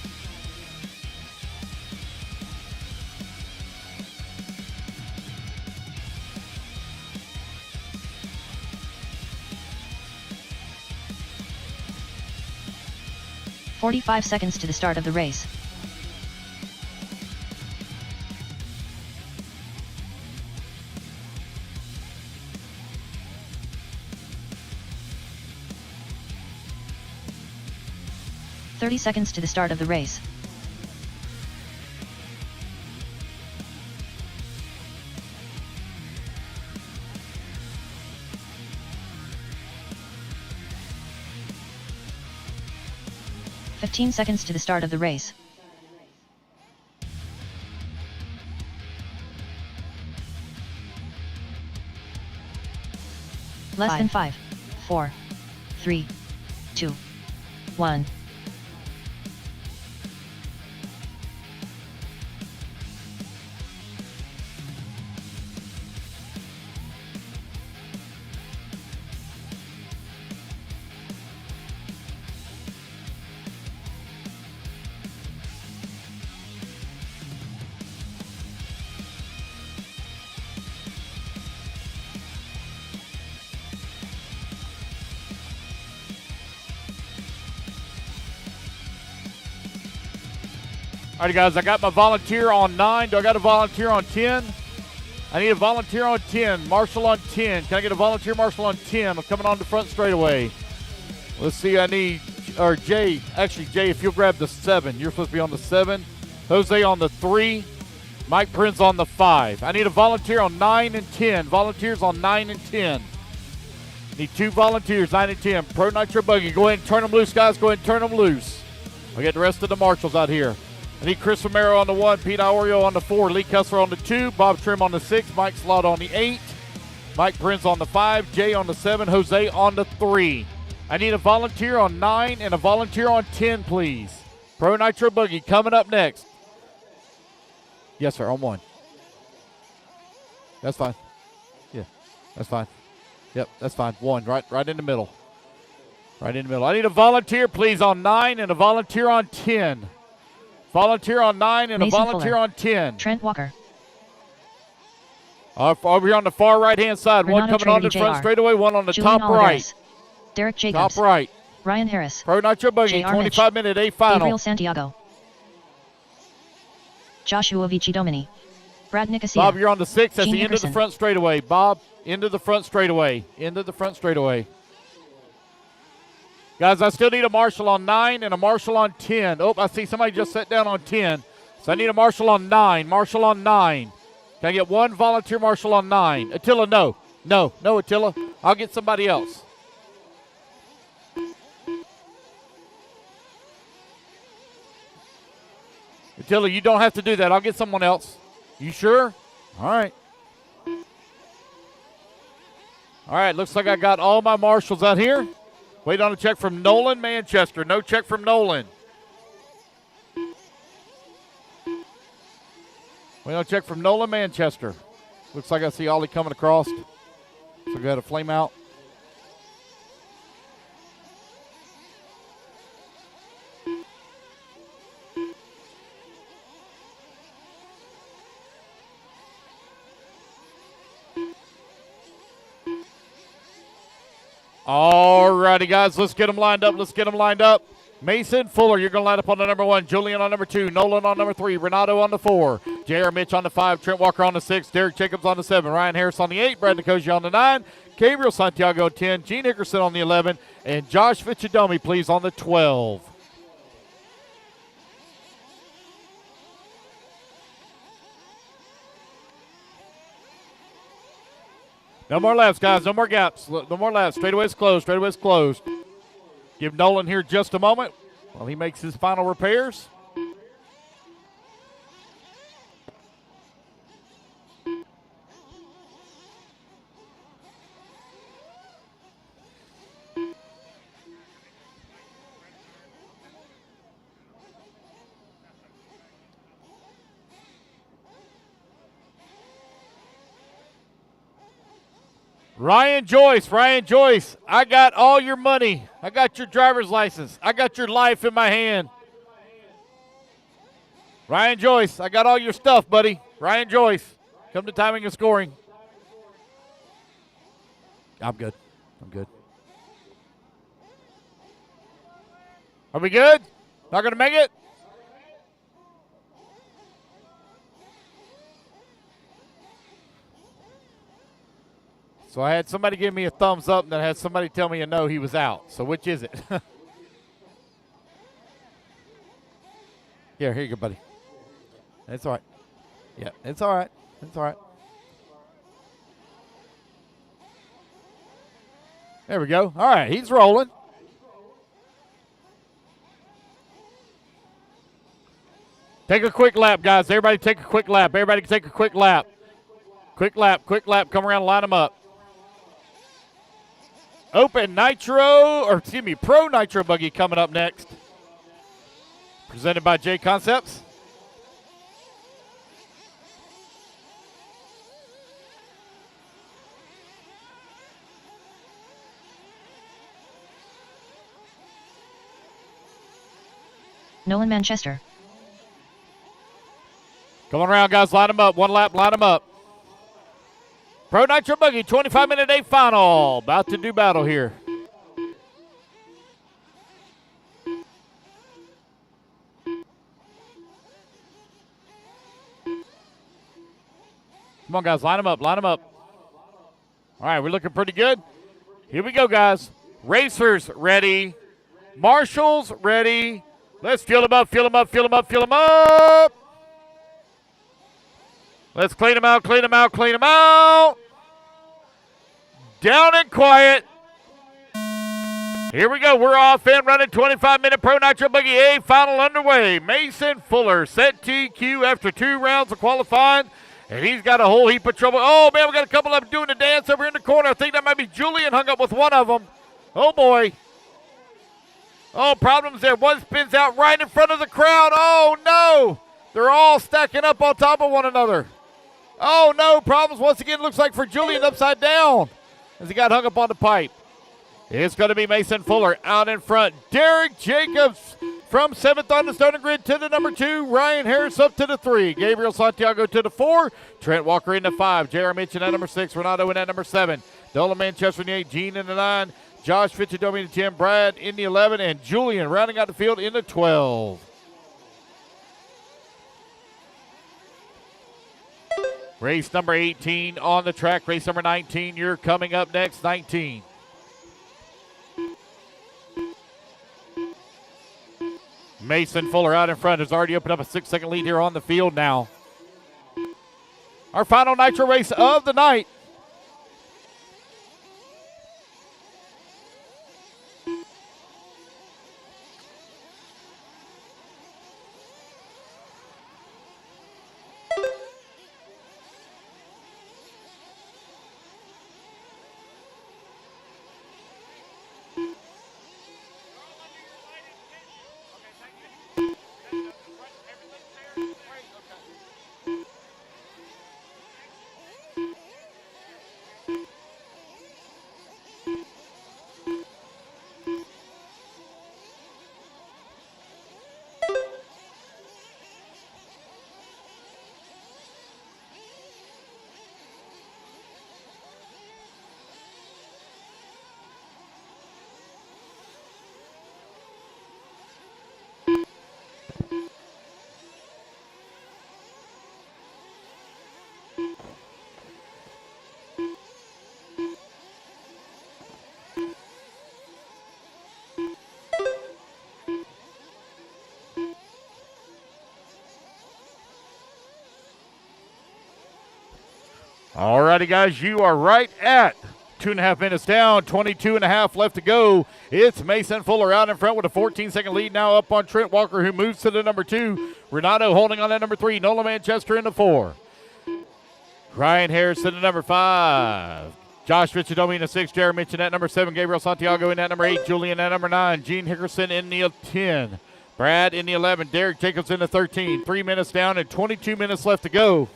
"45 seconds to the start of the race. "30 seconds to the start of the race. "15 seconds to the start of the race. Less than 5, 4, 3, 2, 1. All right, guys, I got my volunteer on 9. Do I got a volunteer on 10? I need a volunteer on 10. Marshall on 10. Can I get a volunteer Marshall on 10? I'm coming on the front straightaway. Let's see, I need, or Jay. Actually, Jay, if you'll grab the 7. You're supposed to be on the 7. Jose on the 3. Mike Prince on the 5. I need a volunteer on 9 and 10. Volunteers on 9 and 10. Need 2 volunteers, 9 and 10. Pro Nitro buggy. Go ahead and turn them loose, guys. Go ahead and turn them loose. I'll get the rest of the marshals out here. I need Chris Romero on the 1, Pete Iorio on the 4, Lee Kessler on the 2, Bob Trim on the 6, Mike Slott on the 8, Mike Prince on the 5, Jay on the 7, Jose on the 3. I need a volunteer on 9 and a volunteer on 10, please. Pro Nitro Buggy coming up next. Yes, sir, on 1. That's fine. Yeah, that's fine. Yep, that's fine. 1, right in the middle. Right in the middle. I need a volunteer, please, on 9 and a volunteer on 10. Volunteer on 9 and Mason a volunteer Fuller. on 10. Trent Walker. Over here on the far right-hand side. Renato One coming on the Trevi front Jr. straightaway, one on the Julian top right. Olivares. Derek Jacobs. Top right. Ryan Harris. Pro Nitro Buggy, J.R. Mitch. 25-minute A final. Gabriel Santiago. Joshua Vici-Domini. Brad Nicosia. Bob, you're on the 6 at Gene the end of the Hickerson. front straightaway. Bob, into the front straightaway. Into the front straightaway. Guys, I still need a marshal on 9 and a marshal on 10. Oh, I see somebody just sat down on 10. So I need a marshal on 9. Marshal on 9. Can I get 1 volunteer marshal on 9? Attila, no. No, Attila. I'll get somebody else. Attila, you don't have to do that. I'll get someone else. You sure? All right. All right, looks like I got all my marshals out here. Wait on a check from Nolan Manchester. No check from Nolan. Wait on a check from Nolan Manchester. Looks like I see Ollie coming across. So we got a flame out. All righty, guys, let's get them lined up. Mason Fuller, you're going to line up on the number 1. Julian on number 2. Nolan on number 3. Renato on the 4. J.R. Mitch on the 5. Trent Walker on the 6. Derek Jacobs on the 7. Ryan Harris on the 8. Brad Nicosia on the 9. Gabriel Santiago 10. Gene Hickerson on the 11. And Josh Vici-Domini, please, on the 12. No more laps, guys. No more gaps. No more laps. Straightaway's closed. Give Nolan here just a moment while he makes his final repairs. Ryan Joyce, I got all your money. I got your driver's license. I got your life in my hand. Ryan Joyce, I got all your stuff, buddy. Ryan Joyce, come to timing and scoring. I'm good. Are we good? Not going to make it? So I had somebody give me a thumbs up and then I had somebody tell me a no, he was out. So which is it? Yeah, here you go, buddy. It's all right. Yeah, it's all right. There we go. All right, he's rolling. Take a quick lap, guys. Everybody take a quick lap. Everybody can take a quick lap. Quick lap. Come around and line them up. Pro Nitro Buggy coming up next. Presented by J Concepts. Nolan Manchester. Come on around, guys. Line them up. One lap, line them up. Pro Nitro Buggy, 25-minute A final. About to do battle here. Come on, guys, line them up, line them up. All right, we're looking pretty good. Here we go, guys. Racers ready. Marshals ready. Let's fill them up, fill them up, fill them up, fill them up. Let's clean them out, clean them out, clean them out. Down and quiet. Here we go. We're off and running. 25-minute Pro Nitro Buggy A final underway. Mason Fuller set TQ after 2 rounds of qualifying, and he's got a whole heap of trouble. Oh, man, we got a couple of them doing the dance over in the corner. I think that might be Julian hung up with one of them. Oh, boy. Oh, problems there. One spins out right in front of the crowd. Oh, no. They're all stacking up on top of one another. Oh, no. Problems once again looks like for Julian upside down as he got hung up on the pipe. It's going to be Mason Fuller out in front. Derek Jacobs from 7th on the starting grid to the number 2. Ryan Harris up to the 3. Gabriel Santiago to the 4. Trent Walker in the 5. J.R. Mitchell at number 6. Renato in at number 7. Dolan Manchester in the 8. Gene in the 9. Josh Fitzgerald in the 10. Brad in the 11. And Julian rounding out the field in the 12. Race number 18 on the track. Race number 19. You're coming up next. 19. Mason Fuller out in front has already opened up a 6-second lead here on the field now. Our final Nitro race of the night. All righty, guys, you are right at 2.5 minutes down, 22.5 left to go. It's Mason Fuller out in front with a 14-second lead now up on Trent Walker, who moves to the number 2. Renato holding on that number 3. Nola Manchester in the 4. Ryan Harris in the number 5. Josh Fitzgerald in the 6. Jared Mitchell at number 7. Gabriel Santiago in at number 8. Julian at number 9. Gene Hickerson in the 10. Brad in the 11. Derek Jacobs in the 13. 3 minutes down and 22 minutes left to go.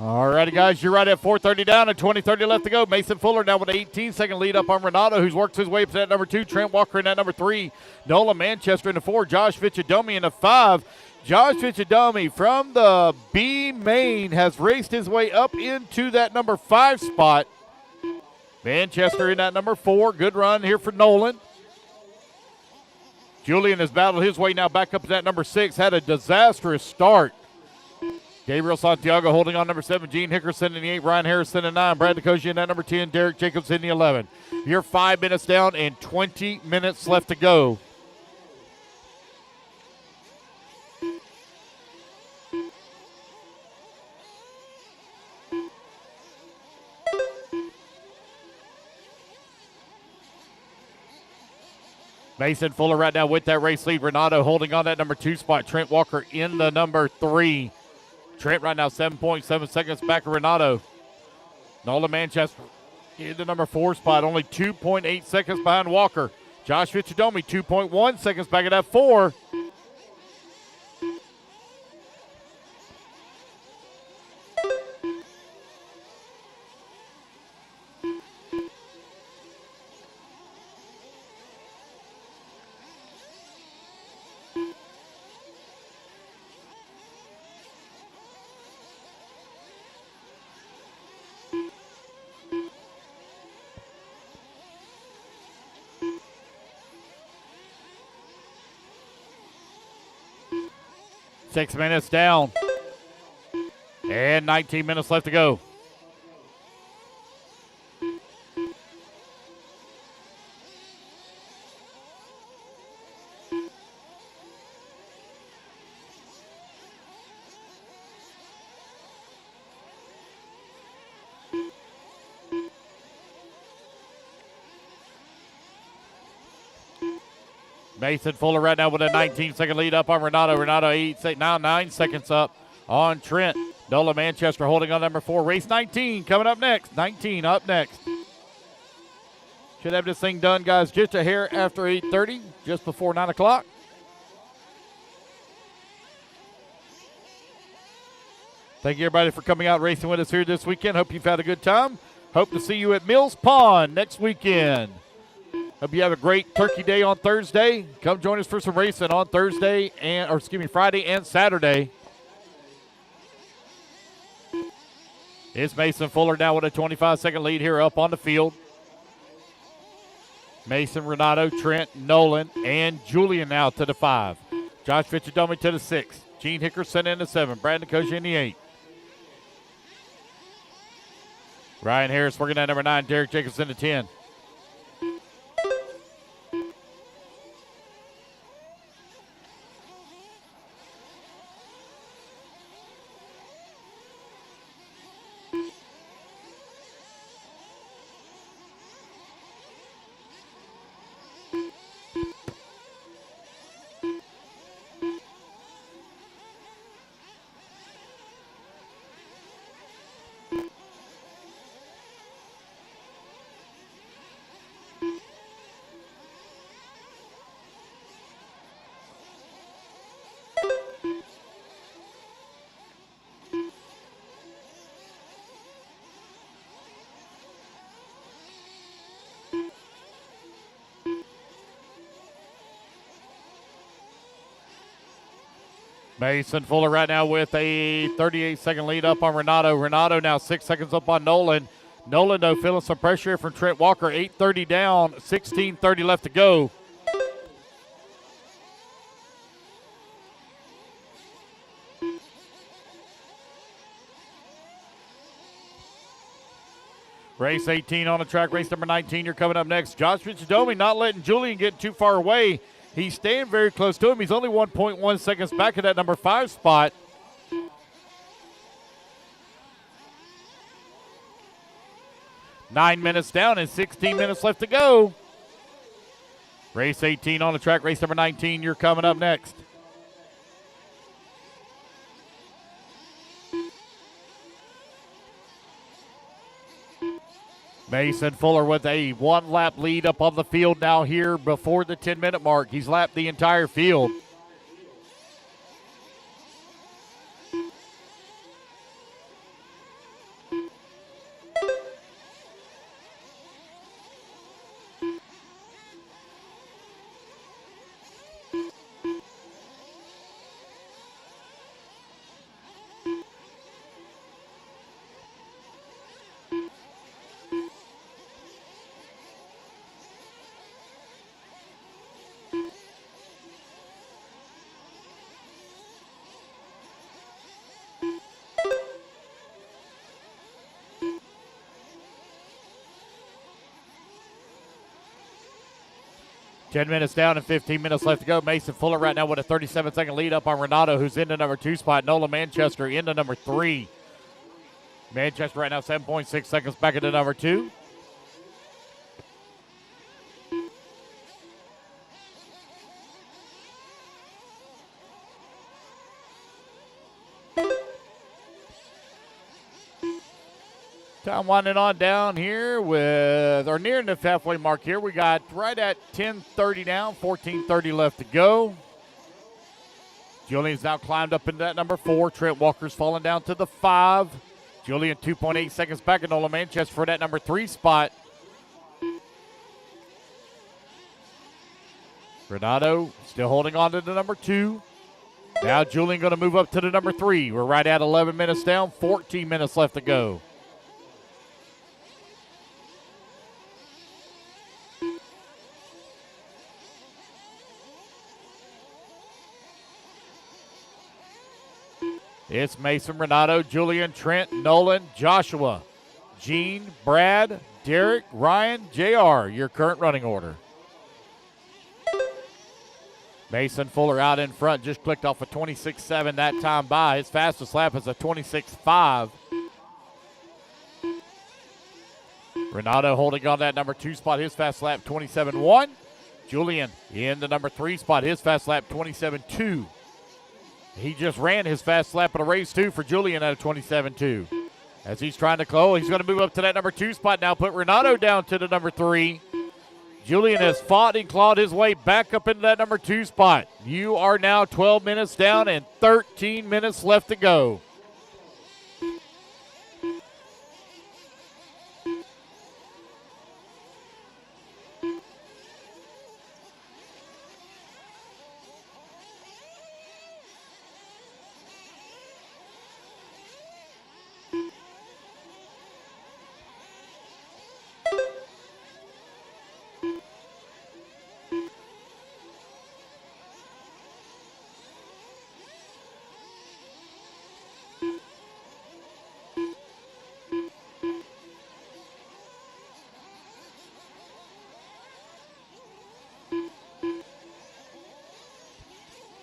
All righty, guys, you're right at 4:30 down and 20:30 left to go. Mason Fuller now with an 18-second lead up on Renato, who's worked his way up to that number 2. Trent Walker in that number 3. Nola Manchester in the 4. Josh Fitzgerald in the 5. Josh Fichadomi from the B main has raced his way up into that number 5 spot. Manchester in that number 4. Good run here for Nolan. Julian has battled his way now back up to that number 6. Had a disastrous start. Gabriel Santiago holding on number 7. Gene Hickerson in the 8. Ryan Harrison in 9. Brad Nicosia in that number 10. Derek Jacobs in the 11. You're 5 minutes down and 20 minutes left to go. Mason Fuller right now with that race lead. Renato holding on that number 2 spot. Trent Walker in the number 3. Trent right now 7.7 seconds back of Renato. Nolan Manchester in the number 4 spot. Only 2.8 seconds behind Walker. Josh Fichadomi 2.1 seconds back at that 4. Six minutes down. And 19 minutes left to go. Mason Fuller right now with a 19-second lead up on Renato. Renato now 9 seconds up on Trent. Nolan Manchester holding on number 4. Race 19 coming up next. 19 up next. Should have this thing done, guys, just a hair after 8:30, just before 9 o'clock. Thank you, everybody, for coming out racing with us here this weekend. Hope you've had a good time. Hope to see you at Mills Pond next weekend. Hope you have a great Turkey Day on Thursday. Come join us for some racing on Friday and Saturday. It's Mason Fuller now with a 25-second lead here up on the field. Mason, Renato, Trent, Nolan, and Julian now to the 5. Josh Fichadomi to the 6. Gene Hickerson in the 7. Brad Nicosia in the 8. Ryan Harris working at number 9. Derek Jacobs in the 10. Mason Fuller right now with a 38-second lead up on Renato. Renato now 6 seconds up on Nolan. Nolan, though, feeling some pressure from Trent Walker. 8:30 down, 16:30 left to go. Race 18 on the track. Race number 19, you're coming up next. Josh Fichadomi not letting Julian get too far away. He's staying very close to him. He's only 1.1 seconds back at that number 5 spot. Nine minutes down and 16 minutes left to go. Race 18 on the track. Race number 19, you're coming up next. Mason Fuller with a 1-lap lead up on the field now here before the 10-minute mark. He's lapped the entire field. 10 minutes down and 15 minutes left to go. Mason Fuller right now with a 37-second lead up on Renato, who's in the number 2 spot. Nola Manchester in the number 3. Manchester right now 7.6 seconds back into number 2. Time winding on down here with, or nearing the halfway mark here. We got right at 10:30 now, 14:30 left to go. Julian's now climbed up into that number 4. Trent Walker's fallen down to the 5. Julian 2.8 seconds back in Nola Manchester for that number 3 spot. Renato still holding on to the number 2. Now Julian going to move up to the number 3. We're right at 11 minutes down, 14 minutes left to go. It's Mason, Renato, Julian, Trent, Nolan, Joshua, Gene, Brad, Derek, Ryan, JR, your current running order. Mason Fuller out in front, just clicked off a 26.7 that time by. His fastest lap is a 26.5. Renato holding on that number 2 spot, his fast lap 27.1. Julian in the number 3 spot, his fast lap 27.2. He just ran his fast lap in a race, too, for Julian at a 27.2. As he's trying to close, he's going to move up to that number 2 spot now, put Renato down to the number 3. Julian has fought and clawed his way back up into that number 2 spot. You are now 12 minutes down and 13 minutes left to go.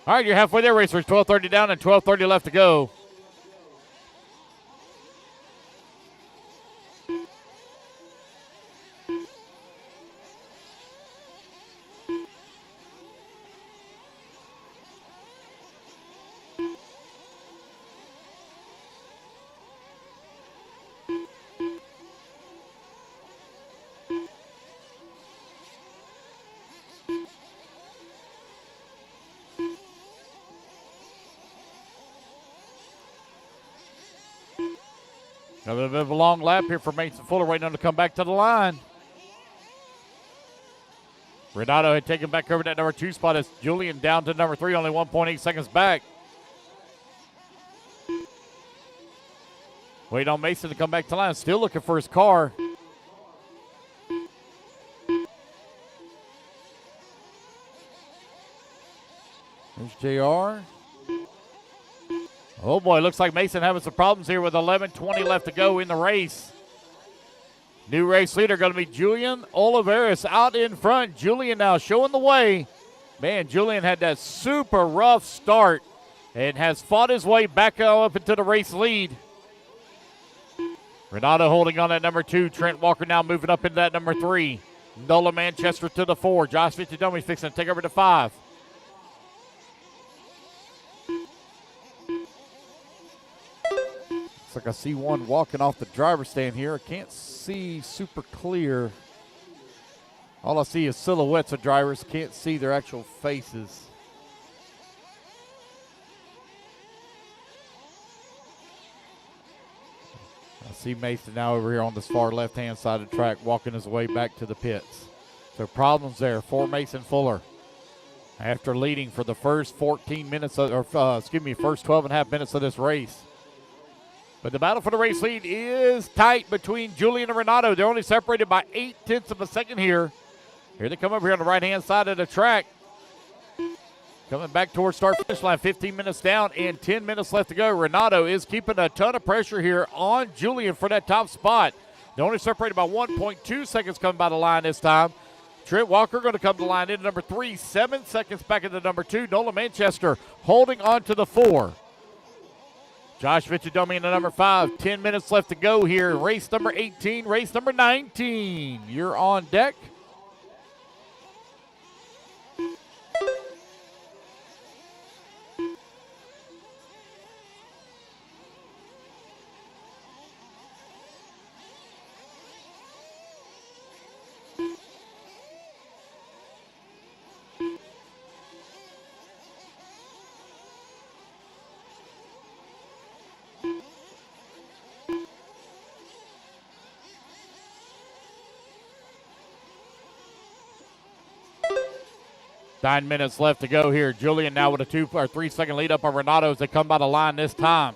All right, you're halfway there, racers. 12:30 down and 12:30 left to go. Another bit of a long lap here for Mason Fuller, waiting on him to come back to the line. Renato had taken back over that number 2 spot as Julian down to number 3, only 1.8 seconds back. Waiting on Mason to come back to the line, still looking for his car. There's JR. Oh boy, looks like Mason having some problems here with 11:20 left to go in the race. New race leader going to be Julian Oliveris out in front. Julian now showing the way. Man, Julian had that super rough start and has fought his way back up into the race lead. Renato holding on at number 2. Trent Walker now moving up into that number 3. Nola Manchester to the 4. Josh Fitchadummy fixing to take over to 5. Looks like I see one walking off the driver's stand here. I can't see super clear. All I see is silhouettes of drivers. Can't see their actual faces. I see Mason now over here on this far left-hand side of the track walking his way back to the pits. So problems there for Mason Fuller. After leading for the first 14 minutes, first 12 and a half minutes of this race. But the battle for the race lead is tight between Julian and Renato. They're only separated by 0.8 of a second here. Here they come over here on the right-hand side of the track. Coming back towards start-finish line, 15 minutes down and 10 minutes left to go. Renato is keeping a ton of pressure here on Julian for that top spot. They're only separated by 1.2 seconds coming by the line this time. Trent Walker going to come to the line in number 3, 7 seconds back into number 2. Nolan Manchester holding on to the 4. Josh Vichadomi in the number 5. 10 minutes left to go here. Race number 18, race number 19. You're on deck. Nine minutes left to go here. Julian now with a 2 or 3 second lead up on Renato as they come by the line this time.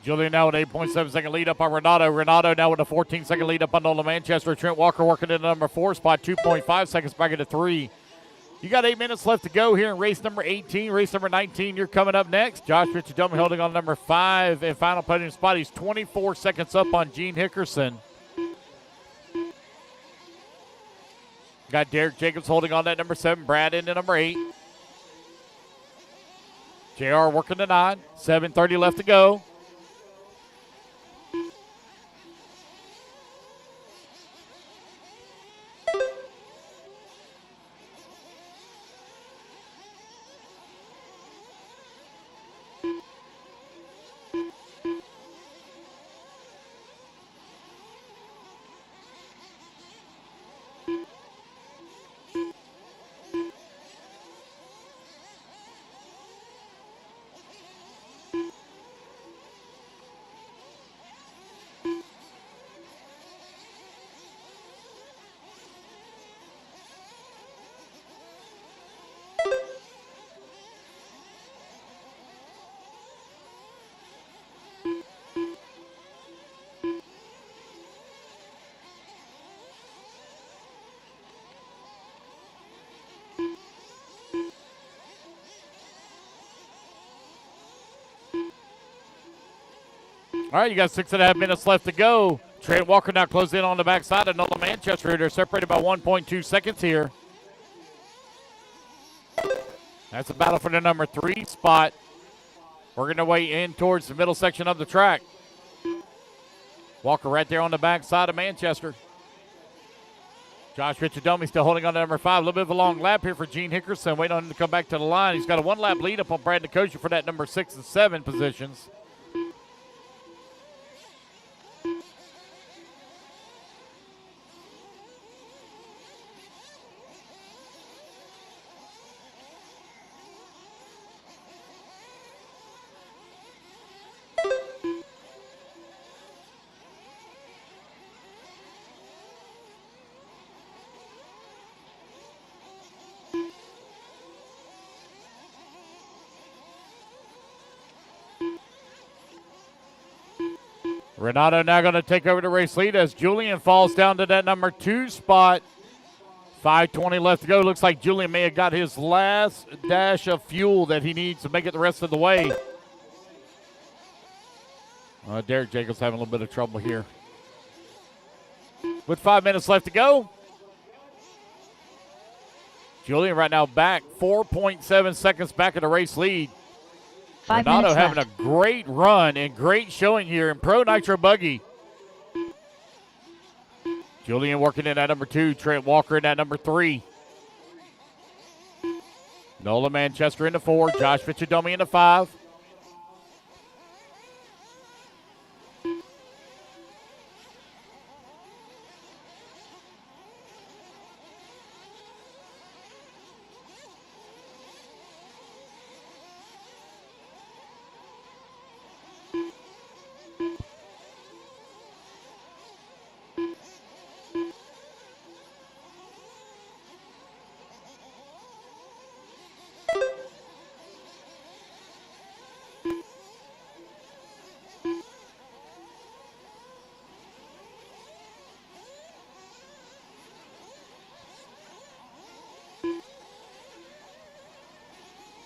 Julian now with 8.7 second lead up on Renato. Renato now with a 14 second lead up on Nolan Manchester. Trent Walker working in the number 4 spot, 2.5 seconds back into 3. You got 8 minutes left to go here in race number 18. Race number 19, you're coming up next. Josh Vichadomi holding on number 5 in final podium spot. He's 24 seconds up on Gene Hickerson. Got Derek Jacobs holding on that number 7. Brad into number 8. JR working the 9. 7:30 left to go. All right, you got 6.5 minutes left to go. Trent Walker now closing in on the backside of Nolan Manchester. They're separated by 1.2 seconds here. That's a battle for the number 3 spot. Working their way in towards the middle section of the track. Walker right there on the backside of Manchester. Josh Vichadomi still holding on to number 5. A little bit of a long lap here for Gene Hickerson. Waiting on him to come back to the line. He's got a 1-lap lead up on Brad Nicosia for that number 6 and 7 positions. Renato now going to take over the race lead as Julian falls down to that number 2 spot. 5:20 left to go. Looks like Julian may have got his last dash of fuel that he needs to make it the rest of the way. Derek Jacobs having a little bit of trouble here. With 5 minutes left to go. Julian right now back 4.7 seconds back in the race lead. 5 Renato minutes having left. a great run and great showing here in Pro Nitro Buggy. Julian working in at number 2. Trent Walker in at number 3. Nola Manchester in the 4. Josh Fichadomi in the 5.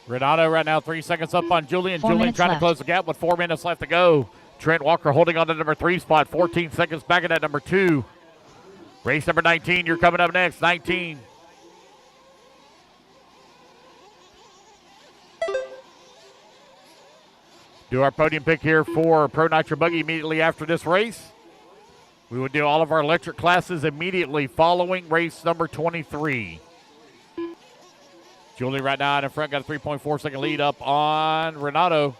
Renato right now 3 seconds up on Julian. 4 Julian minutes trying left. to close the gap with 4 minutes left to go. Trent Walker holding on to the number 3 spot. 14 seconds back at that number 2. Race number 19, you're coming up next. 19. Do our podium pick here for Pro Nitro Buggy immediately after this race. We will do all of our electric classes immediately following race number 23. Julie right now out in front, got a 3.4 second lead up on Renato.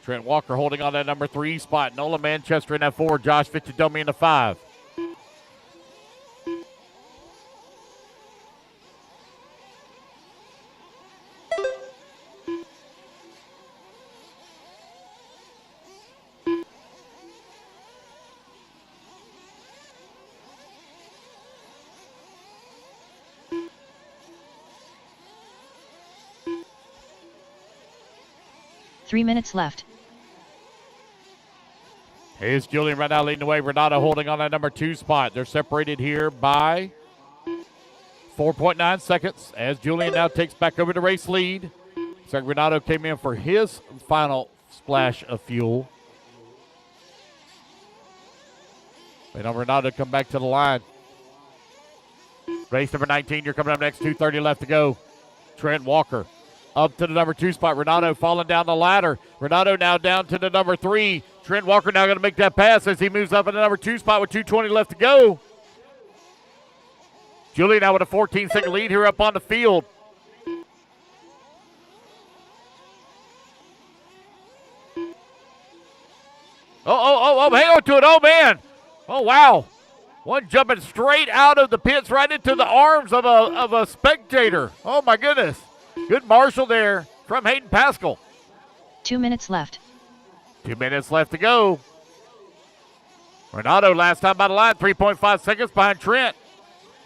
Trent Walker holding on that number 3 spot. Nola Manchester in that 4. Josh Fichadomi in the 5. Three minutes left. Here's Julian right now leading the way. Renato holding on that number 2 spot. They're separated here by 4.9 seconds as Julian now takes back over the race lead. So Renato came in for his final splash of fuel. And Renato come back to the line. Race number 19, you're coming up next. 2:30 left to go. Trent Walker up to the number 2 spot. Renato falling down the ladder. Renato now down to the number 3. Trent Walker now going to make that pass as he moves up in the number 2 spot with 2:20 left to go. Julian now with a 14-second lead here up on the field. Hang on to it. Oh, man. Oh, wow. One jumping straight out of the pits right into the arms of a spectator. Oh, my goodness. Good marshal there from Hayden Pascal. 2 minutes left. 2 minutes left to go. Renato last time by the line, 3.5 seconds behind Trent.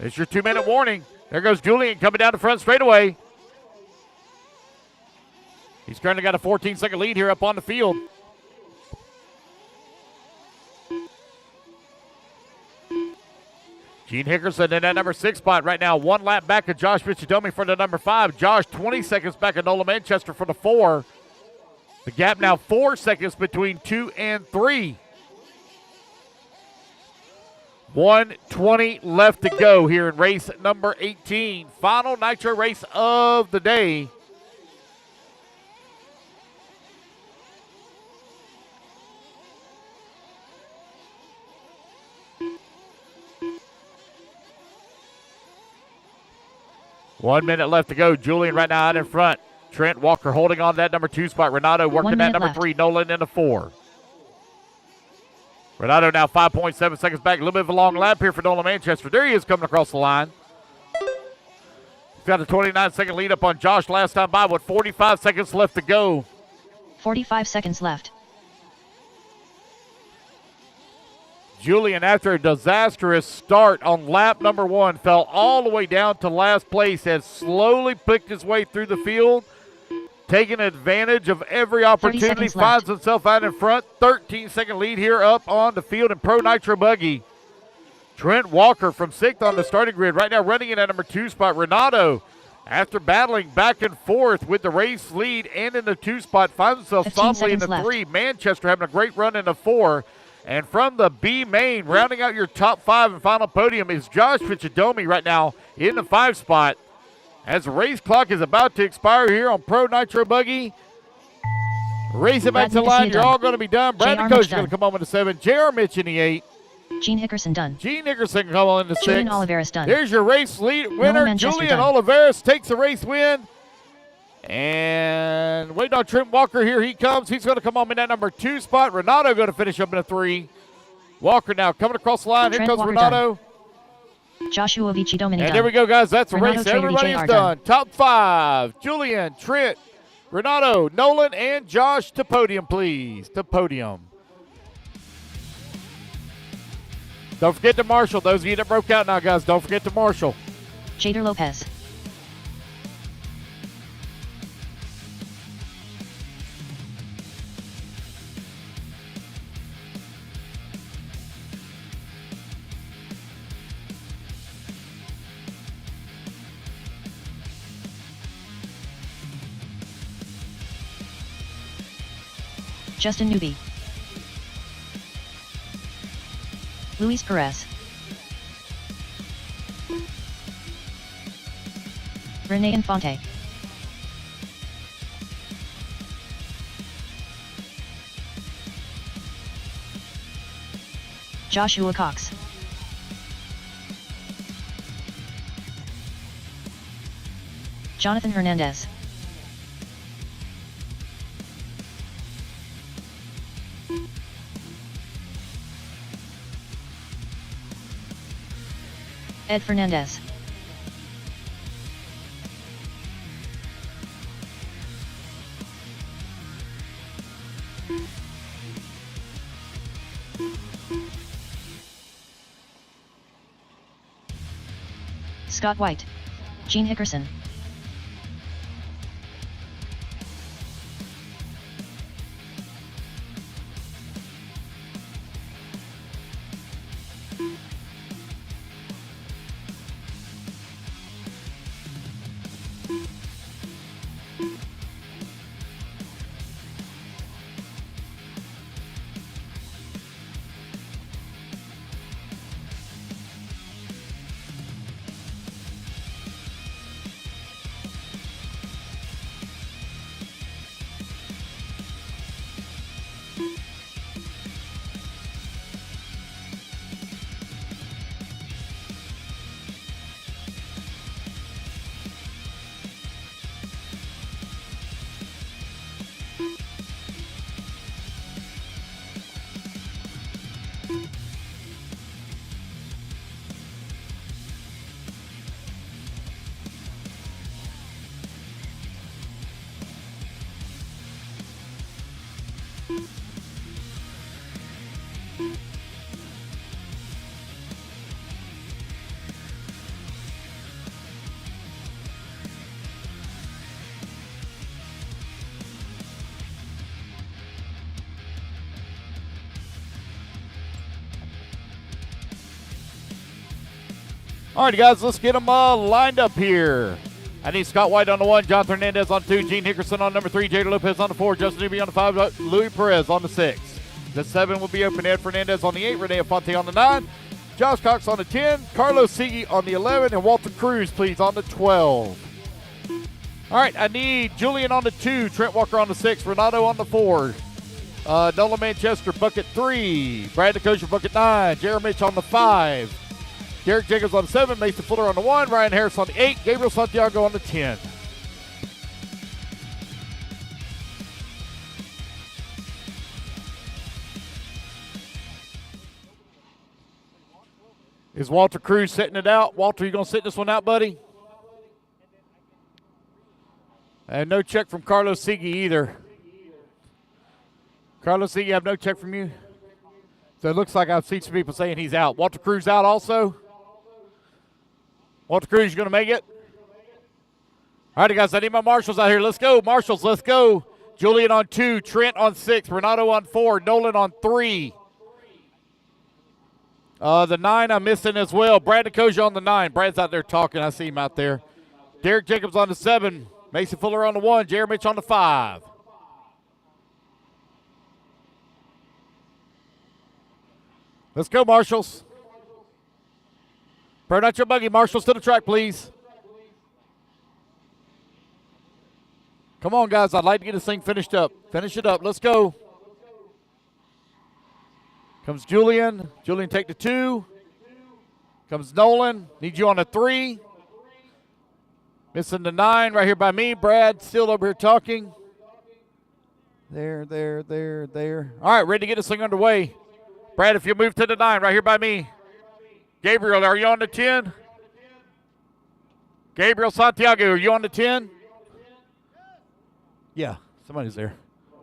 It's your 2-minute warning. There goes Julian coming down the front straightaway. He's currently got a 14-second lead here up on the field. Gene Hickerson in that number 6 spot right now. 1 lap back of Josh Fichadomi for the number 5. Josh 20 seconds back of Nola Manchester for the 4. The gap now 4 seconds between 2 and 3. 1:20 left to go here in race number 18. Final Nitro race of the day. One minute left to go. Julian right now out in front. Trent Walker holding on to that number 2 spot. Renato working that number left. 3. Nolan in the 4. Renato now 5.7 seconds back. A little bit of a long lap here for Nolan Manchester. There he is coming across the line. He's got a 29-second lead up on Josh last time by with 45 seconds left to go. 45 seconds left. Julian, after a disastrous start on lap number 1, fell all the way down to last place, has slowly picked his way through the field, taking advantage of every opportunity, seconds finds left. himself out in front. 13-second lead here up on the field in Pro Nitro Buggy. Trent Walker from 6th on the starting grid, right now running in at number 2 spot. Renato, after battling back and forth with the race lead and in the 2 spot, finds himself 15 solidly in the seconds left. 3. Manchester having a great run in the 4. And from the B main, rounding out your top 5 and final podium is Josh Fichadomi right now in the 5 spot. As the race clock is about to expire here on Pro Nitro Buggy. Race it back to the line. You're all going to be done. Brandon Coach is going to come on in the 7. J.R. Mitch in the 8. Gene Hickerson done. Gene Nickerson can come on in the 6. Julian Oliveras done. There's your race lead winner. Julian Oliveras takes the race win. And waiting on Trent Walker here. He comes. He's going to come on in that number 2 spot. Renato going to finish up in a 3. Walker now coming across the line. Here comes Renato. Joshua Vici Domini. And there we go, guys. That's the race. Everybody is done. Top 5. Julian, Trent, Renato, Nolan, and Josh to podium, please. To podium. Don't forget to Marshall. Those of you that broke out now, guys, don't forget to Marshall. Jader Lopez. Justin Newby. Luis Perez. Rene Infante. Joshua Cox. Jonathan Hernandez. Ed Fernandez. Scott White. Gene Hickerson. All right, guys, let's get them lined up here. I need Scott White on the 1, Jonathan Hernandez on 2, Gene Hickerson on number 3, Jader Lopez on the 4, Justin Newby on the 5, Luis Perez on the 6. The 7 will be open. Ed Fernandez on the 8, Rene Infante on the 9, Josh Cox on the 10, Carlos Sigui on the 11, and Walter Cruz, please, on the 12. All right, I need Julian on the 2, Trent Walker on the 6, Renato on the 4, Nolan Manchester, bucket 3, Brad DeKosher, bucket 9, Jeremy Mitch on the 5, Derek Jacobs on the 7, Mason Fuller on the 1, Ryan Harris on the 8, Gabriel Santiago on the 10. Is Walter Cruz setting it out? Walter, you going to sit this one out, buddy? And no check from Carlos Sigui either. Carlos Sigui, I have no check from you? So it looks like I've seen some people saying he's out. Walter Cruz out also? Walter Cruz, you going to make it? All right, guys, I need my marshals out here. Let's go, marshals, let's go. Julian on 2, Trent on 6, Renato on 4, Nolan on 3. The 9 I'm missing as well. Brad DeKosher on the 9. Brad's out there talking. I see him out there. Derek Jacobs on the 7, Mason Fuller on the 1, Jeremy Mitch on the 5. Let's go, marshals. Pro Nitro Buggy, marshals to the track, please. Come on, guys. I'd like to get this thing finished up. Finish it up. Let's go. Comes Julian. Julian take the 2. Comes Nolan. Need you on the 3. Missing the 9 right here by me. Brad still over here talking. There. All right, ready to get this thing underway. Brad, if you move to the 9 right here by me. Gabriel, are you on the 10? Gabriel Santiago, are you on the 10? Yeah, somebody's there.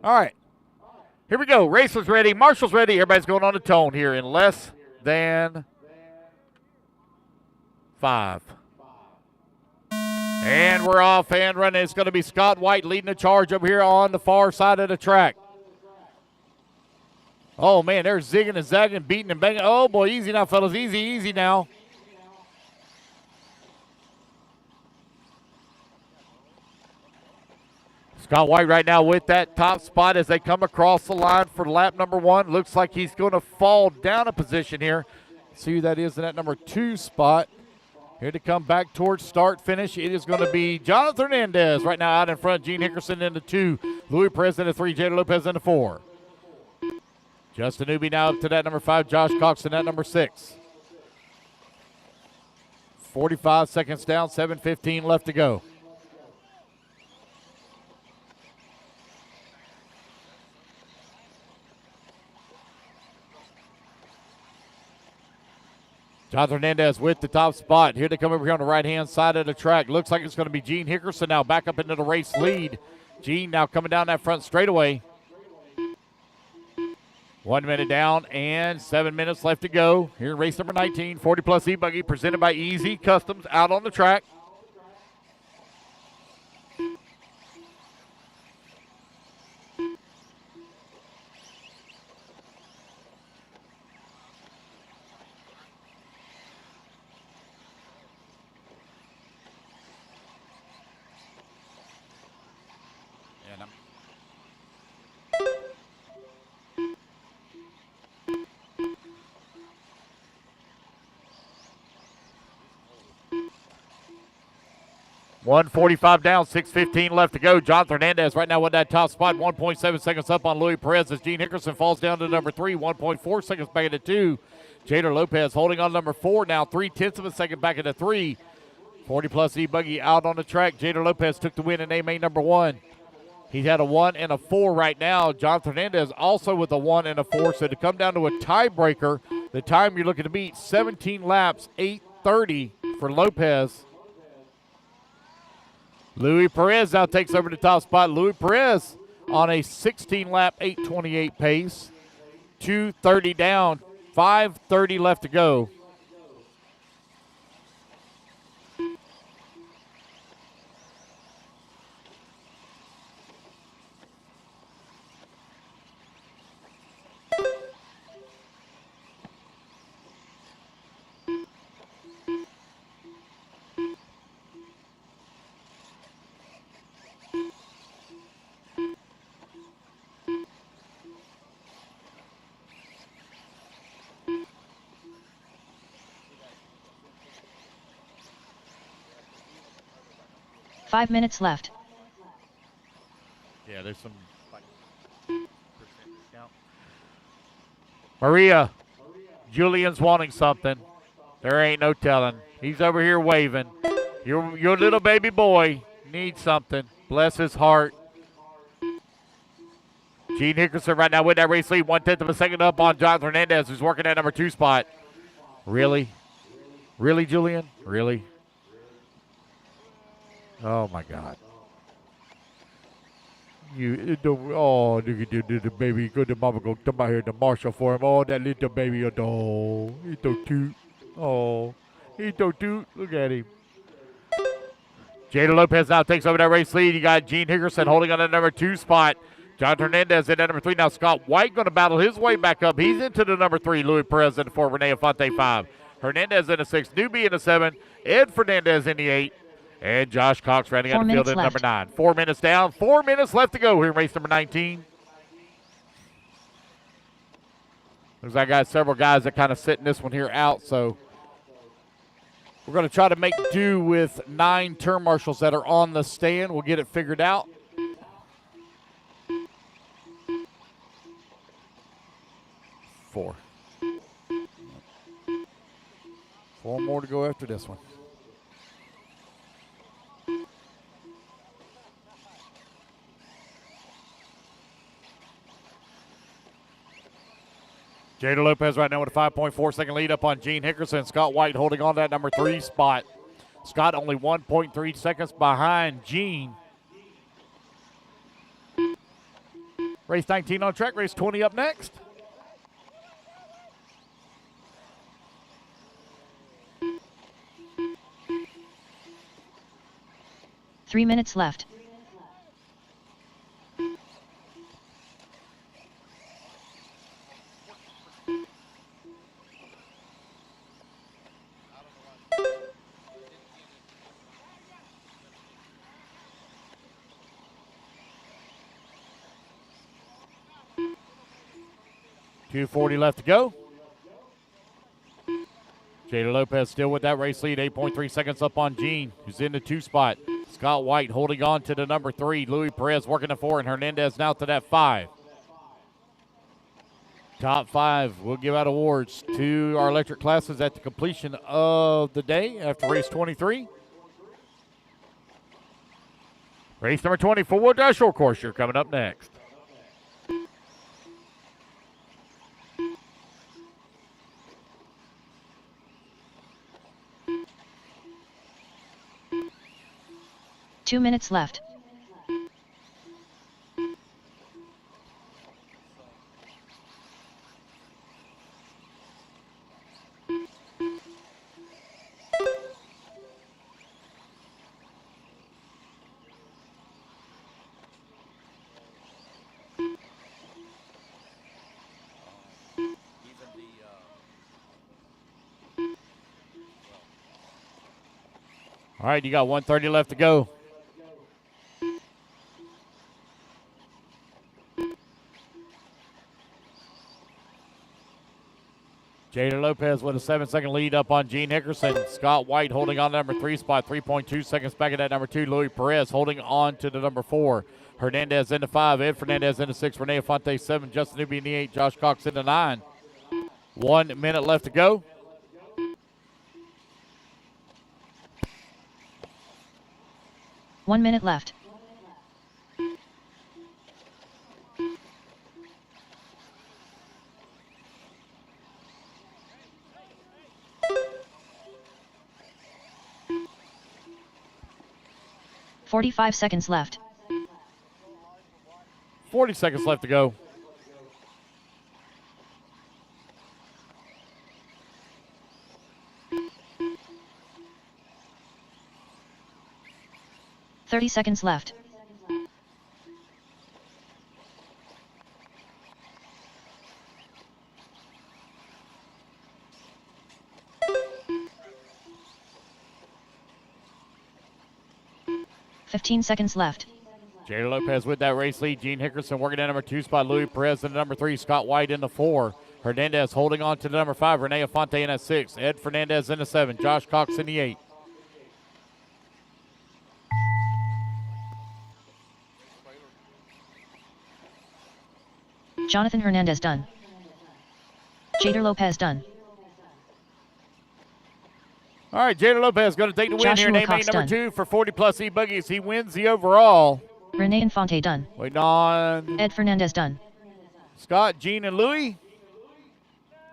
All right. Here we go. Racers ready. Marshall's ready. Everybody's going on the tone here in less than 5. And we're off and running. It's going to be Scott White leading the charge over here on the far side of the track. Oh, man, they're zigging and zagging, beating and banging. Oh, boy, easy now, fellas. Easy now. Scott White right now with that top spot as they come across the line for lap number 1. Looks like he's going to fall down a position here. See who that is in that number 2 spot. Here to come back towards start finish. It is going to be Jonathan Hernandez right now out in front. Gene Hickerson in the 2. Louis Perez in the 3. Jada Lopez in the 4. Justin Newby now up to that number 5. Josh Cox in that number 6. 45 seconds down. 7:15 left to go. Jonathan Hernandez with the top spot. Here to come over here on the right-hand side of the track. Looks like it's going to be Gene Hickerson now back up into the race lead. Gene now coming down that front straightaway. 1 minute down and 7 minutes left to go. Here in race number 19, 40-plus E-buggy presented by Easy Customs out on the track. And 1:45 down, 6:15 left to go. Jonathan Hernandez right now with that top spot, 1.7 seconds up on Louis Perez as Gene Hickerson falls down to number 3, 1.4 seconds back into 2. Jada Lopez holding on number 4 now, 0.3 of a second back into 3. 40-plus E-buggy out on the track. Jada Lopez took the win in AMA number 1. He's had a 1 and a 4 right now. Jonathan Hernandez also with a 1 and a 4. So to come down to a tiebreaker, the time you're looking to beat, 17 laps, 8:30 for Lopez. Louis Perez now takes over the top spot. Louis Perez on a 16-lap, 8:28 pace. 2:30 down, 5:30 left to go. Five minutes left. Yeah, there's some discount. Maria, Julian's wanting something. There ain't no telling. He's over here waving. Your little baby boy needs something. Bless his heart. Gene Hickerson right now with that race lead, 1/10 of a second up on Jonathan Hernandez, who's working that number 2 spot. Really? Really, Julian? Really? Oh, my God. Oh, the baby, go to mama, go come out here to Marshall for him. Oh, that little baby, oh, he's so cute. Oh, he's so cute. Look at him. Jada Lopez now takes over that race lead. You got Gene Hickerson holding on that number 2 spot. Jonathan Hernandez in that number 3. Now Scott White going to battle his way back up. He's into the number 3. Louis Perez in the 4. Rene Infante 5. Hernandez in the 6. Newby in the 7. Ed Fernandez in the 8. And Josh Cox running out the field at number 9. 4 minutes down. 4 minutes left to go here in race number 19. Looks like I got several guys that kind of sitting this one here out, so we're going to try to make do with 9 turn marshals that are on the stand. We'll get it figured out. 4. 4 more to go after this one. Jada Lopez right now with a 5.4-second lead up on Gene Hickerson. Scott White holding on to that number 3 spot. Scott only 1.3 seconds behind Gene. Race 19 on track, race 20 up next. Three minutes left. .240 left to go. Jada Lopez still with that race lead, 8.3 seconds up on Gene, who's in the 2 spot. Scott White holding on to the number 3. Louis Perez working the 4, and Hernandez now to that 5. Top 5 will give out awards to our electric classes at the completion of the day after race 23. Race number 24, Dash Short Course, you're coming up next. Two minutes left. All right, you got 1:30 left to go. Jada Lopez with a 7-second lead up on Gene Hickerson. Scott White holding on to number 3 spot, 3.2 seconds back at that number 2. Louis Perez holding on to the number 4. Hernandez into 5. Ed Fernandez into 6. Renee Fonte 7. Justin Newby in the 8. Josh Cox into 9. 1 minute left to go. One minute left. .45 seconds left. 40 seconds left to go. .30 seconds left. .15 seconds left. Jada Lopez with that race lead. Gene Hickerson working at number 2 spot. Louis Perez in the number 3. Scott White in the 4. Hernandez holding on to the number 5. Renee Fonte in at 6. Ed Fernandez in the 7. Josh Cox in the 8. Jonathan Hernandez done. Jada Lopez done. All right, Jada Lopez going to take the win Joshua here. Name Cox number done. 2 for 40-plus E-buggies. He wins the overall. Renee Infante done. Waiting on Ed Fernandez done. Scott, Gene, and Louis.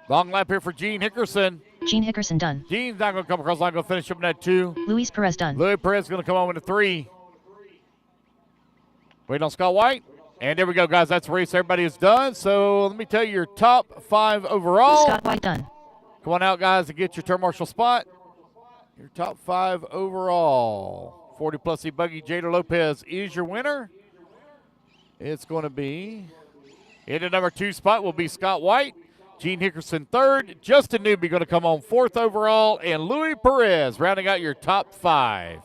Long lap here for Gene Hickerson. Gene Hickerson done. Gene's not going to come across line. Going to finish up in that 2. Luis Perez done. Louis Perez going to come on with a 3. Waiting on Scott White. And there we go, guys. That's the race everybody is done. So let me tell you your top 5 overall. Scott White done. Come on out, guys, and get your turn marshal spot. Your top 5 overall. 40-plus E-buggy Jada Lopez is your winner. It's going to be in the number 2 spot will be Scott White. Gene Hickerson 3rd. Justin Newby going to come on 4th overall. And Louis Perez rounding out your top 5.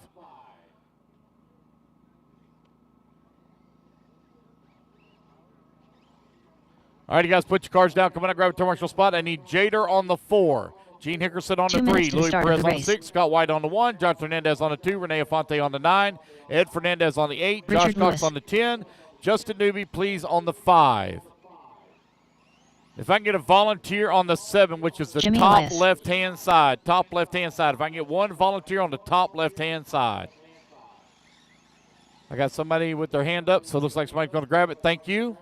All right, you guys, put your cards down. Come on and grab a turn marshal spot. I need Jader on the 4. Gene Hickerson on the 3. Louis Perez on the 6. Scott White on the 1. John Fernandez on the 2. Renee Fonte on the 9. Ed Fernandez on the 8. Josh Cox on the 10. Justin Newby, please, on the 5. If I can get a volunteer on the 7, which is the Jimmy top Elias. left-hand side, top left-hand side. If I can get one volunteer on the top left-hand side. I got somebody with their hand up, so it looks like somebody's going to grab it. Thank you.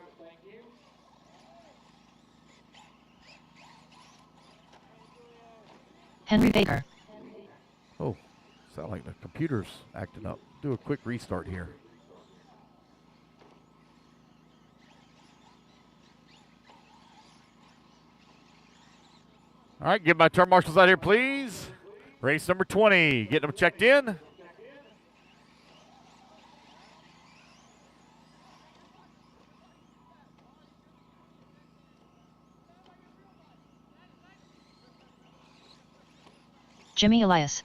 Henry Baker. Oh, sound like the computer's acting up. Do a quick restart here. All right, get my turn marshals out here, please. Race number 20. Getting them checked in. Jimmy Elias.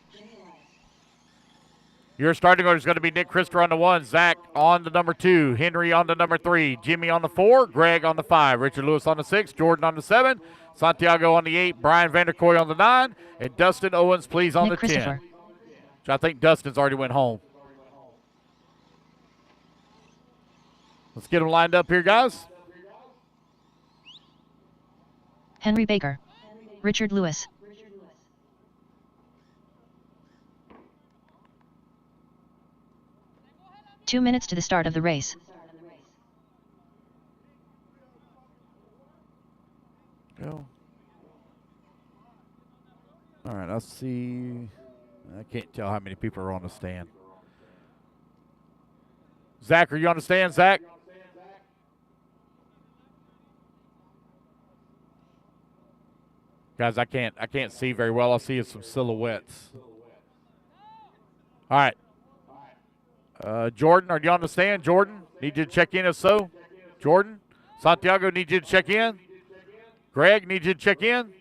Your starting order is going to be Nick Christopher on the 1, Zach on the number 2, Henry on the number 3, Jimmy on the 4, Greg on the 5, Richard Lewis on the 6, Jordan on the 7, Santiago on the 8, Brian Vanderkoy on the 9, and Dustin Owens, please, on Nick the 10. Which I think Dustin's already went home. Let's get them lined up here, guys. Henry Baker. Richard Lewis. Two minutes to the start of the race. Go. All right, let's see. I can't tell how many people are on the stand. Zach, are you on the stand, Zach? Guys, I can't see very well. All I see is some silhouettes. All right. Jordan, are you on the stand? Jordan, need you to check in if so. Jordan, Santiago, need you to check in. Greg, need you to check in.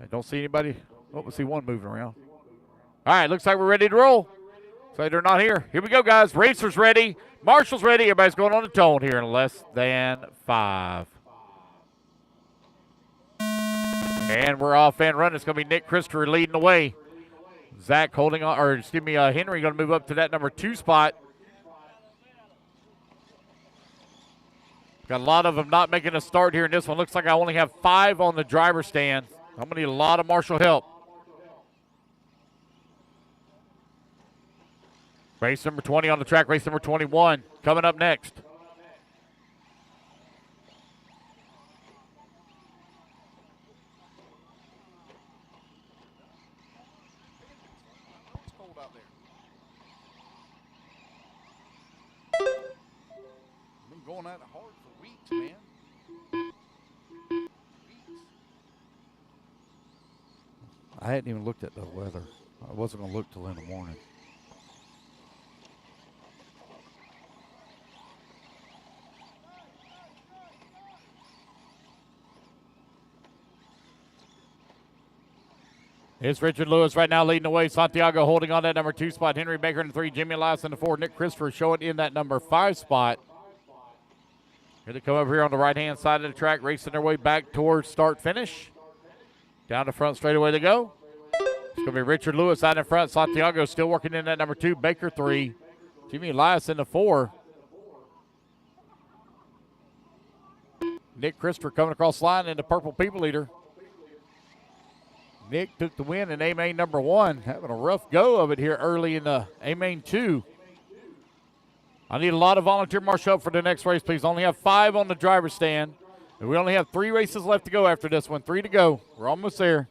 I don't see anybody. Oh, we see one moving around. All right, looks like we're ready to roll. So they're not here. Here we go, guys. Racers ready. Marshall's ready. Everybody's going on the tone here in less than 5. And we're off and running. It's going to be Nick Christopher leading the way. Zach holding on, or excuse me, Henry going to move up to that number 2 spot. Got a lot of them not making a start here in this one. Looks like I only have 5 on the driver's stand. I'm going to need a lot of Marshall help. Race number 20 on the track. Race number 21 coming up next. Going at it hard for weeks, man. I hadn't even looked at the weather. I wasn't going to look till in the morning. It's Richard Lewis right now leading the way. Santiago holding on that number 2 spot. Henry Baker in the 3. Jimmy Elias in the 4. Nick Christopher showing in that number 5 spot. Here they come over here on the right-hand side of the track, racing their way back towards start-finish. Down the front straightaway they go. It's going to be Richard Lewis out in front. Santiago still working in that number 2. Baker 3. Jimmy Elias in the 4. Nick Christopher coming across the line in the purple people eater. Nick took the win in A-Main number 1. Having a rough go of it here early in the A-Main 2. I need a lot of volunteer marshal help for the next race, please. Only have 5 on the driver's stand. And we only have 3 races left to go after this one. 3 to go. We're almost there.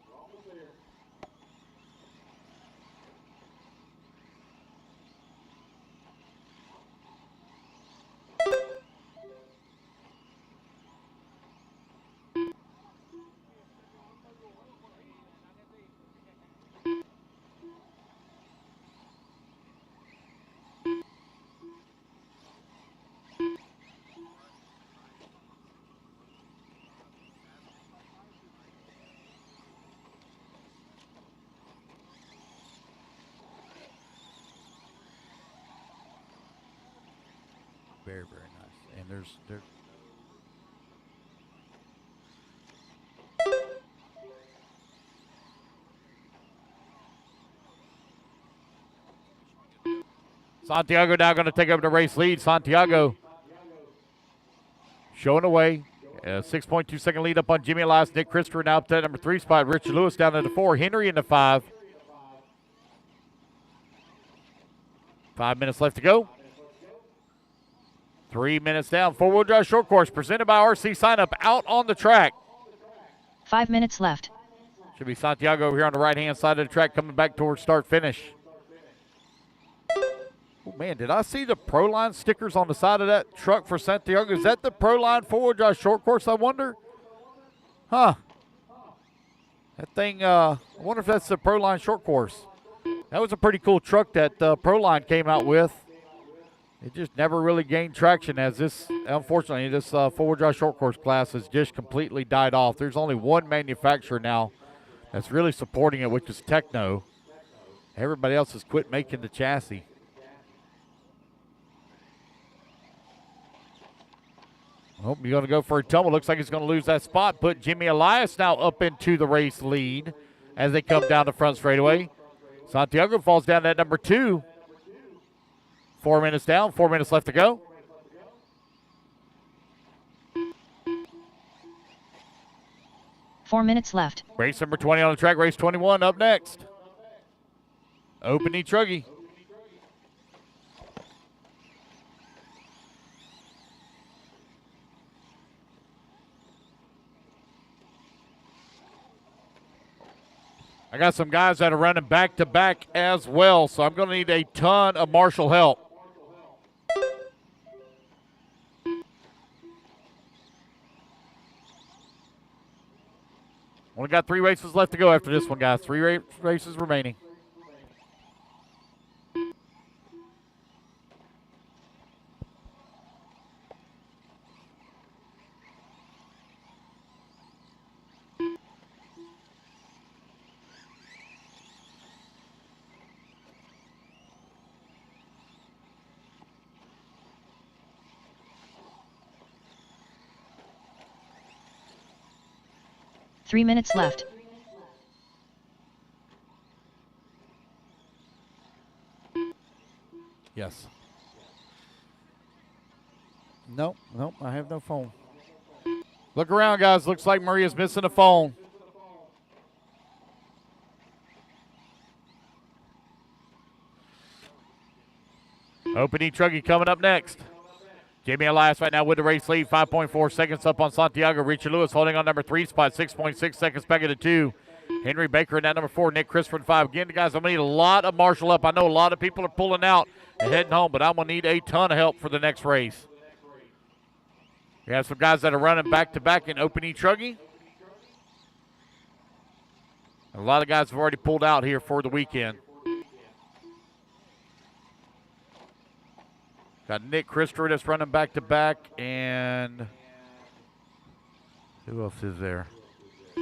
Very, very nice. And there's Santiago now going to take up the race lead. Santiago showing away 6.2 second lead up on Jimmy Elias. Nick Christopher now up to that number 3 spot. Richard Lewis down to the 4. Henry in the 5. 5 minutes left to go. 3 minutes down. Four-wheel drive short course presented by RC Sign Up out on the track. 5 minutes left. Should be Santiago over here on the right-hand side of the track coming back towards start-finish. Oh, man, did I see the Proline stickers on the side of that truck for Santiago? Is that the Proline four-wheel drive short course, I wonder? Huh. That thing, I wonder if that's the Proline short course. That was a pretty cool truck that Proline came out with. It just never really gained traction as this, unfortunately, this four-wheel drive short course class has just completely died off. There's only one manufacturer now that's really supporting it, which is Techno. Everybody else has quit making the chassis. Oh, you're going to go for a tumble. Looks like he's going to lose that spot. Put Jimmy Elias now up into the race lead as they come down the front straightaway. Santiago falls down at number 2. 4 minutes down, 4 minutes left to go. Four minutes left. Race number 20 on the track. Race 21 up next. Open E-truggy. I got some guys that are running back-to-back as well, so I'm going to need a ton of marshal help. Only got 3 races left to go after this one, guys. 3 races remaining. Three minutes left. Yes. Nope, I have no phone. Look around, guys. Looks like Maria's missing a phone. Open E-truggy coming up next. Jamie Elias right now with the race lead, 5.4 seconds up on Santiago. Richard Lewis holding on number 3 spot, 6.6 seconds back into 2. Henry Baker in that number 4, Nick Christopher in 5. Again, guys, I'm going to need a lot of marshal up. I know a lot of people are pulling out and heading home, but I'm going to need a ton of help for the next race. We have some guys that are running back-to-back in open E-truggy. A lot of guys have already pulled out here for the weekend. Got Nick Christopher that's running back-to-back, and who else is there?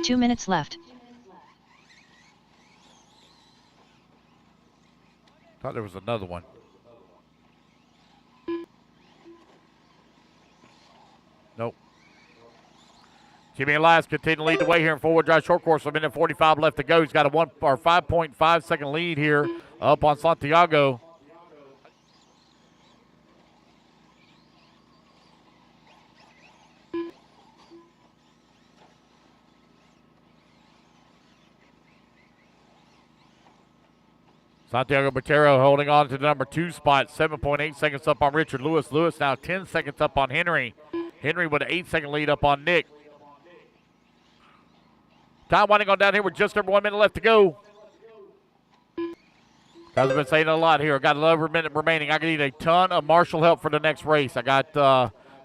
2 minutes left. Thought there was another one. Nope. Jimmy Elias continuing to lead the way here in forward drive short course. 1 minute 45 left to go. He's got a 5.5 second lead here up on Santiago. Santiago Botero holding on to the number 2 spot, 7.8 seconds up on Richard Lewis. Lewis now 10 seconds up on Henry. Henry with an 8-second lead up on Nick. Time winding on down here with just over 1 minute left to go. Guys have been saying a lot here. I got another minute remaining. I need a ton of marshal help for the next race. I got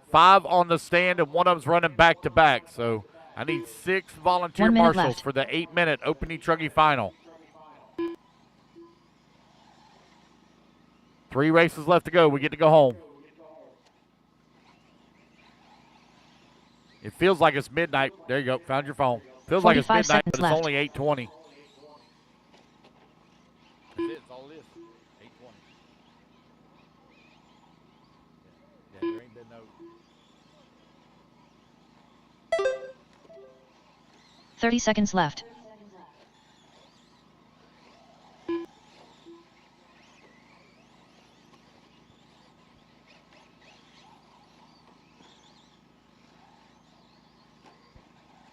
5 on the stand, and one of them's running back-to-back. So I need 6 volunteer marshals left for the 8-minute Open E-truggy final. 3 races left to go. We get to go home. It feels like it's midnight. There you go. Found your phone. Feels like it's midnight, but it's left. only 8:20. That's all it is. 8:20. Yeah, there ain't been no. 30 seconds left.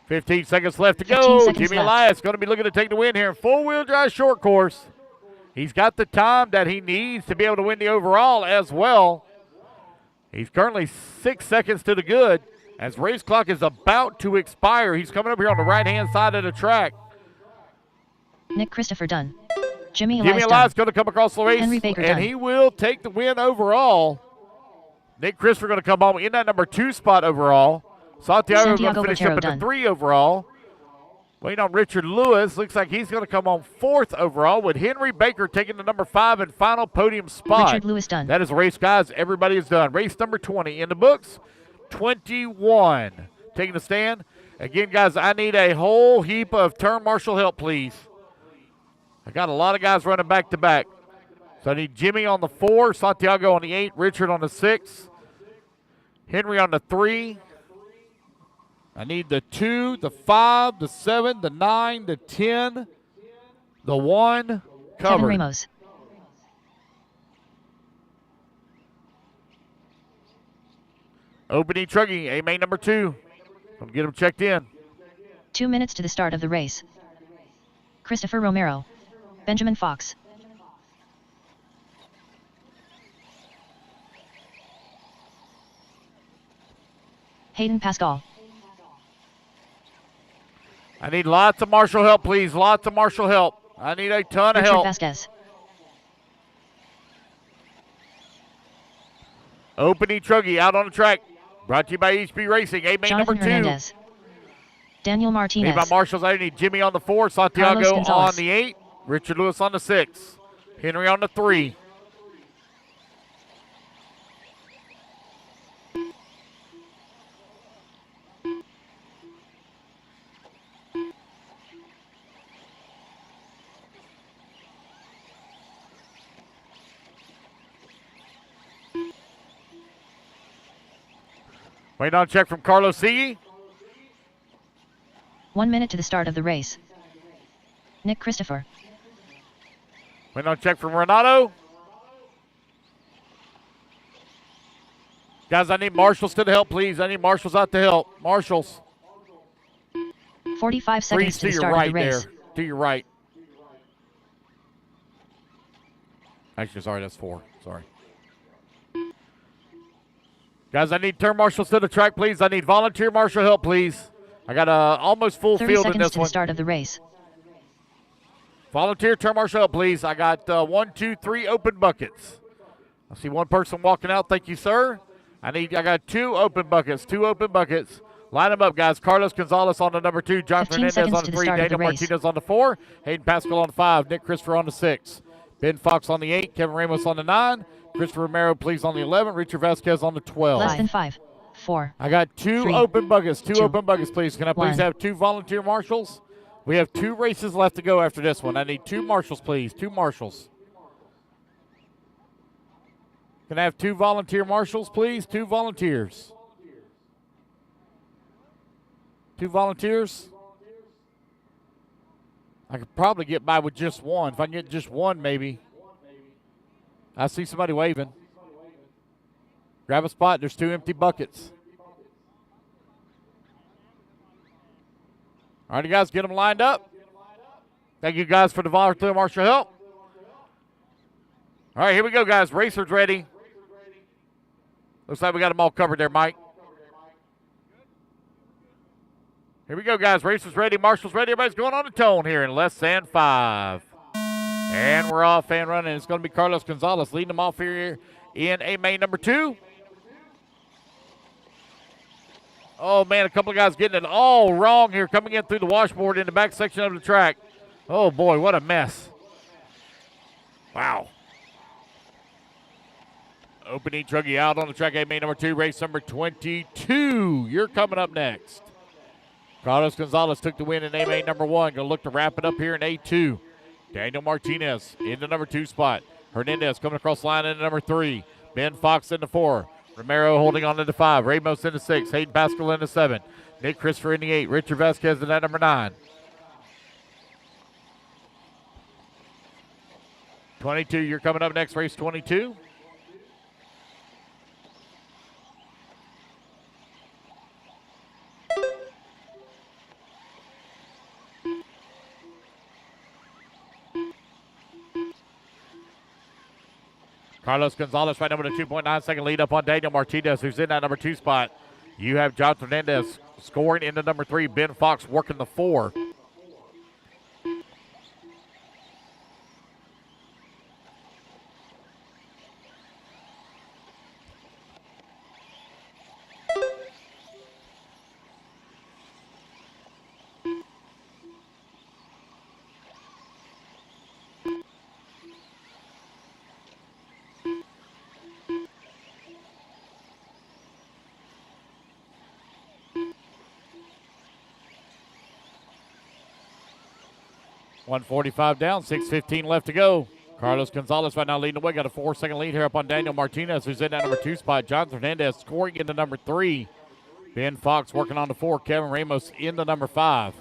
15 seconds left to 15 go. seconds Jimmy left. Elias going to be looking to take the win here in four-wheel drive short course. He's got the time that he needs to be able to win the overall as well. He's currently 6 seconds to the good as race clock is about to expire. He's coming up here on the right-hand side of the track. Nick Christopher done. Jimmy Elias Elias done. going to come across the race, Henry Baker and done. he will take the win overall. Nick Christopher going to come home in that number 2 spot overall. Santiago going to Santiago finish Botero up at done. the 3 overall. Waiting on Richard Lewis. Looks like he's going to come on 4th overall with Henry Baker taking the number 5 and final podium spot. Richard Lewis done. That is a race, guys. Everybody is done. Race number 20 in the books. 21 taking the stand. Again, guys, I need a whole heap of turn marshal help, please. I got a lot of guys running back to back. So I need Jimmy on the 4, Santiago on the 8, Richard on the 6, Henry on the 3. I need the 2, the 5, the 7, the 9, the 10, the 1 Kevin covered. Ramos. Open E-truggy A main number 2. Gonna get him checked in. 2 minutes to the start of the race. Christopher Romero. Benjamin Fox. Hayden Pascal. I need lots of marshal help, please. Lots of marshal help. I need a ton of Richard help. Vasquez. Open E-truggy out on the track. Brought to you by HB Racing. A main Jonathan number 2. Hernandez. Daniel Need Martinez. my marshals. I need Jimmy on the 4, Carlos Santiago Gonzalez. on the 8, Richard Lewis on the 6, Henry on the 3. Waiting on a check from Carlos C. 1 minute to the start of the race. Nick Christopher. Waiting on a check from Renato. Guys, I need marshals to the help, please. I need marshals out to help. Marshals. 45 Freeze seconds to to the your start of right the race. there. To your right. Actually, sorry, that's 4. Sorry. Guys, I need turn marshals to the track, please. I need volunteer marshal help, please. I got almost full 30 field in seconds this to one. the start of the race. Volunteer turn marshal help, please. I got 1, 2, 3 open buckets. I see one person walking out. Thank you, sir. I got 2 open buckets. 2 open buckets. Line them up, guys. Carlos Gonzalez on the number 2. John 15 Fernandez seconds on to the the 3. start of the Daniel race. Martinez on the 4. Hayden Pascal on the 5. Nick Christopher on the 6. Ben Fox on the 8. Kevin Ramos on the 9. Christopher Romero, please, on the 11. Richard Vasquez on the 12. Less than 5, 4. I got 2 3, open buckets. 2 2, open buckets, please. Can I please 1. have 2 volunteer marshals? We have 2 races left to go after this one. I need 2 marshals, please. 2 marshals. Can I have 2 volunteer marshals, please? 2 volunteers. 2 volunteers. I could probably get by with just 1. If I can get just 1, maybe. I see somebody waving. Grab a spot. There's 2 empty buckets. All right, guys, get them lined up. Thank you, guys, for the volunteer marshal help. All right, here we go, guys. Racers ready. Looks like we got them all covered there, Mike. Here we go, guys. Racers ready. Marshals ready. Everybody's going on the tone here in less than 5. And we're off and running. It's going to be Carlos Gonzalez leading them off here in A main number 2. Oh, man, a couple of guys getting it all wrong here, coming in through the washboard in the back section of the track. Oh, boy, what a mess. Wow. Open E-truggy out on the track, A main number 2, race number 22. You're coming up next. Carlos Gonzalez took the win in A main number 1. Going to look to wrap it up here in A2. Daniel Martinez in the number 2 spot. Hernandez coming across the line in the number 3. Ben Fox in the 4. Romero holding on to the 5. Ramos in the 6. Hayden Pascal in the 7. Nick Christopher in the 8. Richard Vasquez in that number 9. 22, you're coming up next, race 22. Carlos Gonzalez right now with a 2.9-second lead up on Daniel Martinez, who's in that number 2 spot. You have John Fernandez scoring into number 3. Ben Fox working the 4. .145 down, 6:15 left to go. Carlos Gonzalez right now leading the way. Got a 4-second lead here up on Daniel Martinez, who's in that number 2 spot. John Fernandez scoring into number 3. Ben Fox working on the 4. Kevin Ramos in the number 5.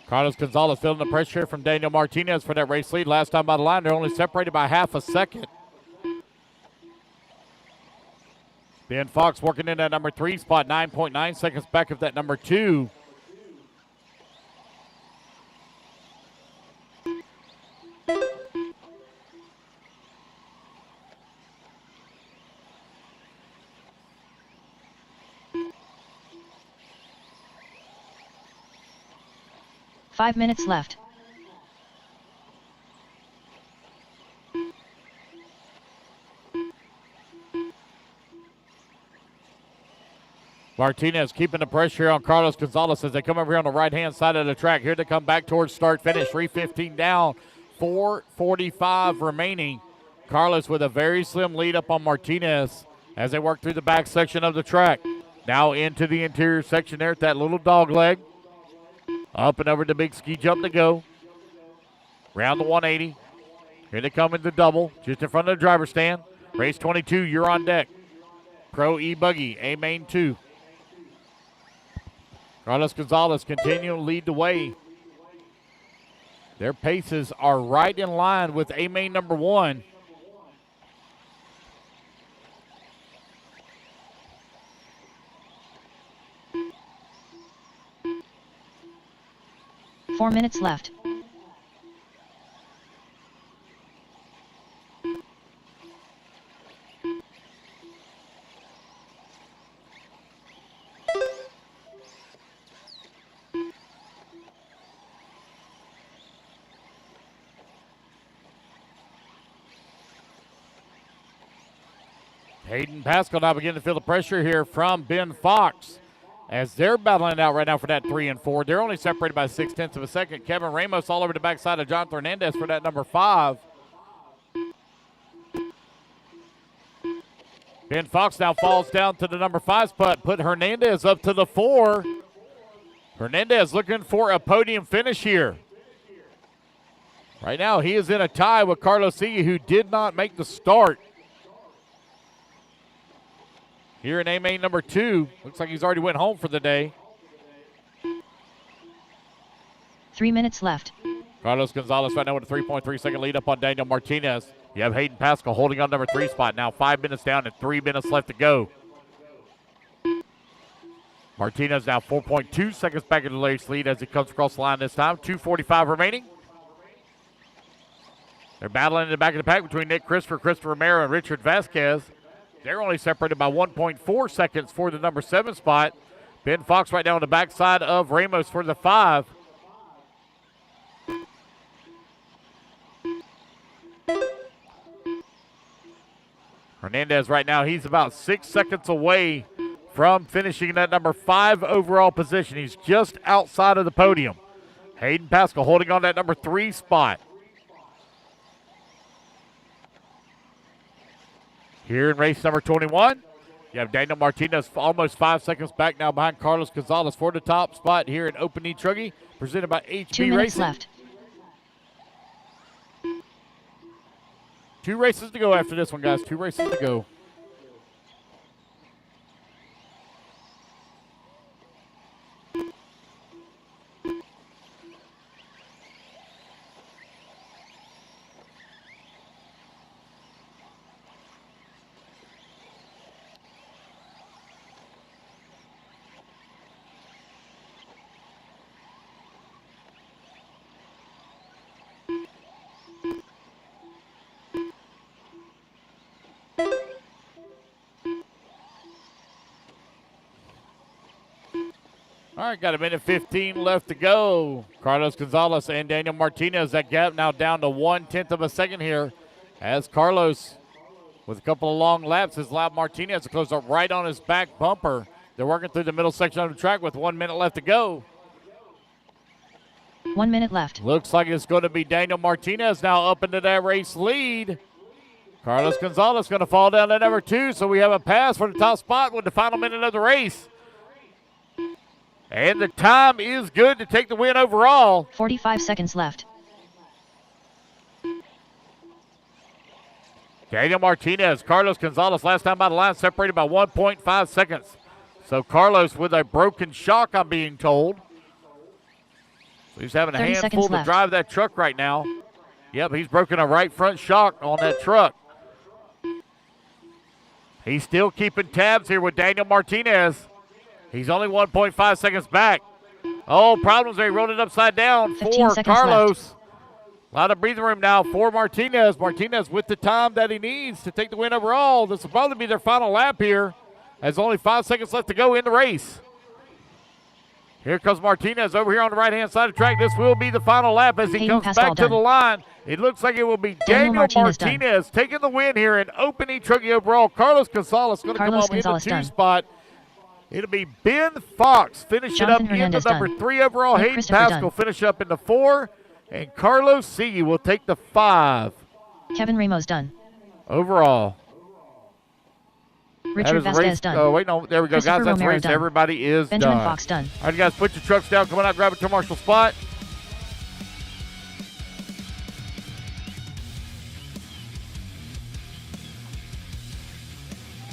Carlos Gonzalez feeling the pressure from Daniel Martinez for that race lead. Last time by the line, they're only separated by half a second. Ben Fox working in that number 3 spot, 9.9 seconds back of that number 2. Five minutes left. Martinez keeping the pressure on Carlos Gonzalez as they come over here on the right-hand side of the track. Here they come back towards start-finish. 3:15 down, 4:45 remaining. Carlos with a very slim lead up on Martinez as they work through the back section of the track. Now into the interior section there at that little dog leg. Up and over the big ski jump to go. Round the 180. Here they come in the double, just in front of the driver's stand. Race 22, you're on deck. Pro E-buggy A main 2. Carlos Gonzalez continuing to lead the way. Their paces are right in line with A main number 1. Four minutes left. Hayden Pascal now beginning to feel the pressure here from Ben Fox as they're battling it out right now for that 3 and 4. They're only separated by 0.6 of a second. Kevin Ramos all over the backside of John Fernandez for that number 5. Ben Fox now falls down to the number 5 spot. Put Hernandez up to the 4. Hernandez looking for a podium finish here. Right now he is in a tie with Carlos C, who did not make the start. Here in A-main number 2. Looks like he's already went home for the day. 3 minutes left. Carlos Gonzalez right now with a 3.3-second lead up on Daniel Martinez. You have Hayden Pascal holding on number 3 spot. Now 5 minutes down and 3 minutes left to go. Martinez now 4.2 seconds back in the race lead as he comes across the line this time. 2:45 remaining. They're battling in the back of the pack between Nick Christopher Romero, and Richard Vasquez. They're only separated by 1.4 seconds for the number 7 spot. Ben Fox right now on the backside of Ramos for the 5. Hernandez right now, he's about 6 seconds away from finishing that number 5 overall position. He's just outside of the podium. Hayden Pascal holding on that number 3 spot. Here in race number 21, you have Daniel Martinez almost 5 seconds back now behind Carlos Gonzalez for the top spot here in Open E-truggy, presented by HB 2 minutes Racing. left. 2 races to go after this one, guys. 2 races to go. All right, got a minute 15 left to go. Carlos Gonzalez and Daniel Martinez. That gap now down to 1/10 of a second here. As Carlos, with a couple of long laps, has allowed Martinez to close up right on his back bumper. They're working through the middle section of the track with 1 minute left to go. 1 minute left. Looks like it's going to be Daniel Martinez now up into that race lead. Carlos Gonzalez going to fall down to number 2, so we have a pass for the top spot with the final minute of the race. And the time is good to take the win overall. 45 seconds left. Daniel Martinez, Carlos Gonzalez, last time by the line, separated by 1.5 seconds. So Carlos with a broken shock, I'm being told. So he's having a handful to drive that truck right now. Yep, he's broken a right front shock on that truck. He's still keeping tabs here with Daniel Martinez. He's only 1.5 seconds back. Oh, problems there. He rolled it upside down for Carlos. A lot of breathing room now for Martinez. Martinez with the time that he needs to take the win overall. This will probably be their final lap here, as only 5 seconds left to go in the race. Here comes Martinez over here on the right-hand side of the track. This will be the final lap as he comes back to the line. It looks like it will be Daniel Martinez taking the win here in Open E-truggy overall. Carlos Gonzalez going to come up in the 2 spot. It'll be Ben Fox finishing up in the number 3 overall. Hayden Pascal finish up in the 4. And Carlos C will take the 5. Kevin Ramos done. Overall. Richard Vasquez done. Oh, wait, no. There we go, guys. That's the race. Everybody is Benjamin done. Fox done. All right, guys, put your trucks down. Come on out, grab a turn marshal spot.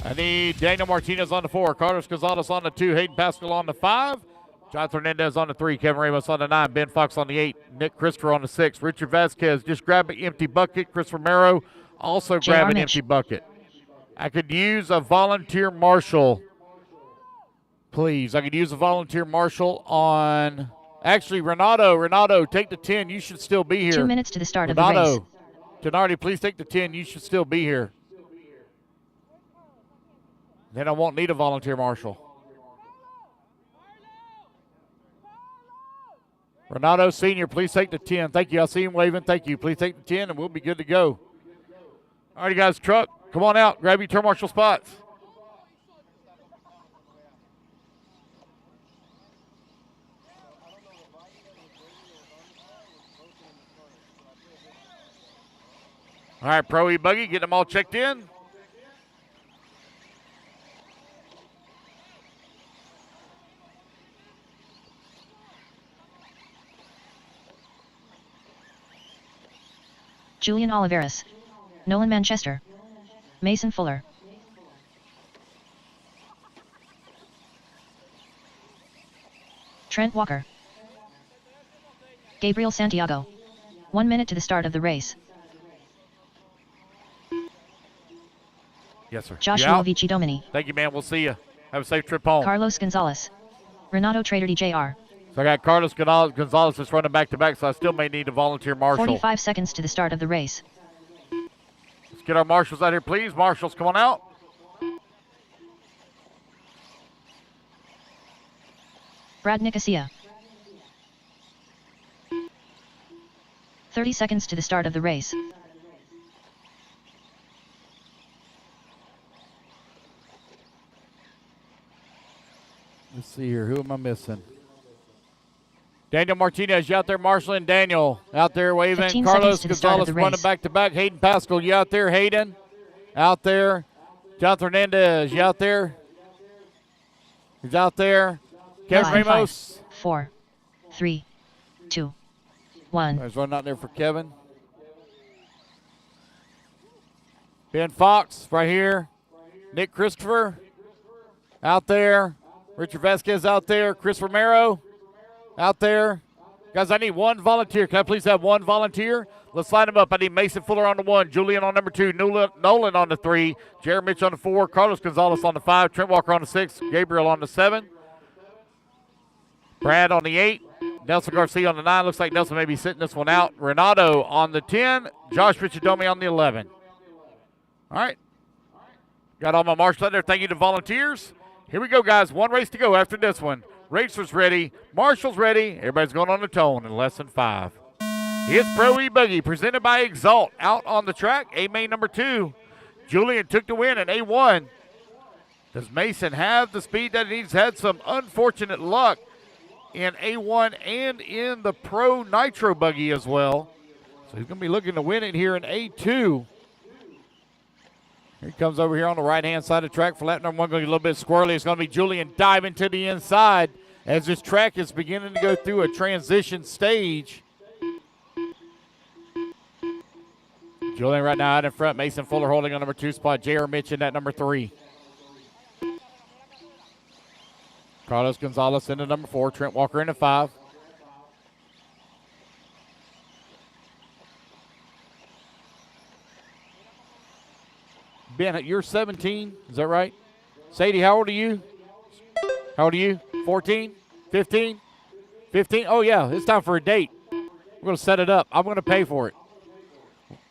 I need Daniel Martinez on the 4, Carlos Gonzalez on the 2, Hayden Pascal on the 5, Jonathan Hernandez on the 3, Kevin Ramos on the 9, Ben Fox on the 8, Nick Christopher on the 6, Richard Vasquez just grab an empty bucket, Chris Romero also grab an empty bucket. I could use a volunteer marshal, please. I could use a volunteer marshal on, actually, Renato, take the 10. You should still be here. 2 minutes to the start of the race. Tenardi, please take the 10. You should still be here. Then I won't need a volunteer marshal. Renato Sr., please take the 10. Thank you. I see him waving. Thank you. Please take the 10, and we'll be good to go. All right, guys, truck, come on out. Grab your turn marshal spots. All right, Pro E-buggy, get them all checked in. Julian Oliveras. Nolan Manchester. Mason Fuller. Trent Walker. Gabriel Santiago. 1 minute to the start of the race. Yes, sir. Joshua Vici Domini. Thank you, man. We'll see you. Have a safe trip home. Carlos Gonzalez. Renato Trader DJR. So I got Carlos Gonzalez that's running back-to-back, so I still may need a volunteer marshal. 45 seconds to the start of the race. Let's get our marshals out here, please. Marshals, come on out. Brad Nicosia. 30 seconds to the start of the race. Let's see here. Who am I missing? Daniel Martinez, you out there marshaling? Daniel out there waving. Carlos Gonzalez running back-to-back. Hayden Pascal, you out there? Hayden out there. Jonathan Hernandez, you out there? He's out there. Kevin Ramos. 5, 4, 3, 2, 1. He's running out there for Kevin. Ben Fox right here. Nick Christopher out there. Richard Vasquez out there. Chris Romero out there. Guys, I need one volunteer. Can I please have one volunteer? Let's line them up. I need Mason Fuller on the 1, Julian on number 2, Nolan on the 3, Jared Mitch on the 4, Carlos Gonzalez on the 5, Trent Walker on the 6, Gabriel on the 7, Brad on the 8, Nelson Garcia on the 9. Looks like Nelson may be sitting this one out. Renato on the 10, Josh Richidomi on the 11. All right. Got all my marshals out there. Thank you to volunteers. Here we go, guys. One race to go after this one. Racers ready. Marshals ready. Everybody's going on the tone in less than 5. It's Pro E-buggy presented by Exalt. Out on the track, A-main number 2. Julian took the win in A1. Does Mason have the speed that he needs? Had some unfortunate luck in A1 and in the Pro Nitro buggy as well. So he's going to be looking to win it here in A2. Here he comes over here on the right-hand side of the track for lap number 1. Going to get a little bit squirrely. It's going to be Julian diving to the inside as this track is beginning to go through a transition stage. Julian right now out in front. Mason Fuller holding on number 2 spot. J.R. Mitch in that number 3. Carlos Gonzalez into number 4. Trent Walker into 5. Ben, you're 17, is that right? Sadie, how old are you? How old are you? 14? 15? 15? Oh, yeah, it's time for a date. We're going to set it up. I'm going to pay for it.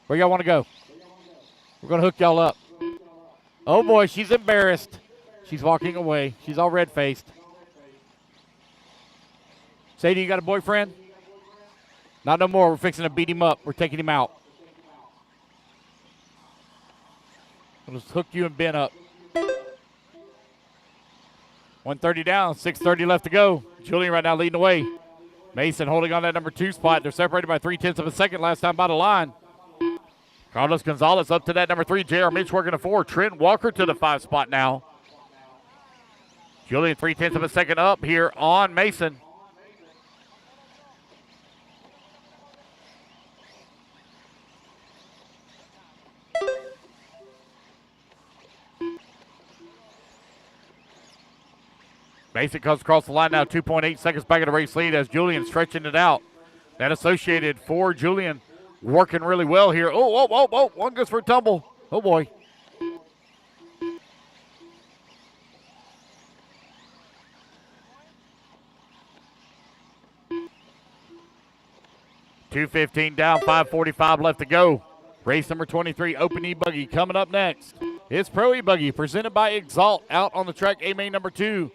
Where y'all want to go? We're going to hook y'all up. Oh, boy, she's embarrassed. She's walking away. She's all red-faced. Sadie, you got a boyfriend? Not no more. We're fixing to beat him up. We're taking him out. We'll just hook you and Ben up. 130 down, 6:30 left to go. Julian right now leading the way. Mason holding on that number 2 spot. They're separated by 0.3 of a second last time by the line. Carlos Gonzalez up to that number 3. J.R. Mitch working to 4. Trent Walker to the 5 spot now. Julian 0.3 of a second up here on Mason. Mason comes across the line now, 2.8 seconds back of the race lead as Julian stretching it out. That Associated for Julian working really well here. Oh, one goes for a tumble. Oh, boy. .215 down, 5:45 left to go. Race number 23, Open E-buggy coming up next. It's Pro E-buggy presented by Exalt. Out on the track, A-main number 2.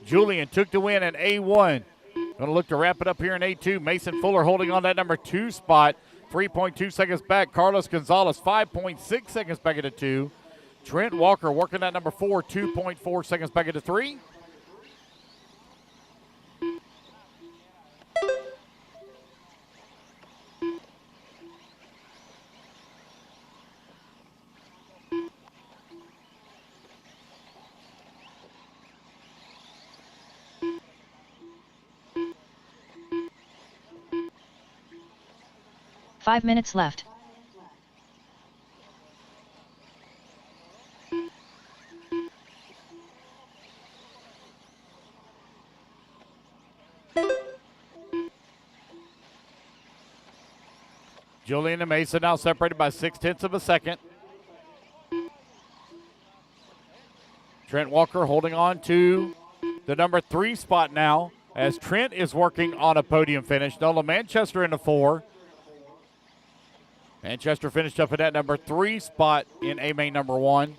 Julian took the win in A1. Going to look to wrap it up here in A2. Mason Fuller holding on that number 2 spot. 3.2 seconds back. Carlos Gonzalez, 5.6 seconds back at the 2. Trent Walker working that number 4, 2.4 seconds back at the 3. Five minutes left. Julian and Mason now separated by 0.6 of a second. Trent Walker holding on to the number 3 spot now as Trent is working on a podium finish. Nola Manchester in the 4. Manchester finished up at that number 3 spot in A-main number 1.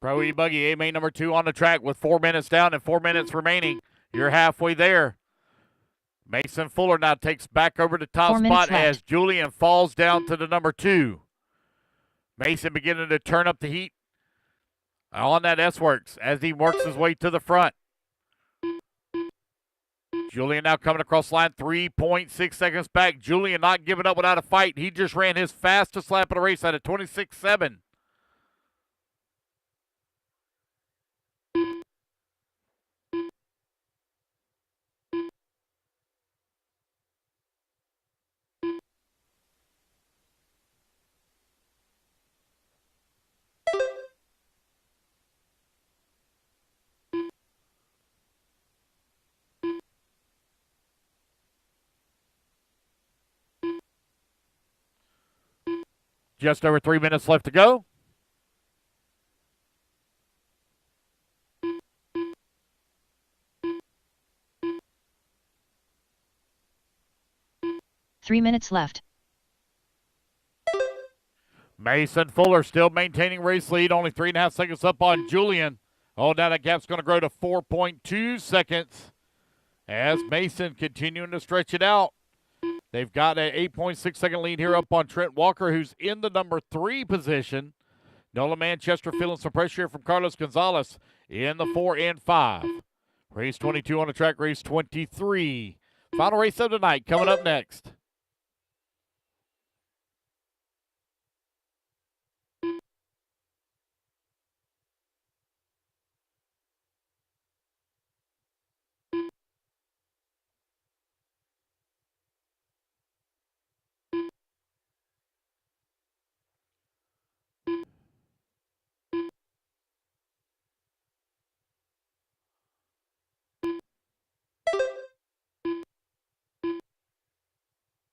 Pro E-buggy A-main number 2 on the track with 4 minutes down and 4 minutes remaining. You're halfway there. Mason Fuller now takes back over the top spot as Julian falls down to the number 2. Mason beginning to turn up the heat on that S-Works as he works his way to the front. Julian now coming across the line, 3.6 seconds back. Julian not giving up without a fight. He just ran his fastest lap of the race at a 26.7. Just over 3 minutes left to go. Three minutes left. Mason Fuller still maintaining race lead, only 3.5 seconds up on Julian. Oh, now that gap's going to grow to 4.2 seconds as Mason continuing to stretch it out. They've got an 8.6 second lead here up on Trent Walker, who's in the number 3 position. Nola Manchester feeling some pressure from Carlos Gonzalez in the 4 and 5. Race 22 on the track, race 23. Final race of the night coming up next.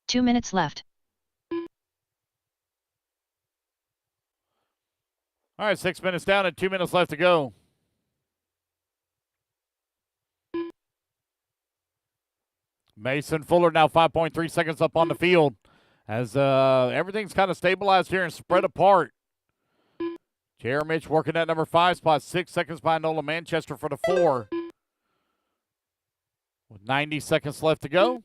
Two minutes left. All right, 6 minutes down and 2 minutes left to go. Mason Fuller now 5.3 seconds up on the field as everything's kind of stabilized here and spread apart. J.R. Mitch working that number 5 spot, 6 seconds behind Nola Manchester for the 4. With 90 seconds left to go.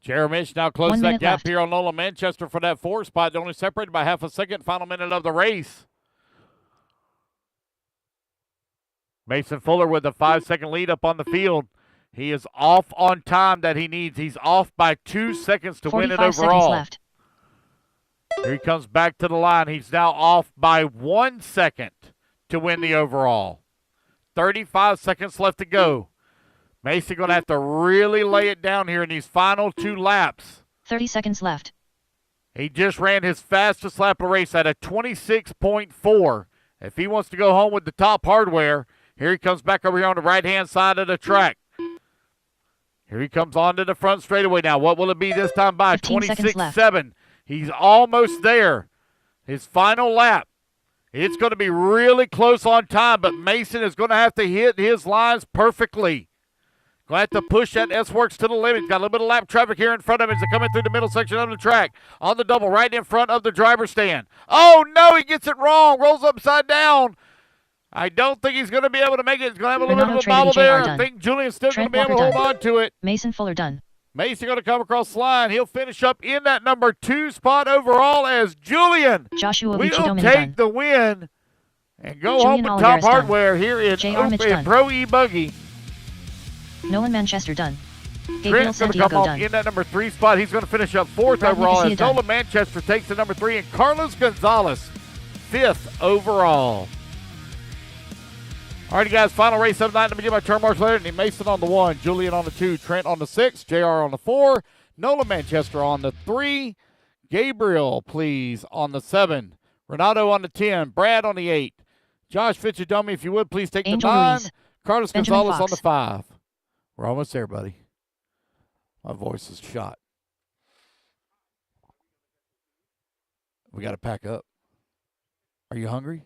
Jeremish now closes that gap left here on Nola Manchester for that 4 spot. They're only separated by half a second. Final minute of the race. Mason Fuller with a 5-second lead up on the field. He is off on time that he needs. He's off by 2 seconds to win it 45 overall. seconds left. Here he comes back to the line. He's now off by 1 second to win the overall. 35 seconds left to go. Mason going to have to really lay it down here in these final 2 laps. 30 seconds left. He just ran his fastest lap of the race at a 26.4. If he wants to go home with the top hardware, here he comes back over here on the right-hand side of the track. Here he comes onto the front straightaway now. What will it be this time by? 26.7. He's almost there. His final lap. It's going to be really close on time, but Mason is going to have to hit his lines perfectly. Going to have to push that S-Works to the limit. He's got a little bit of lap traffic here in front of him as they're coming through the middle section of the track. On the double, right in front of the driver's stand. Oh, no, he gets it wrong. Rolls upside down. I don't think he's going to be able to make it. He's going to have a little bit of a bobble there. I think Julian's still going to be able to hold on to it. Mason Fuller done. Mason going to come across the line. He'll finish up in that number 2 spot overall as Julian Joshua will take the win and go home with top hardware here in Pro E-buggy. Nolan Manchester done. Trent's going to come off in that number 3 spot. He's going to finish up 4th overall as Nolan Manchester takes the number 3 and Carlos Gonzalez 5th overall. All righty, guys, final race of the night. Let me get my turn marks later. Mason on the 1, Julian on the 2, Trent on the 6, JR on the 4, Nolan Manchester on the 3, Gabriel, please, on the 7, Renato on the 10, Brad on the 8, Josh Fitchadomi, if you would, please take the 9, Carlos Gonzalez on the 5. We're almost there, buddy. My voice is shot. We got to pack up. Are you hungry?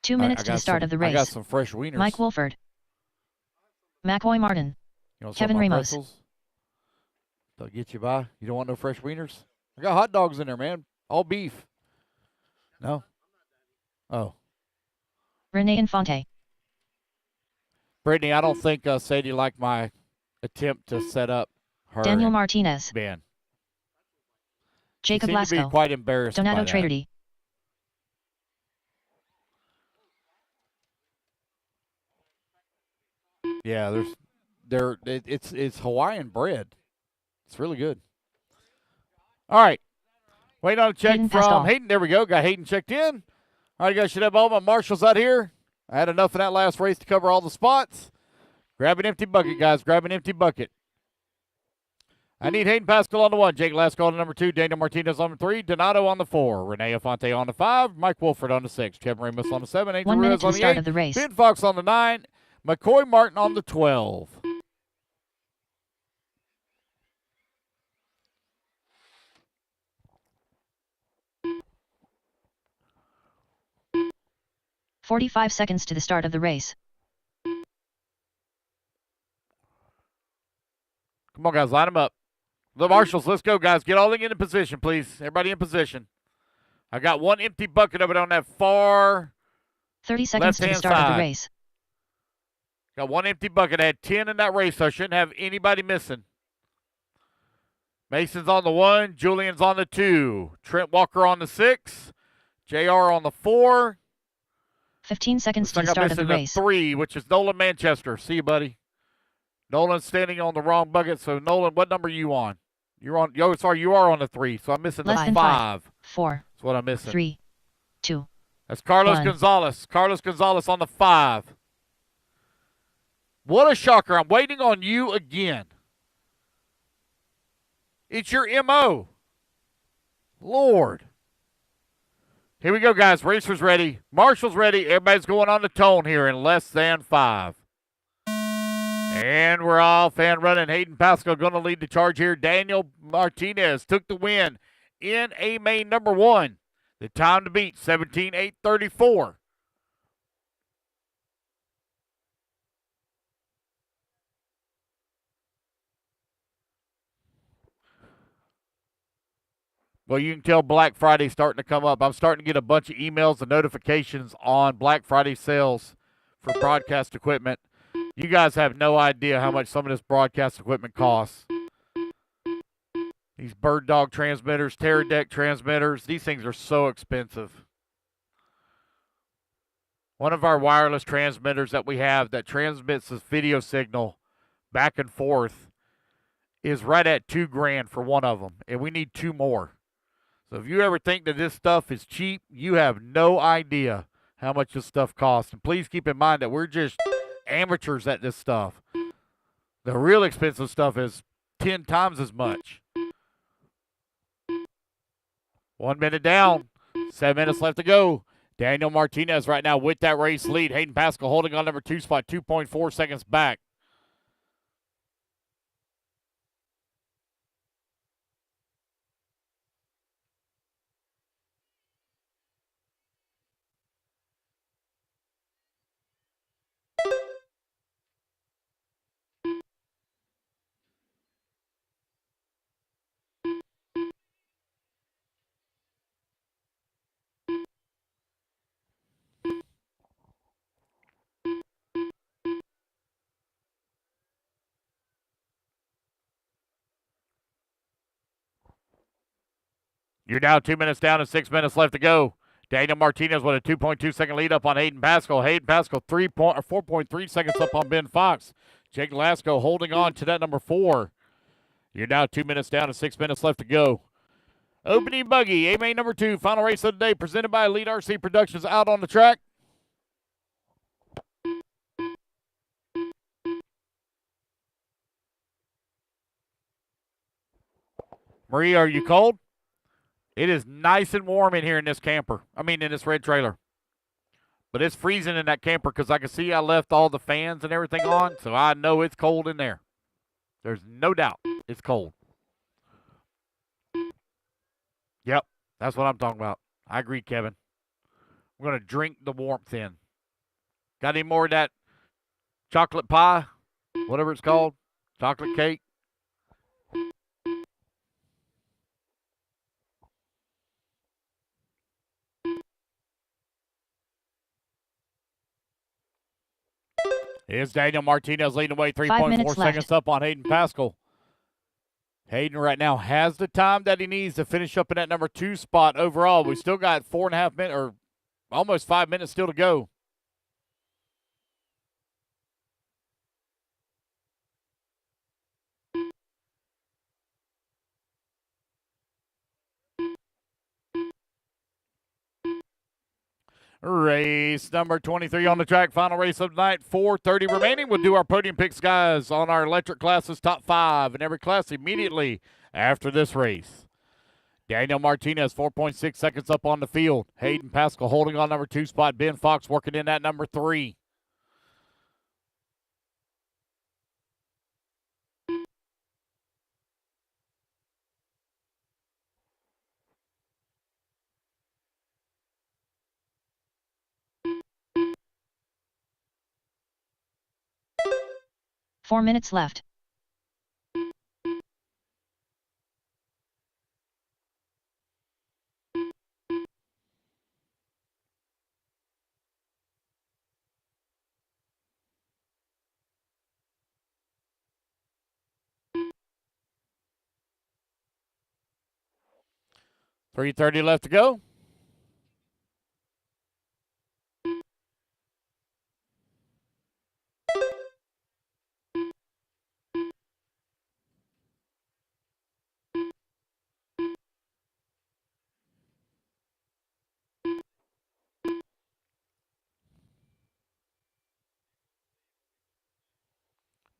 2 minutes to the start of the race. I got some fresh wieners. Mike Wolford. McCoy Martin. You want Kevin some of my Ramos. pretzels? They'll get you by. You don't want no fresh wieners? I got hot dogs in there, man. All beef. No? Oh. Renee Infante. Brittany, I don't think Sadie liked my attempt to set up her Daniel and Martinez. Ben. Jacob She seemed to be Lasco. quite embarrassed by Donato that. Traderdy. Yeah, it's Hawaiian bread. It's really good. All right. Waiting on a check Hayden from Pascal. Hayden. There we go. Got Hayden checked in. All right, you guys should have all my marshals out here. I had enough in that last race to cover all the spots. Grab an empty bucket, guys. Grab an empty bucket. I need Hayden Pascal on the 1, Jake Lasco on the number 2, Daniel Martinez on the 3, Donato on the 4, Renee Infante on the 5, Mike Wolford on the 6, Kevin Ramos on the 7, Angel 1 minute Ruiz to on the the start 8, of the race. Ben Fox on the 9, McCoy Martin on the 12. "45 seconds to the start of the race. Come on, guys, line them up. The marshals, let's go, guys. Get all in position, please. Everybody in position. I got one empty bucket of it on that far 30 seconds to the left-hand start of side. the race. Got one empty bucket. I had 10 in that race, so I shouldn't have anybody missing. Mason's on the 1. Julian's on the 2. Trent Walker on the 6. JR on the 4. 15 seconds to Looks the like I'm start of the missing race. 3, which is Nolan Manchester. See you, buddy. Nolan's standing on the wrong bucket, so Nolan, what number are you on? You're on. Yo, sorry, you are on the 3, so I'm missing Less the than 5. 4, That's what I'm missing. 3, 2. That's Carlos 1. Gonzalez. Carlos Gonzalez on the 5. What a shocker. I'm waiting on you again. It's your MO. Lord. Here we go, guys. Racers ready. Marshall's ready. Everybody's going on the tone here in less than 5. And we're off and running. Hayden Pascal going to lead the charge here. Daniel Martinez took the win in A main number 1. The time to beat, 17:8:34. Well, you can tell Black Friday's starting to come up. I'm starting to get a bunch of emails and notifications on Black Friday sales for broadcast equipment. You guys have no idea how much some of this broadcast equipment costs. These Bird Dog transmitters, Terradeck transmitters, these things are so expensive. One of our wireless transmitters that we have that transmits this video signal back and forth is right at $2,000 for one of them, and we need 2 more. So if you ever think that this stuff is cheap, you have no idea how much this stuff costs. And please keep in mind that we're just amateurs at this stuff. The real expensive stuff is 10 times as much. 1 minute down, 7 minutes left to go. Daniel Martinez right now with that race lead. Hayden Pascal holding on number 2 spot, 2.4 seconds back. You're now 2 minutes down and 6 minutes left to go. Daniel Martinez with a 2.2-second lead up on Hayden Pascal. Hayden Pascal 4.3 seconds up on Ben Fox. Jake Lasco holding on to that number 4. You're now 2 minutes down and 6 minutes left to go. Opening buggy, A main number 2, final race of the day, presented by Elite RC Productions out on the track. Marie, are you cold? It is nice and warm in here in this camper. In this red trailer. But it's freezing in that camper because I can see I left all the fans and everything on, so I know it's cold in there. There's no doubt it's cold. Yep, that's what I'm talking about. I agree, Kevin. I'm going to drink the warmth in. Got any more of that chocolate pie? whatever it's called, chocolate cake. Here's Daniel Martinez leading away 3.4 seconds up on Hayden Pascal. Hayden right now has the time that he needs to finish up in that number 2 spot overall. We still got 4.5 minutes, or almost 5 minutes still to go. Race number 23 on the track. Final race of the night. 4:30 remaining. We'll do our podium picks, guys, on our electric classes, top 5 in every class immediately after this race. Daniel Martinez, 4.6 seconds up on the field. Hayden Pascal holding on number 2 spot. Ben Fox working in that number 3. Four minutes left. $3:30 left to go.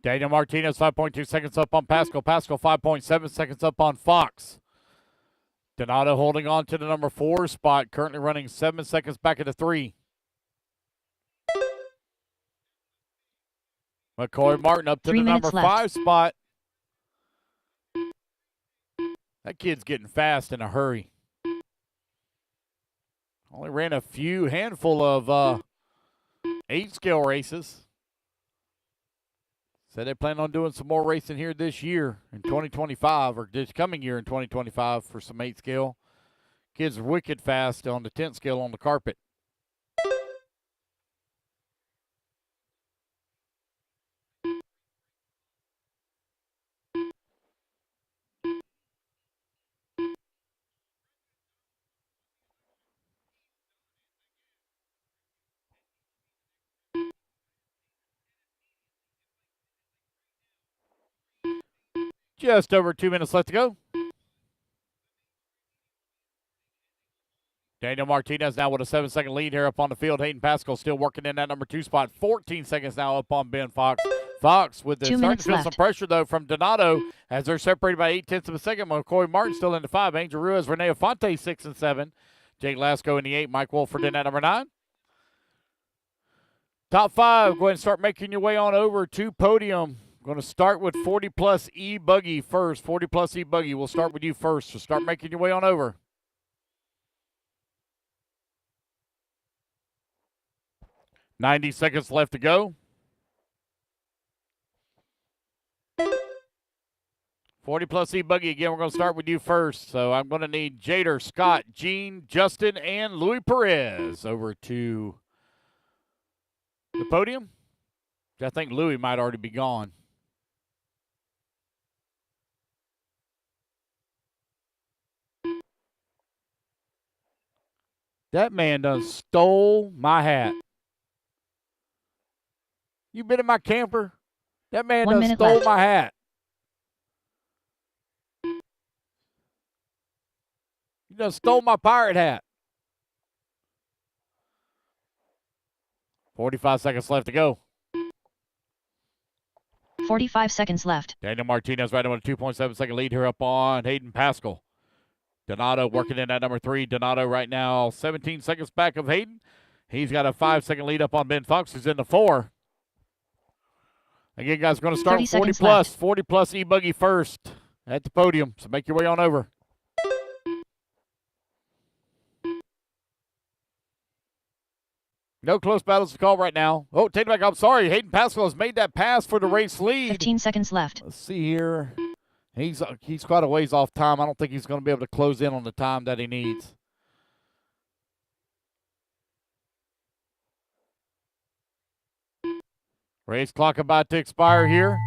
Daniel Martinez, 5.2 seconds up on Pascal. Pascal, 5.7 seconds up on Fox. Donato holding on to the number 4 spot, currently running 7 seconds back at the 3. McCoy Martin up to the number 5 spot. That kid's getting fast in a hurry. Only ran a handful of 8-scale races. Said they plan on doing some more racing here this year in 2025, or this coming year in 2025 for some 8-scale. Kids are wicked fast on the 10 scale on the carpet. Just over 2 minutes left to go. Daniel Martinez now with a 7-second lead here up on the field. Hayden Pascal still working in that number 2 spot. 14 seconds now up on Ben Fox. Fox with the starting to feel some pressure, though, from Donato as they're separated by 0.8 of a second. McCoy Martin still in the 5. Angel Ruiz, Rene Afonte, 6 and 7. Jake Lasco in the 8. Mike Wolford in that number 9. Top 5, go ahead and start making your way on over to podium. Going to start with 40-plus E-buggy first. 40-plus E-buggy. We'll start with you first, so start making your way on over. $90 seconds left to go. 40-plus E-buggy. Again, we're going to start with you first. So I'm going to need Jader, Scott, Gene, Justin, and Louis Perez over to the podium. I think Louis might already be gone. That man done stole my hat. You been in my camper? That man done stole my hat. You done stole my pirate hat. 45 seconds left to go. 45 seconds left. Daniel Martinez right on a 2.7-second lead here up on Hayden Pascal. Donato working in at number 3. Donato right now 17 seconds back of Hayden. He's got a 5-second lead up on Ben Fox, who's in the 4. Again, guys, we're going to start with 40-plus. 40-plus E-buggy first at the podium, so make your way on over. No close battles to call right now. Oh, take it back. I'm sorry. Hayden Pascal has made that pass for the race lead. 15 seconds left. Let's see here. He's quite a ways off time. I don't think he's going to be able to close in on the time that he needs. Race clock about to expire here.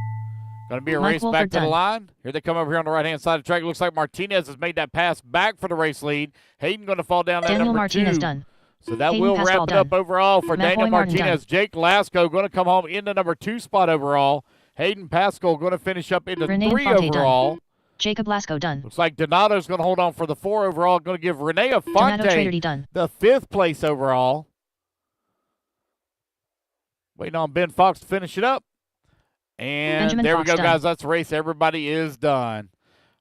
Going to be a race back to the line. Here they come over here on the right-hand side of the track. It looks like Martinez has made that pass back for the race lead. Hayden going to fall down at number Martinez 2. Done. So that will wrap it up overall for Daniel Martinez. Done. Jake Lasco going to come home in the number 2 spot overall. Hayden Pascal going to finish up in the 3 overall. Done. Jacob Lasco done. Looks like Donato's going to hold on for the 4 overall. Going to give Renee Fonte the 5th place overall. Waiting on Ben Fox to finish it up. And Benjamin there Fox we go, done. guys. That's the race. Everybody is done.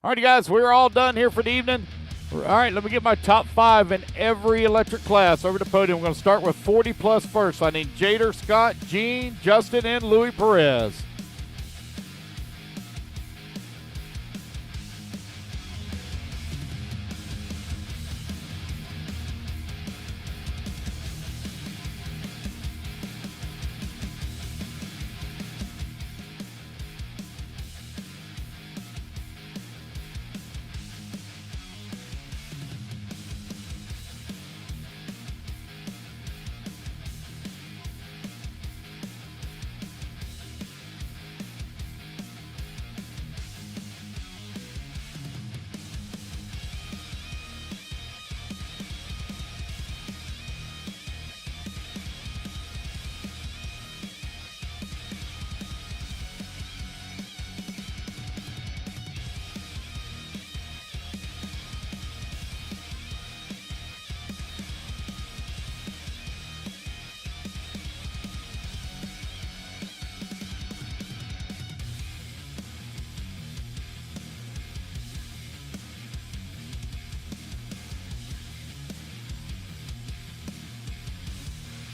All righty, guys. We're all done here for the evening. All right, let me get my top 5 in every electric class over the podium. I'm going to start with 40-plus first. So I need Jader, Scott, Gene, Justin, and Louis Perez.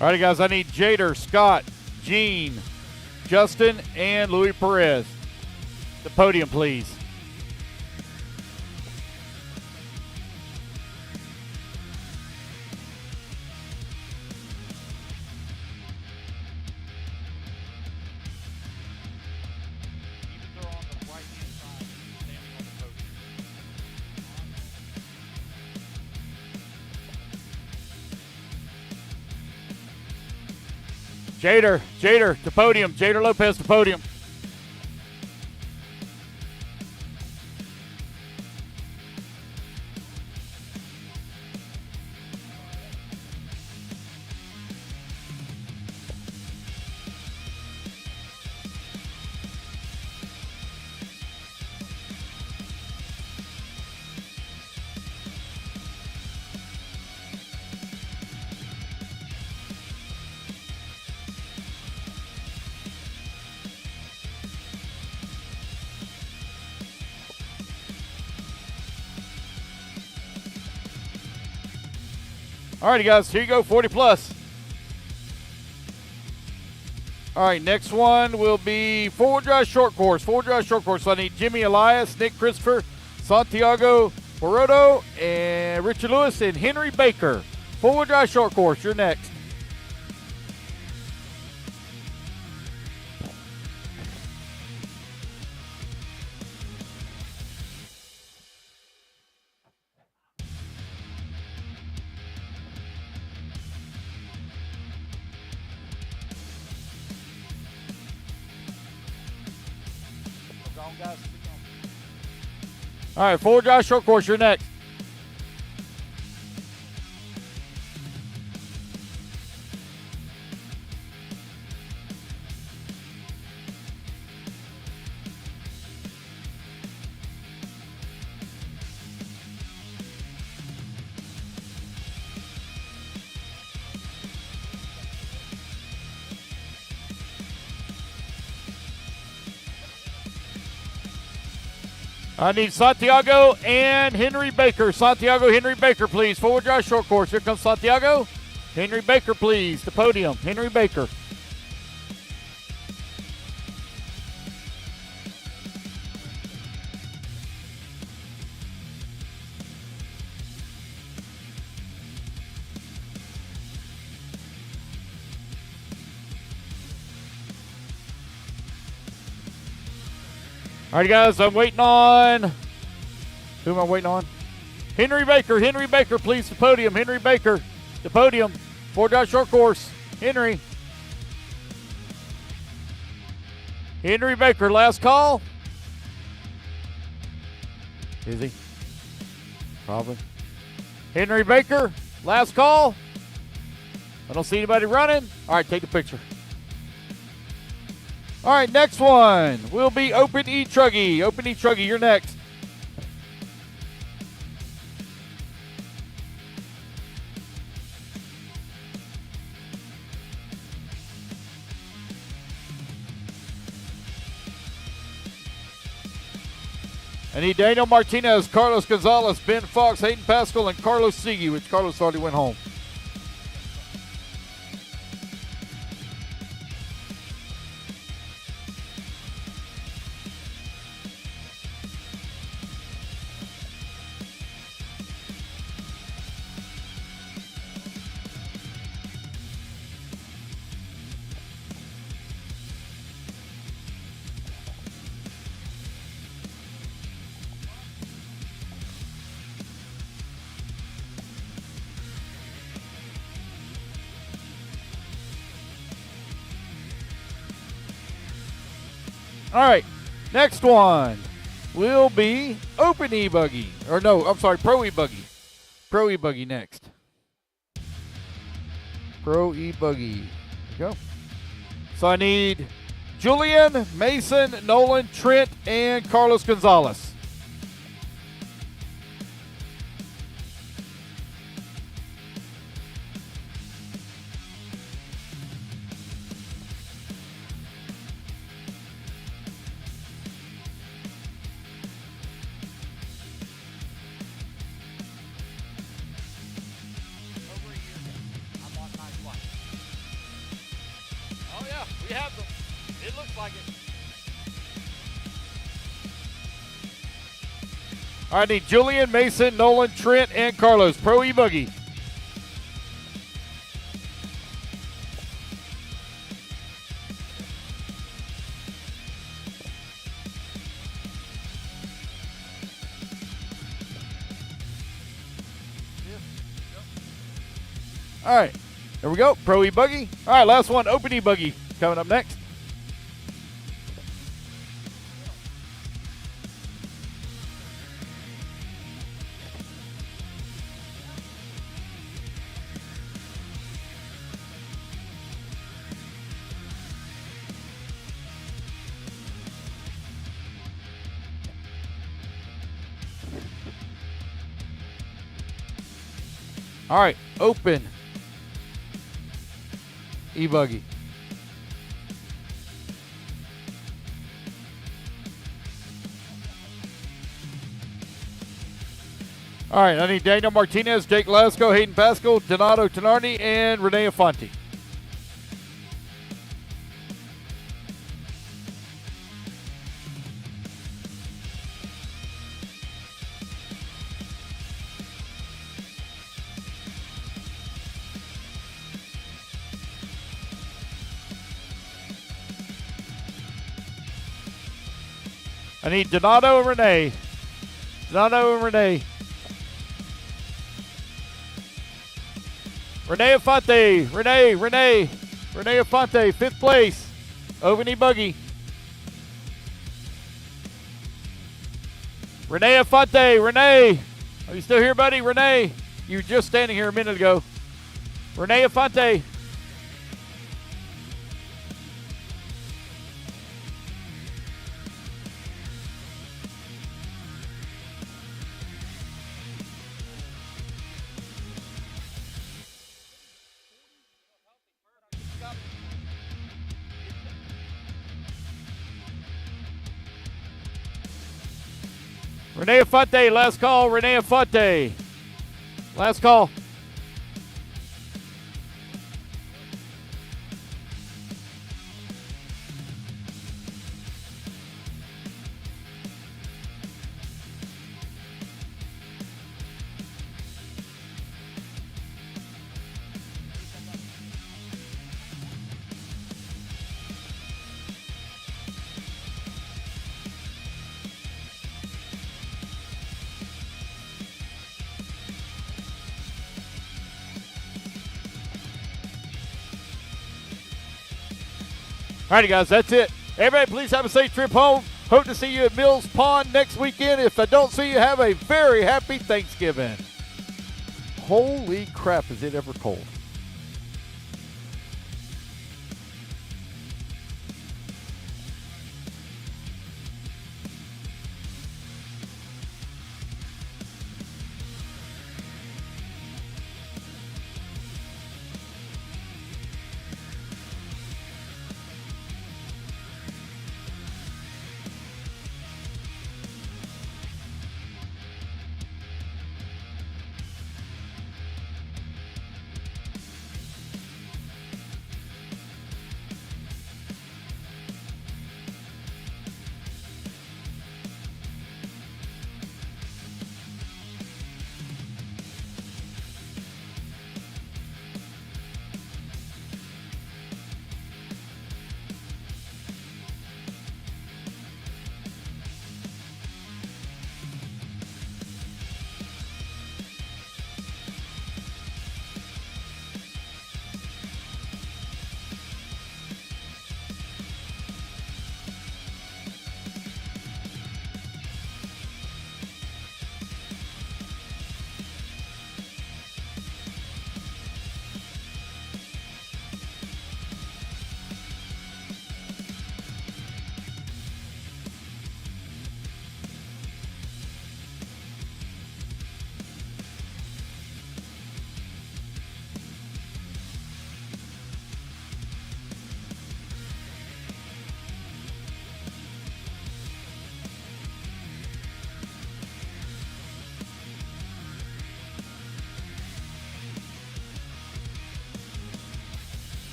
All righty, guys, I need Jader, Scott, Gene, Justin, and Louis Perez. The podium, please. Jader, to podium. Jader Lopez, to podium. All righty, guys, here you go, 40 plus. All right, next one will be four-wheel drive short course. Four-wheel drive short course. So I need Jimmy Elias, Nick Christopher, Santiago Morodo, and Richard Lewis, and Henry Baker. Four-wheel drive short course, you're next. All right, four-wheel drive short course, you're next. I need Santiago and Henry Baker. Santiago, Henry Baker, please. Forward drive short course. Here comes Santiago. Henry Baker, please. The podium. Henry Baker. All right, guys, I'm waiting on. Who am I waiting on? Henry Baker. Henry Baker, please, the podium. Henry Baker, the podium. 4-dot short course. Henry. Henry Baker, last call. Is he? Probably. Henry Baker, last call. I don't see anybody running. All right, take the picture. All right, next one will be Open E-truggy. Open E-truggy, you're next. I need Daniel Martinez, Carlos Gonzalez, Ben Fox, Hayden Pascal, and Carlos Sigui, which Carlos already went home. All right, next one will be Open E-buggy. Or no, I'm sorry, Pro E-buggy. Pro E-buggy next. Pro E-buggy. There you go. So I need Julian, Mason, Nolan, Trent, and Carlos Gonzalez. We have them. It looks like it. All right, I need Julian, Mason, Nolan, Trent, and Carlos. Pro E-buggy. All right, there we go. Pro E-buggy. All right, last one, Open E-buggy coming up next. All right, Open E-buggy. All right, I need Daniel Martinez, Jake Lasco, Hayden Pascal, Donato Tenardi, and Renee Afonte. I need Donato and Renee. Donato and Renee. Renee Afonte. Renee Afonte, 5th place. Open E-buggy. Renee Afonte. Renee. Are you still here, buddy? Renee. You were just standing here a minute ago. Renee Afonte. Renee Afonte, last call. Renee Afonte. Last call. Alrighty, guys, that's it. Everybody, please have a safe trip home. Hope to see you at Mills Pond next weekend. If I don't see you, have a very happy Thanksgiving. Holy crap, is it ever cold.